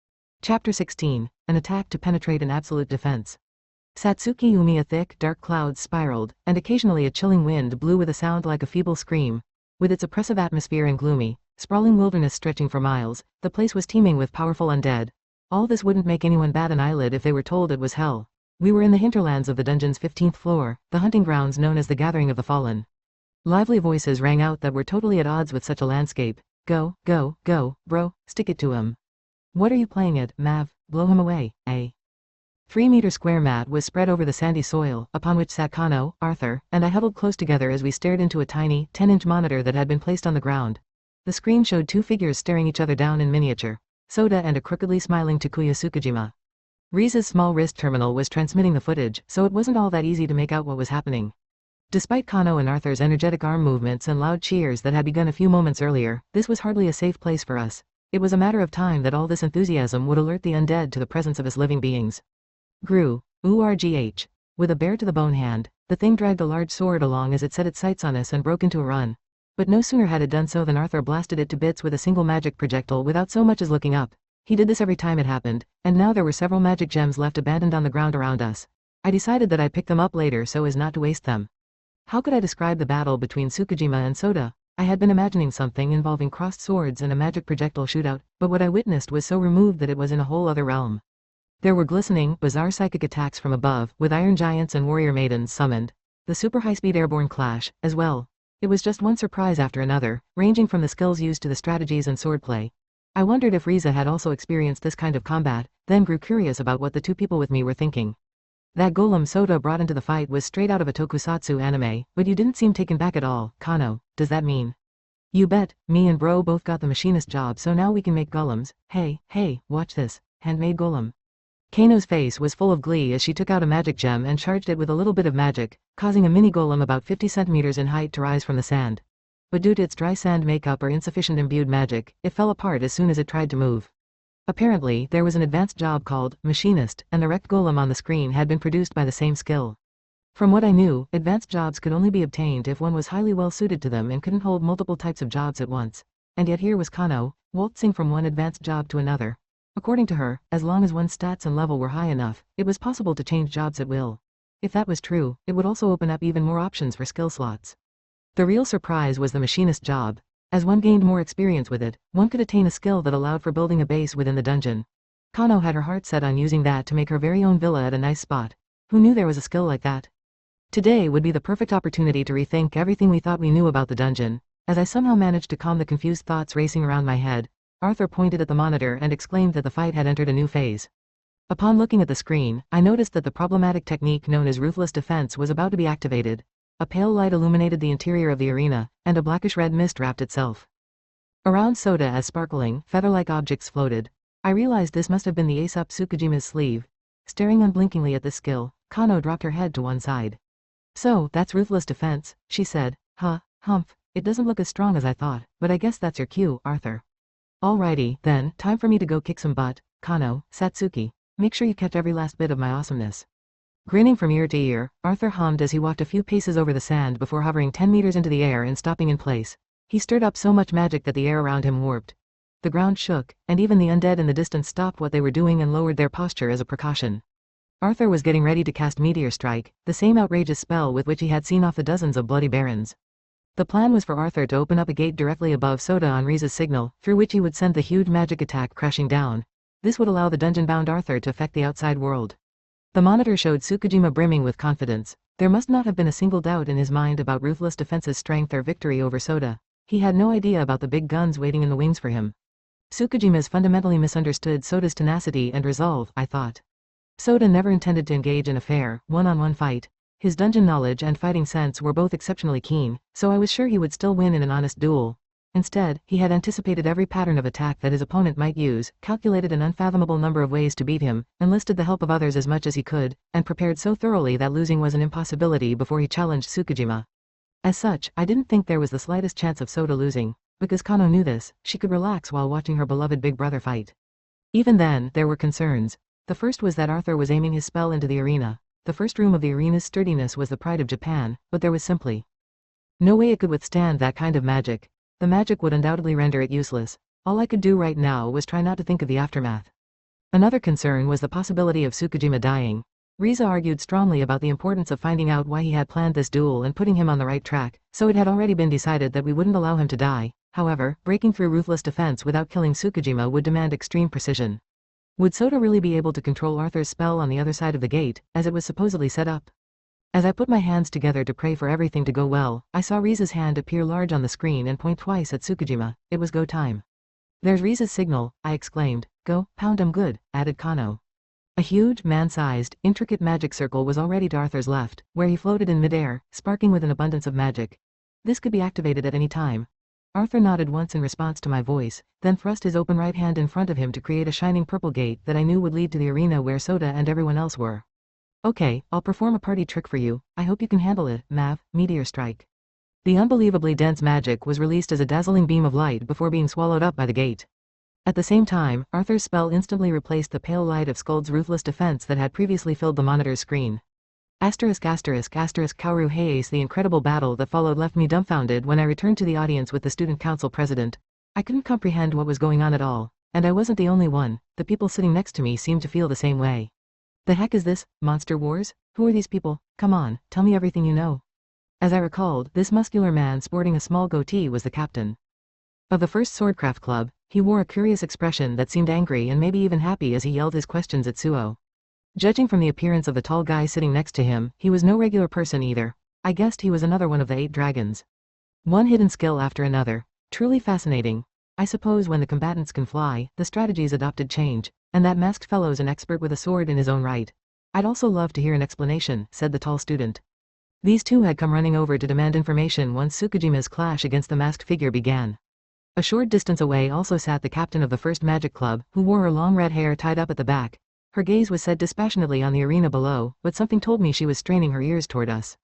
Chapter 16, An Attack to Penetrate an Absolute Defense. Satsuki Umi. A thick, dark clouds spiraled, and occasionally a chilling wind blew with a sound like a feeble scream. With its oppressive atmosphere and gloomy, sprawling wilderness stretching for miles, the place was teeming with powerful undead. All this wouldn't make anyone bat an eyelid if they were told it was hell. We were in the hinterlands of the dungeon's 15th floor, the hunting grounds known as the Gathering of the Fallen. Lively voices rang out that were totally at odds with such a landscape. Go, go, go, bro, stick it to him. What are you playing at, Mav? Blow him away, eh? 3-meter square mat was spread over the sandy soil, upon which sat Kano, Arthur, and I huddled close together as we stared into a tiny, 10-inch monitor that had been placed on the ground. The screen showed two figures staring each other down in miniature, Soda and a crookedly smiling Takuya Tsukujima. Rize's small wrist terminal was transmitting the footage, so it wasn't all that easy to make out what was happening. Despite Kano and Arthur's energetic arm movements and loud cheers that had begun a few moments earlier, this was hardly a safe place for us. It was a matter of time that all this enthusiasm would alert the undead to the presence of us living beings. Grew. Urgh. With a bare-to-the-bone hand, the thing dragged a large sword along as it set its sights on us and broke into a run. But no sooner had it done so than Arthur blasted it to bits with a single magic projectile without so much as looking up. He did this every time it happened, and now there were several magic gems left abandoned on the ground around us. I decided that I'd pick them up later so as not to waste them. How could I describe the battle between Tsukujima and Soda? I had been imagining something involving crossed swords and a magic projectile shootout, but what I witnessed was so removed that it was in a whole other realm. There were glistening, bizarre psychic attacks from above, with iron giants and warrior maidens summoned. The super high-speed airborne clash, as well. It was just one surprise after another, ranging from the skills used to the strategies and swordplay. I wondered if Rize had also experienced this kind of combat, then grew curious about what the two people with me were thinking. That golem Soda brought into the fight was straight out of a tokusatsu anime, but you didn't seem taken back at all, Kano. Does that mean? You bet, me and bro both got the machinist job so now we can make golems. Hey, watch this, handmade golem. Kano's face was full of glee as she took out a magic gem and charged it with a little bit of magic, causing a mini golem about 50 centimeters in height to rise from the sand. But due to its dry sand makeup or insufficient imbued magic, it fell apart as soon as it tried to move. Apparently, there was an advanced job called Machinist, and the wrecked golem on the screen had been produced by the same skill. From what I knew, advanced jobs could only be obtained if one was highly well suited to them and couldn't hold multiple types of jobs at once. And yet here was Kano, waltzing from one advanced job to another. According to her, as long as one's stats and level were high enough, it was possible to change jobs at will. If that was true, it would also open up even more options for skill slots. The real surprise was the machinist job. As one gained more experience with it, one could attain a skill that allowed for building a base within the dungeon. Kano had her heart set on using that to make her very own villa at a nice spot. Who knew there was a skill like that? Today would be the perfect opportunity to rethink everything we thought we knew about the dungeon. As I somehow managed to calm the confused thoughts racing around my head, Arthur pointed at the monitor and exclaimed that the fight had entered a new phase. Upon looking at the screen, I noticed that the problematic technique known as ruthless defense was about to be activated. A pale light illuminated the interior of the arena, and a blackish-red mist wrapped itself around Soda as sparkling, feather-like objects floated. I realized this must have been the ace up Tsukujima's sleeve. Staring unblinkingly at this skill, Kano dropped her head to one side. So, that's ruthless defense, she said. Humph, it doesn't look as strong as I thought, but I guess that's your cue, Arthur. Alrighty, then, time for me to go kick some butt. Kano, Satsuki, make sure you catch every last bit of my awesomeness. Grinning from ear to ear, Arthur hummed as he walked a few paces over the sand before hovering 10 meters into the air and stopping in place. He stirred up so much magic that the air around him warped. The ground shook, and even the undead in the distance stopped what they were doing and lowered their posture as a precaution. Arthur was getting ready to cast Meteor Strike, the same outrageous spell with which he had seen off the dozens of bloody barons. The plan was for Arthur to open up a gate directly above Soda on Riza's signal, through which he would send the huge magic attack crashing down. This would allow the dungeon-bound Arthur to affect the outside world. The monitor showed Tsukujima brimming with confidence. There must not have been a single doubt in his mind about Ruthless Defense's strength or victory over Soda. He had no idea about the big guns waiting in the wings for him. Tsukujima's fundamentally misunderstood Soda's tenacity and resolve, I thought. Soda never intended to engage in a fair, one-on-one fight. His dungeon knowledge and fighting sense were both exceptionally keen, so I was sure he would still win in an honest duel. Instead, he had anticipated every pattern of attack that his opponent might use, calculated an unfathomable number of ways to beat him, enlisted the help of others as much as he could, and prepared so thoroughly that losing was an impossibility before he challenged Tsukujima. As such, I didn't think there was the slightest chance of Soda losing. Because Kano knew this, she could relax while watching her beloved big brother fight. Even then, there were concerns. The first was that Arthur was aiming his spell into the arena. The first room of the arena's sturdiness was the pride of Japan, but there was simply no way it could withstand that kind of magic. The magic would undoubtedly render it useless. All I could do right now was try not to think of the aftermath. Another concern was the possibility of Tsukujima dying. Riza argued strongly about the importance of finding out why he had planned this duel and putting him on the right track, so it had already been decided that we wouldn't allow him to die. However, breaking through ruthless defense without killing Tsukujima would demand extreme precision. Would Soda really be able to control Arthur's spell on the other side of the gate, as it was supposedly set up? As I put my hands together to pray for everything to go well, I saw Riza's hand appear large on the screen and point twice at Tsukujima. It was go time. There's Riza's signal, I exclaimed. Go, pound him good, added Kano. A huge, man-sized, intricate magic circle was already to Arthur's left, where he floated in midair, sparking with an abundance of magic. This could be activated at any time. Arthur nodded once in response to my voice, then thrust his open right hand in front of him to create a shining purple gate that I knew would lead to the arena where Soda and everyone else were. Okay, I'll perform a party trick for you. I hope you can handle it, Meteor Strike. The unbelievably dense magic was released as a dazzling beam of light before being swallowed up by the gate. At the same time, Arthur's spell instantly replaced the pale light of Skuld's ruthless defense that had previously filled the monitor's screen. Kaoru Hei's the incredible battle that followed left me dumbfounded when I returned to the audience with the student council president. I couldn't comprehend what was going on at all, and I wasn't the only one. The people sitting next to me seemed to feel the same way. The heck is this, Monster Wars? Who are these people? Come on, tell me everything you know. As I recalled, this muscular man sporting a small goatee was the captain of the first Swordcraft Club. He wore a curious expression that seemed angry and maybe even happy as he yelled his questions at Suo. Judging from the appearance of the tall guy sitting next to him, he was no regular person either. I guessed he was another one of the 8 dragons. One hidden skill after another. Truly fascinating. I suppose when the combatants can fly, the strategies adopted change, and that masked fellow's an expert with a sword in his own right. I'd also love to hear an explanation, said the tall student. These two had come running over to demand information once Tsukujima's clash against the masked figure began. A short distance away also sat the captain of the first magic club, who wore her long red hair tied up at the back. Her gaze was set dispassionately on the arena below, but something told me she was straining her ears toward us.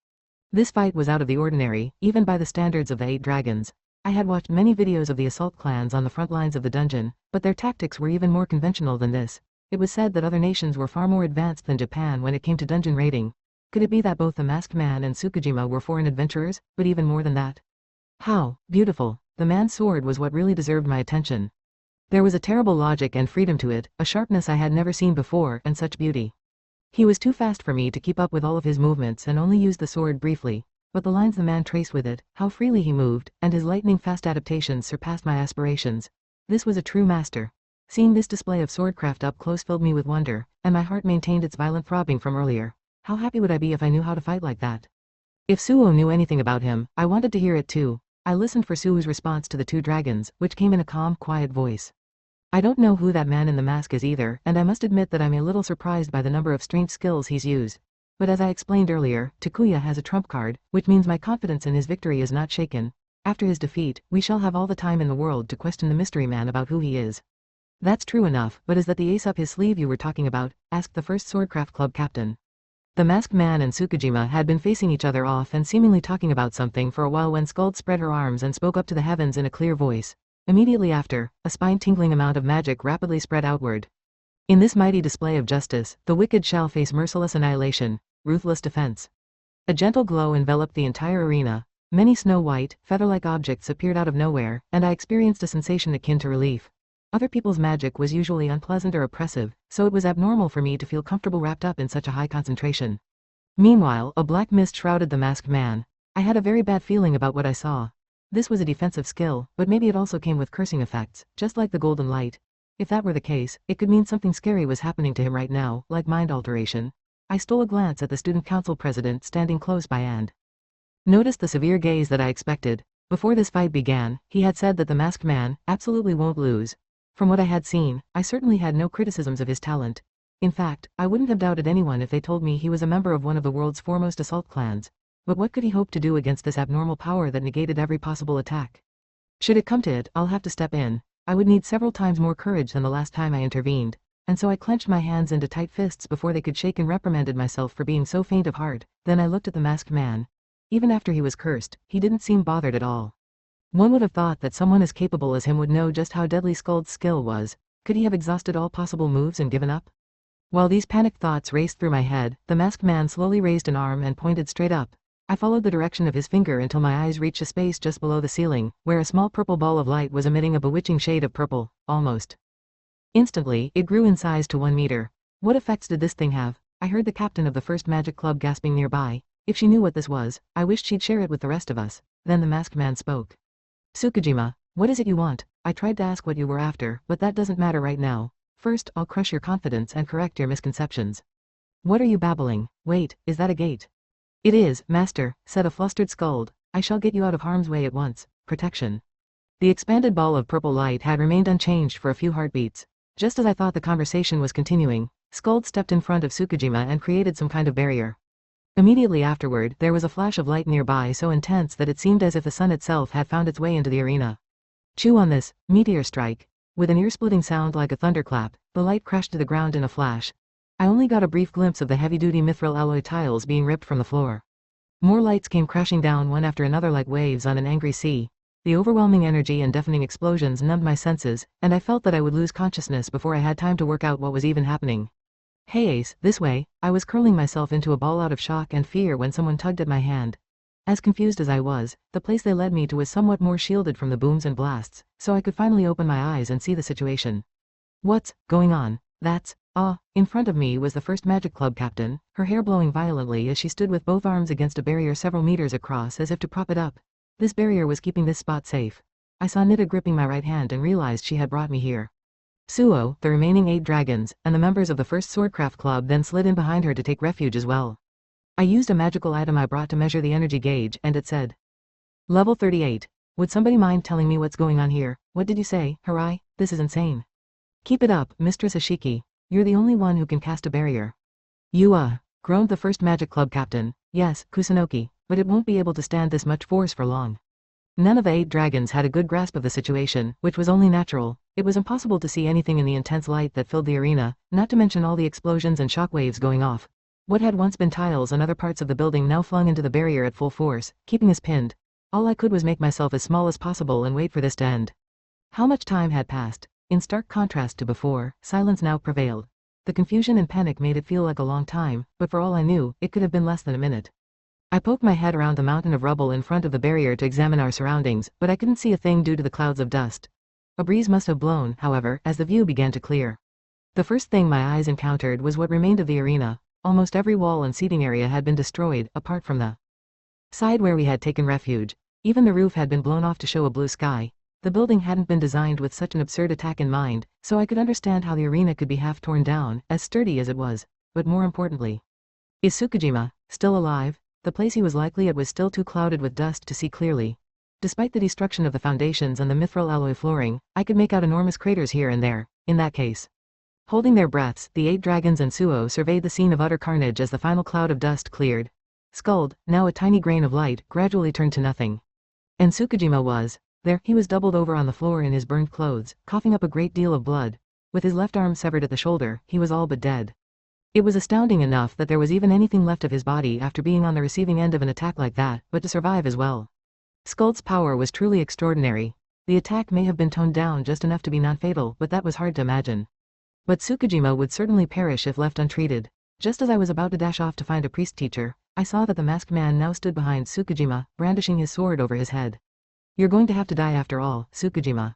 This fight was out of the ordinary, even by the standards of the 8 dragons. I had watched many videos of the assault clans on the front lines of the dungeon, but their tactics were even more conventional than this. It was said that other nations were far more advanced than Japan when it came to dungeon raiding. Could it be that both the Masked Man and Tsukijima were foreign adventurers, but even more than that? How beautiful! The man's sword was what really deserved my attention. There was a terrible logic and freedom to it, a sharpness I had never seen before, and such beauty. He was too fast for me to keep up with all of his movements and only used the sword briefly, but the lines the man traced with it, how freely he moved, and his lightning-fast adaptations surpassed my aspirations. This was a true master. Seeing this display of swordcraft up close filled me with wonder, and my heart maintained its violent throbbing from earlier. How happy would I be if I knew how to fight like that? If Suo knew anything about him, I wanted to hear it too. I listened for Suo's response to the two dragons, which came in a calm, quiet voice. I don't know who that man in the mask is either, and I must admit that I'm a little surprised by the number of strange skills he's used. But as I explained earlier, Takuya has a trump card, which means my confidence in his victory is not shaken. After his defeat, we shall have all the time in the world to question the mystery man about who he is. That's true enough, but is that the ace up his sleeve you were talking about? Asked the first Swordcraft Club captain. The Masked Man and Tsukijima had been facing each other off and seemingly talking about something for a while when Skuld spread her arms and spoke up to the heavens in a clear voice. Immediately after, a spine-tingling amount of magic rapidly spread outward. In this mighty display of justice, the wicked shall face merciless annihilation, ruthless defense. A gentle glow enveloped the entire arena. Many snow-white, feather-like objects appeared out of nowhere, and I experienced a sensation akin to relief. Other people's magic was usually unpleasant or oppressive, so it was abnormal for me to feel comfortable wrapped up in such a high concentration. Meanwhile, a black mist shrouded the Masked Man. I had a very bad feeling about what I saw. This was a defensive skill, but maybe it also came with cursing effects, just like the golden light. If that were the case, it could mean something scary was happening to him right now, like mind alteration. I stole a glance at the student council president standing close by and noticed the severe gaze that I expected. Before this fight began, he had said that the Masked Man absolutely won't lose. From what I had seen, I certainly had no criticisms of his talent. In fact, I wouldn't have doubted anyone if they told me he was a member of one of the world's foremost assault clans. But what could he hope to do against this abnormal power that negated every possible attack? Should it come to it, I'll have to step in. I would need several times more courage than the last time I intervened, and so I clenched my hands into tight fists before they could shake and reprimanded myself for being so faint of heart. Then I looked at the Masked Man. Even after he was cursed, he didn't seem bothered at all. One would have thought that someone as capable as him would know just how deadly Skuld's skill was. Could he have exhausted all possible moves and given up? While these panicked thoughts raced through my head, the Masked Man slowly raised an arm and pointed straight up. I followed the direction of his finger until my eyes reached a space just below the ceiling, where a small purple ball of light was emitting a bewitching shade of purple, almost. Instantly, it grew in size to 1 meter. What effects did this thing have? I heard the captain of the first magic club gasping nearby. If she knew what this was, I wished she'd share it with the rest of us. Then the Masked Man spoke. Tsukijima, what is it you want? I tried to ask what you were after, but that doesn't matter right now. First, I'll crush your confidence and correct your misconceptions. What are you babbling? Wait, is that a gate? It is, master, said a flustered Skuld. I shall get you out of harm's way at once. Protection. The expanded ball of purple light had remained unchanged for a few heartbeats. Just as I thought the conversation was continuing, Skuld stepped in front of Tsukijima and created some kind of barrier. Immediately afterward, there was a flash of light nearby so intense that it seemed as if the sun itself had found its way into the arena. Chew on this, meteor strike. With an ear-splitting sound like a thunderclap, the light crashed to the ground in a flash. I only got a brief glimpse of the heavy-duty mithril alloy tiles being ripped from the floor. More lights came crashing down one after another like waves on an angry sea. The overwhelming energy and deafening explosions numbed my senses, and I felt that I would lose consciousness before I had time to work out what was even happening. Hey Ace, this way. I was curling myself into a ball out of shock and fear when someone tugged at my hand. As confused as I was, the place they led me to was somewhat more shielded from the booms and blasts, so I could finally open my eyes and see the situation. What's going on? That's... in front of me was the first Magic Club captain, her hair blowing violently as she stood with both arms against a barrier several meters across as if to prop it up. This barrier was keeping this spot safe. I saw Nita gripping my right hand and realized she had brought me here. Suo, the remaining 8 dragons, and the members of the first Swordcraft Club then slid in behind her to take refuge as well. I used a magical item I brought to measure the energy gauge, and it said, Level 38. Would somebody mind telling me what's going on here? What did you say, Harai? This is insane. Keep it up, Mistress Ashiki. You're the only one who can cast a barrier. You, groaned the first Magic Club captain. Yes, Kusunoki, but it won't be able to stand this much force for long. None of the 8 dragons had a good grasp of the situation, which was only natural. It was impossible to see anything in the intense light that filled the arena, not to mention all the explosions and shockwaves going off. What had once been tiles on other parts of the building now flung into the barrier at full force, keeping us pinned. All I could was make myself as small as possible and wait for this to end. How much time had passed? In stark contrast to before, silence now prevailed. The confusion and panic made it feel like a long time, but for all I knew, it could have been less than a minute. I poked my head around the mountain of rubble in front of the barrier to examine our surroundings, but I couldn't see a thing due to the clouds of dust. A breeze must have blown, however, as the view began to clear. The first thing my eyes encountered was what remained of the arena. Almost every wall and seating area had been destroyed, apart from the side where we had taken refuge. Even the roof had been blown off to show a blue sky. The building hadn't been designed with such an absurd attack in mind, so I could understand how the arena could be half torn down, as sturdy as it was. But more importantly, is Tsukijima still alive? The place he was likely at was still too clouded with dust to see clearly. Despite the destruction of the foundations and the mithril alloy flooring, I could make out enormous craters here and there. In that case, holding their breaths, the 8 dragons and Suo surveyed the scene of utter carnage as the final cloud of dust cleared. Skulled, now a tiny grain of light, gradually turned to nothing. And Tsukijima was there. He was doubled over on the floor in his burned clothes, coughing up a great deal of blood. With his left arm severed at the shoulder, he was all but dead. It was astounding enough that there was even anything left of his body after being on the receiving end of an attack like that, but to survive as well. Skull's power was truly extraordinary. The attack may have been toned down just enough to be non-fatal, but that was hard to imagine. But Tsukijima would certainly perish if left untreated. Just as I was about to dash off to find a priest teacher, I saw that the masked man now stood behind Tsukijima, brandishing his sword over his head. You're going to have to die after all, Tsukijima.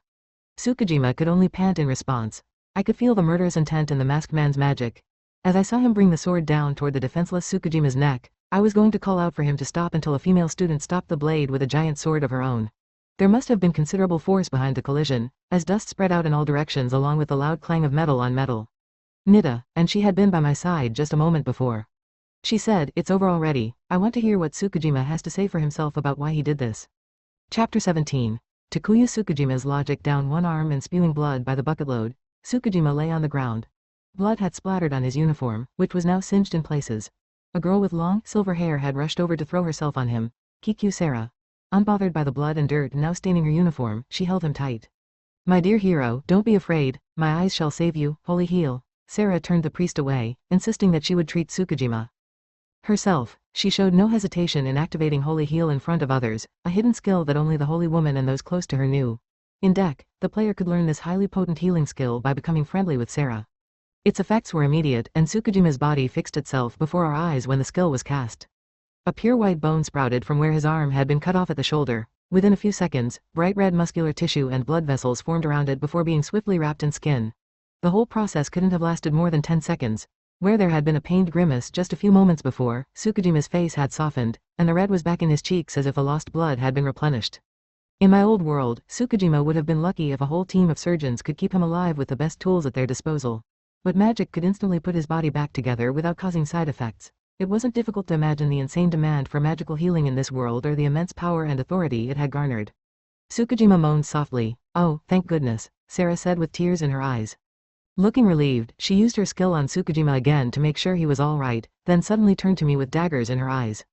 Tsukijima could only pant in response. I could feel the murderous intent in the masked man's magic. As I saw him bring the sword down toward the defenseless Tsukujima's neck, I was going to call out for him to stop until a female student stopped the blade with a giant sword of her own. There must have been considerable force behind the collision, as dust spread out in all directions along with the loud clang of metal on metal. Nida, and she had been by my side just a moment before. She said, "It's over already. I want to hear what Tsukijima has to say for himself about why he did this." Chapter 17. Takuya Tsukujima's logic down one arm and spewing blood by the bucketload, Tsukijima lay on the ground. Blood had splattered on his uniform, which was now singed in places. A girl with long, silver hair had rushed over to throw herself on him. Kikyu Sarah. Unbothered by the blood and dirt now staining her uniform, she held him tight. "My dear hero, don't be afraid. My eyes shall save you, holy heal." Sarah turned the priest away, insisting that she would treat Tsukijima herself. She showed no hesitation in activating Holy Heal in front of others, a hidden skill that only the Holy Woman and those close to her knew. In Deck, the player could learn this highly potent healing skill by becoming friendly with Sarah. Its effects were immediate, and Tsukujima's body fixed itself before our eyes when the skill was cast. A pure white bone sprouted from where his arm had been cut off at the shoulder. Within a few seconds, bright red muscular tissue and blood vessels formed around it before being swiftly wrapped in skin. The whole process couldn't have lasted more than 10 seconds. Where there had been a pained grimace just a few moments before, Tsukujima's face had softened, and the red was back in his cheeks as if the lost blood had been replenished. In my old world, Tsukujima would have been lucky if a whole team of surgeons could keep him alive with the best tools at their disposal. But magic could instantly put his body back together without causing side effects. It wasn't difficult to imagine the insane demand for magical healing in this world or the immense power and authority it had garnered. Tsukujima moaned softly. "Oh, thank goodness," Sarah said with tears in her eyes. Looking relieved, she used her skill on Tsukujima again to make sure he was all right, then suddenly turned to me with daggers in her eyes.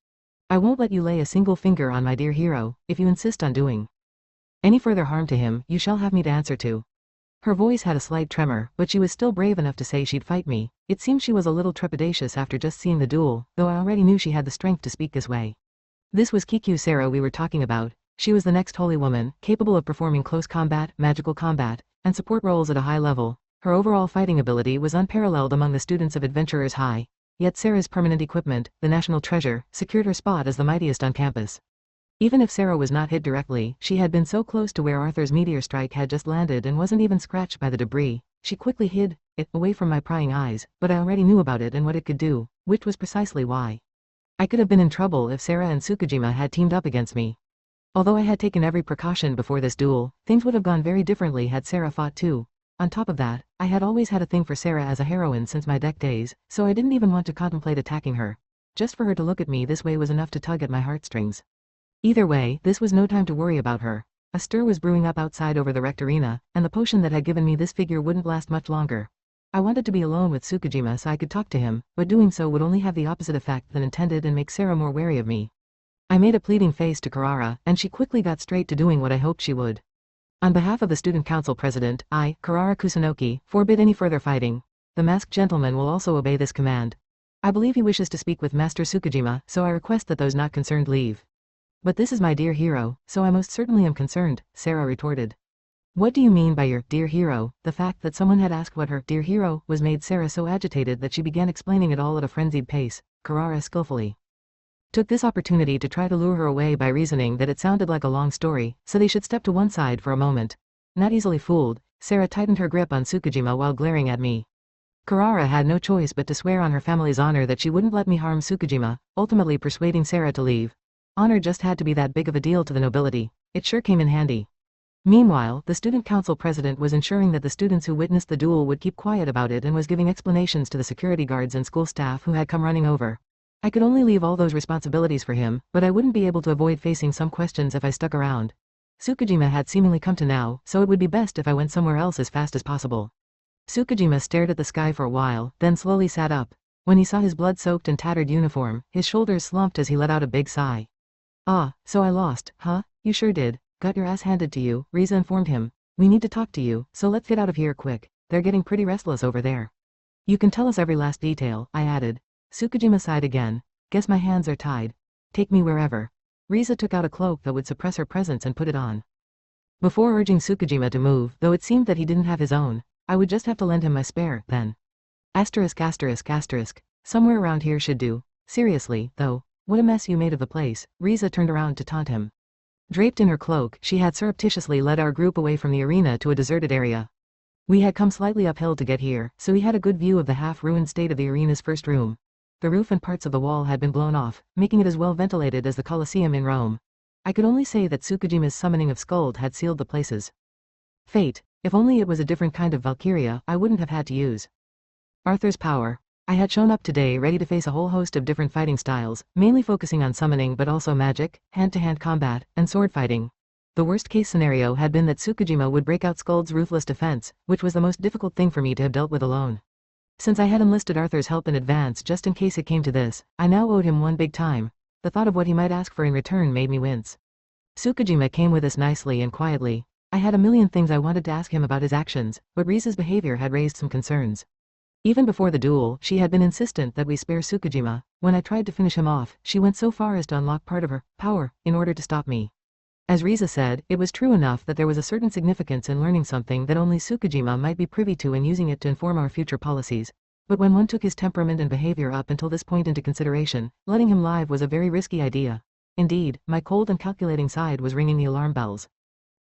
"I won't let you lay a single finger on my dear hero. If you insist on doing any further harm to him, you shall have me to answer to." Her voice had a slight tremor, but she was still brave enough to say she'd fight me. It seemed she was a little trepidatious after just seeing the duel, though I already knew she had the strength to speak this way. This was Kikyu Sarah we were talking about. She was the next holy woman, capable of performing close combat, magical combat, and support roles at a high level. Her overall fighting ability was unparalleled among the students of Adventurers High. Yet Sarah's permanent equipment, the national treasure, secured her spot as the mightiest on campus. Even if Sarah was not hit directly, she had been so close to where Arthur's meteor strike had just landed and wasn't even scratched by the debris. She quickly hid it away from my prying eyes, but I already knew about it and what it could do, which was precisely why I could have been in trouble if Sarah and Tsukujima had teamed up against me. Although I had taken every precaution before this duel, things would have gone very differently had Sarah fought too. On top of that, I had always had a thing for Sarah as a heroine since my deck days, so I didn't even want to contemplate attacking her. Just for her to look at me this way was enough to tug at my heartstrings. Either way, this was no time to worry about her. A stir was brewing up outside over the wrecked arena, and the potion that had given me this figure wouldn't last much longer. I wanted to be alone with Tsukujima so I could talk to him, but doing so would only have the opposite effect than intended and make Sarah more wary of me. I made a pleading face to Karara, and she quickly got straight to doing what I hoped she would. "On behalf of the Student Council President, I, Karara Kusunoki, forbid any further fighting. The masked gentleman will also obey this command. I believe he wishes to speak with Master Tsukujima, so I request that those not concerned leave." But this is my dear hero, so I most certainly am concerned, Sarah retorted. What do you mean by your dear hero? The fact that someone had asked what her dear hero was made Sarah so agitated that she began explaining it all at a frenzied pace. Karara skillfully took this opportunity to try to lure her away by reasoning that it sounded like a long story, so they should step to one side for a moment. Not easily fooled, Sarah tightened her grip on Tsukijima while glaring at me. Karara had no choice but to swear on her family's honor that she wouldn't let me harm Tsukijima, ultimately persuading Sarah to leave. Honor just had to be that big of a deal to the nobility. It sure came in handy. Meanwhile, the student council president was ensuring that the students who witnessed the duel would keep quiet about it and was giving explanations to the security guards and school staff who had come running over. I could only leave all those responsibilities for him, but I wouldn't be able to avoid facing some questions if I stuck around. Tsukijima had seemingly come to now, so it would be best if I went somewhere else as fast as possible. Tsukijima stared at the sky for a while, then slowly sat up. When he saw his blood-soaked and tattered uniform, his shoulders slumped as he let out a big sigh. Ah, so I lost, huh? You sure did. Got your ass handed to you, Riza informed him. We need to talk to you, so let's get out of here quick. They're getting pretty restless over there. You can tell us every last detail, I added. Tsukijima sighed again. Guess my hands are tied. Take me wherever. Riza took out a cloak that would suppress her presence and put it on. Before urging Tsukijima to move, though it seemed that he didn't have his own, I would just have to lend him my spare, then. Asterisk asterisk asterisk. Somewhere around here should do. Seriously, though, what a mess you made of the place. Riza turned around to taunt him. Draped in her cloak, she had surreptitiously led our group away from the arena to a deserted area. We had come slightly uphill to get here, so we had a good view of the half-ruined state of the arena's first room. The roof and parts of the wall had been blown off, making it as well ventilated as the Colosseum in Rome. I could only say that Tsukujima's summoning of Skuld had sealed the places. Fate. If only it was a different kind of Valkyria, I wouldn't have had to use Arthur's power. I had shown up today ready to face a whole host of different fighting styles, mainly focusing on summoning but also magic, hand-to-hand combat, and sword fighting. The worst-case scenario had been that Tsukijima would break out Skuld's ruthless defense, which was the most difficult thing for me to have dealt with alone. Since I had enlisted Arthur's help in advance just in case it came to this, I now owed him one big time. The thought of what he might ask for in return made me wince. Tsukijima came with us nicely and quietly. I had a million things I wanted to ask him about his actions, but Riza's behavior had raised some concerns. Even before the duel, she had been insistent that we spare Tsukijima. When I tried to finish him off, she went so far as to unlock part of her power in order to stop me. As Riza said, it was true enough that there was a certain significance in learning something that only Tsukijima might be privy to and using it to inform our future policies. But when one took his temperament and behavior up until this point into consideration, letting him live was a very risky idea. Indeed, my cold and calculating side was ringing the alarm bells.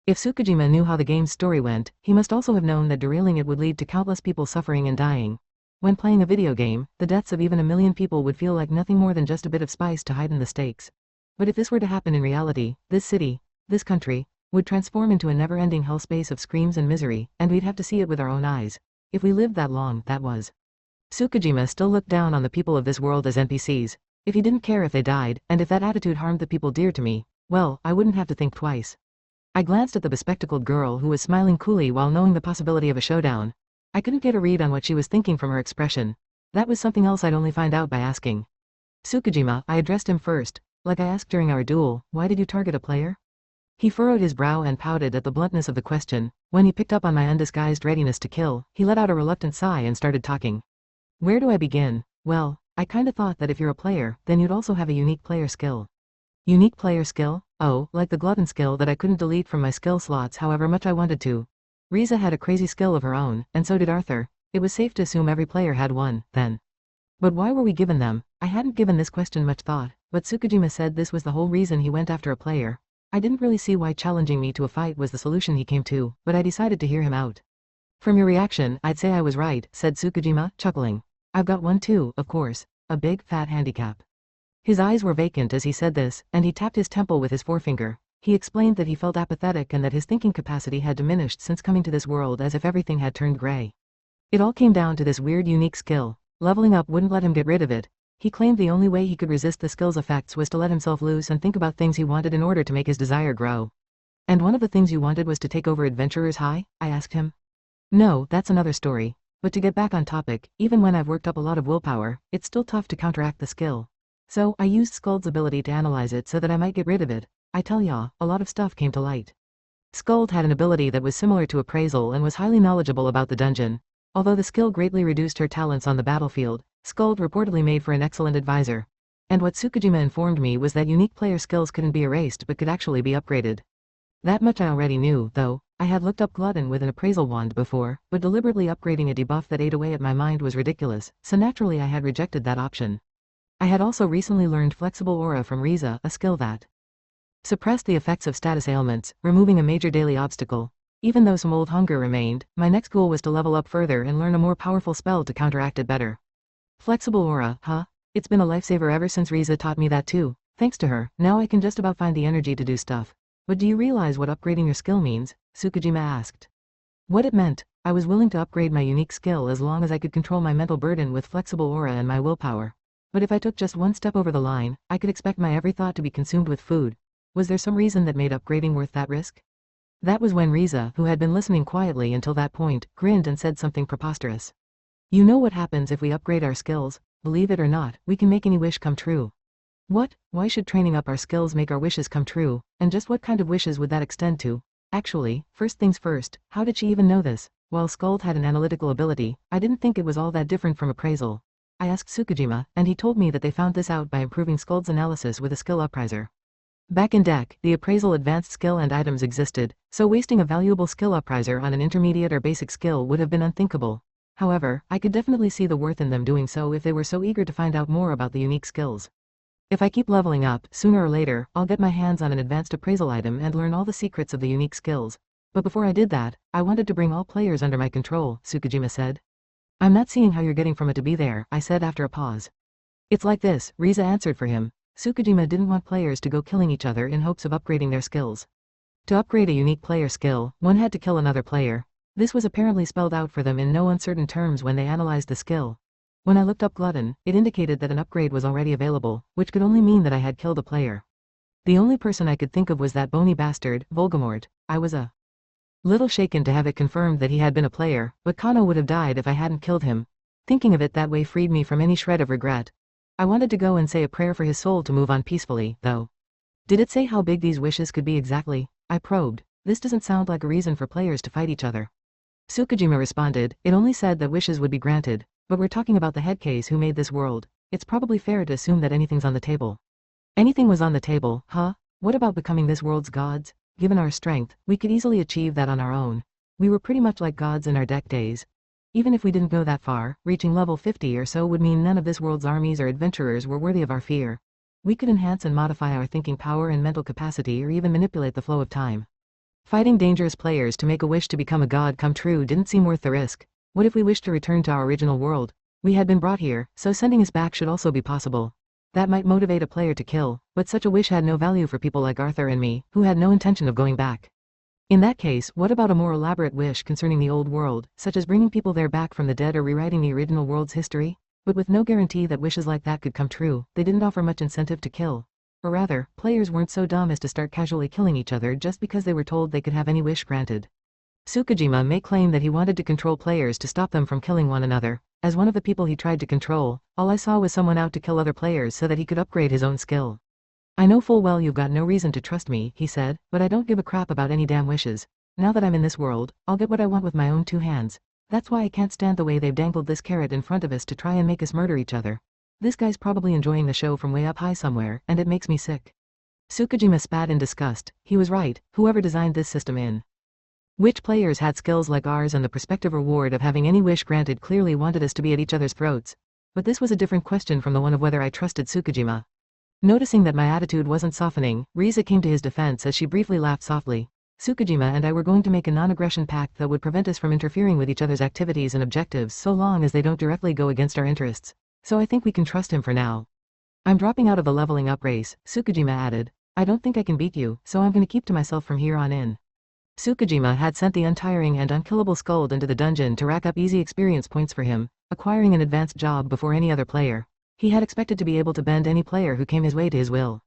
If Tsukijima knew how the game's story went, he must also have known that derailing it would lead to countless people suffering and dying. When playing a video game, the deaths of even 1,000,000 people would feel like nothing more than just a bit of spice to heighten the stakes. But if this were to happen in reality, this city, this country, would transform into a never-ending hellspace of screams and misery, and we'd have to see it with our own eyes. If we lived that long, that was. Tsukijima still looked down on the people of this world as NPCs. If he didn't care if they died, and if that attitude harmed the people dear to me, well, I wouldn't have to think twice. I glanced at the bespectacled girl who was smiling coolly while knowing the possibility of a showdown. I couldn't get a read on what she was thinking from her expression. That was something else I'd only find out by asking. Tsukijima, I addressed him first. Like I asked during our duel, why did you target a player? He furrowed his brow and pouted at the bluntness of the question. When he picked up on my undisguised readiness to kill, he let out a reluctant sigh and started talking. Where do I begin? Well, I kinda thought that if you're a player, then you'd also have a unique player skill. Unique player skill? Oh, like the glutton skill that I couldn't delete from my skill slots however much I wanted to. Riza had a crazy skill of her own, and so did Arthur. It was safe to assume every player had one, then. But why were we given them? I hadn't given this question much thought, but Tsukijima said this was the whole reason he went after a player. I didn't really see why challenging me to a fight was the solution he came to, but I decided to hear him out. From your reaction, I'd say I was right, said Tsukijima, chuckling. I've got one too, of course. A big, fat handicap. His eyes were vacant as he said this, and he tapped his temple with his forefinger. He explained that he felt apathetic and that his thinking capacity had diminished since coming to this world, as if everything had turned gray. It all came down to this weird unique skill. Leveling up wouldn't let him get rid of it. He claimed the only way he could resist the skill's effects was to let himself loose and think about things he wanted in order to make his desire grow. And one of the things you wanted was to take over Adventurer's High? I asked him. No, that's another story. But to get back on topic, even when I've worked up a lot of willpower, it's still tough to counteract the skill. So, I used Skuld's ability to analyze it so that I might get rid of it. I tell ya, a lot of stuff came to light. Skuld had an ability that was similar to appraisal and was highly knowledgeable about the dungeon. Although the skill greatly reduced her talents on the battlefield, Skuld reportedly made for an excellent advisor. And what Tsukujima informed me was that unique player skills couldn't be erased but could actually be upgraded. That much I already knew, though. I had looked up Glutton with an appraisal wand before, but deliberately upgrading a debuff that ate away at my mind was ridiculous, so naturally I had rejected that option. I had also recently learned Flexible Aura from Riza, a skill that suppressed the effects of status ailments, removing a major daily obstacle. Even though some old hunger remained, my next goal was to level up further and learn a more powerful spell to counteract it better. Flexible Aura, huh? It's been a lifesaver ever since Riza taught me that too. Thanks to her, now I can just about find the energy to do stuff. But do you realize what upgrading your skill means? Tsukujima asked. What it meant, I was willing to upgrade my unique skill as long as I could control my mental burden with Flexible Aura and my willpower. But if I took just one step over the line, I could expect my every thought to be consumed with food. Was there some reason that made upgrading worth that risk? That was when Riza, who had been listening quietly until that point, grinned and said something preposterous. You know what happens if we upgrade our skills? Believe it or not, we can make any wish come true. What? Why should training up our skills make our wishes come true? And just what kind of wishes would that extend to? Actually, first things first, how did she even know this? While Skuld had an analytical ability, I didn't think it was all that different from appraisal. I asked Tsukujima, and he told me that they found this out by improving Skuld's analysis with a skill upriser. Back in Deck, the appraisal advanced skill and items existed, so wasting a valuable skill upriser on an intermediate or basic skill would have been unthinkable. However, I could definitely see the worth in them doing so if they were so eager to find out more about the unique skills. If I keep leveling up, sooner or later, I'll get my hands on an advanced appraisal item and learn all the secrets of the unique skills. But before I did that, I wanted to bring all players under my control, Tsukujima said. I'm not seeing how you're getting from it to be there, I said after a pause. It's like this, Riza answered for him. Tsukujima didn't want players to go killing each other in hopes of upgrading their skills. To upgrade a unique player skill, one had to kill another player. This was apparently spelled out for them in no uncertain terms when they analyzed the skill. When I looked up Glutton, it indicated that an upgrade was already available, which could only mean that I had killed a player. The only person I could think of was that bony bastard, Voldemort. I was a little shaken to have it confirmed that he had been a player, but Kano would have died if I hadn't killed him. Thinking of it that way freed me from any shred of regret. I wanted to go and say a prayer for his soul to move on peacefully, though. Did it say how big these wishes could be exactly? I probed. This doesn't sound like a reason for players to fight each other. Tsukujima responded, it only said that wishes would be granted, but we're talking about the head case who made this world. It's probably fair to assume that anything's on the table. Anything was on the table, huh? What about becoming this world's gods? Given our strength, we could easily achieve that on our own. We were pretty much like gods in our Deck days. Even if we didn't go that far, reaching level 50 or so would mean none of this world's armies or adventurers were worthy of our fear. We could enhance and modify our thinking power and mental capacity or even manipulate the flow of time. Fighting dangerous players to make a wish to become a god come true didn't seem worth the risk. What if we wished to return to our original world? We had been brought here, so sending us back should also be possible. That might motivate a player to kill, but such a wish had no value for people like Arthur and me, who had no intention of going back. In that case, what about a more elaborate wish concerning the old world, such as bringing people there back from the dead or rewriting the original world's history? But with no guarantee that wishes like that could come true, they didn't offer much incentive to kill. Or rather, players weren't so dumb as to start casually killing each other just because they were told they could have any wish granted. Tsukujima may claim that he wanted to control players to stop them from killing one another. As one of the people he tried to control, all I saw was someone out to kill other players so that he could upgrade his own skill. I know full well you've got no reason to trust me, he said, but I don't give a crap about any damn wishes. Now that I'm in this world, I'll get what I want with my own two hands. That's why I can't stand the way they've dangled this carrot in front of us to try and make us murder each other. This guy's probably enjoying the show from way up high somewhere, and it makes me sick. Tsukujima spat in disgust. He was right, whoever designed this system in which players had skills like ours and the prospective reward of having any wish granted clearly wanted us to be at each other's throats. But this was a different question from the one of whether I trusted Tsukujima. Noticing that my attitude wasn't softening, Riza came to his defense as she briefly laughed softly. Tsukujima and I were going to make a non-aggression pact that would prevent us from interfering with each other's activities and objectives so long as they don't directly go against our interests. So I think we can trust him for now. I'm dropping out of the leveling up race, Tsukujima added. I don't think I can beat you, so I'm going to keep to myself from here on in. Tsukujima had sent the untiring and unkillable Skuld into the dungeon to rack up easy experience points for him, acquiring an advanced job before any other player. He had expected to be able to bend any player who came his way to his will.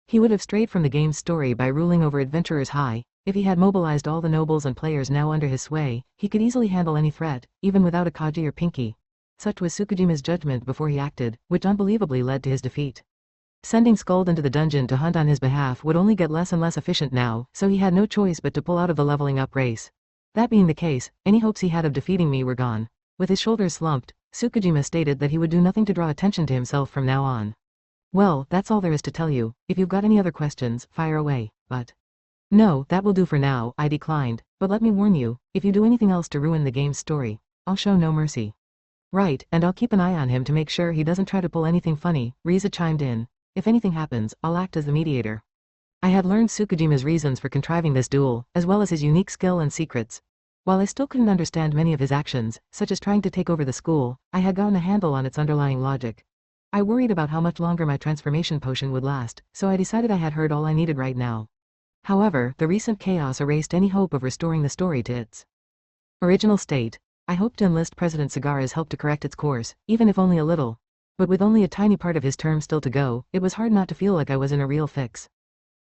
He would have strayed from the game's story by ruling over adventurers high. If he had mobilized all the nobles and players now under his sway, he could easily handle any threat, even without a Kage or Pinky. Such was Tsukujima's judgment before he acted, which unbelievably led to his defeat. Sending Skuld into the dungeon to hunt on his behalf would only get less and less efficient now, so he had no choice but to pull out of the leveling up race. That being the case, any hopes he had of defeating me were gone. With his shoulders slumped, Tsukujima stated that he would do nothing to draw attention to himself from now on. Well, that's all there is to tell you. If you've got any other questions, fire away, but... No, that will do for now, I declined, but let me warn you, if you do anything else to ruin the game's story, I'll show no mercy. Right, and I'll keep an eye on him to make sure he doesn't try to pull anything funny, Riza chimed in. If anything happens, I'll act as the mediator. I had learned Tsukujima's reasons for contriving this duel, as well as his unique skill and secrets. While I still couldn't understand many of his actions, such as trying to take over the school, I had gotten a handle on its underlying logic. I worried about how much longer my transformation potion would last, so I decided I had heard all I needed right now. However, the recent chaos erased any hope of restoring the story to its original state. I hoped to enlist President Sagara's help to correct its course, even if only a little. But with only a tiny part of his term still to go, it was hard not to feel like I was in a real fix.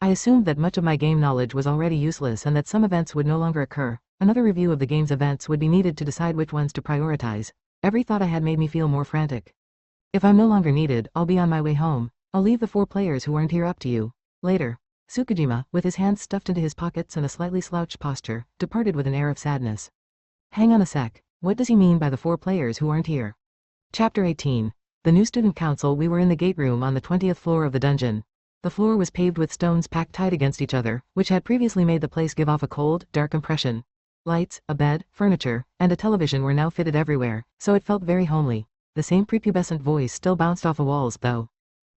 I assumed that much of my game knowledge was already useless and that some events would no longer occur. Another review of the game's events would be needed to decide which ones to prioritize. Every thought I had made me feel more frantic. If I'm no longer needed, I'll be on my way home. I'll leave the 4 players who aren't here up to you. Later. Tsukujima, with his hands stuffed into his pockets and a slightly slouched posture, departed with an air of sadness. Hang on a sec. What does he mean by the 4 players who aren't here? Chapter 18. The new student council. We were in the gate room on the 20th floor of the dungeon. The floor was paved with stones packed tight against each other, which had previously made the place give off a cold, dark impression. Lights, a bed, furniture, and a television were now fitted everywhere, so it felt very homely. The same prepubescent voice still bounced off the walls, though.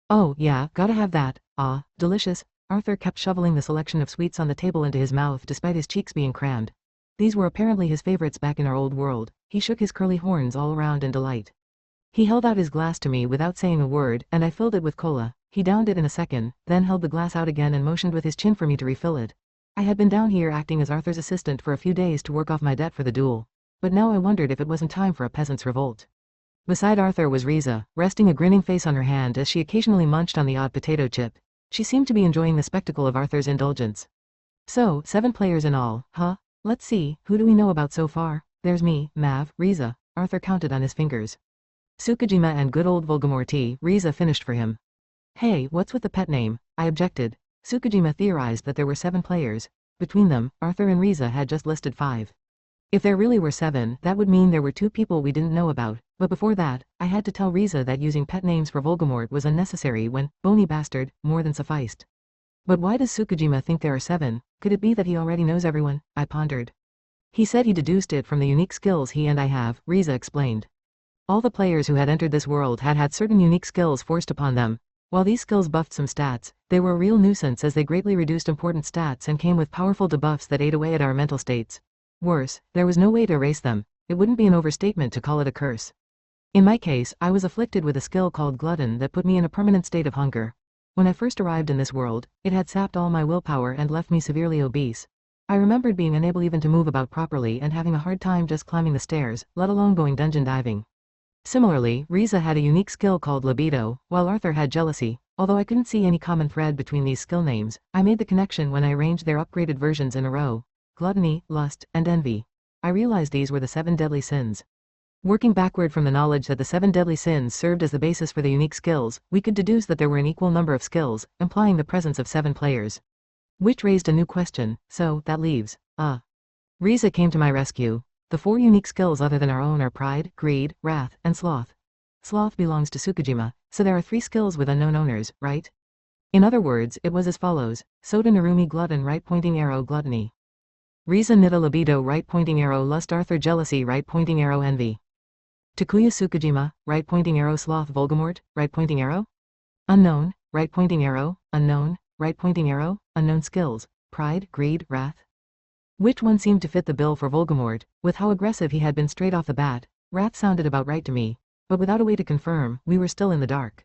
Oh, yeah, gotta have that. Ah, delicious. Arthur kept shoveling the selection of sweets on the table into his mouth despite his cheeks being crammed. These were apparently his favorites back in our old world. He shook his curly horns all around in delight. He held out his glass to me without saying a word, and I filled it with cola. He downed it in a second, then held the glass out again and motioned with his chin for me to refill it. I had been down here acting as Arthur's assistant for a few days to work off my debt for the duel. But now I wondered if it wasn't time for a peasant's revolt. Beside Arthur was Riza, resting a grinning face on her hand as she occasionally munched on the odd potato chip. She seemed to be enjoying the spectacle of Arthur's indulgence. So, 7 players in all, huh? Let's see, who do we know about so far? There's me, Mav, Riza. Arthur counted on his fingers. Tsukujima and good old Volgamorti. Riza finished for him. Hey, what's with the pet name? I objected. Tsukujima theorized that there were 7 players. Between them, Arthur and Riza had just listed 5. If there really were 7, that would mean there were 2 people we didn't know about, but before that, I had to tell Riza that using pet names for Volgamort was unnecessary when, bony bastard, more than sufficed. But why does Tsukujima think there are 7? Could it be that he already knows everyone? I pondered. He said he deduced it from the unique skills he and I have, Riza explained. All the players who had entered this world had certain unique skills forced upon them. While these skills buffed some stats, they were a real nuisance as they greatly reduced important stats and came with powerful debuffs that ate away at our mental states. Worse, there was no way to erase them. It wouldn't be an overstatement to call it a curse. In my case, I was afflicted with a skill called glutton that put me in a permanent state of hunger. When I first arrived in this world, it had sapped all my willpower and left me severely obese. I remembered being unable even to move about properly and having a hard time just climbing the stairs, let alone going dungeon diving. Similarly, Riza had a unique skill called libido, while Arthur had jealousy. Although I couldn't see any common thread between these skill names, I made the connection when I arranged their upgraded versions in a row. Gluttony, lust, and envy. I realized these were the 7 deadly sins. Working backward from the knowledge that the 7 deadly sins served as the basis for the unique skills, we could deduce that there were an equal number of skills, implying the presence of 7 players. Which raised a new question, so that leaves, Riza came to my rescue. The 4 unique skills other than our own are pride, greed, wrath, and sloth. Sloth belongs to Tsukujima, so there are 3 skills with unknown owners, right? In other words, it was as follows: Soda Narumi glutton right pointing arrow gluttony. Riza Nita libido right pointing arrow lust Arthur jealousy right pointing arrow envy. Takuya Tsukujima, right pointing arrow sloth Volgamort, right pointing arrow? Unknown, right pointing arrow, unknown, right pointing arrow, unknown skills, pride, greed, wrath. Which one seemed to fit the bill for Volgamort? With how aggressive he had been straight off the bat, wrath sounded about right to me, but without a way to confirm, we were still in the dark.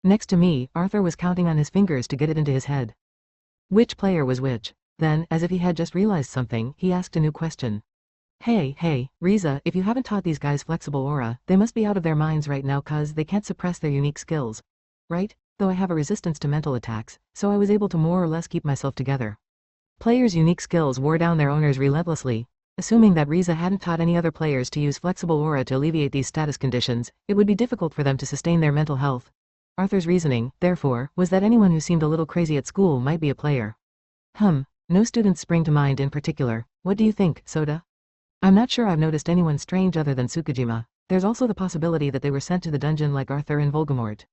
Next to me, Arthur was counting on his fingers to get it into his head. Which player was which? Then, as if he had just realized something, he asked a new question. Hey, Riza, if you haven't taught these guys flexible aura, they must be out of their minds right now cause they can't suppress their unique skills. Right? Though I have a resistance to mental attacks, so I was able to more or less keep myself together. Players' unique skills wore down their owners relentlessly. Assuming that Riza hadn't taught any other players to use flexible aura to alleviate these status conditions, it would be difficult for them to sustain their mental health. Arthur's reasoning, therefore, was that anyone who seemed a little crazy at school might be a player. No students spring to mind in particular. What do you think, Soda? I'm not sure I've noticed anyone strange other than Tsukujima. There's also the possibility that they were sent to the dungeon like Arthur and Volgamort.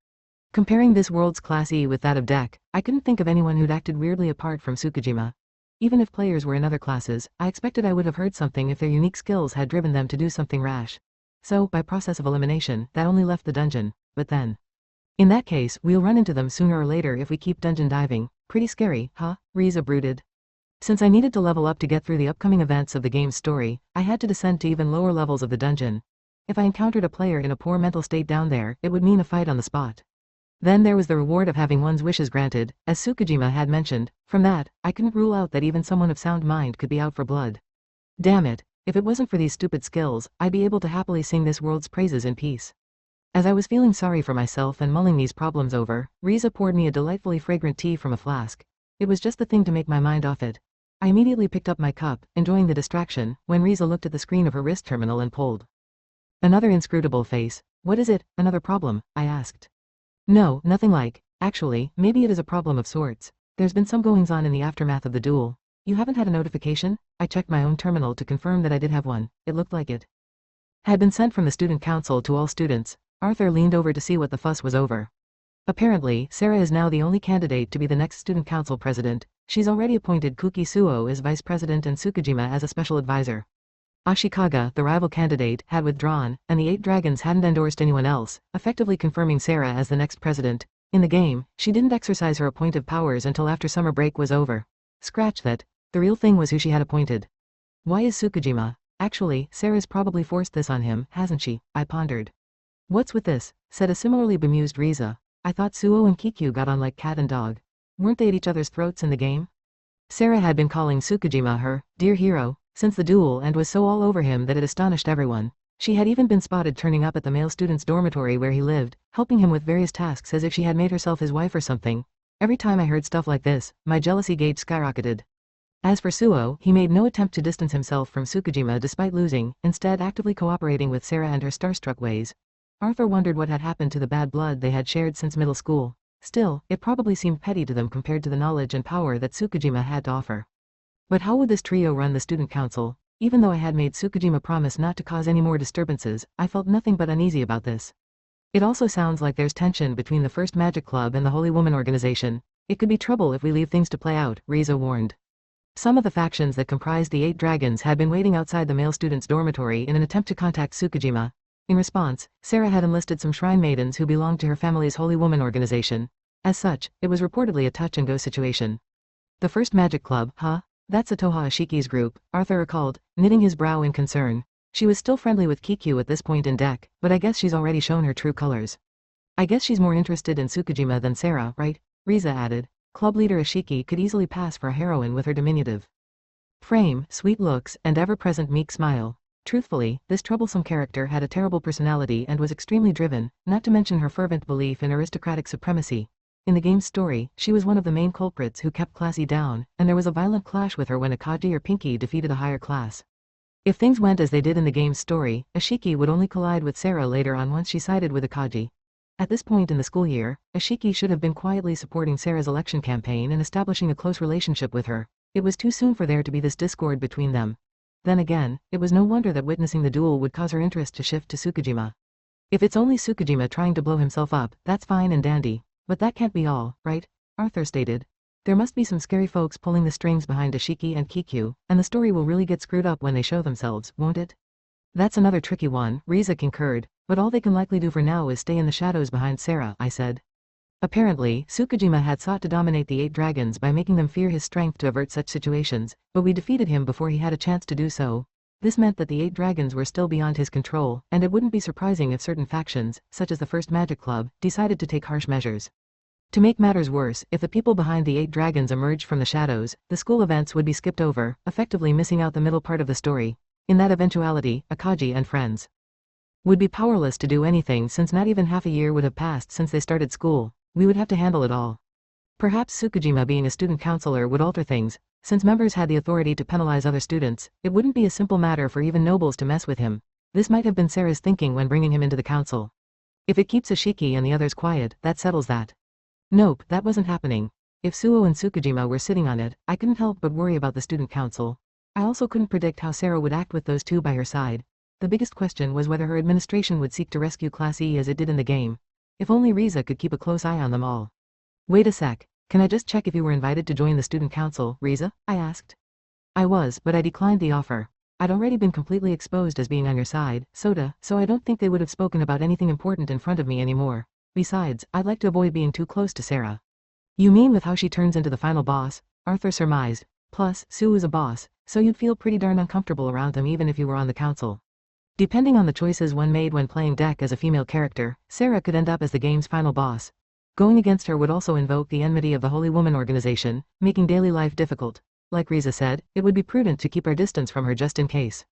Comparing this world's Class E with that of dake, I couldn't think of anyone who'd acted weirdly apart from Tsukijima. Even if players were in other classes, I expected I would have heard something if their unique skills had driven them to do something rash. So, by process of elimination, that only left the dungeon, but then. In that case, we'll run into them sooner or later if we keep dungeon diving. Pretty scary, huh? Riza brooded. Since I needed to level up to get through the upcoming events of the game's story, I had to descend to even lower levels of the dungeon. If I encountered a player in a poor mental state down there, it would mean a fight on the spot. Then there was the reward of having one's wishes granted, as Tsukijima had mentioned. From that, I couldn't rule out that even someone of sound mind could be out for blood. Damn it, if it wasn't for these stupid skills, I'd be able to happily sing this world's praises in peace. As I was feeling sorry for myself and mulling these problems over, Riza poured me a delightfully fragrant tea from a flask. It was just the thing to make my mind off it. I immediately picked up my cup, enjoying the distraction, when Riza looked at the screen of her wrist terminal and pulled. Another inscrutable face. What is it, another problem? I asked. No, nothing like. Actually, maybe it is a problem of sorts. There's been some goings-on in the aftermath of the duel. You haven't had a notification? I checked my own terminal to confirm that I did have one. It looked like it had been sent from the student council to all students. Arthur leaned over to see what the fuss was over. Apparently, Sarah is now the only candidate to be the next student council president. She's already appointed Kuki Suo as vice president and Tsukijima as a special advisor. Ashikaga, the rival candidate, had withdrawn, and the 8 dragons hadn't endorsed anyone else, effectively confirming Sarah as the next president. In the game, she didn't exercise her appointive powers until after summer break was over. Scratch that. The real thing was who she had appointed. Why is Tsukijima? Actually, Sarah's probably forced this on him, hasn't she? I pondered. What's with this? Said a similarly bemused Riza. I thought Suo and Kikyu got on like cat and dog. Weren't they at each other's throats in the game? Sarah had been calling Tsukijima her dear hero since the duel and was so all over him that it astonished everyone. She had even been spotted turning up at the male student's dormitory where he lived, helping him with various tasks as if she had made herself his wife or something. Every time I heard stuff like this, my jealousy gauge skyrocketed. As for Suo, he made no attempt to distance himself from Tsukijima despite losing, instead actively cooperating with Sarah and her starstruck ways. Arthur wondered what had happened to the bad blood they had shared since middle school. Still, it probably seemed petty to them compared to the knowledge and power that Tsukijima had to offer. But how would this trio run the student council? Even though I had made Tsukijima promise not to cause any more disturbances, I felt nothing but uneasy about this. It also sounds like there's tension between the First Magic Club and the Holy Woman Organization. It could be trouble if we leave things to play out, Riza warned. Some of the factions that comprised the 8 dragons had been waiting outside the male student's dormitory in an attempt to contact Tsukijima. In response, Sarah had enlisted some shrine maidens who belonged to her family's Holy Woman Organization. As such, it was reportedly a touch-and-go situation. The First Magic Club, huh? That's Atoha Ashiki's group, Arthur recalled, knitting his brow in concern. She was still friendly with Kikyu at this point in dake, but I guess she's already shown her true colors. I guess she's more interested in Tsukijima than Sarah, right? Riza added. Club leader Ashiki could easily pass for a heroine with her diminutive frame, sweet looks, and ever-present meek smile. Truthfully, this troublesome character had a terrible personality and was extremely driven, not to mention her fervent belief in aristocratic supremacy. In the game's story, she was one of the main culprits who kept Classy down, and there was a violent clash with her when a Kage or Pinky defeated a higher class. If things went as they did in the game's story, Ashiki would only collide with Sarah later on once she sided with a Kage. At this point in the school year, Ashiki should have been quietly supporting Sarah's election campaign and establishing a close relationship with her. It was too soon for there to be this discord between them. Then again, it was no wonder that witnessing the duel would cause her interest to shift to Tsukijima. If it's only Tsukijima trying to blow himself up, that's fine and dandy. But that can't be all, right? Arthur stated. There must be some scary folks pulling the strings behind Ashiki and Kikyu, and the story will really get screwed up when they show themselves, won't it? That's another tricky one, Riza concurred, but all they can likely do for now is stay in the shadows behind Sarah, I said. Apparently, Tsukijima had sought to dominate the 8 dragons by making them fear his strength to avert such situations, but we defeated him before he had a chance to do so. This meant that the 8 dragons were still beyond his control, and it wouldn't be surprising if certain factions, such as the First Magic Club, decided to take harsh measures. To make matters worse, if the people behind the 8 dragons emerged from the shadows, the school events would be skipped over, effectively missing out the middle part of the story. In that eventuality, Akagi and friends would be powerless to do anything since not even half a year would have passed since they started school. We would have to handle it all. Perhaps Tsukijima being a student councilor would alter things. Since members had the authority to penalize other students, it wouldn't be a simple matter for even nobles to mess with him. This might have been Sarah's thinking when bringing him into the council. If it keeps Ashiki and the others quiet, that settles that. Nope, that wasn't happening. If Suo and Tsukijima were sitting on it, I couldn't help but worry about the student council. I also couldn't predict how Sarah would act with those two by her side. The biggest question was whether her administration would seek to rescue Class E as it did in the game. If only Riza could keep a close eye on them all. Wait a sec, can I just check if you were invited to join the student council, Riza? I asked. I was, but I declined the offer. I'd already been completely exposed as being on your side, Soda, so I don't think they would have spoken about anything important in front of me anymore. Besides, I'd like to avoid being too close to Sarah. You mean with how she turns into the final boss? Arthur surmised. Plus, Sue is a boss, so you'd feel pretty darn uncomfortable around them even if you were on the council. Depending on the choices one made when playing deck as a female character, Sarah could end up as the game's final boss. Going against her would also invoke the enmity of the Holy Woman organization, making daily life difficult. Like Riza said, it would be prudent to keep our distance from her just in case.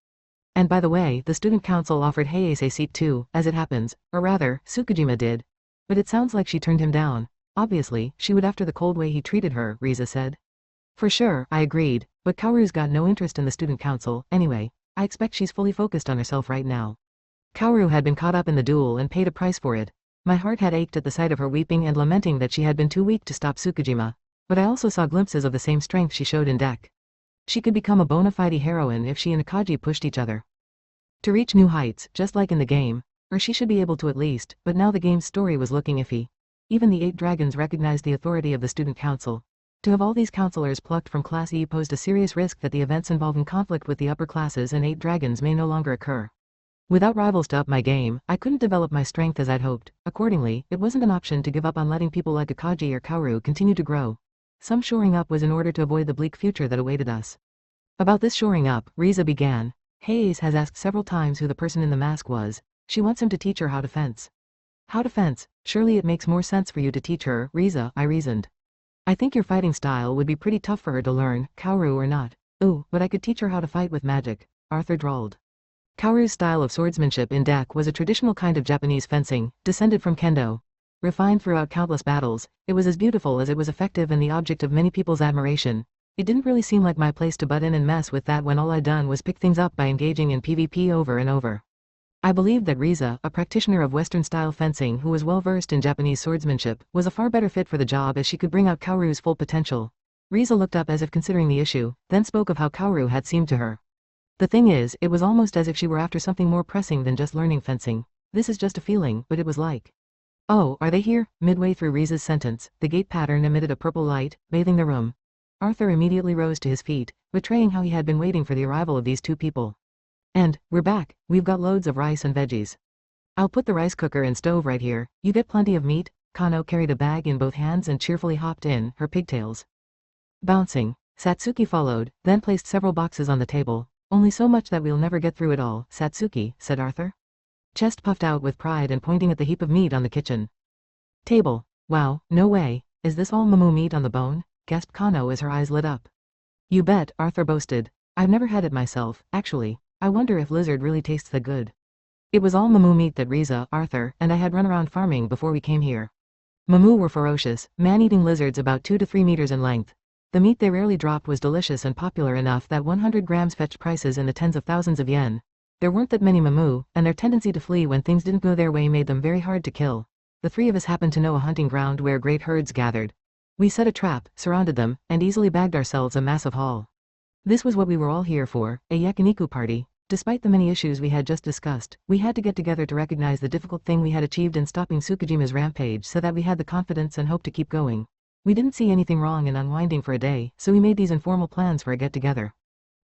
And by the way, the student council offered Hayase a seat too, as it happens, or rather, Tsukujima did. But it sounds like she turned him down. Obviously, she would after the cold way he treated her, Riza said. For sure, I agreed, but Kaoru's got no interest in the student council, anyway. I expect she's fully focused on herself right now. Kaoru had been caught up in the duel and paid a price for it. My heart had ached at the sight of her weeping and lamenting that she had been too weak to stop Tsukujima. But I also saw glimpses of the same strength she showed in deck. She could become a bona fide heroine if she and Kage pushed each other to reach new heights, just like in the game, or she should be able to at least, but now the game's story was looking iffy. Even the 8 dragons recognized the authority of the student council. To have all these counselors plucked from Class E posed a serious risk that the events involving conflict with the upper classes and 8 dragons may no longer occur. Without rivals to up my game, I couldn't develop my strength as I'd hoped. Accordingly, it wasn't an option to give up on letting people like Kage or Kaoru continue to grow. Some shoring up was in order to avoid the bleak future that awaited us. About this shoring up, Riza began. Hayes has asked several times who the person in the mask was. She wants him to teach her how to fence. How to fence? Surely it makes more sense for you to teach her, Riza, I reasoned. I think your fighting style would be pretty tough for her to learn, Kaoru or not. Ooh, but I could teach her how to fight with magic, Arthur drawled. Kaoru's style of swordsmanship in deck was a traditional kind of Japanese fencing, descended from kendo. Refined throughout countless battles, it was as beautiful as it was effective and the object of many people's admiration. It didn't really seem like my place to butt in and mess with that when all I'd done was pick things up by engaging in PvP over and over. I believed that Riza, a practitioner of Western-style fencing who was well-versed in Japanese swordsmanship, was a far better fit for the job as she could bring out Kaoru's full potential. Riza looked up as if considering the issue, then spoke of how Kaoru had seemed to her. The thing is, it was almost as if she were after something more pressing than just learning fencing. This is just a feeling, but it was like. Oh, are they here? Midway through Riza's sentence, the gate pattern emitted a purple light, bathing the room. Arthur immediately rose to his feet, betraying how he had been waiting for the arrival of these 2 people. And, we're back, we've got loads of rice and veggies. I'll put the rice cooker and stove right here, you get plenty of meat. Kano carried a bag in both hands and cheerfully hopped in, her pigtails bouncing. Satsuki followed, then placed several boxes on the table. Only so much that we'll never get through it all, Satsuki, said Arthur. Chest puffed out with pride and pointing at the heap of meat on the kitchen table. Wow, no way, is this all Momo meat on the bone? Gasped Kano as her eyes lit up. You bet, Arthur boasted. I've never had it myself, actually. I wonder if lizard really tastes that good. It was all Momo meat that Riza, Arthur, and I had run around farming before we came here. Momo were ferocious, man-eating lizards about 2 to 3 meters in length. The meat they rarely dropped was delicious and popular enough that 100 grams fetched prices in the tens of thousands of yen. There weren't that many Momo, and their tendency to flee when things didn't go their way made them very hard to kill. The 3 of us happened to know a hunting ground where great herds gathered. We set a trap, surrounded them, and easily bagged ourselves a massive haul. This was what we were all here for, a yakiniku party. Despite the many issues we had just discussed, we had to get together to recognize the difficult thing we had achieved in stopping Tsukujima's rampage so that we had the confidence and hope to keep going. We didn't see anything wrong in unwinding for a day, so we made these informal plans for a get-together.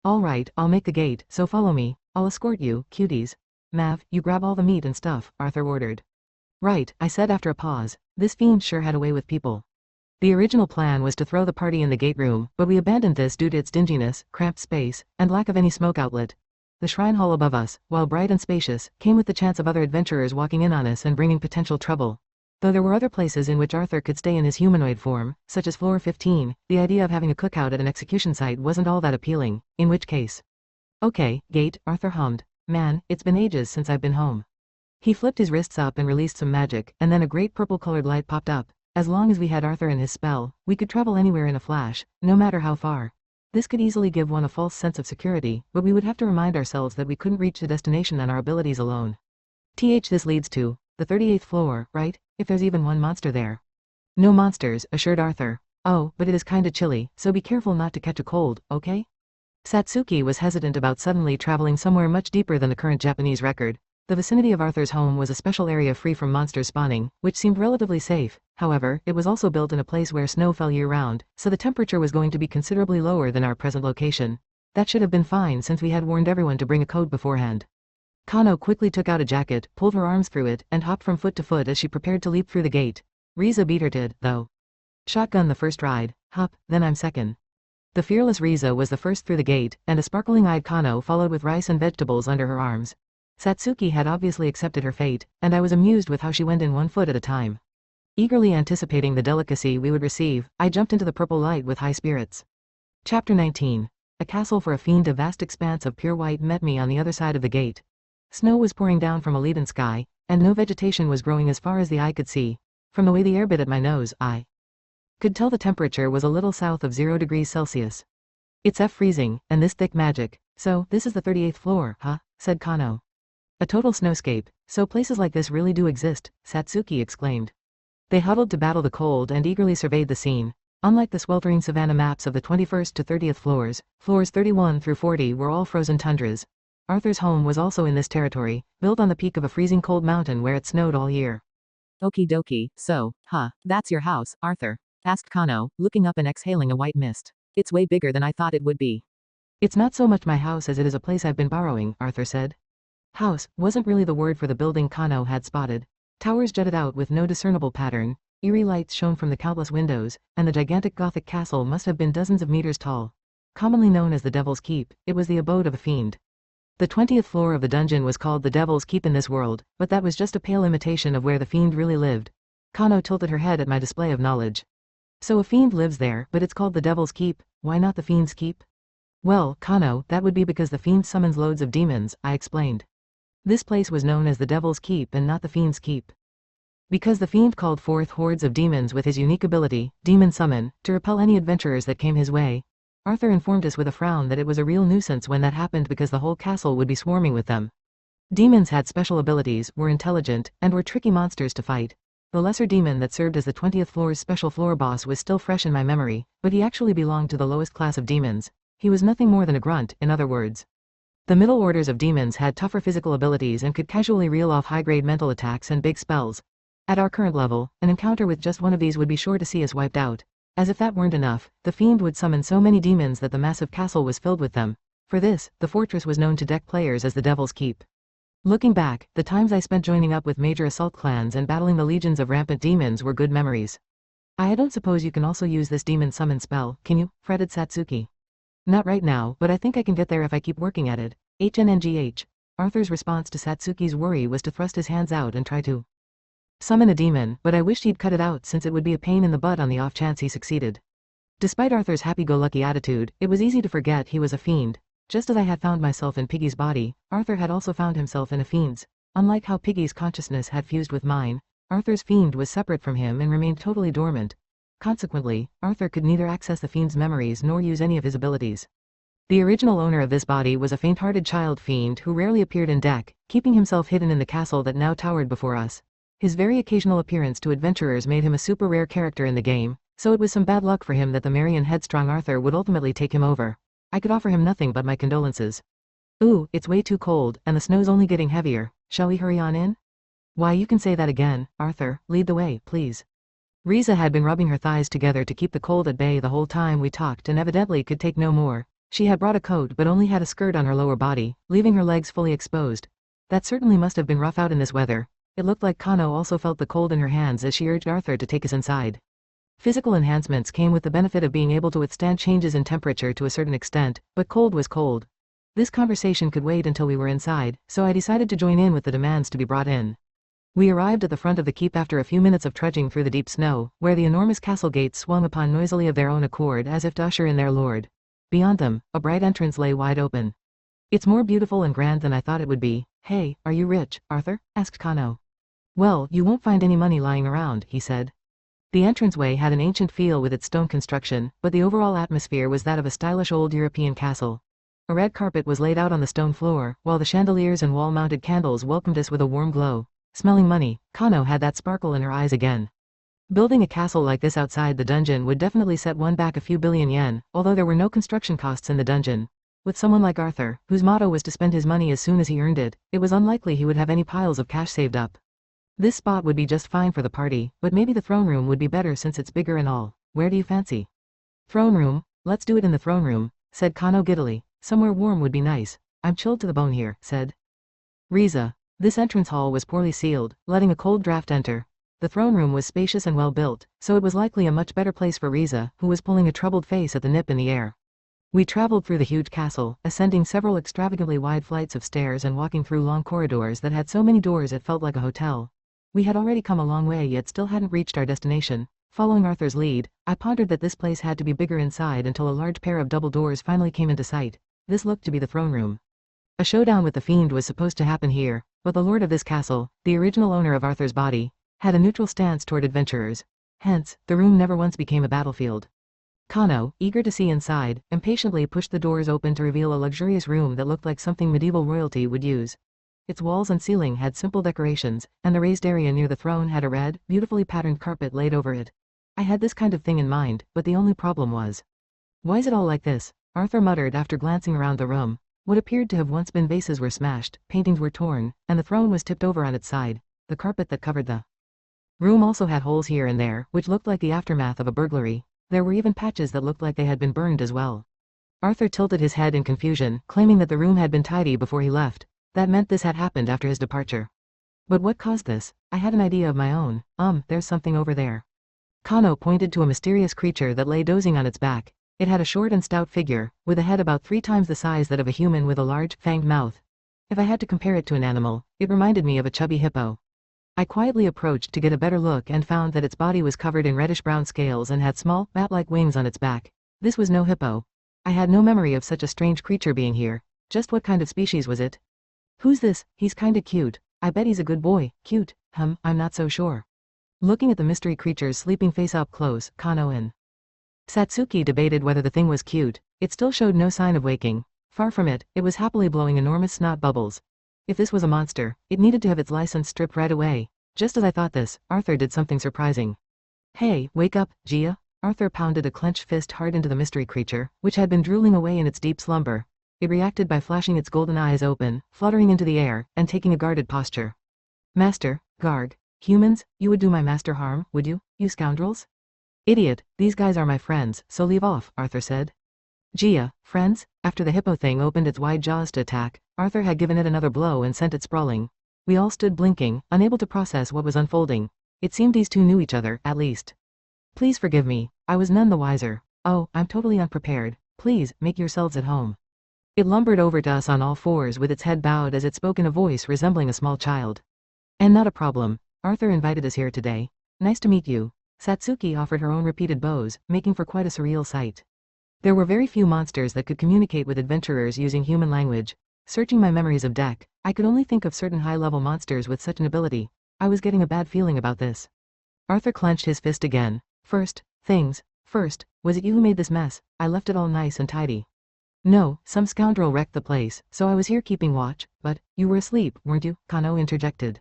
All right, I'll make the gate, so follow me. I'll escort you, cuties. Mav, you grab all the meat and stuff, Arthur ordered. Right, I said after a pause. This fiend sure had a way with people. The original plan was to throw the party in the gate room, but we abandoned this due to its dinginess, cramped space, and lack of any smoke outlet. The shrine hall above us, while bright and spacious, came with the chance of other adventurers walking in on us and bringing potential trouble. Though there were other places in which Arthur could stay in his humanoid form, such as floor 15, the idea of having a cookout at an execution site wasn't all that appealing, in which case. Okay, gate, Arthur hummed. Man, it's been ages since I've been home. He flipped his wrists up and released some magic, and then a great purple-colored light popped up. As long as we had Arthur and his spell, we could travel anywhere in a flash, no matter how far. This could easily give one a false sense of security, but we would have to remind ourselves that we couldn't reach the destination on our abilities alone. This leads to the 38th floor, right? If there's even one monster there. No monsters, assured Arthur. Oh, but it is kinda chilly, so be careful not to catch a cold, okay? Satsuki was hesitant about suddenly traveling somewhere much deeper than the current Japanese record. The vicinity of Arthur's home was a special area free from monsters spawning, which seemed relatively safe. However, it was also built in a place where snow fell year-round, so the temperature was going to be considerably lower than our present location. That should have been fine since we had warned everyone to bring a coat beforehand. Kano quickly took out a jacket, pulled her arms through it, and hopped from foot to foot as she prepared to leap through the gate. Riza beat her to it, though. Shotgun the first ride. Hop, then I'm second. The fearless Riza was the first through the gate, and a sparkling-eyed Kano followed with rice and vegetables under her arms. Satsuki had obviously accepted her fate, and I was amused with how she went in 1 foot at a time. Eagerly anticipating the delicacy we would receive, I jumped into the purple light with high spirits. Chapter 19. A castle for a fiend. A vast expanse of pure white met me on the other side of the gate. Snow was pouring down from a leaden sky, and no vegetation was growing as far as the eye could see. From the way the air bit at my nose, I could tell the temperature was a little south of 0 degrees Celsius. It's freezing, and this thick magic. So, this is the 38th floor, huh? Said Kano. A total snowscape, so places like this really do exist, Satsuki exclaimed. They huddled to battle the cold and eagerly surveyed the scene. Unlike the sweltering savanna maps of the 21st to 30th floors, floors 31 through 40 were all frozen tundras. Arthur's home was also in this territory, built on the peak of a freezing cold mountain where it snowed all year. Okie dokie, so, that's your house, Arthur? Asked Kano, looking up and exhaling a white mist. It's way bigger than I thought it would be. It's not so much my house as it is a place I've been borrowing, Arthur said. House wasn't really the word for the building Kano had spotted. Towers jutted out with no discernible pattern, eerie lights shone from the countless windows, and the gigantic Gothic castle must have been dozens of meters tall. Commonly known as the Devil's Keep, it was the abode of a fiend. The 20th floor of the dungeon was called the Devil's Keep in this world, but that was just a pale imitation of where the fiend really lived. Kano tilted her head at my display of knowledge. So a fiend lives there, but it's called the Devil's Keep. Why not the Fiend's Keep? Well, Kano, that would be because the fiend summons loads of demons, I explained. This place was known as the Devil's Keep and not the Fiend's Keep. Because the fiend called forth hordes of demons with his unique ability, Demon Summon, to repel any adventurers that came his way. Arthur informed us with a frown that it was a real nuisance when that happened because the whole castle would be swarming with them. Demons had special abilities, were intelligent, and were tricky monsters to fight. The lesser demon that served as the 20th floor's special floor boss was still fresh in my memory, but he actually belonged to the lowest class of demons. He was nothing more than a grunt, in other words. The middle orders of demons had tougher physical abilities and could casually reel off high-grade mental attacks and big spells. At our current level, an encounter with just one of these would be sure to see us wiped out. As if that weren't enough, the fiend would summon so many demons that the massive castle was filled with them. For this, the fortress was known to deck players as the Devil's Keep. Looking back, the times I spent joining up with major assault clans and battling the legions of rampant demons were good memories. I don't suppose you can also use this demon summon spell, can you? Fretted Satsuki. Not right now, but I think I can get there if I keep working at it. HNNGH. Arthur's response to Satsuki's worry was to thrust his hands out and try to summon a demon, but I wished he'd cut it out since it would be a pain in the butt on the off chance he succeeded. Despite Arthur's happy-go-lucky attitude, it was easy to forget he was a fiend. Just as I had found myself in Piggy's body, Arthur had also found himself in a fiend's. Unlike how Piggy's consciousness had fused with mine, Arthur's fiend was separate from him and remained totally dormant. Consequently, Arthur could neither access the fiend's memories nor use any of his abilities. The original owner of this body was a faint-hearted child fiend who rarely appeared in deck, keeping himself hidden in the castle that now towered before us. His very occasional appearance to adventurers made him a super rare character in the game, so it was some bad luck for him that the merry and headstrong Arthur would ultimately take him over. I could offer him nothing but my condolences. Ooh, it's way too cold, and the snow's only getting heavier. Shall we hurry on in? Why, you can say that again, Arthur. Lead the way, please. Riza had been rubbing her thighs together to keep the cold at bay the whole time we talked and evidently could take no more. She had brought a coat but only had a skirt on her lower body, leaving her legs fully exposed. That certainly must have been rough out in this weather. It looked like Kano also felt the cold in her hands as she urged Arthur to take us inside. Physical enhancements came with the benefit of being able to withstand changes in temperature to a certain extent, but cold was cold. This conversation could wait until we were inside, so I decided to join in with the demands to be brought in. We arrived at the front of the keep after a few minutes of trudging through the deep snow, where the enormous castle gates swung upon noisily of their own accord as if to usher in their lord. Beyond them, a bright entrance lay wide open. It's more beautiful and grand than I thought it would be. Hey, are you rich, Arthur? Asked Kano. Well, you won't find any money lying around, he said. The entranceway had an ancient feel with its stone construction, but the overall atmosphere was that of a stylish old European castle. A red carpet was laid out on the stone floor, while the chandeliers and wall-mounted candles welcomed us with a warm glow. Smelling money, Kano had that sparkle in her eyes again. Building a castle like this outside the dungeon would definitely set one back a few billion yen, although there were no construction costs in the dungeon. With someone like Arthur, whose motto was to spend his money as soon as he earned it, it was unlikely he would have any piles of cash saved up. This spot would be just fine for the party, but maybe the throne room would be better since it's bigger and all. Where do you fancy? Throne room? Let's do it in the throne room, said Kano giddily. Somewhere warm would be nice. I'm chilled to the bone here, said Riza. This entrance hall was poorly sealed, letting a cold draft enter. The throne room was spacious and well built, so it was likely a much better place for Riza, who was pulling a troubled face at the nip in the air. We traveled through the huge castle, ascending several extravagantly wide flights of stairs and walking through long corridors that had so many doors it felt like a hotel. We had already come a long way yet still hadn't reached our destination. Following Arthur's lead, I pondered that this place had to be bigger inside until a large pair of double doors finally came into sight. This looked to be the throne room. A showdown with the fiend was supposed to happen here, but the lord of this castle, the original owner of Arthur's body, had a neutral stance toward adventurers. Hence, the room never once became a battlefield. Kano, eager to see inside, impatiently pushed the doors open to reveal a luxurious room that looked like something medieval royalty would use. Its walls and ceiling had simple decorations, and the raised area near the throne had a red, beautifully patterned carpet laid over it. I had this kind of thing in mind, but the only problem was, why is it all like this? Arthur muttered after glancing around the room. What appeared to have once been vases were smashed, paintings were torn, and the throne was tipped over on its side. The carpet that covered the room also had holes here and there, which looked like the aftermath of a burglary. There were even patches that looked like they had been burned as well. Arthur tilted his head in confusion, claiming that the room had been tidy before he left. That meant this had happened after his departure. But what caused this? I had an idea of my own. There's something over there. Kano pointed to a mysterious creature that lay dozing on its back. It had a short and stout figure, with a head about 3 times the size that of a human with a large, fanged mouth. If I had to compare it to an animal, it reminded me of a chubby hippo. I quietly approached to get a better look and found that its body was covered in reddish-brown scales and had small, bat-like wings on its back. This was no hippo. I had no memory of such a strange creature being here. Just what kind of species was it? Who's this? He's kinda cute. I bet he's a good boy. Cute? I'm not so sure. Looking at the mystery creature's sleeping face up close, Kano and Satsuki debated whether the thing was cute. It still showed no sign of waking. Far from it, it was happily blowing enormous snot bubbles. If this was a monster, it needed to have its license stripped right away. Just as I thought this, Arthur did something surprising. Hey, wake up, Gia. Arthur pounded a clenched fist hard into the mystery creature, which had been drooling away in its deep slumber. It reacted by flashing its golden eyes open, fluttering into the air, and taking a guarded posture. Master, Garg. Humans, you would do my master harm, would you, you scoundrels? Idiot, these guys are my friends, so leave off, Arthur said. Gia, friends? After the hippo thing opened its wide jaws to attack, Arthur had given it another blow and sent it sprawling. We all stood blinking, unable to process what was unfolding. It seemed these two knew each other, at least. Please forgive me, I was none the wiser. Oh, I'm totally unprepared. Please, make yourselves at home. It lumbered over to us on all fours with its head bowed as it spoke in a voice resembling a small child. And not a problem. Arthur invited us here today. Nice to meet you. Satsuki offered her own repeated bows, making for quite a surreal sight. There were very few monsters that could communicate with adventurers using human language. Searching my memories of Deck, I could only think of certain high-level monsters with such an ability. I was getting a bad feeling about this. Arthur clenched his fist again. First, was it you who made this mess? I left it all nice and tidy. No, some scoundrel wrecked the place, so I was here keeping watch, but, you were asleep, weren't you? Kano interjected.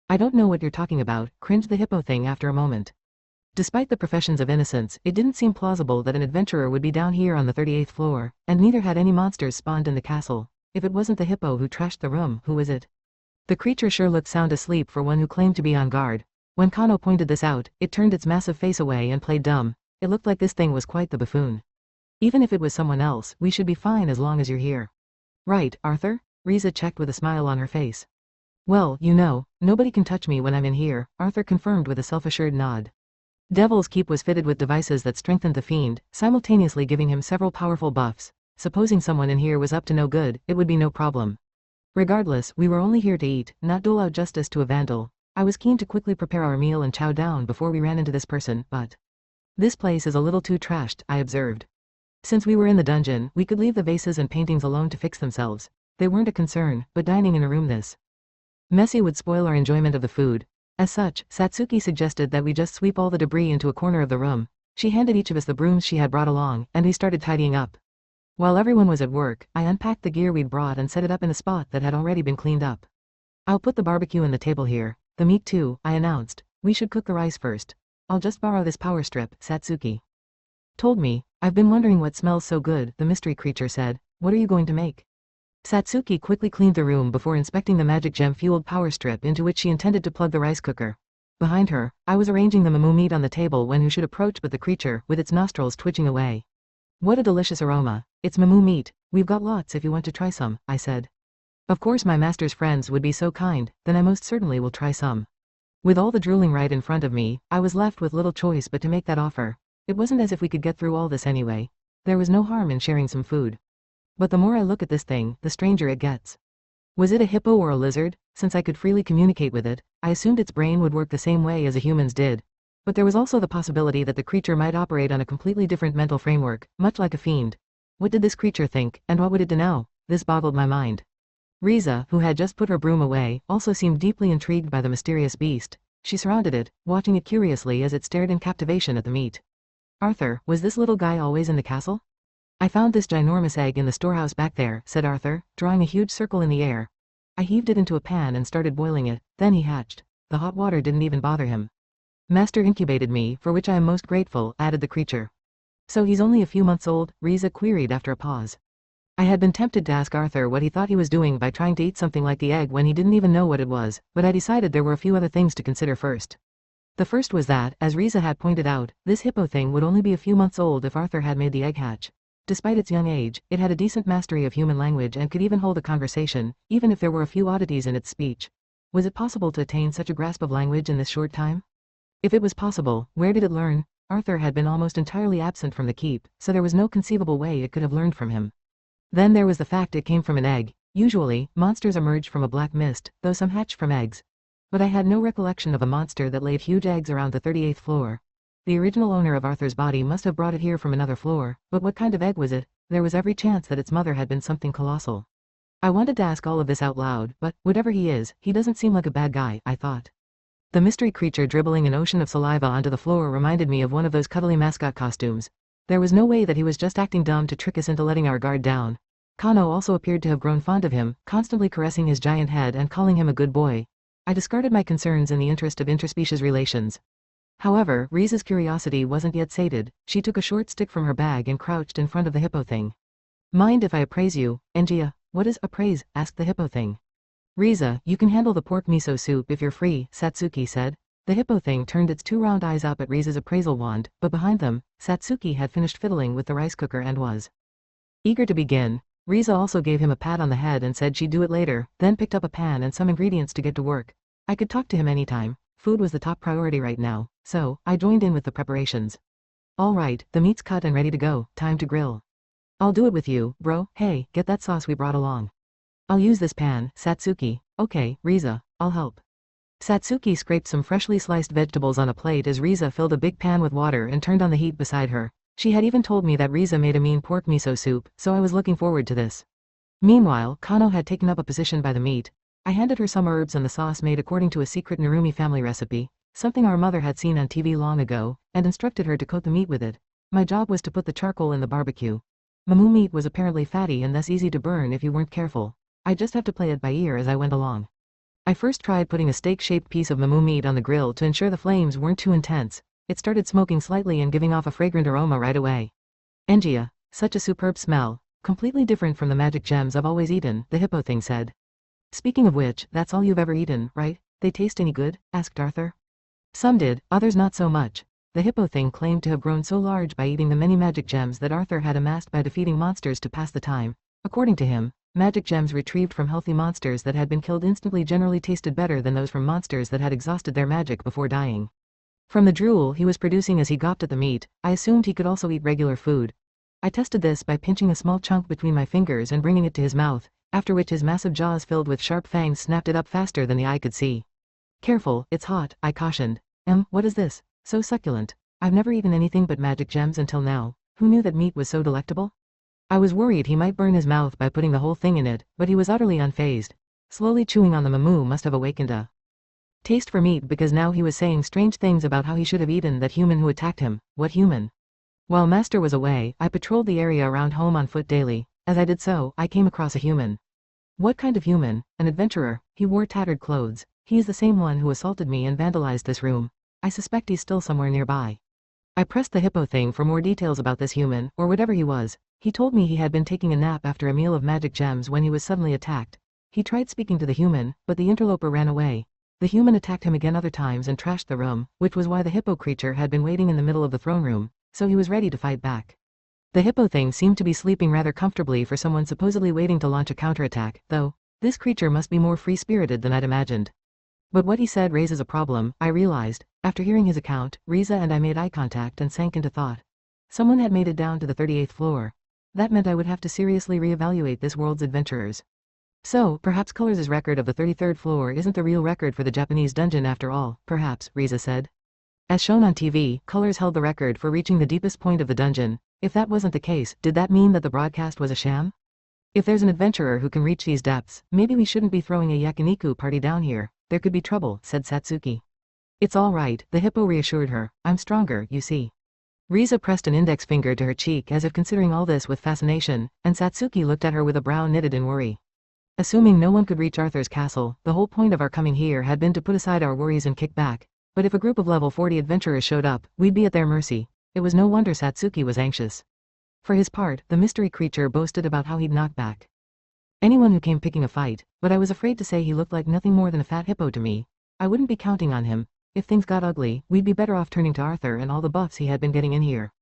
I don't know what you're talking about, cringed the hippo thing after a moment. Despite the professions of innocence, it didn't seem plausible that an adventurer would be down here on the 38th floor, and neither had any monsters spawned in the castle. If it wasn't the hippo who trashed the room, who was it? The creature sure looked sound asleep for one who claimed to be on guard. When Kano pointed this out, it turned its massive face away and played dumb. It looked like this thing was quite the buffoon. Even if it was someone else, we should be fine as long as you're here. Right, Arthur? Riza checked with a smile on her face. Well, you know, nobody can touch me when I'm in here, Arthur confirmed with a self-assured nod. Devil's Keep was fitted with devices that strengthened the fiend, simultaneously giving him several powerful buffs. Supposing someone in here was up to no good, it would be no problem. Regardless, we were only here to eat, not dole out justice to a vandal. I was keen to quickly prepare our meal and chow down before we ran into this person, but this place is a little too trashed, I observed. Since we were in the dungeon, we could leave the vases and paintings alone to fix themselves. They weren't a concern, but dining in a room this messy would spoil our enjoyment of the food. As such, Satsuki suggested that we just sweep all the debris into a corner of the room. She handed each of us the brooms she had brought along, and we started tidying up. While everyone was at work, I unpacked the gear we'd brought and set it up in a spot that had already been cleaned up. I'll put the barbecue on the table here. The meat too, I announced. We should cook the rice first. I'll just borrow this power strip, Satsuki told me. I've been wondering what smells so good, the mystery creature said. What are you going to make? Satsuki quickly cleaned the room before inspecting the magic gem-fueled power strip into which she intended to plug the rice cooker. Behind her, I was arranging the mamu meat on the table when who should approach but the creature, with its nostrils twitching away. What a delicious aroma. It's mamu meat. We've got lots if you want to try some, I said. Of course my master's friends would be so kind, then I most certainly will try some. With all the drooling right in front of me, I was left with little choice but to make that offer. It wasn't as if we could get through all this anyway. There was no harm in sharing some food. But the more I look at this thing, the stranger it gets. Was it a hippo or a lizard? Since I could freely communicate with it, I assumed its brain would work the same way as a human's did. But there was also the possibility that the creature might operate on a completely different mental framework, much like a fiend. What did this creature think, and what would it do now? This boggled my mind. Riza, who had just put her broom away, also seemed deeply intrigued by the mysterious beast. She surrounded it, watching it curiously as it stared in captivation at the meat. Arthur, was this little guy always in the castle? I found this ginormous egg in the storehouse back there, said Arthur, drawing a huge circle in the air. I heaved it into a pan and started boiling it, then he hatched. The hot water didn't even bother him. Master incubated me, for which I am most grateful, added the creature. So he's only a few months old? Riza queried after a pause. I had been tempted to ask Arthur what he thought he was doing by trying to eat something like the egg when he didn't even know what it was, but I decided there were a few other things to consider first. The first was that, as Riza had pointed out, this hippo thing would only be a few months old if Arthur had made the egg hatch. Despite its young age, it had a decent mastery of human language and could even hold a conversation, even if there were a few oddities in its speech. Was it possible to attain such a grasp of language in this short time? If it was possible, where did it learn? Arthur had been almost entirely absent from the keep, so there was no conceivable way it could have learned from him. Then there was the fact it came from an egg. Usually, monsters emerged from a black mist, though some hatched from eggs. But I had no recollection of a monster that laid huge eggs around the 38th floor. The original owner of Arthur's body must have brought it here from another floor, but what kind of egg was it? There was every chance that its mother had been something colossal. I wanted to ask all of this out loud, but, whatever he is, he doesn't seem like a bad guy, I thought. The mystery creature dribbling an ocean of saliva onto the floor reminded me of one of those cuddly mascot costumes. There was no way that he was just acting dumb to trick us into letting our guard down. Kano also appeared to have grown fond of him, constantly caressing his giant head and calling him a good boy. I discarded my concerns in the interest of interspecies relations. However, Riza's curiosity wasn't yet sated. She took a short stick from her bag and crouched in front of the hippo thing. Mind if I appraise you, Engia? What is appraise? Asked the hippo thing. Riza, you can handle the pork miso soup if you're free, Satsuki said. The hippo thing turned its 2 round eyes up at Riza's appraisal wand, but behind them, Satsuki had finished fiddling with the rice cooker and was eager to begin. Riza also gave him a pat on the head and said she'd do it later, then picked up a pan and some ingredients to get to work. I could talk to him anytime. Food was the top priority right now, so I joined in with the preparations. All right, the meat's cut and ready to go, time to grill. I'll do it with you, bro. Hey, get that sauce we brought along. I'll use this pan, Satsuki. Okay, Riza, I'll help. Satsuki scraped some freshly sliced vegetables on a plate as Riza filled a big pan with water and turned on the heat beside her. She had even told me that Riza made a mean pork miso soup, so I was looking forward to this. Meanwhile, Kano had taken up a position by the meat. I handed her some herbs and the sauce made according to a secret Narumi family recipe, something our mother had seen on TV long ago, and instructed her to coat the meat with it. My job was to put the charcoal in the barbecue. Mamu meat was apparently fatty and thus easy to burn if you weren't careful. I'd just have to play it by ear as I went along. I first tried putting a steak-shaped piece of mamu meat on the grill to ensure the flames weren't too intense. It started smoking slightly and giving off a fragrant aroma right away. Engia, such a superb smell, completely different from the magic gems I've always eaten, the hippo thing said. Speaking of which, that's all you've ever eaten, right? They taste any good? Asked Arthur. Some did, others not so much. The hippo thing claimed to have grown so large by eating the many magic gems that Arthur had amassed by defeating monsters to pass the time. According to him, magic gems retrieved from healthy monsters that had been killed instantly generally tasted better than those from monsters that had exhausted their magic before dying. From the drool he was producing as he gawped at the meat, I assumed he could also eat regular food. I tested this by pinching a small chunk between my fingers and bringing it to his mouth, after which his massive jaws filled with sharp fangs snapped it up faster than the eye could see. Careful, it's hot, I cautioned. What is this? So succulent. I've never eaten anything but magic gems until now. Who knew that meat was so delectable? I was worried he might burn his mouth by putting the whole thing in it, but he was utterly unfazed. Slowly chewing on the mamu must have awakened a taste for meat because now he was saying strange things about how he should have eaten that human who attacked him. What human? While Master was away, I patrolled the area around home on foot daily. As I did so, I came across a human. What kind of human? An adventurer. He wore tattered clothes. He is the same one who assaulted me and vandalized this room. I suspect he's still somewhere nearby. I pressed the hippo thing for more details about this human, or whatever he was. He told me he had been taking a nap after a meal of magic gems when he was suddenly attacked. He tried speaking to the human, but the interloper ran away. The human attacked him again other times and trashed the room, which was why the hippo creature had been waiting in the middle of the throne room, so he was ready to fight back. The hippo thing seemed to be sleeping rather comfortably for someone supposedly waiting to launch a counterattack, though, this creature must be more free-spirited than I'd imagined. But what he said raises a problem, I realized. After hearing his account, Riza and I made eye contact and sank into thought. Someone had made it down to the 38th floor. That meant I would have to seriously reevaluate this world's adventurers. So, perhaps Colors' record of the 33rd floor isn't the real record for the Japanese dungeon after all, perhaps, Riza said. As shown on TV, Colors held the record for reaching the deepest point of the dungeon. If that wasn't the case, did that mean that the broadcast was a sham? If there's an adventurer who can reach these depths, maybe we shouldn't be throwing a yakiniku party down here. There could be trouble, said Satsuki. It's all right, the hippo reassured her. I'm stronger, you see. Riza pressed an index finger to her cheek as if considering all this with fascination, and Satsuki looked at her with a brow knitted in worry. Assuming no one could reach Arthur's castle, the whole point of our coming here had been to put aside our worries and kick back. But if a group of level 40 adventurers showed up, we'd be at their mercy. It was no wonder Satsuki was anxious. For his part, the mystery creature boasted about how he'd knock back anyone who came picking a fight, but I was afraid to say he looked like nothing more than a fat hippo to me. I wouldn't be counting on him. If things got ugly, we'd be better off turning to Arthur and all the buffs he had been getting in here.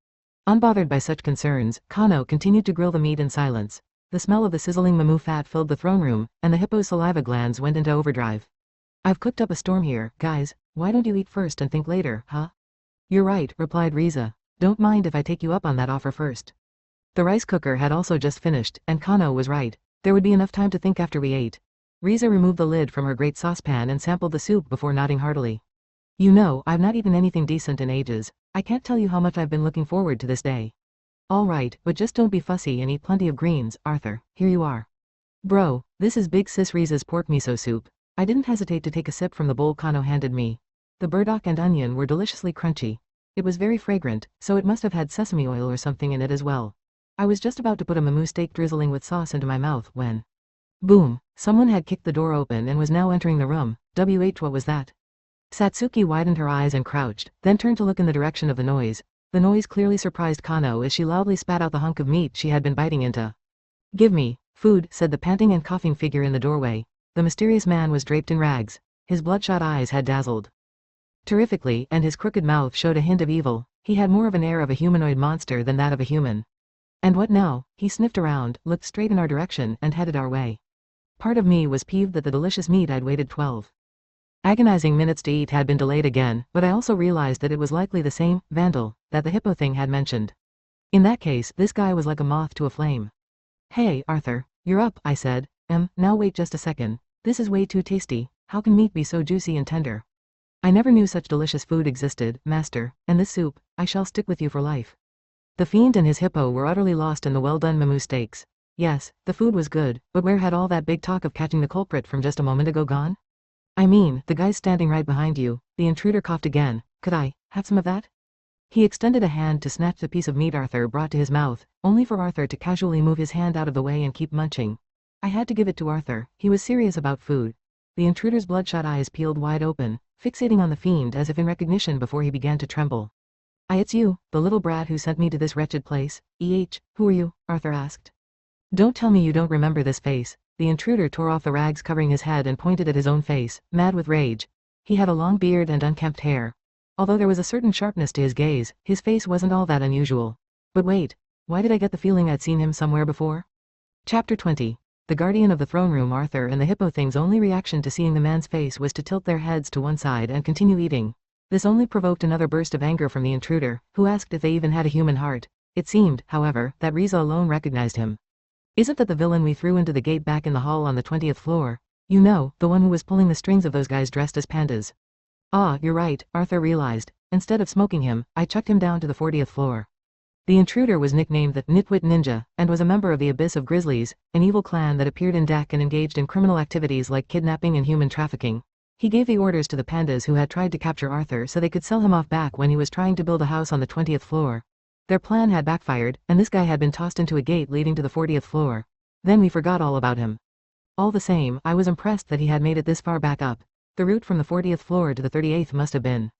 Unbothered by such concerns, Kano continued to grill the meat in silence. The smell of the sizzling mamu fat filled the throne room, and the hippo's saliva glands went into overdrive. I've cooked up a storm here, guys. Why don't you eat first and think later, huh? You're right, replied Riza. Don't mind if I take you up on that offer first. The rice cooker had also just finished, and Kano was right. There would be enough time to think after we ate. Riza removed the lid from her great saucepan and sampled the soup before nodding heartily. You know, I've not eaten anything decent in ages. I can't tell you how much I've been looking forward to this day. All right, but just don't be fussy and eat plenty of greens, Arthur. Here you are. Bro, this is Big Sis Riza's pork miso soup. I didn't hesitate to take a sip from the bowl Kano handed me. The burdock and onion were deliciously crunchy. It was very fragrant, so it must have had sesame oil or something in it as well. I was just about to put a mamu steak drizzling with sauce into my mouth when... Boom! Someone had kicked the door open and was now entering the room. What was that? Satsuki widened her eyes and crouched, then turned to look in the direction of the noise. The noise clearly surprised Kano as she loudly spat out the hunk of meat she had been biting into. Give me food, said the panting and coughing figure in the doorway. The mysterious man was draped in rags. His bloodshot eyes had dazzled terrifically, and his crooked mouth showed a hint of evil. He had more of an air of a humanoid monster than that of a human. And what now? He sniffed around, looked straight in our direction, and headed our way. Part of me was peeved that the delicious meat I'd waited 12 agonizing minutes to eat had been delayed again, but I also realized that it was likely the same vandal that the hippo thing had mentioned. In that case, this guy was like a moth to a flame. Hey, Arthur, you're up, I said. Now wait just a second. This is way too tasty. How can meat be so juicy and tender? I never knew such delicious food existed, master, and this soup, I shall stick with you for life. The fiend and his hippo were utterly lost in the well-done mamu steaks. Yes, the food was good, but where had all that big talk of catching the culprit from just a moment ago gone? I mean, the guy's standing right behind you. The intruder coughed again. Could I have some of that? He extended a hand to snatch the piece of meat Arthur brought to his mouth, only for Arthur to casually move his hand out of the way and keep munching. I had to give it to Arthur. He was serious about food. The intruder's bloodshot eyes peeled wide open, fixating on the fiend as if in recognition before he began to tremble. It's you, the little brat who sent me to this wretched place. Who are you? Arthur asked. Don't tell me you don't remember this face. The intruder tore off the rags covering his head and pointed at his own face, mad with rage. He had a long beard and unkempt hair. Although there was a certain sharpness to his gaze, his face wasn't all that unusual. But wait, why did I get the feeling I'd seen him somewhere before? Chapter 20. The guardian of the throne room Arthur and the hippo thing's only reaction to seeing the man's face was to tilt their heads to one side and continue eating. This only provoked another burst of anger from the intruder, who asked if they even had a human heart. It seemed, however, that Riza alone recognized him. Isn't that the villain we threw into the gate back in the hall on the 20th floor? You know, the one who was pulling the strings of those guys dressed as pandas. Ah, you're right, Arthur realized. Instead of smoking him, I chucked him down to the 40th floor. The intruder was nicknamed the Nitwit Ninja, and was a member of the Abyss of Grizzlies, an evil clan that appeared in Dake and engaged in criminal activities like kidnapping and human trafficking. He gave the orders to the pandas who had tried to capture Arthur so they could sell him off back when he was trying to build a house on the 20th floor. Their plan had backfired, and this guy had been tossed into a gate leading to the 40th floor. Then we forgot all about him. All the same, I was impressed that he had made it this far back up. The route from the 40th floor to the 38th must have been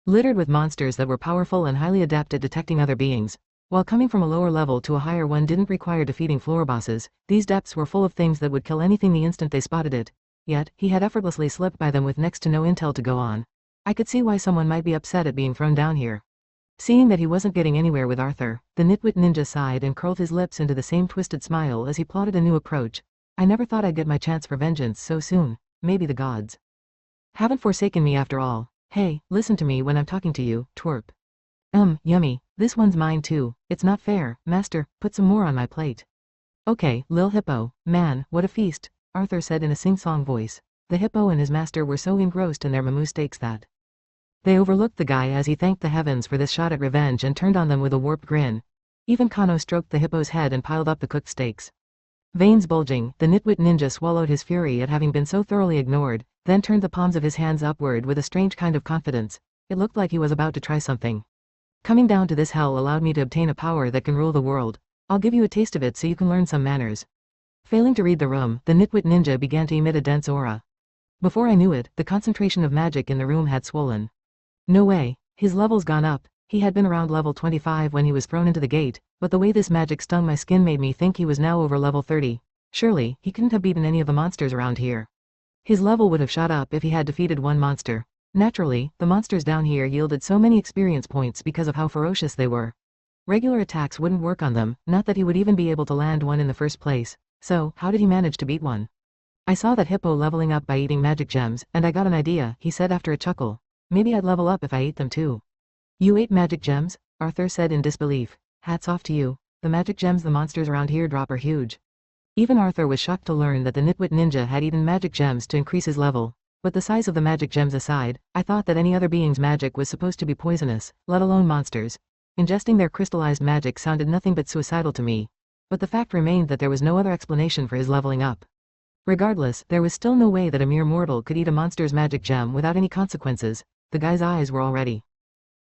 littered with monsters that were powerful and highly adept at detecting other beings. While coming from a lower level to a higher one didn't require defeating floor bosses, these depths were full of things that would kill anything the instant they spotted it. Yet, he had effortlessly slipped by them with next to no intel to go on. I could see why someone might be upset at being thrown down here. Seeing that he wasn't getting anywhere with Arthur, the nitwit ninja sighed and curled his lips into the same twisted smile as he plotted a new approach. I never thought I'd get my chance for vengeance so soon. Maybe the gods haven't forsaken me after all. Hey, listen to me when I'm talking to you, twerp. Yummy. This one's mine too. It's not fair, master, put some more on my plate. Okay, Lil Hippo. Man, what a feast, Arthur said in a sing-song voice. The hippo and his master were so engrossed in their mamu steaks that they overlooked the guy as he thanked the heavens for this shot at revenge and turned on them with a warped grin. Even Kano stroked the hippo's head and piled up the cooked steaks. Veins bulging, the nitwit ninja swallowed his fury at having been so thoroughly ignored, then turned the palms of his hands upward with a strange kind of confidence. It looked like he was about to try something. Coming down to this hell allowed me to obtain a power that can rule the world. I'll give you a taste of it so you can learn some manners. Failing to read the room, the nitwit ninja began to emit a dense aura. Before I knew it, the concentration of magic in the room had swollen. No way, his level's gone up. He had been around level 25 when he was thrown into the gate, but the way this magic stung my skin made me think he was now over level 30. Surely, he couldn't have beaten any of the monsters around here. His level would have shot up if he had defeated one monster. Naturally, the monsters down here yielded so many experience points because of how ferocious they were. Regular attacks wouldn't work on them, not that he would even be able to land one in the first place. So, how did he manage to beat one? I saw that hippo leveling up by eating magic gems, and I got an idea, he said after a chuckle. Maybe I'd level up if I ate them too. You ate magic gems? Arthur said in disbelief. Hats off to you. The magic gems the monsters around here drop are huge. Even Arthur was shocked to learn that the nitwit ninja had eaten magic gems to increase his level. But the size of the magic gems aside, I thought that any other being's magic was supposed to be poisonous, let alone monsters. Ingesting their crystallized magic sounded nothing but suicidal to me. But the fact remained that there was no other explanation for his leveling up. Regardless, there was still no way that a mere mortal could eat a monster's magic gem without any consequences. The guy's eyes were already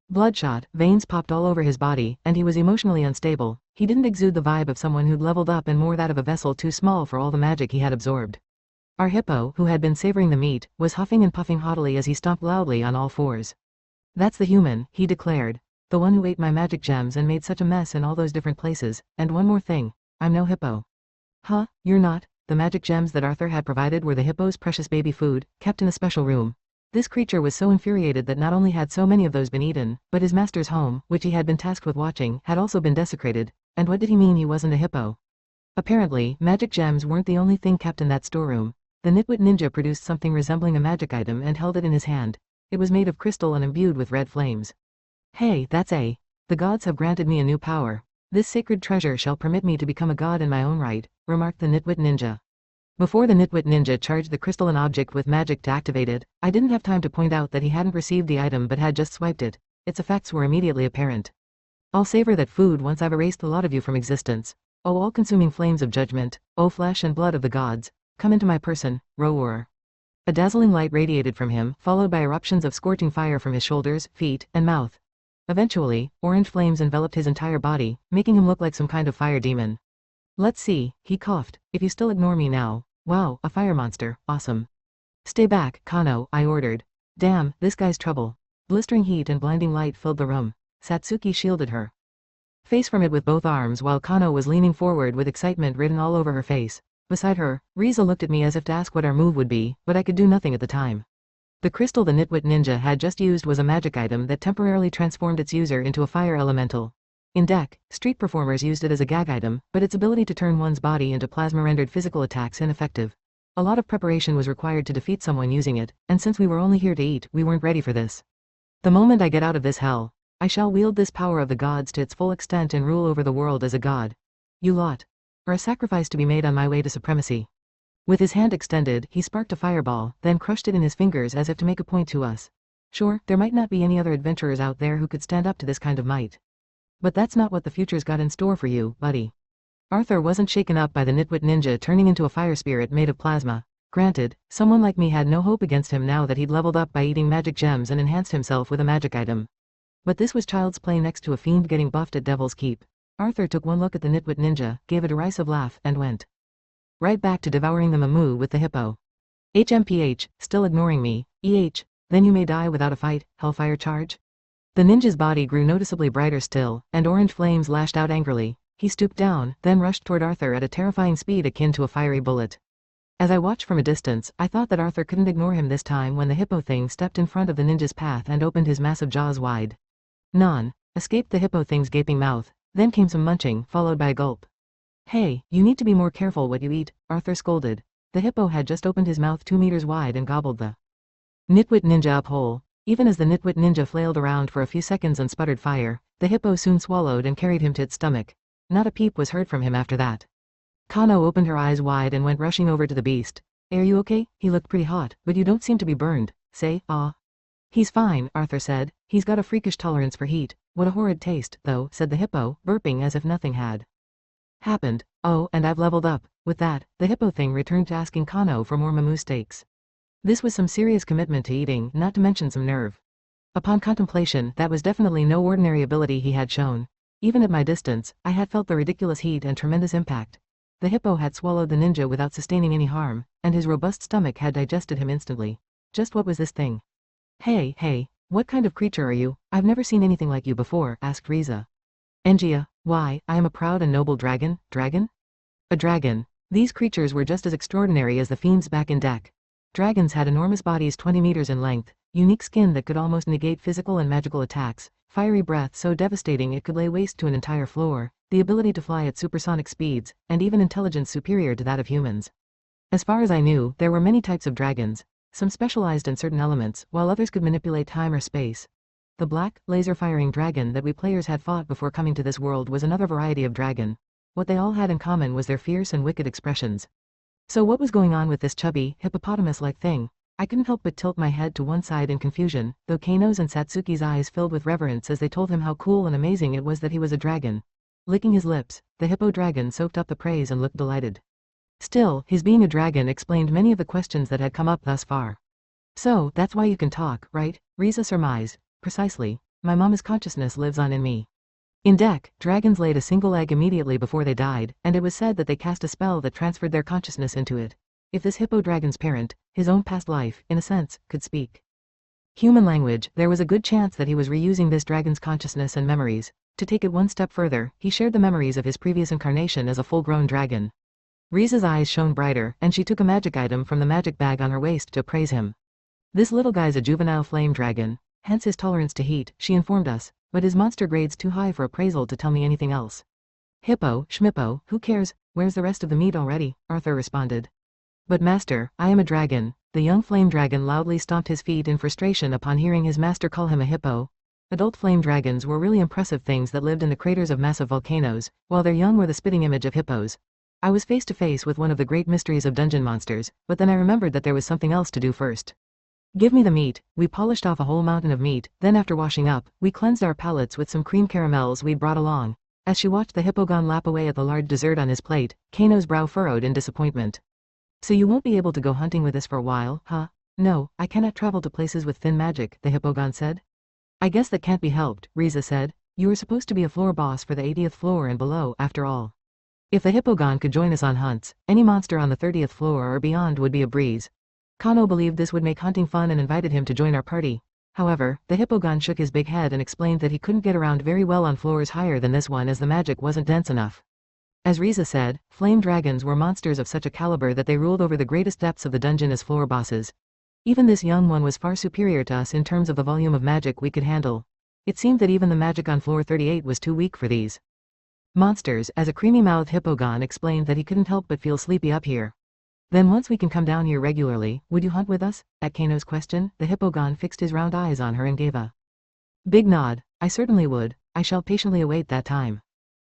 bloodshot, veins popped all over his body, and he was emotionally unstable. He didn't exude the vibe of someone who'd leveled up and more that of a vessel too small for all the magic he had absorbed. Our hippo, who had been savoring the meat, was huffing and puffing haughtily as he stomped loudly on all fours. That's the human, he declared. The one who ate my magic gems and made such a mess in all those different places, and one more thing, I'm no hippo. Huh, you're not? The magic gems that Arthur had provided were the hippo's precious baby food, kept in a special room. This creature was so infuriated that not only had so many of those been eaten, but his master's home, which he had been tasked with watching, had also been desecrated. And what did he mean he wasn't a hippo? Apparently, magic gems weren't the only thing kept in that storeroom. The nitwit ninja produced something resembling a magic item and held it in his hand. It was made of crystal and imbued with red flames. Hey, that's the gods have granted me a new power. This sacred treasure shall permit me to become a god in my own right, remarked the nitwit ninja. Before the nitwit ninja charged the crystalline object with magic to activate it, I didn't have time to point out that he hadn't received the item but had just swiped it. Its effects were immediately apparent. I'll savor that food once I've erased the lot of you from existence. O all-consuming flames of judgment, O flesh and blood of the gods, come into my person, roar. A dazzling light radiated from him, followed by eruptions of scorching fire from his shoulders, feet, and mouth. Eventually, orange flames enveloped his entire body, making him look like some kind of fire demon. Let's see, he coughed, if you still ignore me now. Wow, a fire monster, awesome. Stay back, Kano, I ordered. Damn, this guy's trouble. Blistering heat and blinding light filled the room. Satsuki shielded her face from it with both arms while Kano was leaning forward with excitement written all over her face. Beside her, Riza looked at me as if to ask what our move would be, but I could do nothing at the time. The crystal the nitwit ninja had just used was a magic item that temporarily transformed its user into a fire elemental. In Dek, street performers used it as a gag item, but its ability to turn one's body into plasma rendered physical attacks ineffective. A lot of preparation was required to defeat someone using it, and since we were only here to eat, we weren't ready for this. The moment I get out of this hell, I shall wield this power of the gods to its full extent and rule over the world as a god. You lot are a sacrifice to be made on my way to supremacy. With his hand extended, he sparked a fireball, then crushed it in his fingers as if to make a point to us. Sure, there might not be any other adventurers out there who could stand up to this kind of might. But that's not what the future's got in store for you, buddy. Arthur wasn't shaken up by the nitwit ninja turning into a fire spirit made of plasma. Granted, someone like me had no hope against him now that he'd leveled up by eating magic gems and enhanced himself with a magic item. But this was child's play next to a fiend getting buffed at Devil's Keep. Arthur took one look at the nitwit ninja, gave a derisive laugh, and went right back to devouring the mamu with the hippo. HMPH, still ignoring me, then you may die without a fight, hellfire charge? The ninja's body grew noticeably brighter still, and orange flames lashed out angrily. He stooped down, then rushed toward Arthur at a terrifying speed akin to a fiery bullet. As I watched from a distance, I thought that Arthur couldn't ignore him this time when the hippo thing stepped in front of the ninja's path and opened his massive jaws wide. Non, escaped the hippo thing's gaping mouth, then came some munching, followed by a gulp. Hey, you need to be more careful what you eat, Arthur scolded. The hippo had just opened his mouth 2 meters wide and gobbled the nitwit ninja up whole. Even as the nitwit ninja flailed around for a few seconds and sputtered fire, the hippo soon swallowed and carried him to its stomach. Not a peep was heard from him after that. Kano opened her eyes wide and went rushing over to the beast. Are you okay? He looked pretty hot, but you don't seem to be burned. Say, ah. He's fine, Arthur said. He's got a freakish tolerance for heat. What a horrid taste, though, said the hippo, burping as if nothing had happened. Oh, and I've leveled up. With that, the hippo thing returned to asking Kano for more mamu steaks. This was some serious commitment to eating, not to mention some nerve. Upon contemplation, that was definitely no ordinary ability he had shown. Even at my distance, I had felt the ridiculous heat and tremendous impact. The hippo had swallowed the ninja without sustaining any harm, and his robust stomach had digested him instantly. Just what was this thing? Hey, what kind of creature are you? I've never seen anything like you before, asked Riza. Engia, why, I am a proud and noble dragon. Dragon? A dragon. These creatures were just as extraordinary as the fiends back in deck. Dragons had enormous bodies 20 meters in length, unique skin that could almost negate physical and magical attacks, fiery breath so devastating it could lay waste to an entire floor, the ability to fly at supersonic speeds, and even intelligence superior to that of humans. As far as I knew, there were many types of dragons. Some specialized in certain elements, while others could manipulate time or space. The black, laser-firing dragon that we players had fought before coming to this world was another variety of dragon. What they all had in common was their fierce and wicked expressions. So what was going on with this chubby, hippopotamus-like thing? I couldn't help but tilt my head to one side in confusion, though Kano's and Satsuki's eyes filled with reverence as they told him how cool and amazing it was that he was a dragon. Licking his lips, the hippo dragon soaked up the praise and looked delighted. Still, his being a dragon explained many of the questions that had come up thus far. So, that's why you can talk, right? Riza surmised. Precisely. My mama's consciousness lives on in me. In deck, dragons laid a single egg immediately before they died, and it was said that they cast a spell that transferred their consciousness into it. If this hippo dragon's parent, his own past life, in a sense, could speak human language, there was a good chance that he was reusing this dragon's consciousness and memories. To take it one step further, he shared the memories of his previous incarnation as a full-grown dragon. Riza's eyes shone brighter, and she took a magic item from the magic bag on her waist to praise him. This little guy's a juvenile flame dragon, hence his tolerance to heat, she informed us, but his monster grade's too high for appraisal to tell me anything else. Hippo, schmippo, who cares, where's the rest of the meat already? Arthur responded. But master, I am a dragon. The young flame dragon loudly stomped his feet in frustration upon hearing his master call him a hippo. Adult flame dragons were really impressive things that lived in the craters of massive volcanoes, while their young were the spitting image of hippos. I was face to face with one of the great mysteries of dungeon monsters, but then I remembered that there was something else to do first. Give me the meat. We polished off a whole mountain of meat, then after washing up, we cleansed our palates with some cream caramels we'd brought along. As she watched the hippogon lap away at the large dessert on his plate, Kano's brow furrowed in disappointment. So you won't be able to go hunting with us for a while, huh? No, I cannot travel to places with thin magic, the hippogon said. I guess that can't be helped, Riza said. You were supposed to be a floor boss for the 80th floor and below, after all. If the hippogon could join us on hunts, any monster on the 30th floor or beyond would be a breeze. Kano believed this would make hunting fun and invited him to join our party. However, the hippogon shook his big head and explained that he couldn't get around very well on floors higher than this one as the magic wasn't dense enough. As Riza said, flame dragons were monsters of such a caliber that they ruled over the greatest depths of the dungeon as floor bosses. Even this young one was far superior to us in terms of the volume of magic we could handle. It seemed that even the magic on floor 38 was too weak for these monsters, as a creamy-mouthed hippogon explained that he couldn't help but feel sleepy up here. Then once we can come down here regularly, would you hunt with us? At Kano's question, the hippogon fixed his round eyes on her and gave a big nod. I certainly would. I shall patiently await that time.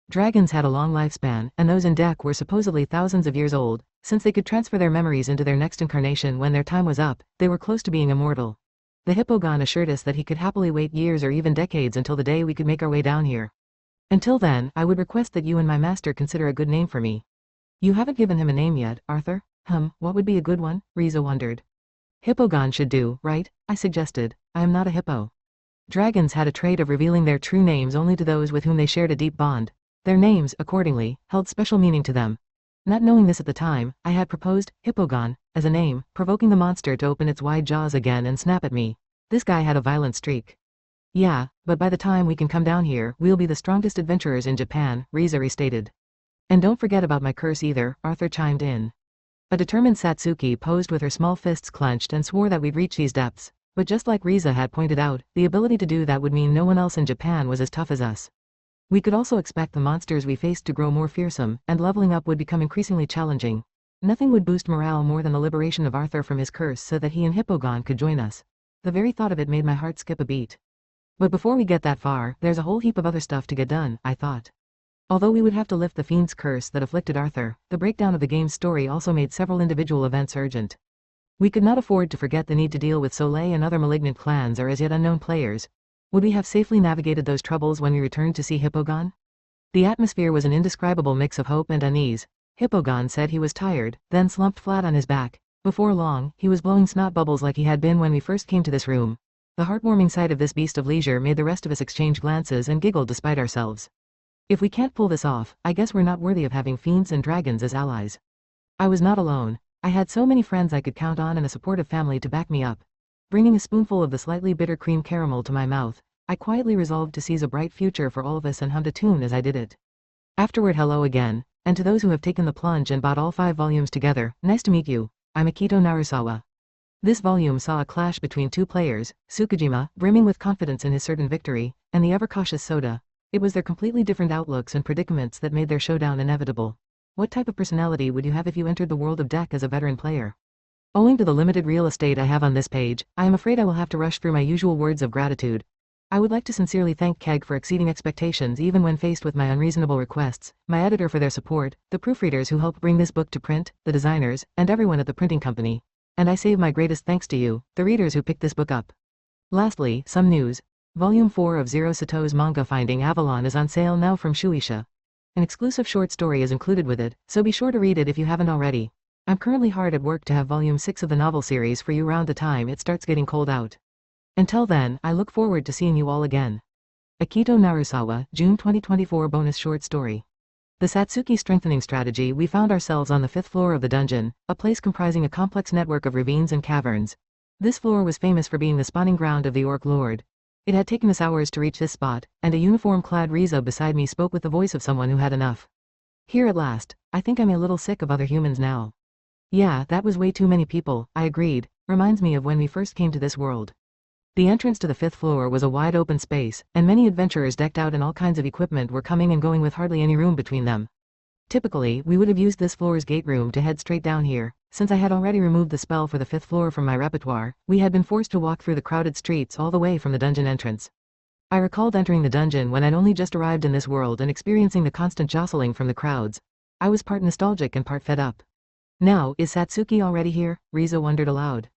Dragons had a long lifespan, and those in deck were supposedly thousands of years old. Since they could transfer their memories into their next incarnation when their time was up, they were close to being immortal. The hippogon assured us that he could happily wait years or even decades until the day we could make our way down here. Until then, I would request that you and my master consider a good name for me. You haven't given him a name yet, Arthur? What would be a good one? Riza wondered. Hippogon should do, right? I suggested. I am not a hippo. Dragons had a trait of revealing their true names only to those with whom they shared a deep bond. Their names, accordingly, held special meaning to them. Not knowing this at the time, I had proposed hippogon as a name, provoking the monster to open its wide jaws again and snap at me. This guy had a violent streak. Yeah, but by the time we can come down here, we'll be the strongest adventurers in Japan, Riza restated. And don't forget about my curse either, Arthur chimed in. A determined Satsuki posed with her small fists clenched and swore that we'd reach these depths, but just like Riza had pointed out, the ability to do that would mean no one else in Japan was as tough as us. We could also expect the monsters we faced to grow more fearsome, and leveling up would become increasingly challenging. Nothing would boost morale more than the liberation of Arthur from his curse so that he and Hippogon could join us. The very thought of it made my heart skip a beat. But before we get that far, there's a whole heap of other stuff to get done, I thought. Although we would have to lift the fiend's curse that afflicted Arthur, the breakdown of the game's story also made several individual events urgent. We could not afford to forget the need to deal with Soleil and other malignant clans or as yet unknown players. Would we have safely navigated those troubles when we returned to see Hippogon? The atmosphere was an indescribable mix of hope and unease. Hippogon said he was tired, then slumped flat on his back. Before long, he was blowing snot bubbles like he had been when we first came to this room. The heartwarming sight of this beast of leisure made the rest of us exchange glances and giggle despite ourselves. If we can't pull this off, I guess we're not worthy of having fiends and dragons as allies. I was not alone. I had so many friends I could count on and a supportive family to back me up. Bringing a spoonful of the slightly bitter cream caramel to my mouth, I quietly resolved to seize a bright future for all of us and hummed a tune as I did it. Afterward, hello again, and to those who have taken the plunge and bought all 5 volumes together, nice to meet you. I'm Akito Narusawa. This volume saw a clash between 2 players, Tsukijima, brimming with confidence in his certain victory, and the ever-cautious Soda. It was their completely different outlooks and predicaments that made their showdown inevitable. What type of personality would you have if you entered the world of Dake as a veteran player? Owing to the limited real estate I have on this page, I am afraid I will have to rush through my usual words of gratitude. I would like to sincerely thank Kage for exceeding expectations even when faced with my unreasonable requests, my editor for their support, the proofreaders who helped bring this book to print, the designers, and everyone at the printing company. And I save my greatest thanks to you, the readers who picked this book up. Lastly, some news. Volume 4 of Zero Sato's manga Finding Avalon is on sale now from Shueisha. An exclusive short story is included with it, so be sure to read it if you haven't already. I'm currently hard at work to have Volume 6 of the novel series for you around the time it starts getting cold out. Until then, I look forward to seeing you all again. Akito Narusawa, June 2024 bonus short story. The Satsuki strengthening strategy. We found ourselves on the 5th floor of the dungeon, a place comprising a complex network of ravines and caverns. This floor was famous for being the spawning ground of the Orc Lord. It had taken us hours to reach this spot, and a uniform-clad Riza beside me spoke with the voice of someone who had enough. Here at last. I think I'm a little sick of other humans now. Yeah, that was way too many people, I agreed. Reminds me of when we first came to this world. The entrance to the 5th floor was a wide open space, and many adventurers decked out in all kinds of equipment were coming and going with hardly any room between them. Typically, we would have used this floor's gate room to head straight down here. Since I had already removed the spell for the 5th floor from my repertoire, we had been forced to walk through the crowded streets all the way from the dungeon entrance. I recalled entering the dungeon when I'd only just arrived in this world and experiencing the constant jostling from the crowds. I was part nostalgic and part fed up. Now, is Satsuki already here? Riza wondered aloud.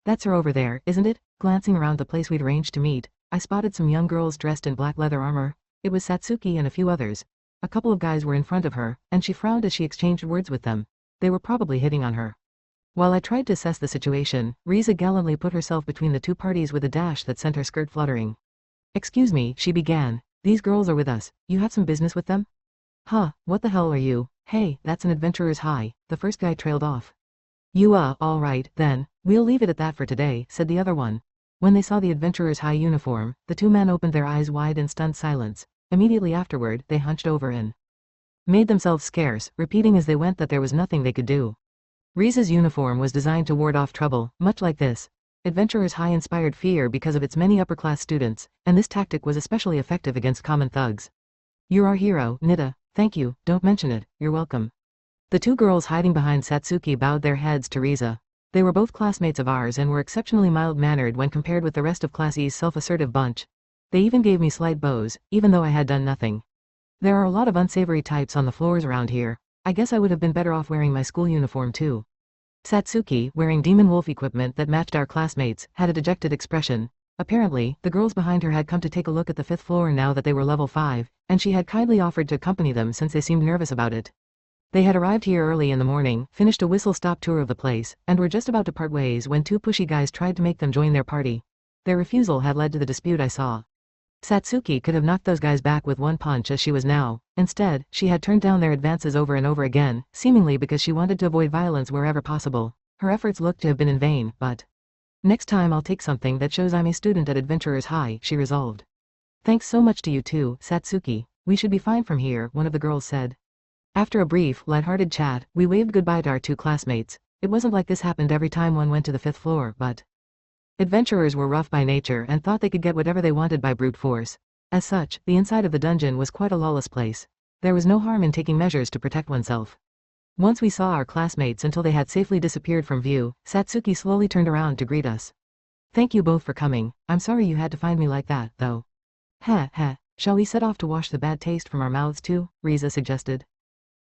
That's her over there, isn't it? Glancing around the place we'd arranged to meet, I spotted some young girls dressed in black leather armor. It was Satsuki and a few others. A couple of guys were in front of her, and she frowned as she exchanged words with them. They were probably hitting on her. While I tried to assess the situation, Riza gallantly put herself between the 2 parties with a dash that sent her skirt fluttering. Excuse me, she began. These girls are with us. You have some business with them? Huh, what the hell are you? Hey, that's an adventurer's high. The first guy trailed off. All right, then. We'll leave it at that for today, said the other one. When they saw the adventurer's high uniform, the 2 men opened their eyes wide in stunned silence. Immediately afterward, they hunched over and made themselves scarce, repeating as they went that there was nothing they could do. Riza's uniform was designed to ward off trouble, much like this. Adventurer's high inspired fear because of its many upper-class students, and this tactic was especially effective against common thugs. You're our hero, Nida. Thank you, don't mention it, you're welcome. The 2 girls hiding behind Satsuki bowed their heads to Riza. They were both classmates of ours and were exceptionally mild-mannered when compared with the rest of Class E's self-assertive bunch. They even gave me slight bows, even though I had done nothing. There are a lot of unsavory types on the floors around here. I guess I would have been better off wearing my school uniform too. Satsuki, wearing demon wolf equipment that matched our classmates, had a dejected expression. Apparently, the girls behind her had come to take a look at the 5th floor now that they were level 5, and she had kindly offered to accompany them since they seemed nervous about it. They had arrived here early in the morning, finished a whistle-stop tour of the place, and were just about to part ways when 2 pushy guys tried to make them join their party. Their refusal had led to the dispute I saw. Satsuki could have knocked those guys back with one punch as she was now. Instead, she had turned down their advances over and over again, seemingly because she wanted to avoid violence wherever possible. Her efforts looked to have been in vain, but Next time I'll take something that shows I'm a student at Adventurers High, she resolved. Thanks so much to you too, Satsuki. We should be fine from here, one of the girls said. After a brief, light-hearted chat, we waved goodbye to our 2 classmates. It wasn't like this happened every time one went to the 5th floor, but adventurers were rough by nature and thought they could get whatever they wanted by brute force. As such, the inside of the dungeon was quite a lawless place. There was no harm in taking measures to protect oneself. Once we saw our classmates until they had safely disappeared from view, Satsuki slowly turned around to greet us. Thank you both for coming. I'm sorry you had to find me like that, though. Heh. Shall we set off to wash the bad taste from our mouths too? Riza suggested.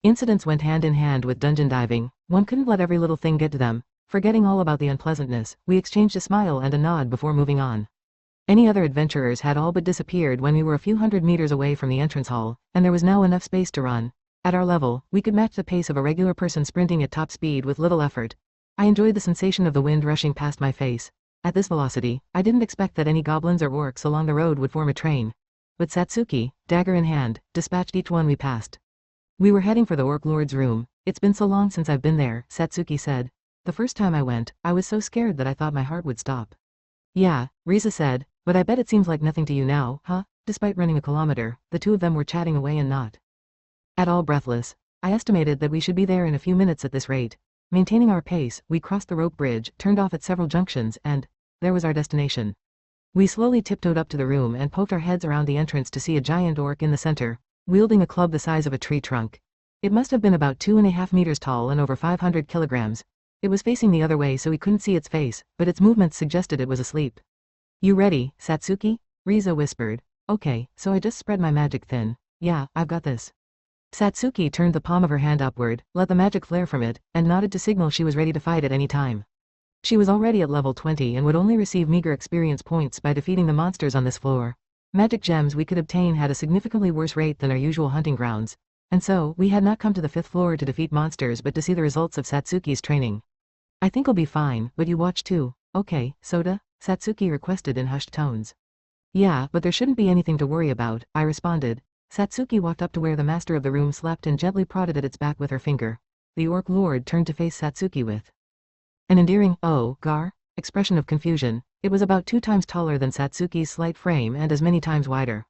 Incidents went hand in hand with dungeon diving. One couldn't let every little thing get to them. Forgetting all about the unpleasantness, we exchanged a smile and a nod before moving on. Any other adventurers had all but disappeared when we were a few hundred meters away from the entrance hall, and there was now enough space to run. At our level, we could match the pace of a regular person sprinting at top speed with little effort. I enjoyed the sensation of the wind rushing past my face. At this velocity, I didn't expect that any goblins or orcs along the road would form a train. But Satsuki, dagger in hand, dispatched each one we passed. We were heading for the Orc Lord's room. It's been so long since I've been there, Satsuki said. The first time I went, I was so scared that I thought my heart would stop. Yeah, Riza said, but I bet it seems like nothing to you now, huh? Despite running a kilometer, the 2 of them were chatting away and not at all breathless. I estimated that we should be there in a few minutes at this rate. Maintaining our pace, we crossed the rope bridge, turned off at several junctions, and there was our destination. We slowly tiptoed up to the room and poked our heads around the entrance to see a giant orc in the center, wielding a club the size of a tree trunk. It must have been about 2.5 meters tall and over 500 kilograms. It was facing the other way so we couldn't see its face, but its movements suggested it was asleep. You ready, Satsuki? Riza whispered. Okay, so I just spread my magic thin. Yeah, I've got this. Satsuki turned the palm of her hand upward, let the magic flare from it, and nodded to signal she was ready to fight at any time. She was already at level 20 and would only receive meager experience points by defeating the monsters on this floor. Magic gems we could obtain had a significantly worse rate than our usual hunting grounds, and so, we had not come to the 5th floor to defeat monsters but to see the results of Satsuki's training. I think I'll be fine, but you watch too. Okay, soda? Satsuki requested in hushed tones. Yeah, but there shouldn't be anything to worry about, I responded. Satsuki walked up to where the master of the room slept and gently prodded at its back with her finger. The Orc Lord turned to face Satsuki with an endearing, oh, gar, expression of confusion. It was about 2 times taller than Satsuki's slight frame and as many times wider.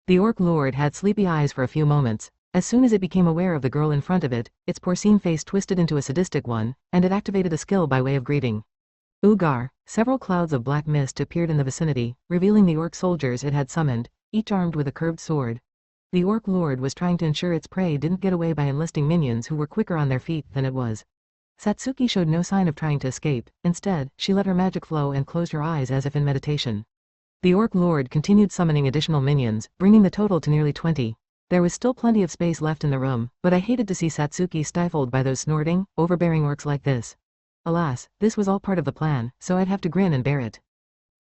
The Orc Lord had sleepy eyes for a few moments. As soon as it became aware of the girl in front of it, its porcine face twisted into a sadistic one, and it activated a skill by way of greeting. Ugar, several clouds of black mist appeared in the vicinity, revealing the orc soldiers it had summoned, each armed with a curved sword. The Orc Lord was trying to ensure its prey didn't get away by enlisting minions who were quicker on their feet than it was. Satsuki showed no sign of trying to escape. Instead, she let her magic flow and closed her eyes as if in meditation. The Orc Lord continued summoning additional minions, bringing the total to nearly 20. There was still plenty of space left in the room, but I hated to see Satsuki stifled by those snorting, overbearing orcs like this. Alas, this was all part of the plan, so I'd have to grin and bear it.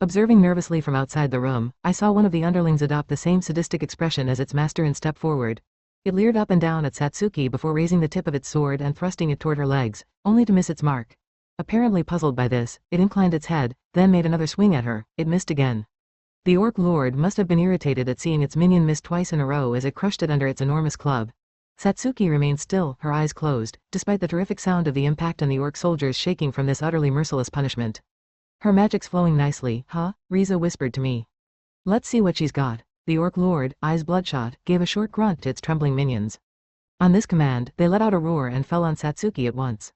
Observing nervously from outside the room, I saw one of the underlings adopt the same sadistic expression as its master and step forward. It leered up and down at Satsuki before raising the tip of its sword and thrusting it toward her legs, only to miss its mark. Apparently puzzled by this, it inclined its head, then made another swing at her. It missed again. The Orc Lord must have been irritated at seeing its minion miss twice in a row as it crushed it under its enormous club. Satsuki remained still, her eyes closed, despite the terrific sound of the impact and the orc soldiers shaking from this utterly merciless punishment. Her magic's flowing nicely, huh? Riza whispered to me. Let's see what she's got. The Orc Lord, eyes bloodshot, gave a short grunt to its trembling minions. On this command, they let out a roar and fell on Satsuki at once.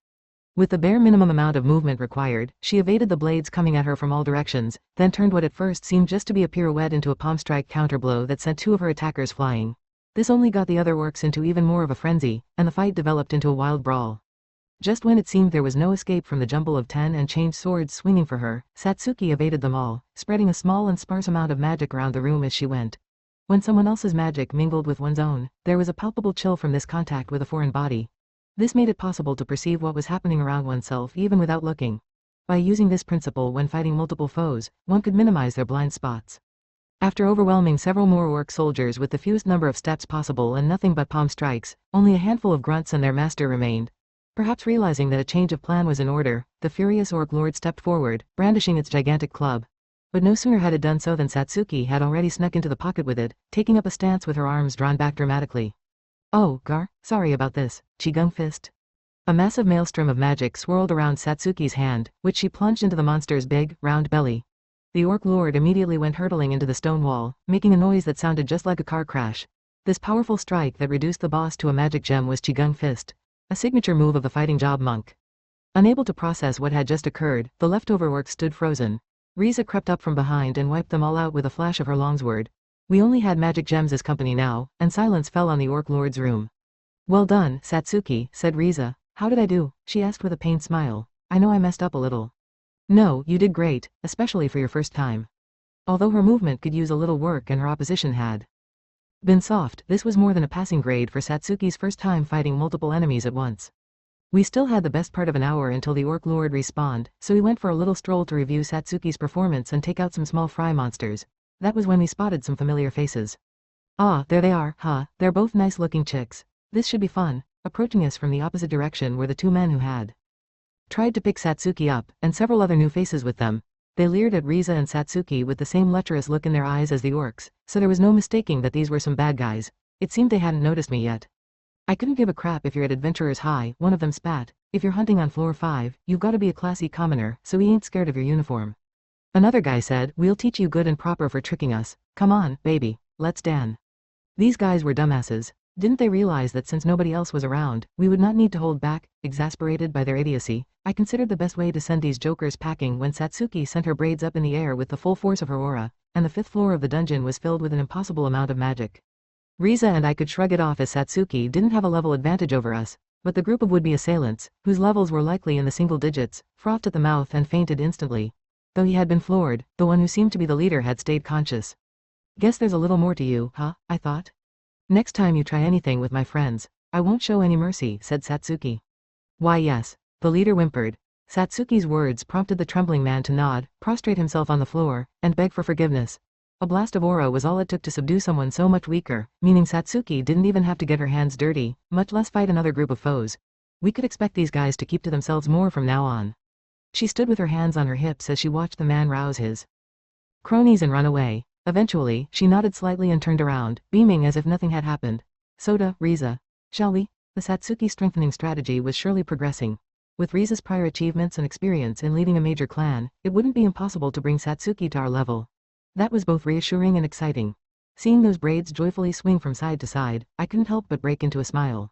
With the bare minimum amount of movement required, she evaded the blades coming at her from all directions, then turned what at first seemed just to be a pirouette into a palm strike counterblow that sent 2 of her attackers flying. This only got the other orcs into even more of a frenzy, and the fight developed into a wild brawl. Just when it seemed there was no escape from the jumble of 10 and change swords swinging for her, Satsuki evaded them all, spreading a small and sparse amount of magic around the room as she went. When someone else's magic mingled with one's own, there was a palpable chill from this contact with a foreign body. This made it possible to perceive what was happening around oneself even without looking. By using this principle when fighting multiple foes, one could minimize their blind spots. After overwhelming several more orc soldiers with the fewest number of steps possible and nothing but palm strikes, only a handful of grunts and their master remained. Perhaps realizing that a change of plan was in order, the furious Orc Lord stepped forward, brandishing its gigantic club. But no sooner had it done so than Satsuki had already snuck into the pocket with it, taking up a stance with her arms drawn back dramatically. Oh, Gar, sorry about this, Chigung fist. A massive maelstrom of magic swirled around Satsuki's hand, which she plunged into the monster's big, round belly. The Orc Lord immediately went hurtling into the stone wall, making a noise that sounded just like a car crash. This powerful strike that reduced the boss to a magic gem was Qigong Fist, a signature move of the fighting job monk. Unable to process what had just occurred, the leftover orcs stood frozen. Riza crept up from behind and wiped them all out with a flash of her longsword. We only had magic gems as company now, and silence fell on the Orc Lord's room. Well done, Satsuki, said Riza. How did I do? She asked with a pained smile. I know I messed up a little. No, you did great, especially for your first time. Although her movement could use a little work and her opposition had been soft, this was more than a passing grade for Satsuki's first time fighting multiple enemies at once. We still had the best part of an hour until the Orc Lord respawned, so we went for a little stroll to review Satsuki's performance and take out some small fry monsters. That was when we spotted some familiar faces. Ah, there they are, huh, they're both nice-looking chicks. This should be fun. Approaching us from the opposite direction were the two men who had tried to pick Satsuki up, and several other new faces with them. They leered at Riza and Satsuki with the same lecherous look in their eyes as the orcs, so there was no mistaking that these were some bad guys. It seemed they hadn't noticed me yet. I couldn't give a crap if you're at Adventurer's High, one of them spat. If you're hunting on floor 5, you've got to be a classy commoner, so we ain't scared of your uniform. Another guy said, we'll teach you good and proper for tricking us. Come on, baby, let's dan. These guys were dumbasses. Didn't they realize that since nobody else was around, we would not need to hold back? Exasperated by their idiocy, I considered the best way to send these jokers packing when Satsuki sent her braids up in the air with the full force of her aura, and the 5th floor of the dungeon was filled with an impossible amount of magic. Riza and I could shrug it off as Satsuki didn't have a level advantage over us, but the group of would-be assailants, whose levels were likely in the single digits, frothed at the mouth and fainted instantly. Though he had been floored, the one who seemed to be the leader had stayed conscious. Guess there's a little more to you, huh? I thought. Next time you try anything with my friends, I won't show any mercy, said Satsuki. Why yes, the leader whimpered. Satsuki's words prompted the trembling man to nod, prostrate himself on the floor, and beg for forgiveness. A blast of aura was all it took to subdue someone so much weaker, meaning Satsuki didn't even have to get her hands dirty, much less fight another group of foes. We could expect these guys to keep to themselves more from now on. She stood with her hands on her hips as she watched the man rouse his cronies and run away. Eventually, she nodded slightly and turned around, beaming as if nothing had happened. Soda, Riza. Shall we? The Satsuki strengthening strategy was surely progressing. With Riza's prior achievements and experience in leading a major clan, it wouldn't be impossible to bring Satsuki to our level. That was both reassuring and exciting. Seeing those braids joyfully swing from side to side, I couldn't help but break into a smile.